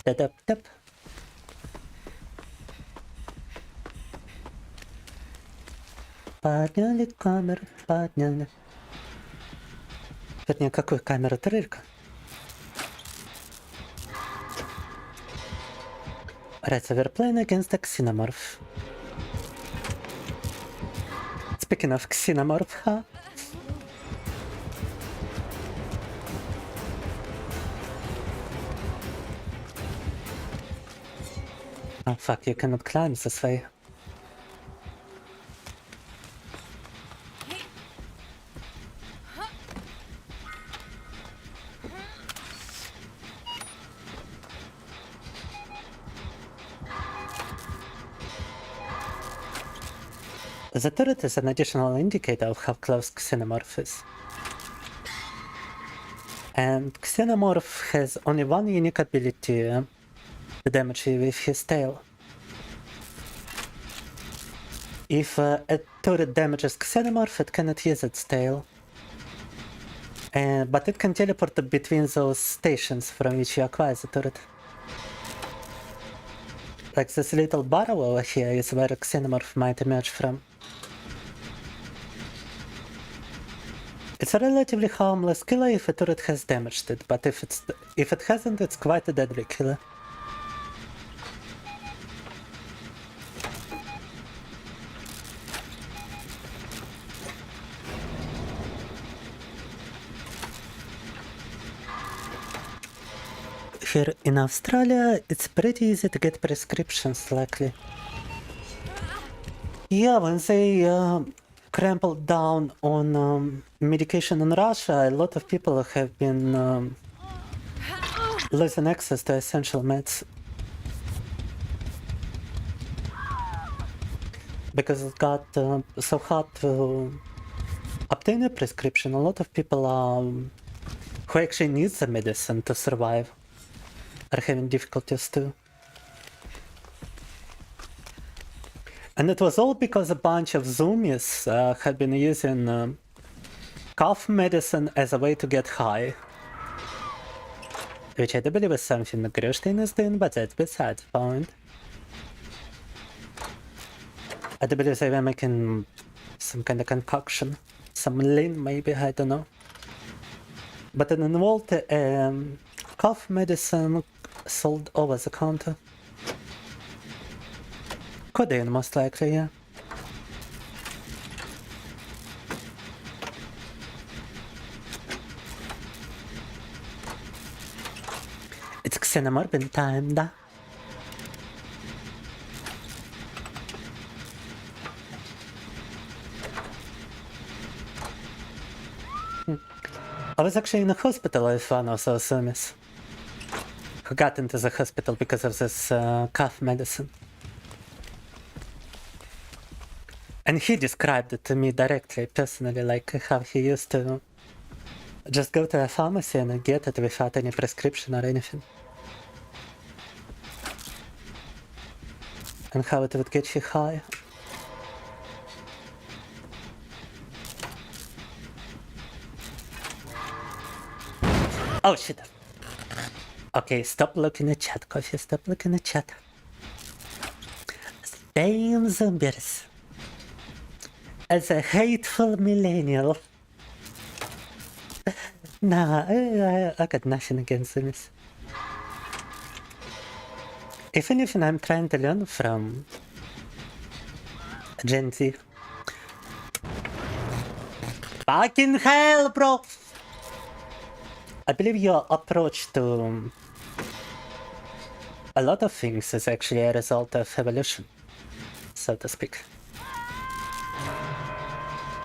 Tap. Подняли камеру, подняли. Вернее, какую камеру? Трелька. Right, so we're playing against a Xenomorph. Speaking of Xenomorph, huh? Oh fuck, you cannot climb this way. The turret is an additional indicator of how close Xenomorph is. And Xenomorph has only one unique ability to damage you with his tail. If a turret damages Xenomorph, it cannot use its tail. But it can teleport between those stations from which you acquire the turret. Like this little barrel over here is where a Xenomorph might emerge from. It's a relatively harmless killer if a turret has damaged it, but if it hasn't, it's quite a deadly killer. Here in Australia, it's pretty easy to get prescriptions, luckily. Yeah, when they crumpled down on medication in Russia, a lot of people have been losing access to essential meds. Because it got so hard to obtain a prescription, a lot of people who actually need the medicine to survive are having difficulties too. And it was all because a bunch of zoomies had been using cough medicine as a way to get high. Which I do believe is something Grishtin is doing, but that's beside the point. I do believe they were making some kind of concoction. Some lean maybe, I don't know. But it involved cough medicine sold over the counter. Codeine most likely, yeah. It's Xenomorph time, da. I was actually in a hospital with one of those zoomies who got into the hospital because of this cough medicine. And he described it to me directly, personally, like how he used to just go to a pharmacy and get it without any prescription or anything. And how it would get you high. Oh shit. Okay, stop looking at chat, Coffee, stop looking at chat. Damn zombies. As a hateful millennial. Nah, I got nothing against zombies. If anything, I'm trying to learn from Gen Z. Fucking hell, bro! I believe your approach to a lot of things is actually a result of evolution, so to speak.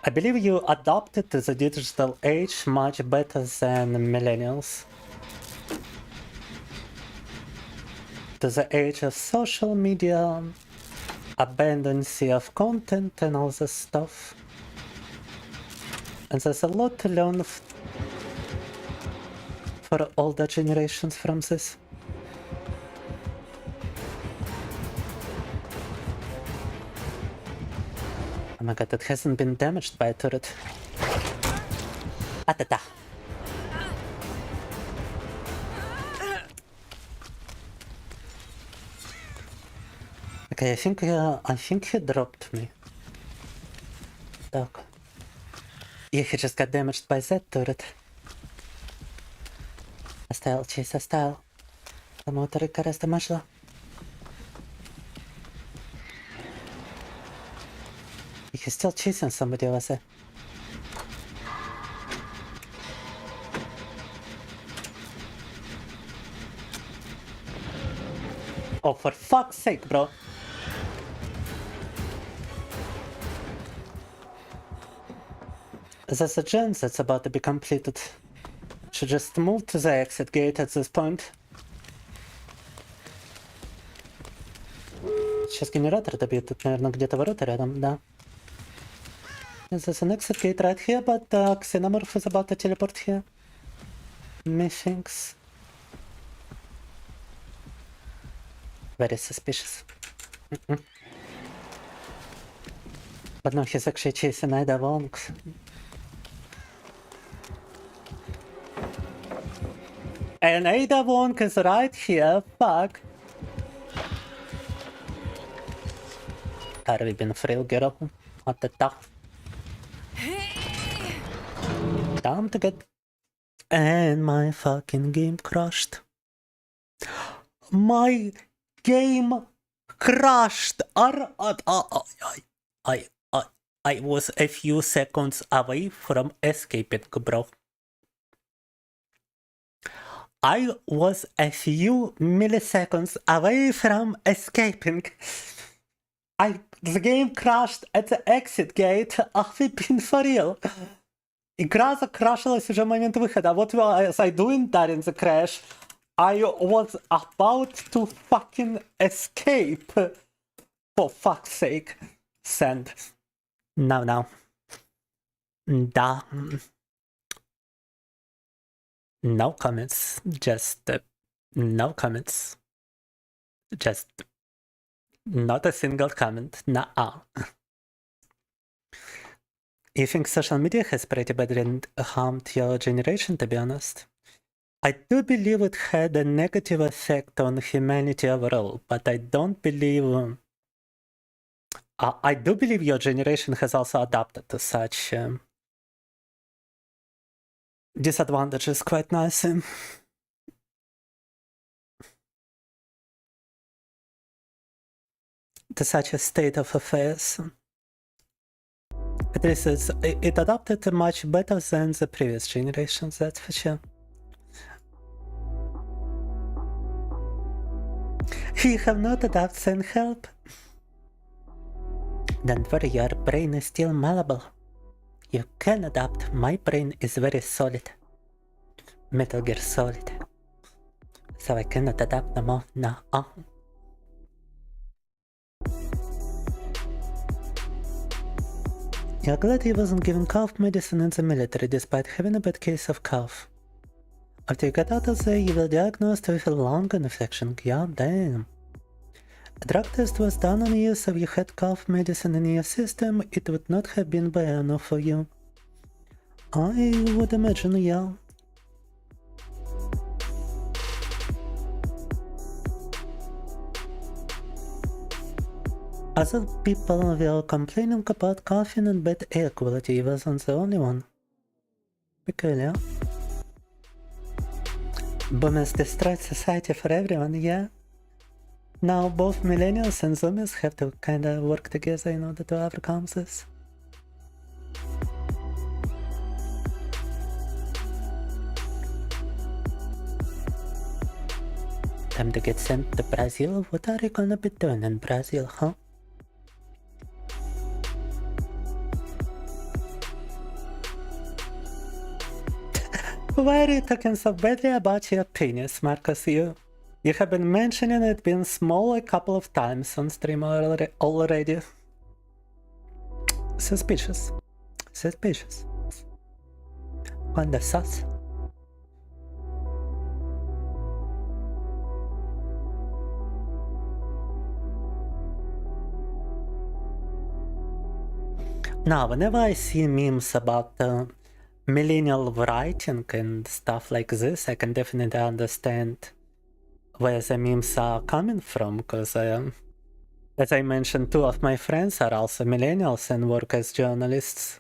I believe you adapted to the digital age much better than millennials. To the age of social media, abundance of content and all this stuff. And there's a lot to learn for older generations from this. Oh my god, it hasn't been damaged by a turret. Atata. Okay, I think he dropped me. Так. Yeah, he just got damaged by that turret. Оставил, честь оставил. Тому турика раздамажила. He's still chasing somebody over there. Oh, for fuck's sake, bro. There's a gen that's about to be completed. Should just move to the exit gate at this point. Сейчас генератор добьет, тут, наверное, где-то ворота рядом, да. There's an exit gate right here, but Xenomorph is about to teleport here. Methinks. Very suspicious. But no, he's actually chasing Ida Wong. And Ada Wong is right here, fuck. Have we been frail, girl? What the fuck? Time to get... And my fucking game crashed. My game crashed. I was a few seconds away from escaping, bro. I was a few milliseconds away from escaping. The game crashed at the exit gate. Are we being for real? Игра закрашилась уже в момент выхода. What was I doing during the crash? I was about to fucking escape. For fuck's sake. Send. No. Da. No comments. Just no comments. Just not a single comment. Nuh-uh. You think social media has pretty badly harmed your generation, to be honest? I do believe it had a negative effect on humanity overall, but I don't believe... I do believe your generation has also adapted to such disadvantages quite nicely. To such a state of affairs. At least it adapted much better than the previous generations, that's for sure. You have not adapted and help. Don't worry, your brain is still malleable. You can adapt. My brain is very solid. Metal Gear Solid. So I cannot adapt no more. No. You're glad he wasn't given cough medicine in the military despite having a bad case of cough. After you get out of there, you were diagnosed with a lung infection. God damn. A drug test was done on you, so if you had cough medicine in your system, it would not have been bueno for you. I would imagine, yeah. Other people were complaining about coughing and bad air quality. He wasn't the only one. Peculiar. Boomers destroyed society for everyone, yeah. Now both millennials and zoomers have to kinda work together in order to overcome this. Time to get sent to Brazil? What are you gonna be doing in Brazil, huh? Why are you talking so badly about your penis, Marcus? You have been mentioning it being small a couple of times on stream already. Suspicious. Suspicious. Kinda sus. Now, whenever I see memes about millennial writing and stuff like this, I can definitely understand where the memes are coming from, because as I mentioned, two of my friends are also millennials and work as journalists,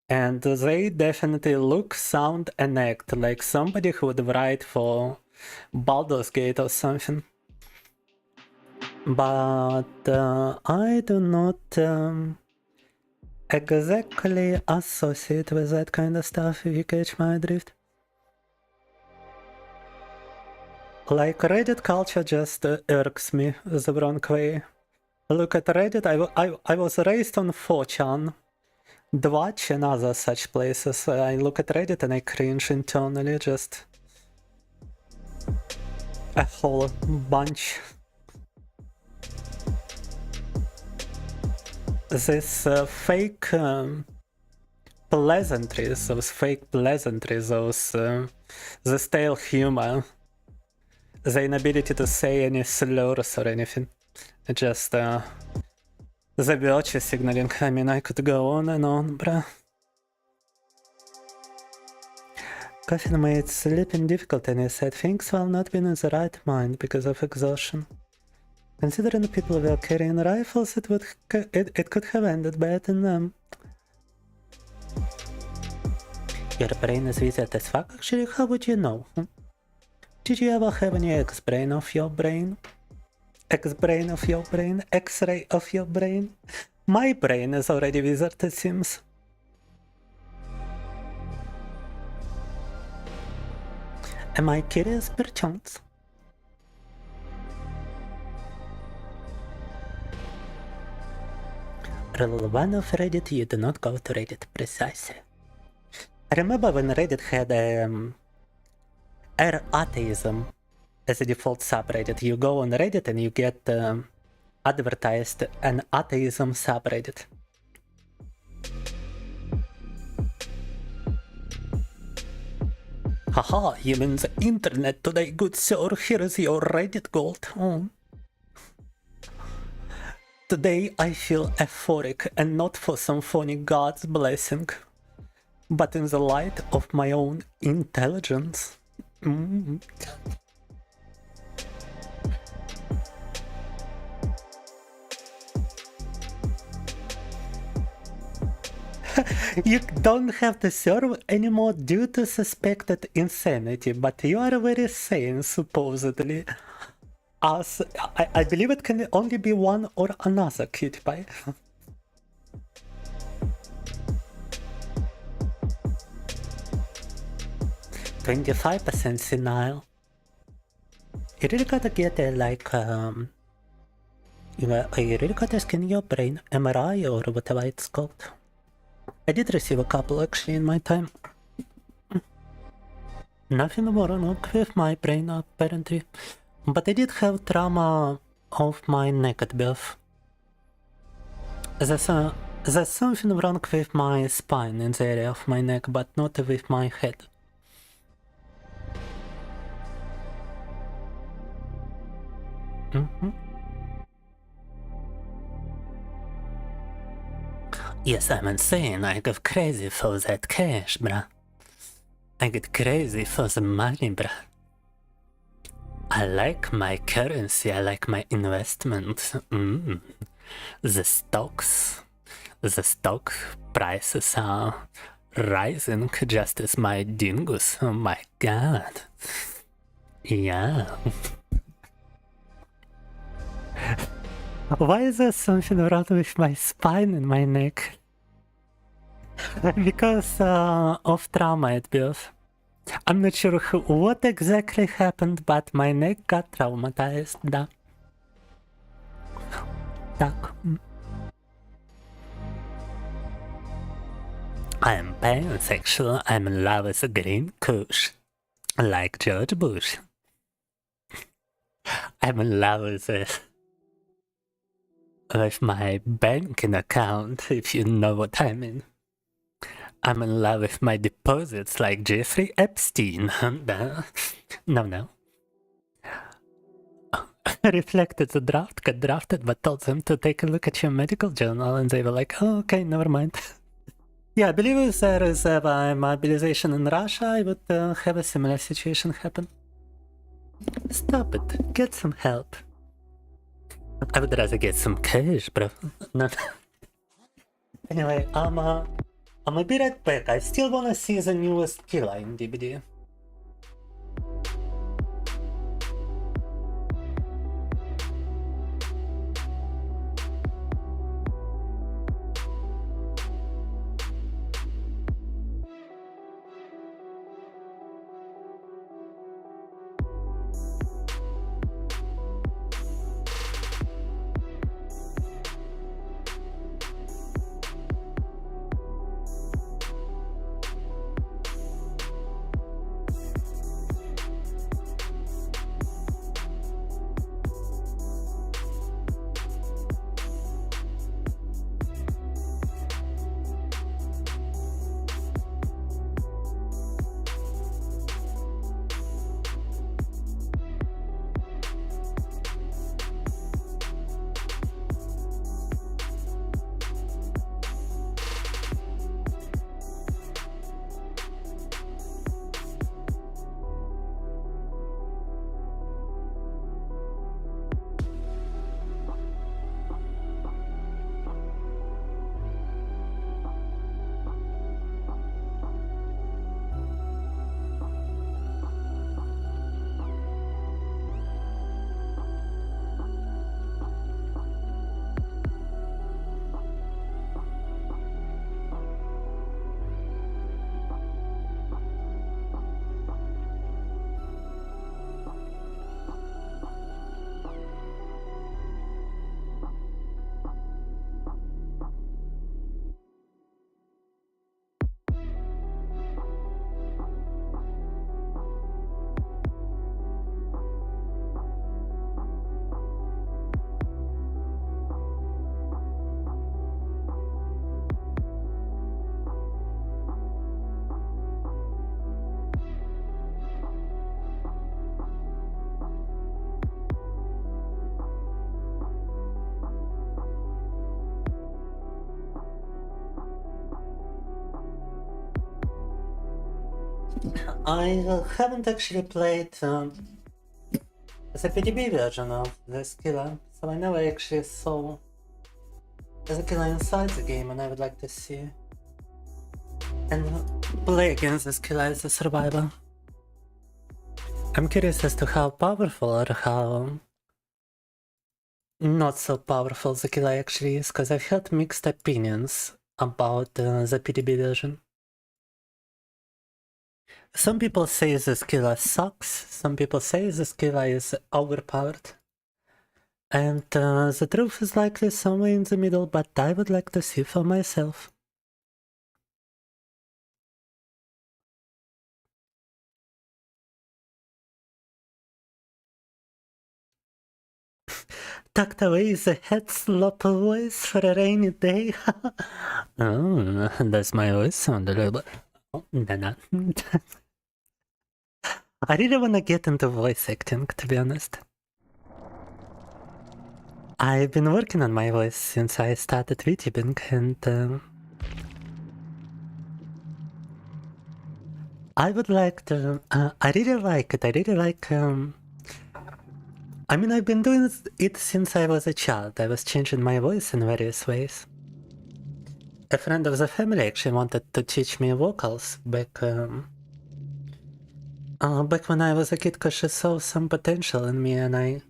and they definitely look, sound and act like somebody who would write for Baldur's Gate or something. But I do not exactly associate with that kind of stuff, if you catch my drift. Like, Reddit culture just irks me the wrong way. Look at Reddit, I was raised on 4chan, Dwatch and other such places. I look at Reddit and I cringe internally, just a whole bunch. This fake pleasantries, those the stale humor, the inability to say any slurs or anything, just the virtue signaling. I mean, I could go on and on, bruh. Coffin made sleeping difficult and he said things while not being in the right mind because of exhaustion. Considering people were carrying rifles, it could have ended bad in them. Your brain is wizard as fuck? Actually, how would you know? Did you ever have any X-brain of your brain? X-brain of your brain? X-ray of your brain? My brain is already wizard, it seems. Am I curious, perchance? Rule 1 of Reddit, you do not go to Reddit, precisely. I remember when Reddit had Air Atheism as a default subreddit. You go on Reddit and you get advertised an atheism subreddit. Haha, you mean the internet today, good sir? Here is your Reddit gold. Oh. Today I feel euphoric, and not for some phony God's blessing, but in the light of my own intelligence. You don't have to serve anymore due to suspected insanity, but you are very sane, supposedly. As I believe it can only be one or another, cutie pie. 25% senile. You really gotta get a you really gotta scan your brain, MRI or whatever it's called. I did receive a couple actually in my time. Nothing more wrong with my brain apparently, but I did have trauma of my neck at birth. There's something wrong with my spine in the area of my neck, but not with my head. Yes, I'm insane. I go crazy for that cash, bruh. I get crazy for the money, bruh. I like my currency, I like my investment. The stocks. The stock prices are rising just as my dingoes. Oh my god. Yeah. Why is there something wrong with my spine and my neck? Because of trauma at birth. I'm not sure what exactly happened, but my neck got traumatized, да. Так. I'm pansexual, I'm in love with a green kush. Like George Bush. I'm in love with my banking account, if you know what I mean. I'm in love with my deposits like Jeffrey Epstein. No. Reflected the draft, got drafted, but told them to take a look at your medical journal, and they were like, oh, okay, never mind. Yeah, I believe if there is a mobilization in Russia, I would have a similar situation happen. Stop it, get some help. I would rather get some cash, bro. No. Anyway, I'm gonna be right back. I still wanna see the newest killer in DBD. I haven't actually played the PDB version of this killer, so I never actually saw the killer inside the game, and I would like to see and play against this killer as a survivor. I'm curious as to how powerful or how not so powerful the killer actually is, because I've heard mixed opinions about the PDB version. Some people say this killer sucks, some people say this killer is overpowered. And the truth is likely somewhere in the middle, but I would like to see for myself. Tucked away the head slop voice for a rainy day. Oh, does my voice sound a little bit... Oh, no. I really wanna get into voice acting, to be honest. I've been working on my voice since I started VTubing, and I would like to... I really like it. I really like... I mean, I've been doing it since I was a child. I was changing my voice in various ways. A friend of the family actually wanted to teach me vocals back when I was a kid, because she saw some potential in me, and I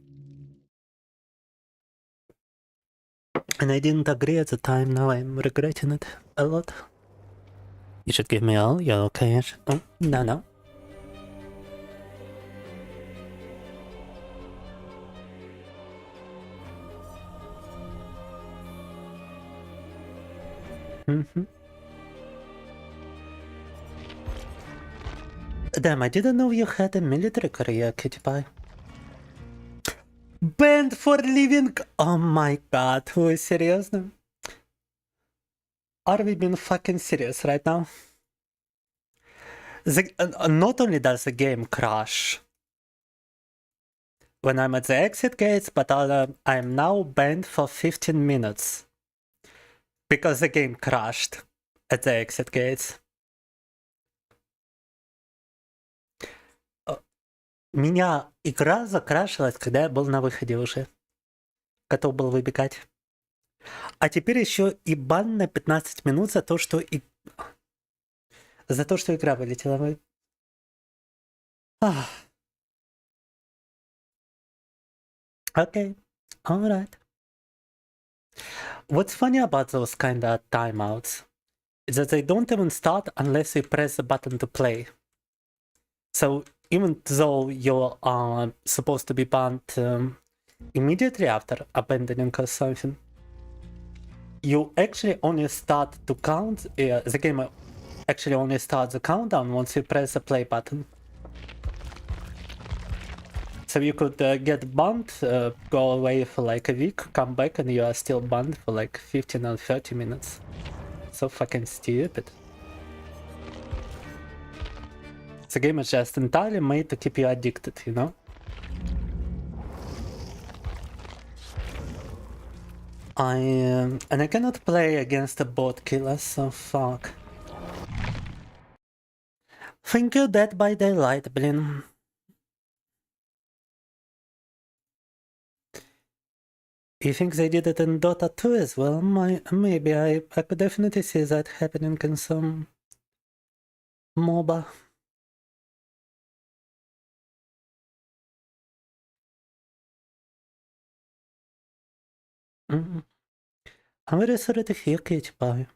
didn't agree at the time. Now I'm regretting it a lot. You should give me all your cash. Oh, no. Damn, I didn't know you had a military career, Cutie Pie. Banned for living? Oh my god, who is serious now? Are we being fucking serious right now? Not only does the game crash when I'm at the exit gates, but I'm now banned for 15 minutes. Because the game crashed at the exit gates. Меня игра закрашилась, когда я был на выходе уже. Готов был выбегать. А теперь еще и бан на 15 минут за то, что игра вылетела. Okay, alright. What's funny about those kind of timeouts is that they don't even start unless you press the button to play. So even though you're supposed to be banned immediately after abandoning or something, you actually only start to count, the game actually only starts the countdown once you press the play button. So you could get banned, go away for like a week, come back, and you are still banned for like 15 or 30 minutes. So fucking stupid. The game is just entirely made to keep you addicted, you know? And I cannot play against a bot killer, so fuck. Thank you, Dead by Daylight, Blin. You think they did it in Dota 2 as well? Maybe I could definitely see that happening in some MOBA. I'm very sorry to hear, Cutie Pie.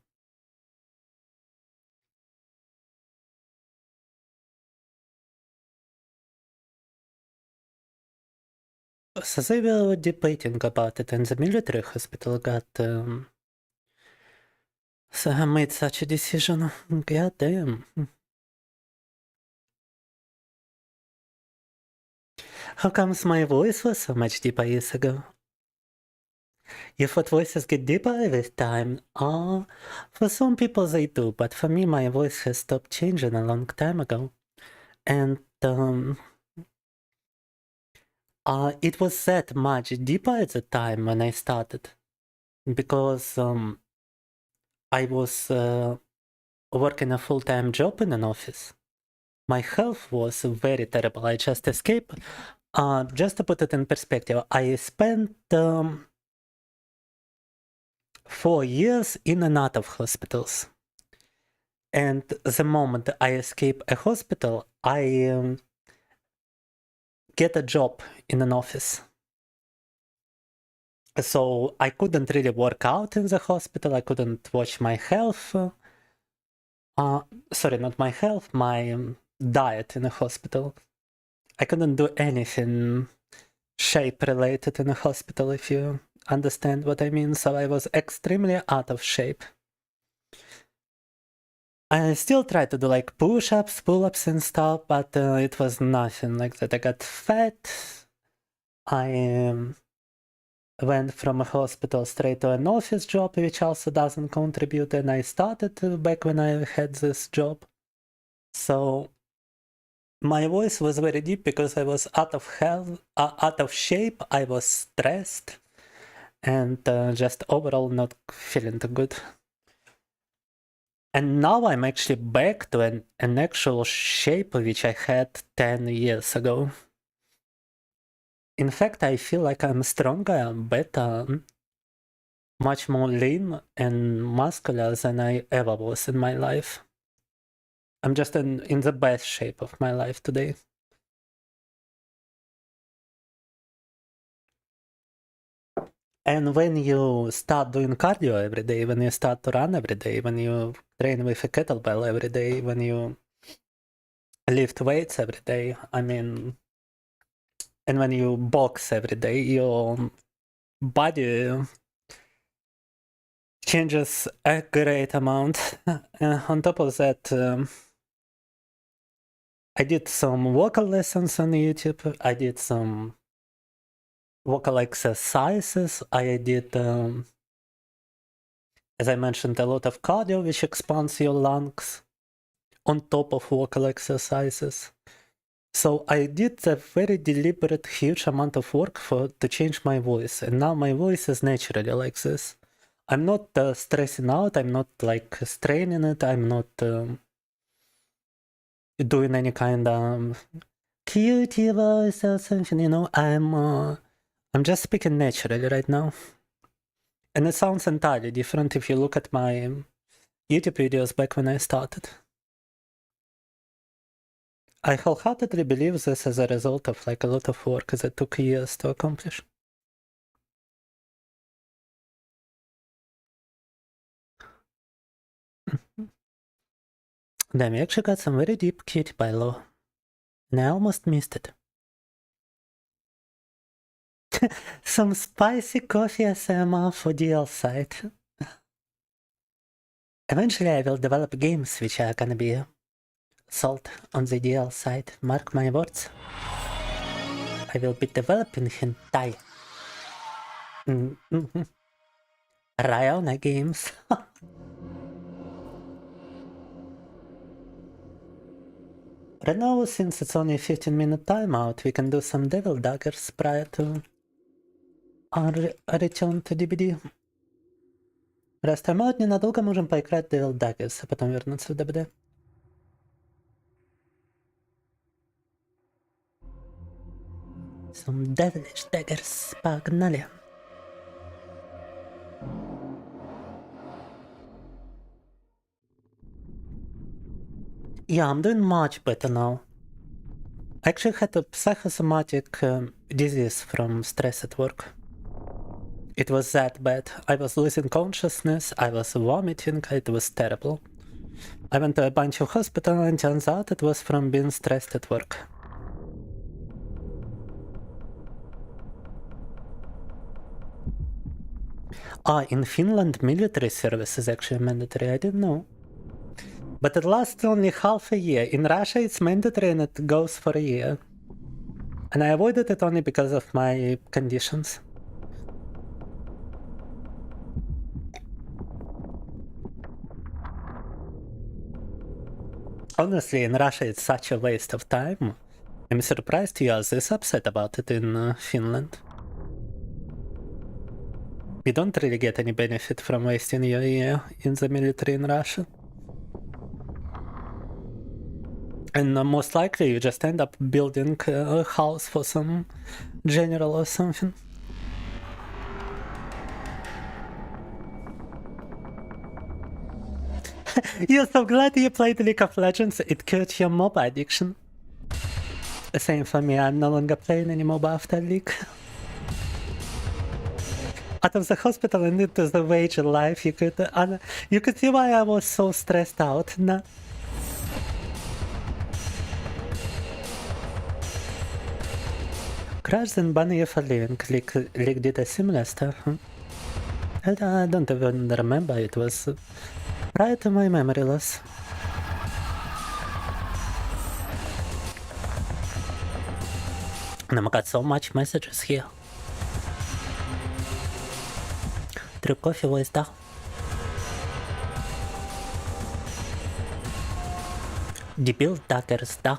Saze were debating about it, and the military hospital got made such a decision. God damn. How comes my voice was so much deeper years ago? You thought voices get deeper with time? For some people they do, but for me my voice has stopped changing a long time ago. And it was that much deeper at the time when I started, because I was working a full-time job in an office, my health was very terrible. I just escaped. Just to put it in perspective, I spent 4 years in and out of hospitals. And the moment I escape a hospital, I get a job in an office. So I couldn't really work out in the hospital. I couldn't watch my health. Sorry, not my health, my diet in the hospital. I couldn't do anything shape related in the hospital, if you understand what I mean. So I was extremely out of shape. I still tried to do like push-ups, pull-ups and stuff, but it was nothing like that. I got fat. I went from a hospital straight to an office job, which also doesn't contribute, and I started back when I had this job. So my voice was very deep because I was out of health, out of shape. I was stressed, and just overall not feeling too good. And now I'm actually back to an actual shape which I had 10 years ago. In fact, I feel like I'm stronger, better, much more lean and muscular than I ever was in my life. I'm just in the best shape of my life today. And when you start doing cardio every day, when you start to run every day, when you train with a kettlebell every day, when you lift weights every day, I mean, and when you box every day, your body changes a great amount. On top of that, I did some vocal lessons on YouTube. I did some vocal exercises. I did, as I mentioned, a lot of cardio, which expands your lungs on top of vocal exercises. So I did a very deliberate, huge amount of work to change my voice, and now my voice is naturally like this. I'm not stressing out, I'm not like straining it, I'm not doing any kind of cutie voice or something, you know. I'm just speaking naturally right now. And it sounds entirely different if you look at my YouTube videos back when I started. I wholeheartedly believe this as a result of like a lot of work that took years to accomplish. Damn, we actually got some very deep cutie by law. And I almost missed it. Some spicy coffee ASMR for DL site. Eventually I will develop games which are gonna be sold on the DL site. Mark my words. I will be developing hentai. Ryona games. Right now, since it's only a 15-minute timeout, we can do some Devil Daggers prior to our return to DBD. Раз таймаут ненадолго, можем поиграть Devil Daggers, а потом вернуться в DBD. Some Devilish Daggers, погнали! Yeah, I'm doing much better now. I actually had a psychosomatic disease from stress at work. It was that bad. I was losing consciousness, I was vomiting, it was terrible. I went to a bunch of hospitals and turns out it was from being stressed at work. In Finland, military service is actually mandatory, I didn't know. But it lasts only half a year. In Russia it's mandatory and it goes for a year. And I avoided it only because of my conditions. Honestly, in Russia it's such a waste of time. I'm surprised you are this upset about it in Finland. You don't really get any benefit from wasting your year in the military in Russia. And most likely you just end up building a house for some general or something. You're so glad you played League of Legends, it cured your MOBA addiction. Same for me, I'm no longer playing any MOBA after League. Out of the hospital and into the wage life, you could see why I was so stressed out. Nah. Crashed and banning you for leaving. League did a similar stuff, huh? I don't even remember, it was prior to my memory loss. And I've got so much messages here. True coffee was down. Debuild Daggers down.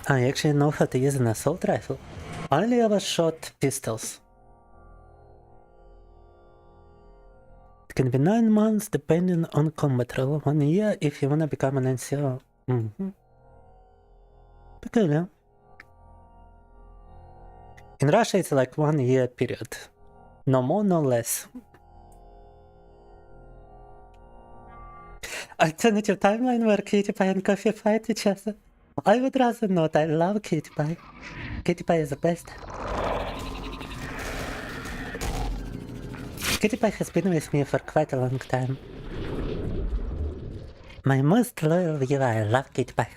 I actually know how to use an assault rifle. Only ever shot pistols. It can be 9 months depending on combat role. 1 year if you wanna become an NCO. Peculiar. In Russia it's like 1 year period. No more, no less. Alternative timeline where Cutie Pie and Coffee fight each other. I would rather not, I love Cutie Pie. Cutie Pie is the best. Cutie Pie has been with me for quite a long time. My most loyal viewer, I love Cutie Pie.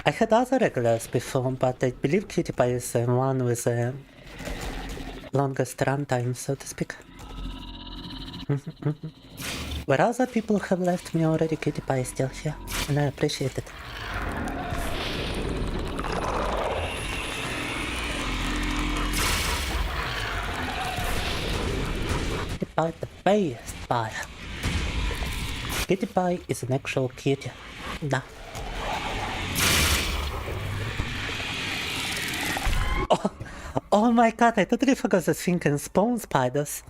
I had other regulars before, but I believe Cutie Pie is the one with the longest runtime, so to speak. Where other people have left me already, Cutie Pie is still here, and I appreciate it. Cutie Pie, the best pie. Cutie Pie is an actual cutie. Nah. Oh my god, I totally forgot this thing can spawn spiders.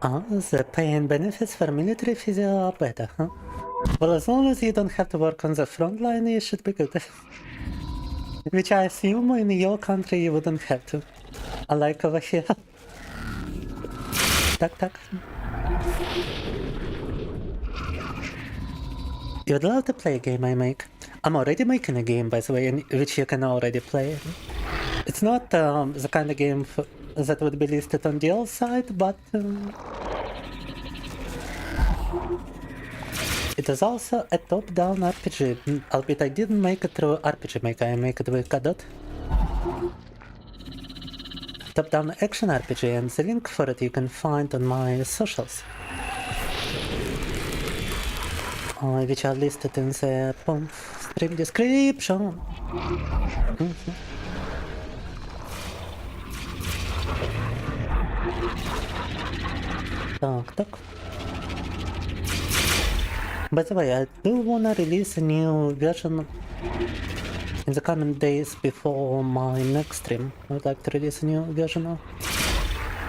Oh, the pay and benefits for military physio are better, huh? Well, as long as you don't have to work on the front line, you should be good. Which I assume in your country you wouldn't have to. Unlike over here. Tuck tuck. You'd love to play a game I make. I'm already making a game, by the way, which you can already play. It's not the kind of game that would be listed on the old side, but it is also a top-down RPG, albeit I didn't make it through RPG Maker, I make it with Godot. Top-down action RPG, and the link for it you can find on my socials. Which are listed in the stream description. Talk. By the way, I do wanna release a new version in the coming days before my next stream. I would like to release a new version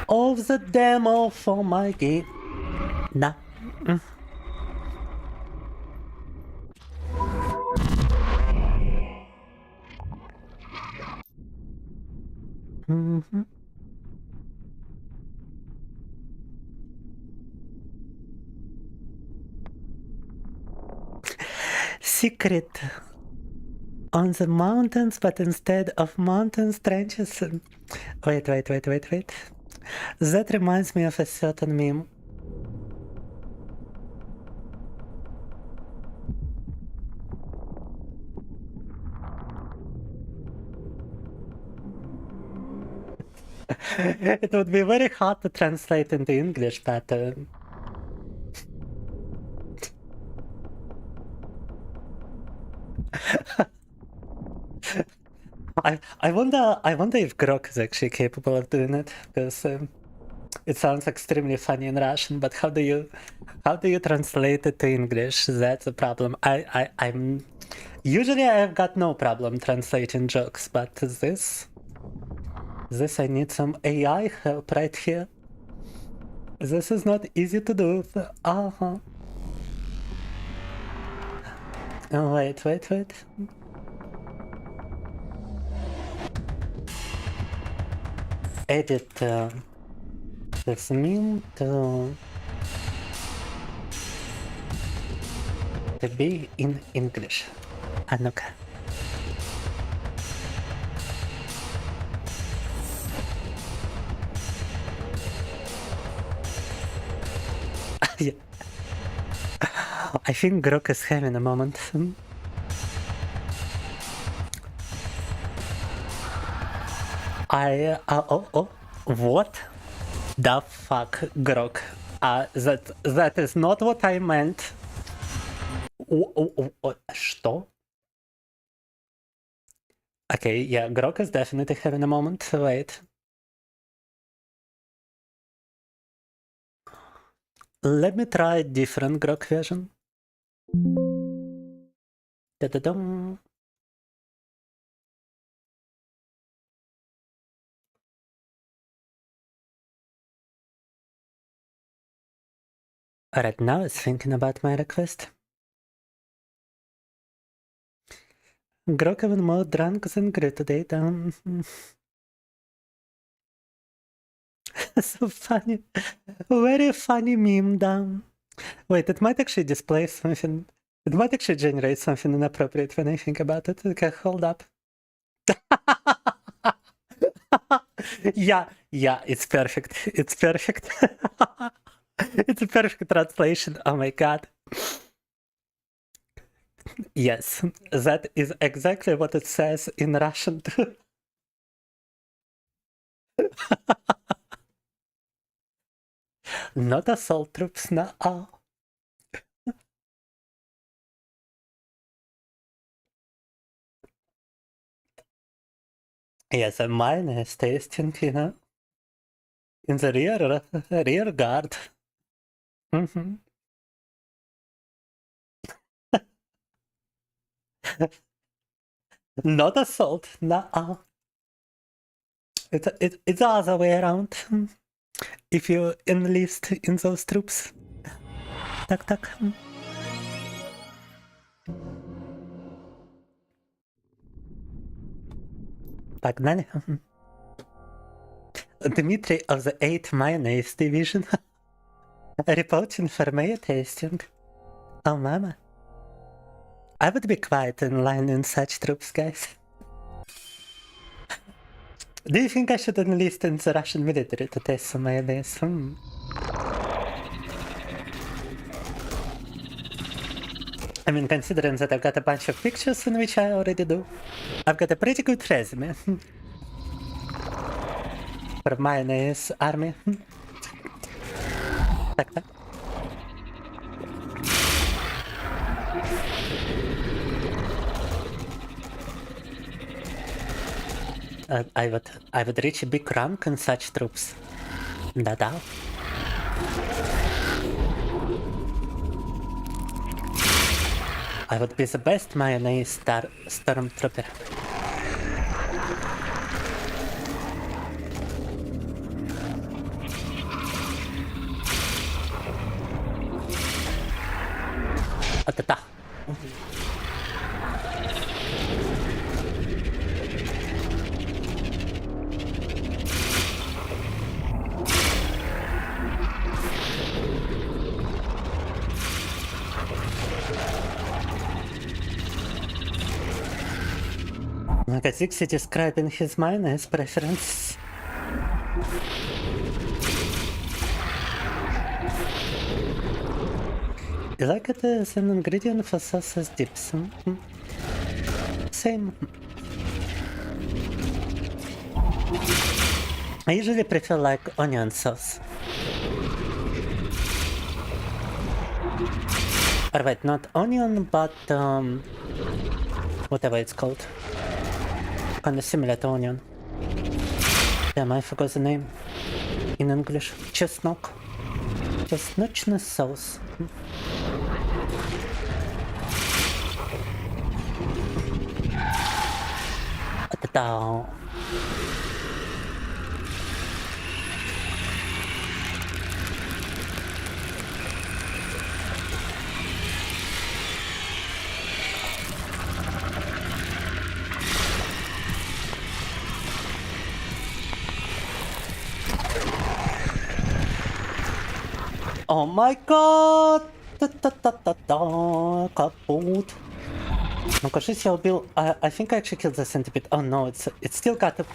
of the demo for my game. Nah. Secret on the mountains, but instead of mountains, trenches. Wait. That reminds me of a certain meme. It would be very hard to translate into English, but I wonder if Grok is actually capable of doing it, because It sounds extremely funny in Russian, but how do you translate it to English? That's the problem. I'm usually I've got no problem translating jokes, but this I need some AI help right here. This is not easy to do. Oh, wait. Edit this meme to be in English. Ну-ка. Yeah. I think Grok is having a moment. What the fuck, Grok? That is not what I meant. Что? Okay, yeah, Grok is definitely having a moment. Wait. Let me try a different Grok version. Da-da-dum. Right now it's thinking about my request. Grok even more drunk than Gru today, damn. So funny. Very funny meme, damn. Wait, it might actually display something. It might actually generate something inappropriate when I think about it. Okay, hold up. Yeah, it's perfect. It's perfect. It's a perfect translation. Oh my god. Yes, that is exactly what it says in Russian too. Not assault troops now. Yes, mine is tasting, you know, in the rear guard. Not assault, no. It's the other way around. If you enlist in those troops. Так. Погнали. Dmitry of the 8th Mayonnaise Division. Reporting for mayor tasting. Oh mama. I would be quiet in line in such troops, guys. Do you think I should enlist in the Russian military to taste some mayonnaise? I mean, considering that I've got a bunch of pictures in which I already do, I've got a pretty good resume for mayonnaise army. Так. I would reach a big rank in such troops. Да-да. I would be the best mayonnaise stormtrooper. Та-та. Zixi describing his mayonnaise preference. You like it as an ingredient for sauces dips? Same. I usually prefer like onion sauce. Alright, not onion, but whatever it's called. Kinda similar to onion. Damn, I forgot the name. In English, чеснок. Чесночный соус. Ta-da. Oh my god! Kaput. Ну, кажись, я убил... I think I actually killed the centipede. Oh no, it's still got a...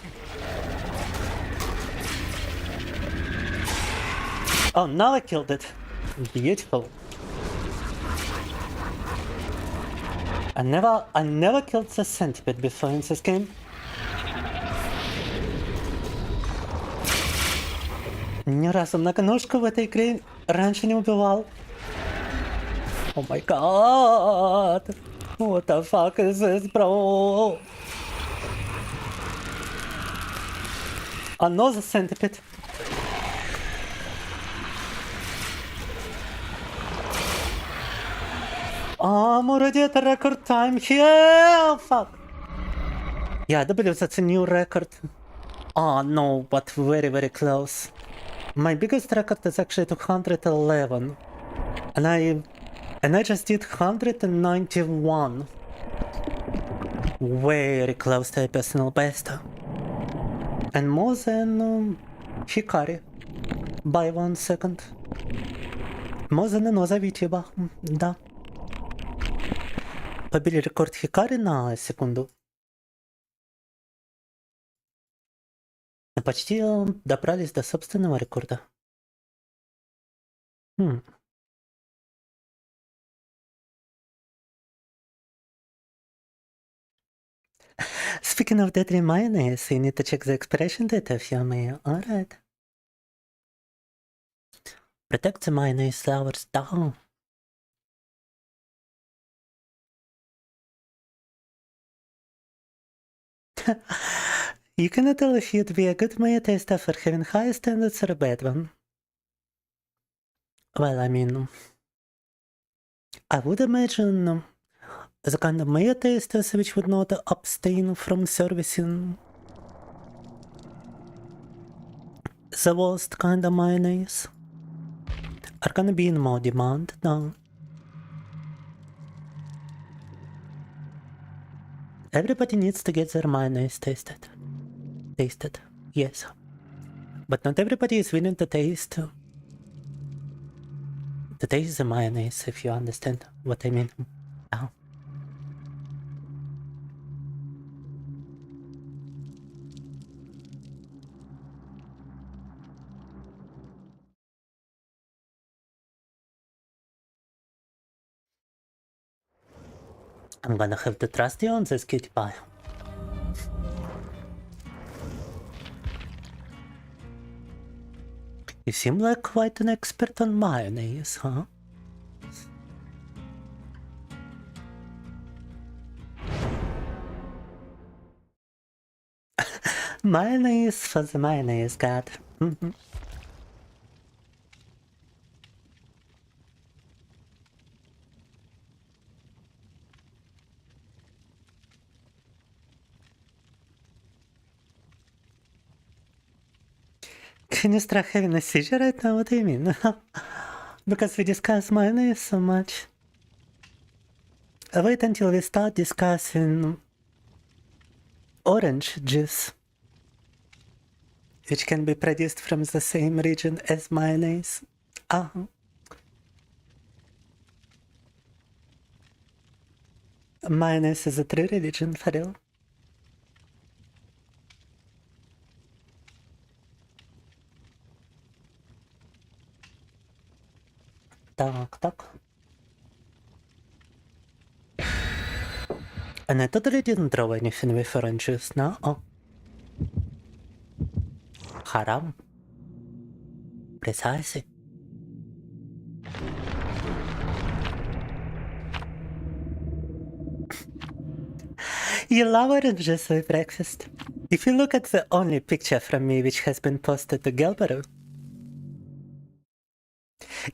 Oh, now I killed it. Beautiful. I never killed the centipede before in this game. Ни разу многоножку в этой игре раньше не убивал. Oh my god! What the fuck is this, bro? Another centipede. I'm already at a record time here! Fuck! Yeah, I believe that's a new record. Oh no, but very, very close. My biggest record is actually 211. And I just did 191. Very close to a personal best. And more than Hikari. By 1 second. More than another VTuber. Да. Побили рекорд Хикари на секунду. Почти добрались до собственного рекорда. Speaking of deadly mayonnaise, you need to check the expiration date of your meal. Alright. Protect the mayonnaise hours down. You cannot tell if you'd be a good mayo taster for having high standards or a bad one. Well, I mean, I would imagine the kind of mayo tasters which would not abstain from servicing the worst kind of mayonnaise are gonna be in more demand now. Everybody needs to get their mayonnaise tasted. Yes. But not everybody is willing to taste the mayonnaise, if you understand what I mean. Oh. I'm gonna have to trust you on this, cutie pie. You seem like quite an expert on mayonnaise, huh? Mayonnaise for the mayonnaise god. Can you start having a seizure right now? What do you mean? Because we discuss mayonnaise so much. Wait until we start discussing orange juice, which can be produced from the same region as mayonnaise. Mayonnaise is a true religion for real. Так. And I totally didn't throw anything with orange juice, no? Oh. Haram. Precisely. You love oranges with breakfast. If you look at the only picture from me which has been posted to Gyoubu,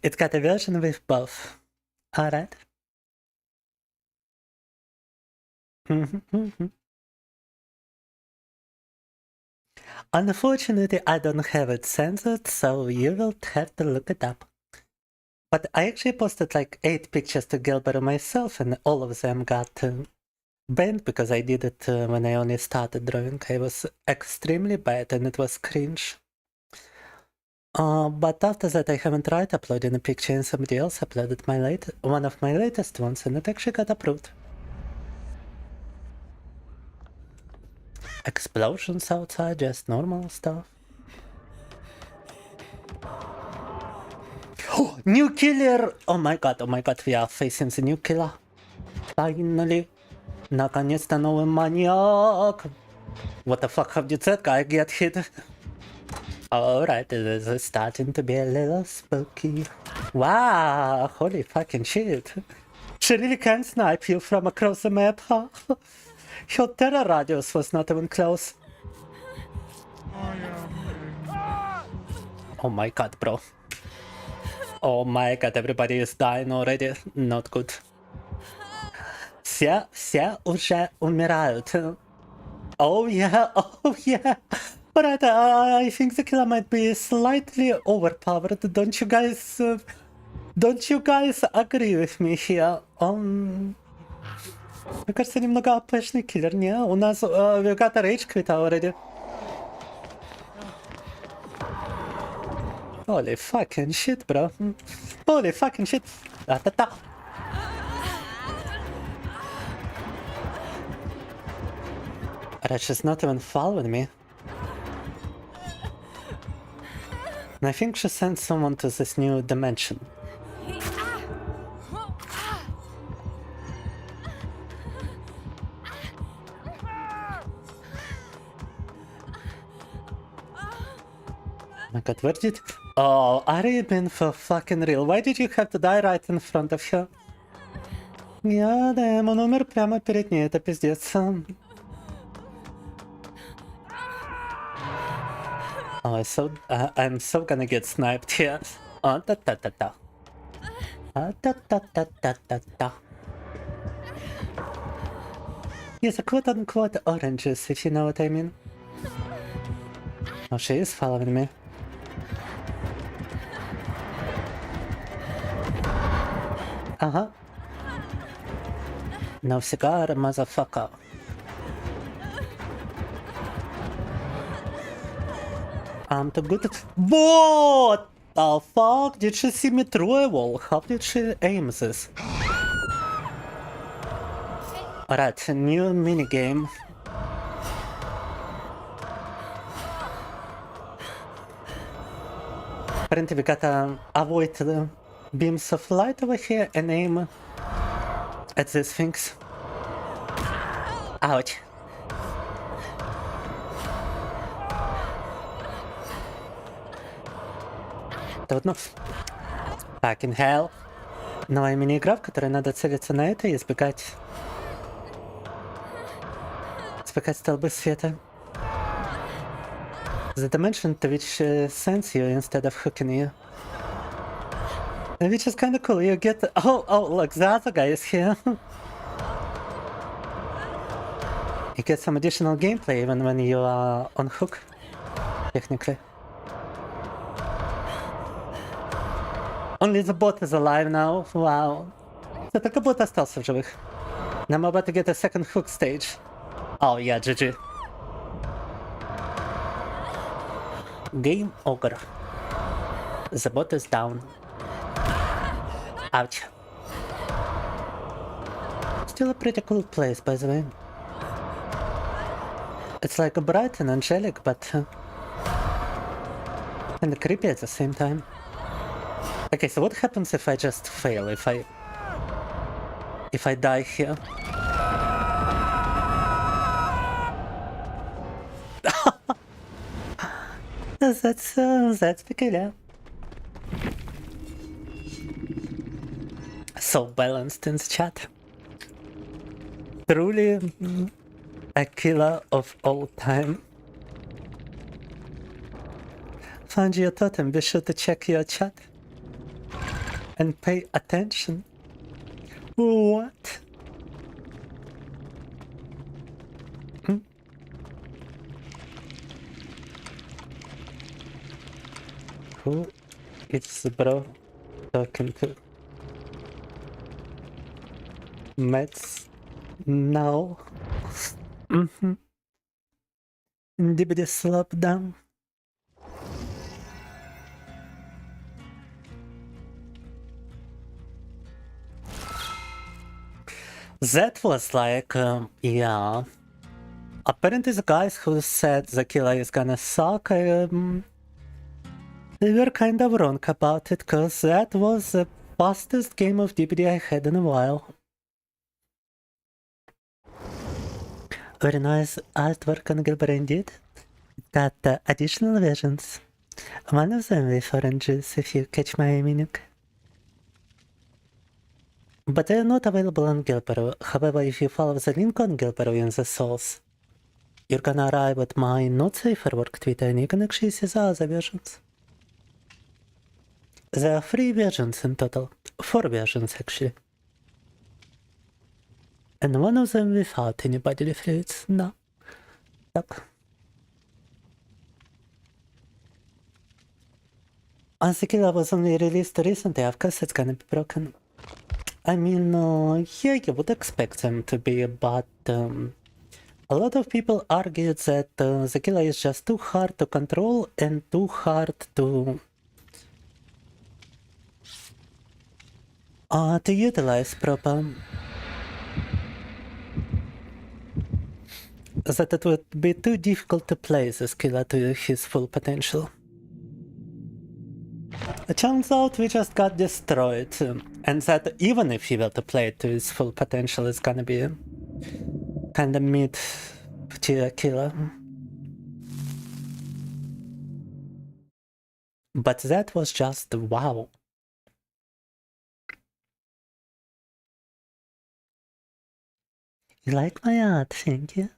It's got a version with both. Alright. Unfortunately, I don't have it censored, so you will have to look it up. But I actually posted like 8 pictures to Gyoubu myself, and all of them got banned because I did it when I only started drawing. I was extremely bad and it was cringe. But after that I haven't tried uploading a picture, and somebody else uploaded one of my latest ones, and it actually got approved. Explosions outside, just normal stuff. Oh, new killer! Oh my god, we are facing the new killer. Finally. Наконец-то новый маньяк! What the fuck, how did that guy get hit? Alright, this is starting to be a little spooky. Wow, holy fucking shit. She really can snipe you from across the map, huh? Your terror radius was not even close. Oh my god, bro. Oh my god, everybody is dying already. Not good. Все уже умирают. Oh yeah, oh yeah. Alright, I think the killer might be slightly overpowered. Don't you guys agree with me here? Мне кажется, немного АПшный киллер, не? У нас we got a rage quit already. Holy fucking shit, bro. Holy fucking shit. Ta-ta-ta. Alright, she's not even following me. And I think she sent someone to this new dimension. Oh my god, where did... Oh, are you being for fucking real? Why did you have to die right in front of her? Я, да, он умер прямо перед ней, это пиздец. Oh, I'm so gonna get sniped here. Oh, ta-ta-ta-ta. Ta-ta-ta-ta-ta-ta. Yes, a quote-unquote oranges, if you know what I mean. Oh, she is following me. Uh-huh. No cigar, motherfucker. I'm too good at... What the fuck? Did she see me through a wall? How did she aim this? Alright, new minigame. Apparently we gotta avoid the beams of light over here and aim at these things. Ouch. Трудно. Fucking hell. Новая мини-игра, в которой надо целиться на это и избегать столбы света. The dimension to which sends you instead of hooking you. Which is kinda cool, you get... Oh, look, the other guy is here. You get some additional gameplay even when you are on hook, technically. Only the bot is alive now, wow. So только бот остался в живых. Now I'm about to get a second hook stage. Oh yeah, GG. Game Ogre. The bot is down. Ouch. Still a pretty cool place, by the way. It's like bright and angelic, but kinda creepy at the same time. Okay, so what happens if I just fail? If I die here? That's peculiar. So balanced in the chat. Truly a killer of all time. Find your totem, be sure to check your chat. and pay attention. What? Who is bro talking to? Mets now. Dibbity slop down. That was like, yeah. Apparently the guys who said the killer is gonna suck, they were kind of wrong about it, cause that was the fastest game of DBD I had in a while. Very nice artwork on Gilbert indeed. It got additional versions. One of them with oranges, if you catch my meaning. But they are not available on Gilbert. However, if you follow the link on Gilbert in the source, you're gonna arrive at my not safe for work Twitter and you can actually see the other versions. There are 3 versions in total. 4 versions actually. And one of them without any bodily fluids. No. Yup. As the killer was only released recently, of course it's gonna be broken. I mean, yeah, you would expect them to be, but a lot of people argue that the killer is just too hard to control and too hard to utilize proper. That it would be too difficult to play this killer to his full potential. It turns out we just got destroyed, and that even if he were to play it to his full potential, it's gonna be kinda mid-tier killer. But that was just wow. You like my art, thank you.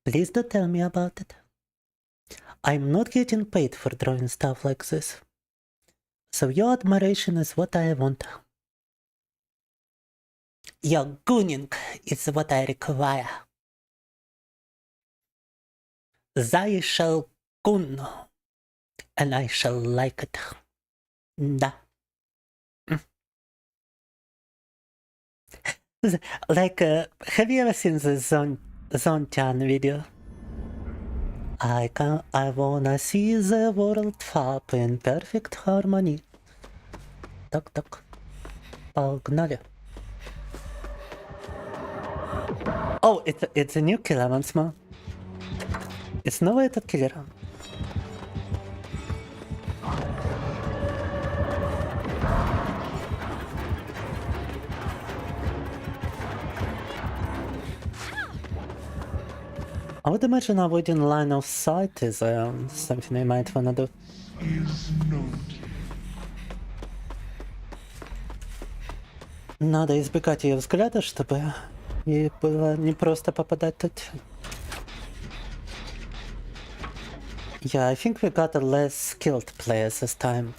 Please do tell me about it. I'm not getting paid for drawing stuff like this. So your admiration is what I want. Your gooning is what I require. Thy shall goon, and I shall like it. Da. Like, have you ever seen the Zontian video? I wanna see the world fab in perfect harmony. Так. Погнали. Oh, it's a new killer once more. It's новый этот киллер. I would imagine avoiding line of sight is something I might wanna do. Надо избегать ее взгляда, чтобы ей было не просто попадать тут. Yeah, I think we got a less skilled players this time.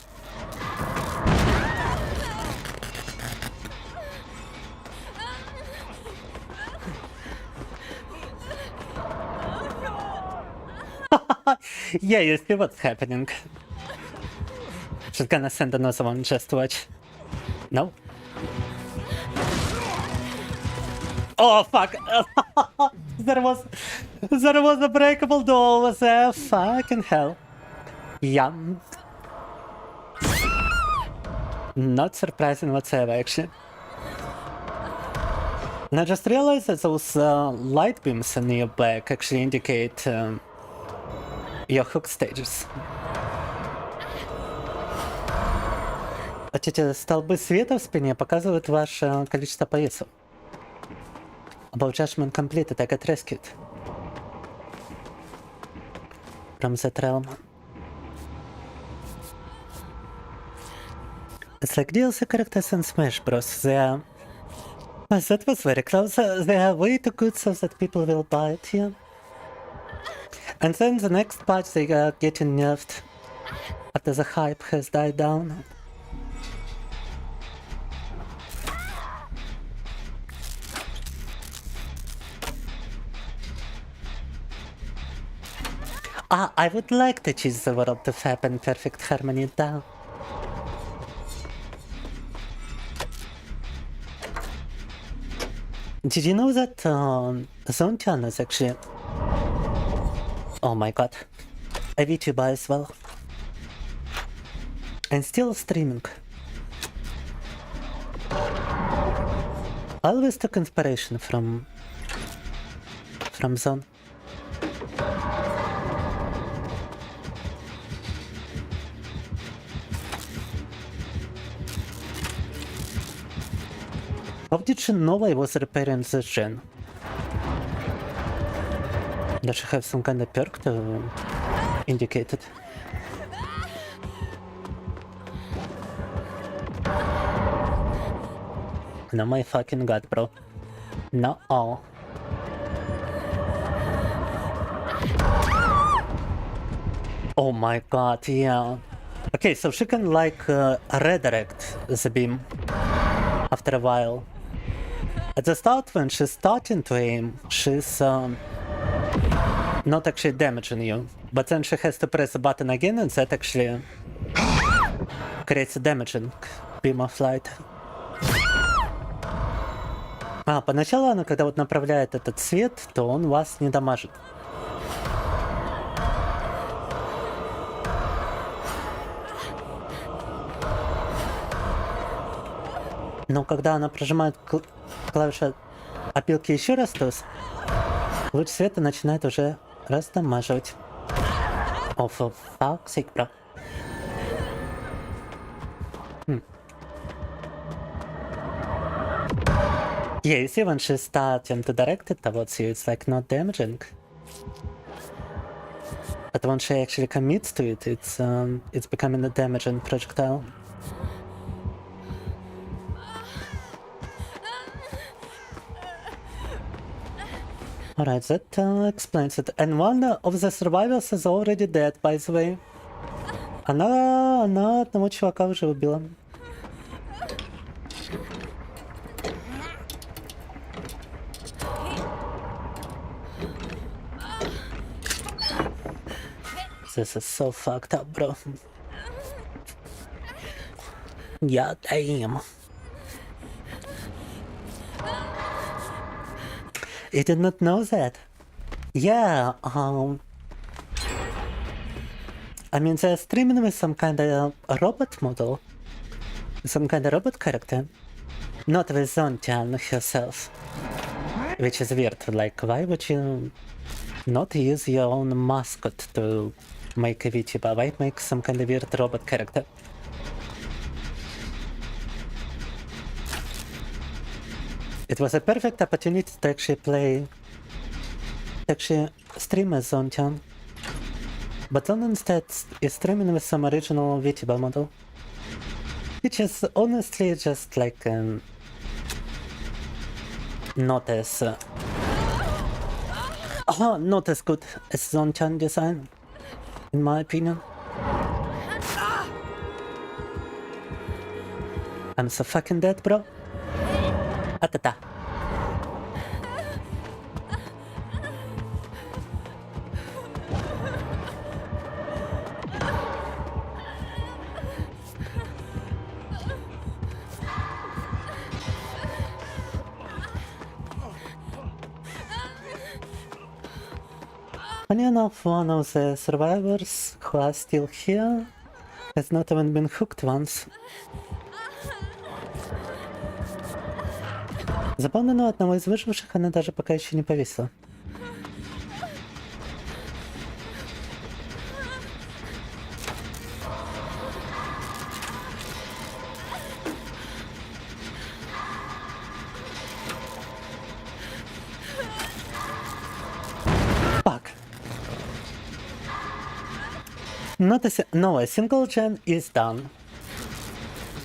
Yeah, you see what's happening. She's gonna send another one just to watch. No? Oh fuck! There was a breakable door was there. Fucking hell. Yum. Not surprising whatsoever, actually. And I just realized that those light beams in your back actually indicate your hook stages. Эти столбы света в спине показывают ваше количество поясов. About Judgement completed, I got rescued from that realm. It's like DLC characters in Smash Bros. They are... Oh, that was very close. They are way too good so that people will buy it, yeah. And then the next patch they are getting nerfed after the hype has died down. I would like to choose the world to happen perfect harmony down. Did you know that Zone-chan is actually... Oh my god. A vTuber as well. And still streaming. Always took inspiration from Zone. How did she know I was repairing this gen? Does she have some kind of perk to indicate it? No, my fucking god, bro. No. Oh. Oh my god, yeah. Okay, so she can like redirect the beam after a while. At the start, when she's starting to aim, she's not actually damaging you, but then she has to press the button again, and that actually creates a damaging beam of light. Поначалу она, когда вот направляет этот свет, то он вас не дамажит. Но когда она прожимает клавишу опилки еще раз, то луч света начинает уже раздамаживать. Oh, for fuck's sake, bro. Yeah, you see when she's starting to direct it towards you, it's like not damaging. But when she actually commits to it, it's becoming a damaging projectile. Alright, that explains it. And one of the survivors is already dead, by the way. Она одного чувака уже убила. This is so fucked up, bro. Yeah, damn. You did not know that? Yeah, I mean, they're streaming with some kind of a robot model. Some kind of robot character. Not with Zone-chan herself. Which is weird, like, why would you not use your own mascot to make a vTuber? Why make some kind of weird robot character? It was a perfect opportunity to actually stream as Zone-chan. But Zone instead is streaming with some original vTuber model. Which is honestly just like not as not as good as Zone-chan design, in my opinion. I'm so fucking dead, bro. Atata. Funny enough, one of the survivors who are still here has not even been hooked once. Забавно, но одного из выживших она даже пока еще не повесила. Fuck. No, a single gen is done.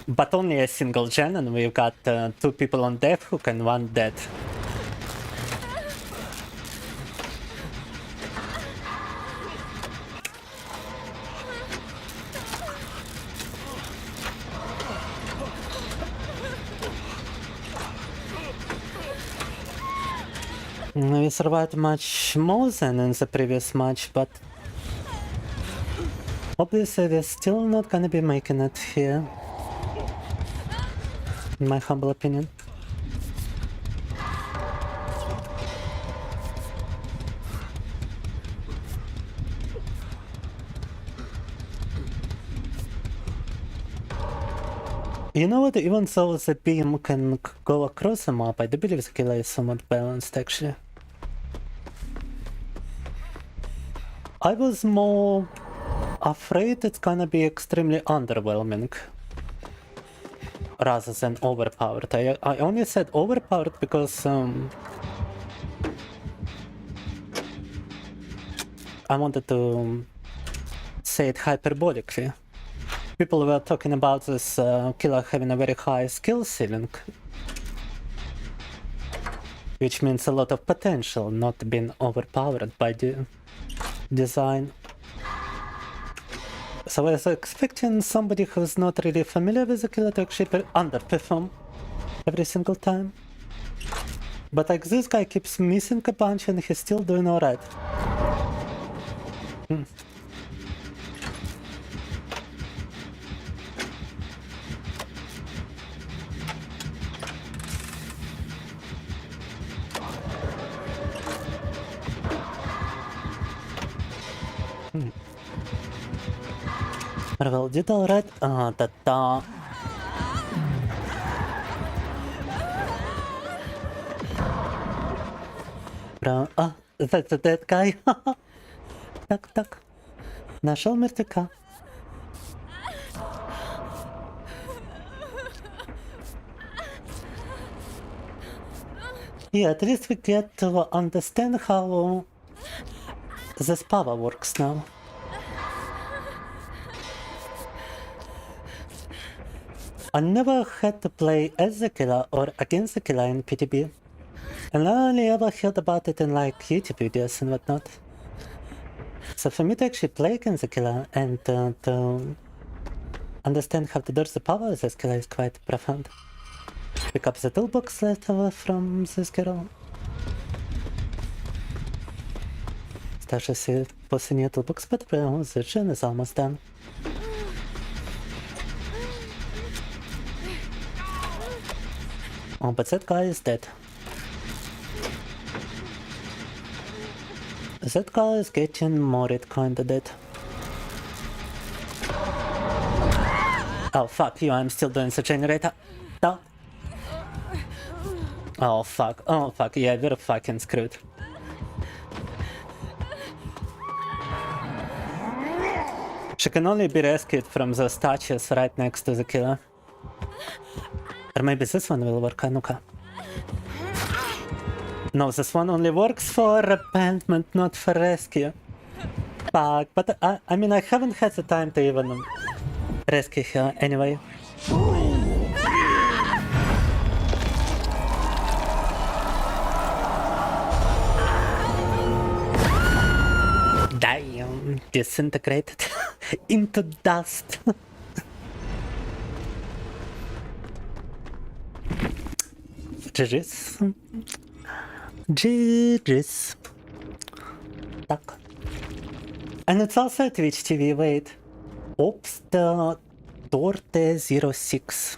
But only a single gen, and we've got 2 people on death hook and 1 dead. 。 。 。We survived much more than in the previous match, but obviously we're still not gonna be making it here, in my humble opinion. You know what, even though the beam can go across the map, I do believe the killer is somewhat balanced actually. I was more afraid it's gonna be extremely underwhelming rather than overpowered. I only said overpowered because I wanted to say it hyperbolically. People were talking about this killer having a very high skill ceiling, which means a lot of potential, not being overpowered by the design. So I was expecting somebody who's not really familiar with the killer to actually underperform every single time. But like this guy keeps missing a bunch and he's still doing alright. Marvel did alright. Da-da. Bro, that's a dead guy. Так. Нашел мертвяка. Yeah, at least we get to understand how this power works now. I never had to play as the killer or against the killer in PTB, and I only ever heard about it in like YouTube videos and whatnot. So for me to actually play against the killer and to understand how to dodge the power of this killer is quite profound. Pick up the toolbox left over from this girl. Старше си последния toolbox, but the gen is almost done. Oh, but that guy is dead. That guy is getting more kinda dead. Oh fuck you, I'm still doing the generator. No. Oh fuck, yeah, we're fucking screwed. She can only be rescued from the statues right next to the killer. Or maybe this one will work, ну-ка. No, this one only works for repentment, not for rescue. Fuck, but I mean, I haven't had the time to even rescue her anyway. Damn, disintegrated into dust. GG's. GG's. Так. And it's also Twitch TV, wait. Oops, the Torte06.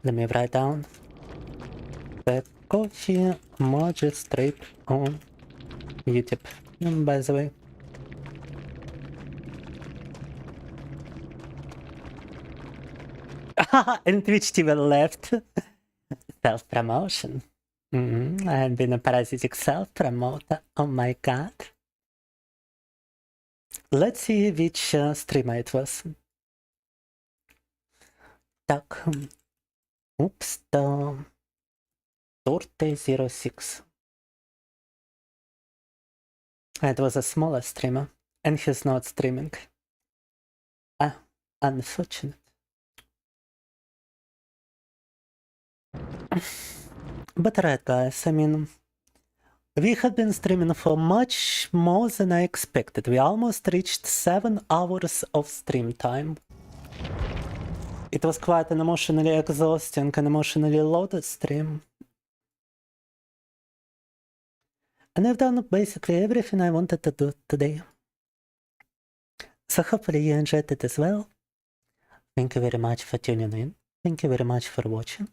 Let me write down. The coffee magistrate on YouTube. By the way. And Twitch TV left. Self-promotion. I've been a parasitic self-promoter. Oh my god. Let's see which streamer it was. Так. Oops, the Torte06. It was a smaller streamer, and he's not streaming. Unfortunate. But right, guys, I mean, we have been streaming for much more than I expected. We almost reached 7 hours of stream time. It was quite an emotionally exhausting and emotionally loaded stream. And I've done basically everything I wanted to do today. So hopefully you enjoyed it as well. Thank you very much for tuning in. Thank you very much for watching.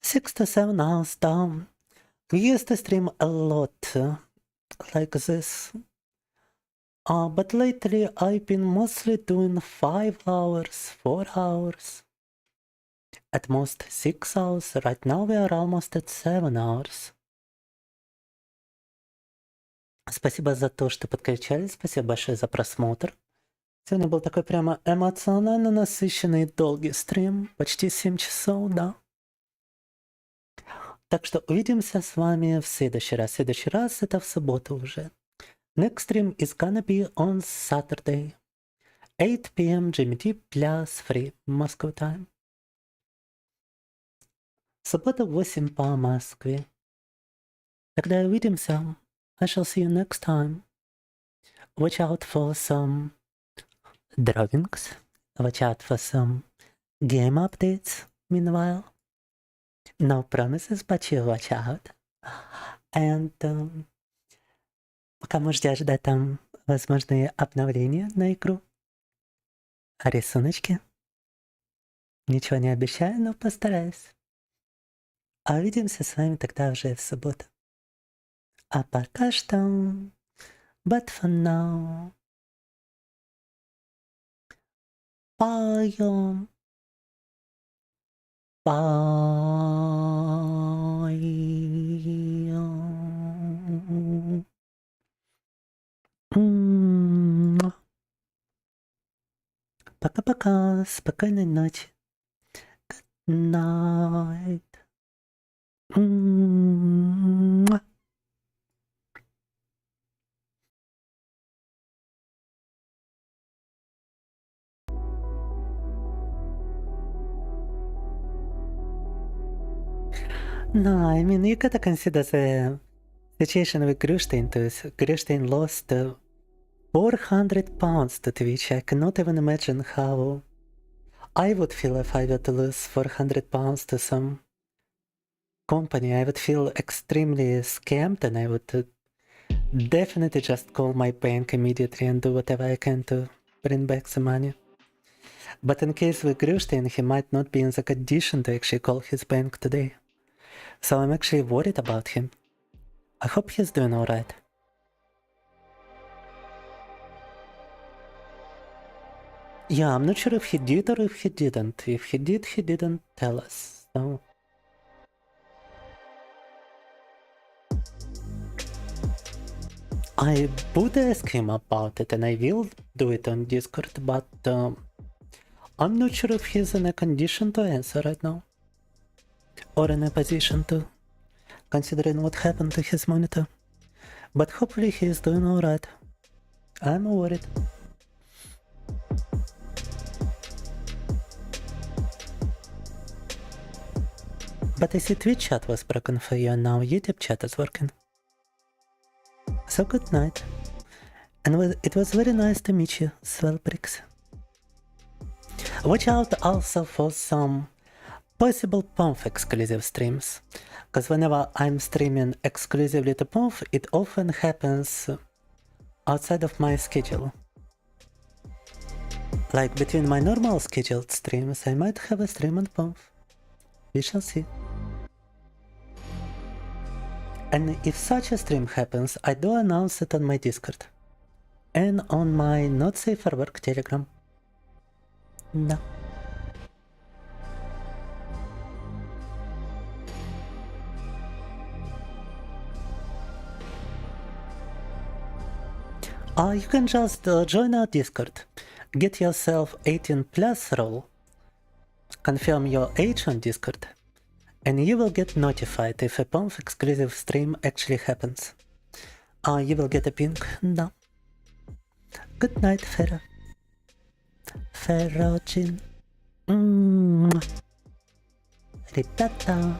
6 to 7 hours down. We used to stream a lot like this. But lately I've been mostly doing 5 hours, 4 hours. At most 6 hours. Right now we are almost at 7 hours. Спасибо за то, что подключались. Спасибо большое за просмотр. Сегодня был такой прямо эмоционально насыщенный долгий стрим. Почти 7 часов, да. Так что увидимся с вами в следующий раз. В следующий раз это в субботу уже. Next stream is gonna be on Saturday. 8 p.m. GMT plus free Moscow time. Суббота 8 по Москве. Тогда увидимся. I shall see you next time. Watch out for some drawings. Watch out for some game updates meanwhile. No promises, but you watch out. And пока можете ждать там возможные обновления на игру. Рисуночки. Ничего не обещаю, но постараюсь. А увидимся с вами тогда уже в субботу. А пока что... But for now... Bye. Bye. Пока-пока. Спокойной ночи. Good night. No, I mean, you gotta consider the situation with Grüstein too. Grüstein lost 400 pounds to Twitch. I cannot even imagine how I would feel if I were to lose 400 pounds to some company. I would feel extremely scammed, and I would definitely just call my bank immediately and do whatever I can to bring back the money. But in case with Grüstein, he might not be in the condition to actually call his bank today. So I'm actually worried about him. I hope he's doing alright. Yeah, I'm not sure if he did or if he didn't. If he did, he didn't tell us. So... I would ask him about it, and I will do it on Discord, but I'm not sure if he's in a condition to answer right now. Or in a position to, considering what happened to his monitor. But hopefully he is doing alright. I'm worried. But I see Twitch chat was broken for you, and now YouTube chat is working. So good night. And it was very nice to meet you, Swellbricks. Watch out also for some possible Pomf exclusive streams, because whenever I'm streaming exclusively to Pomf, it often happens outside of my schedule. Like between my normal scheduled streams, I might have a stream on Pomf. We shall see. And if such a stream happens, I do announce it on my Discord and on my Not Safe for Work Telegram. No. You can just join our Discord, get yourself 18 plus role, confirm your age on Discord, and you will get notified if a Pomf exclusive stream actually happens. You will get a ping. No. Good night, Farah. Ferrocin. Ребята,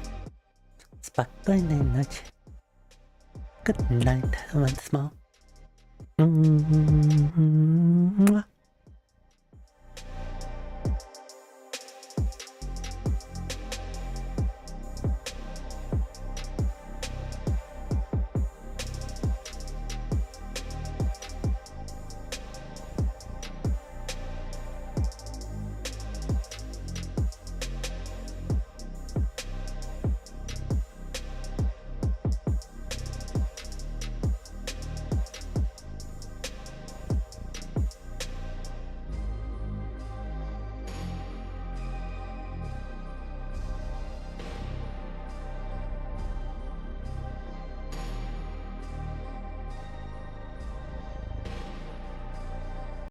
спокойной ночи. Good night once more.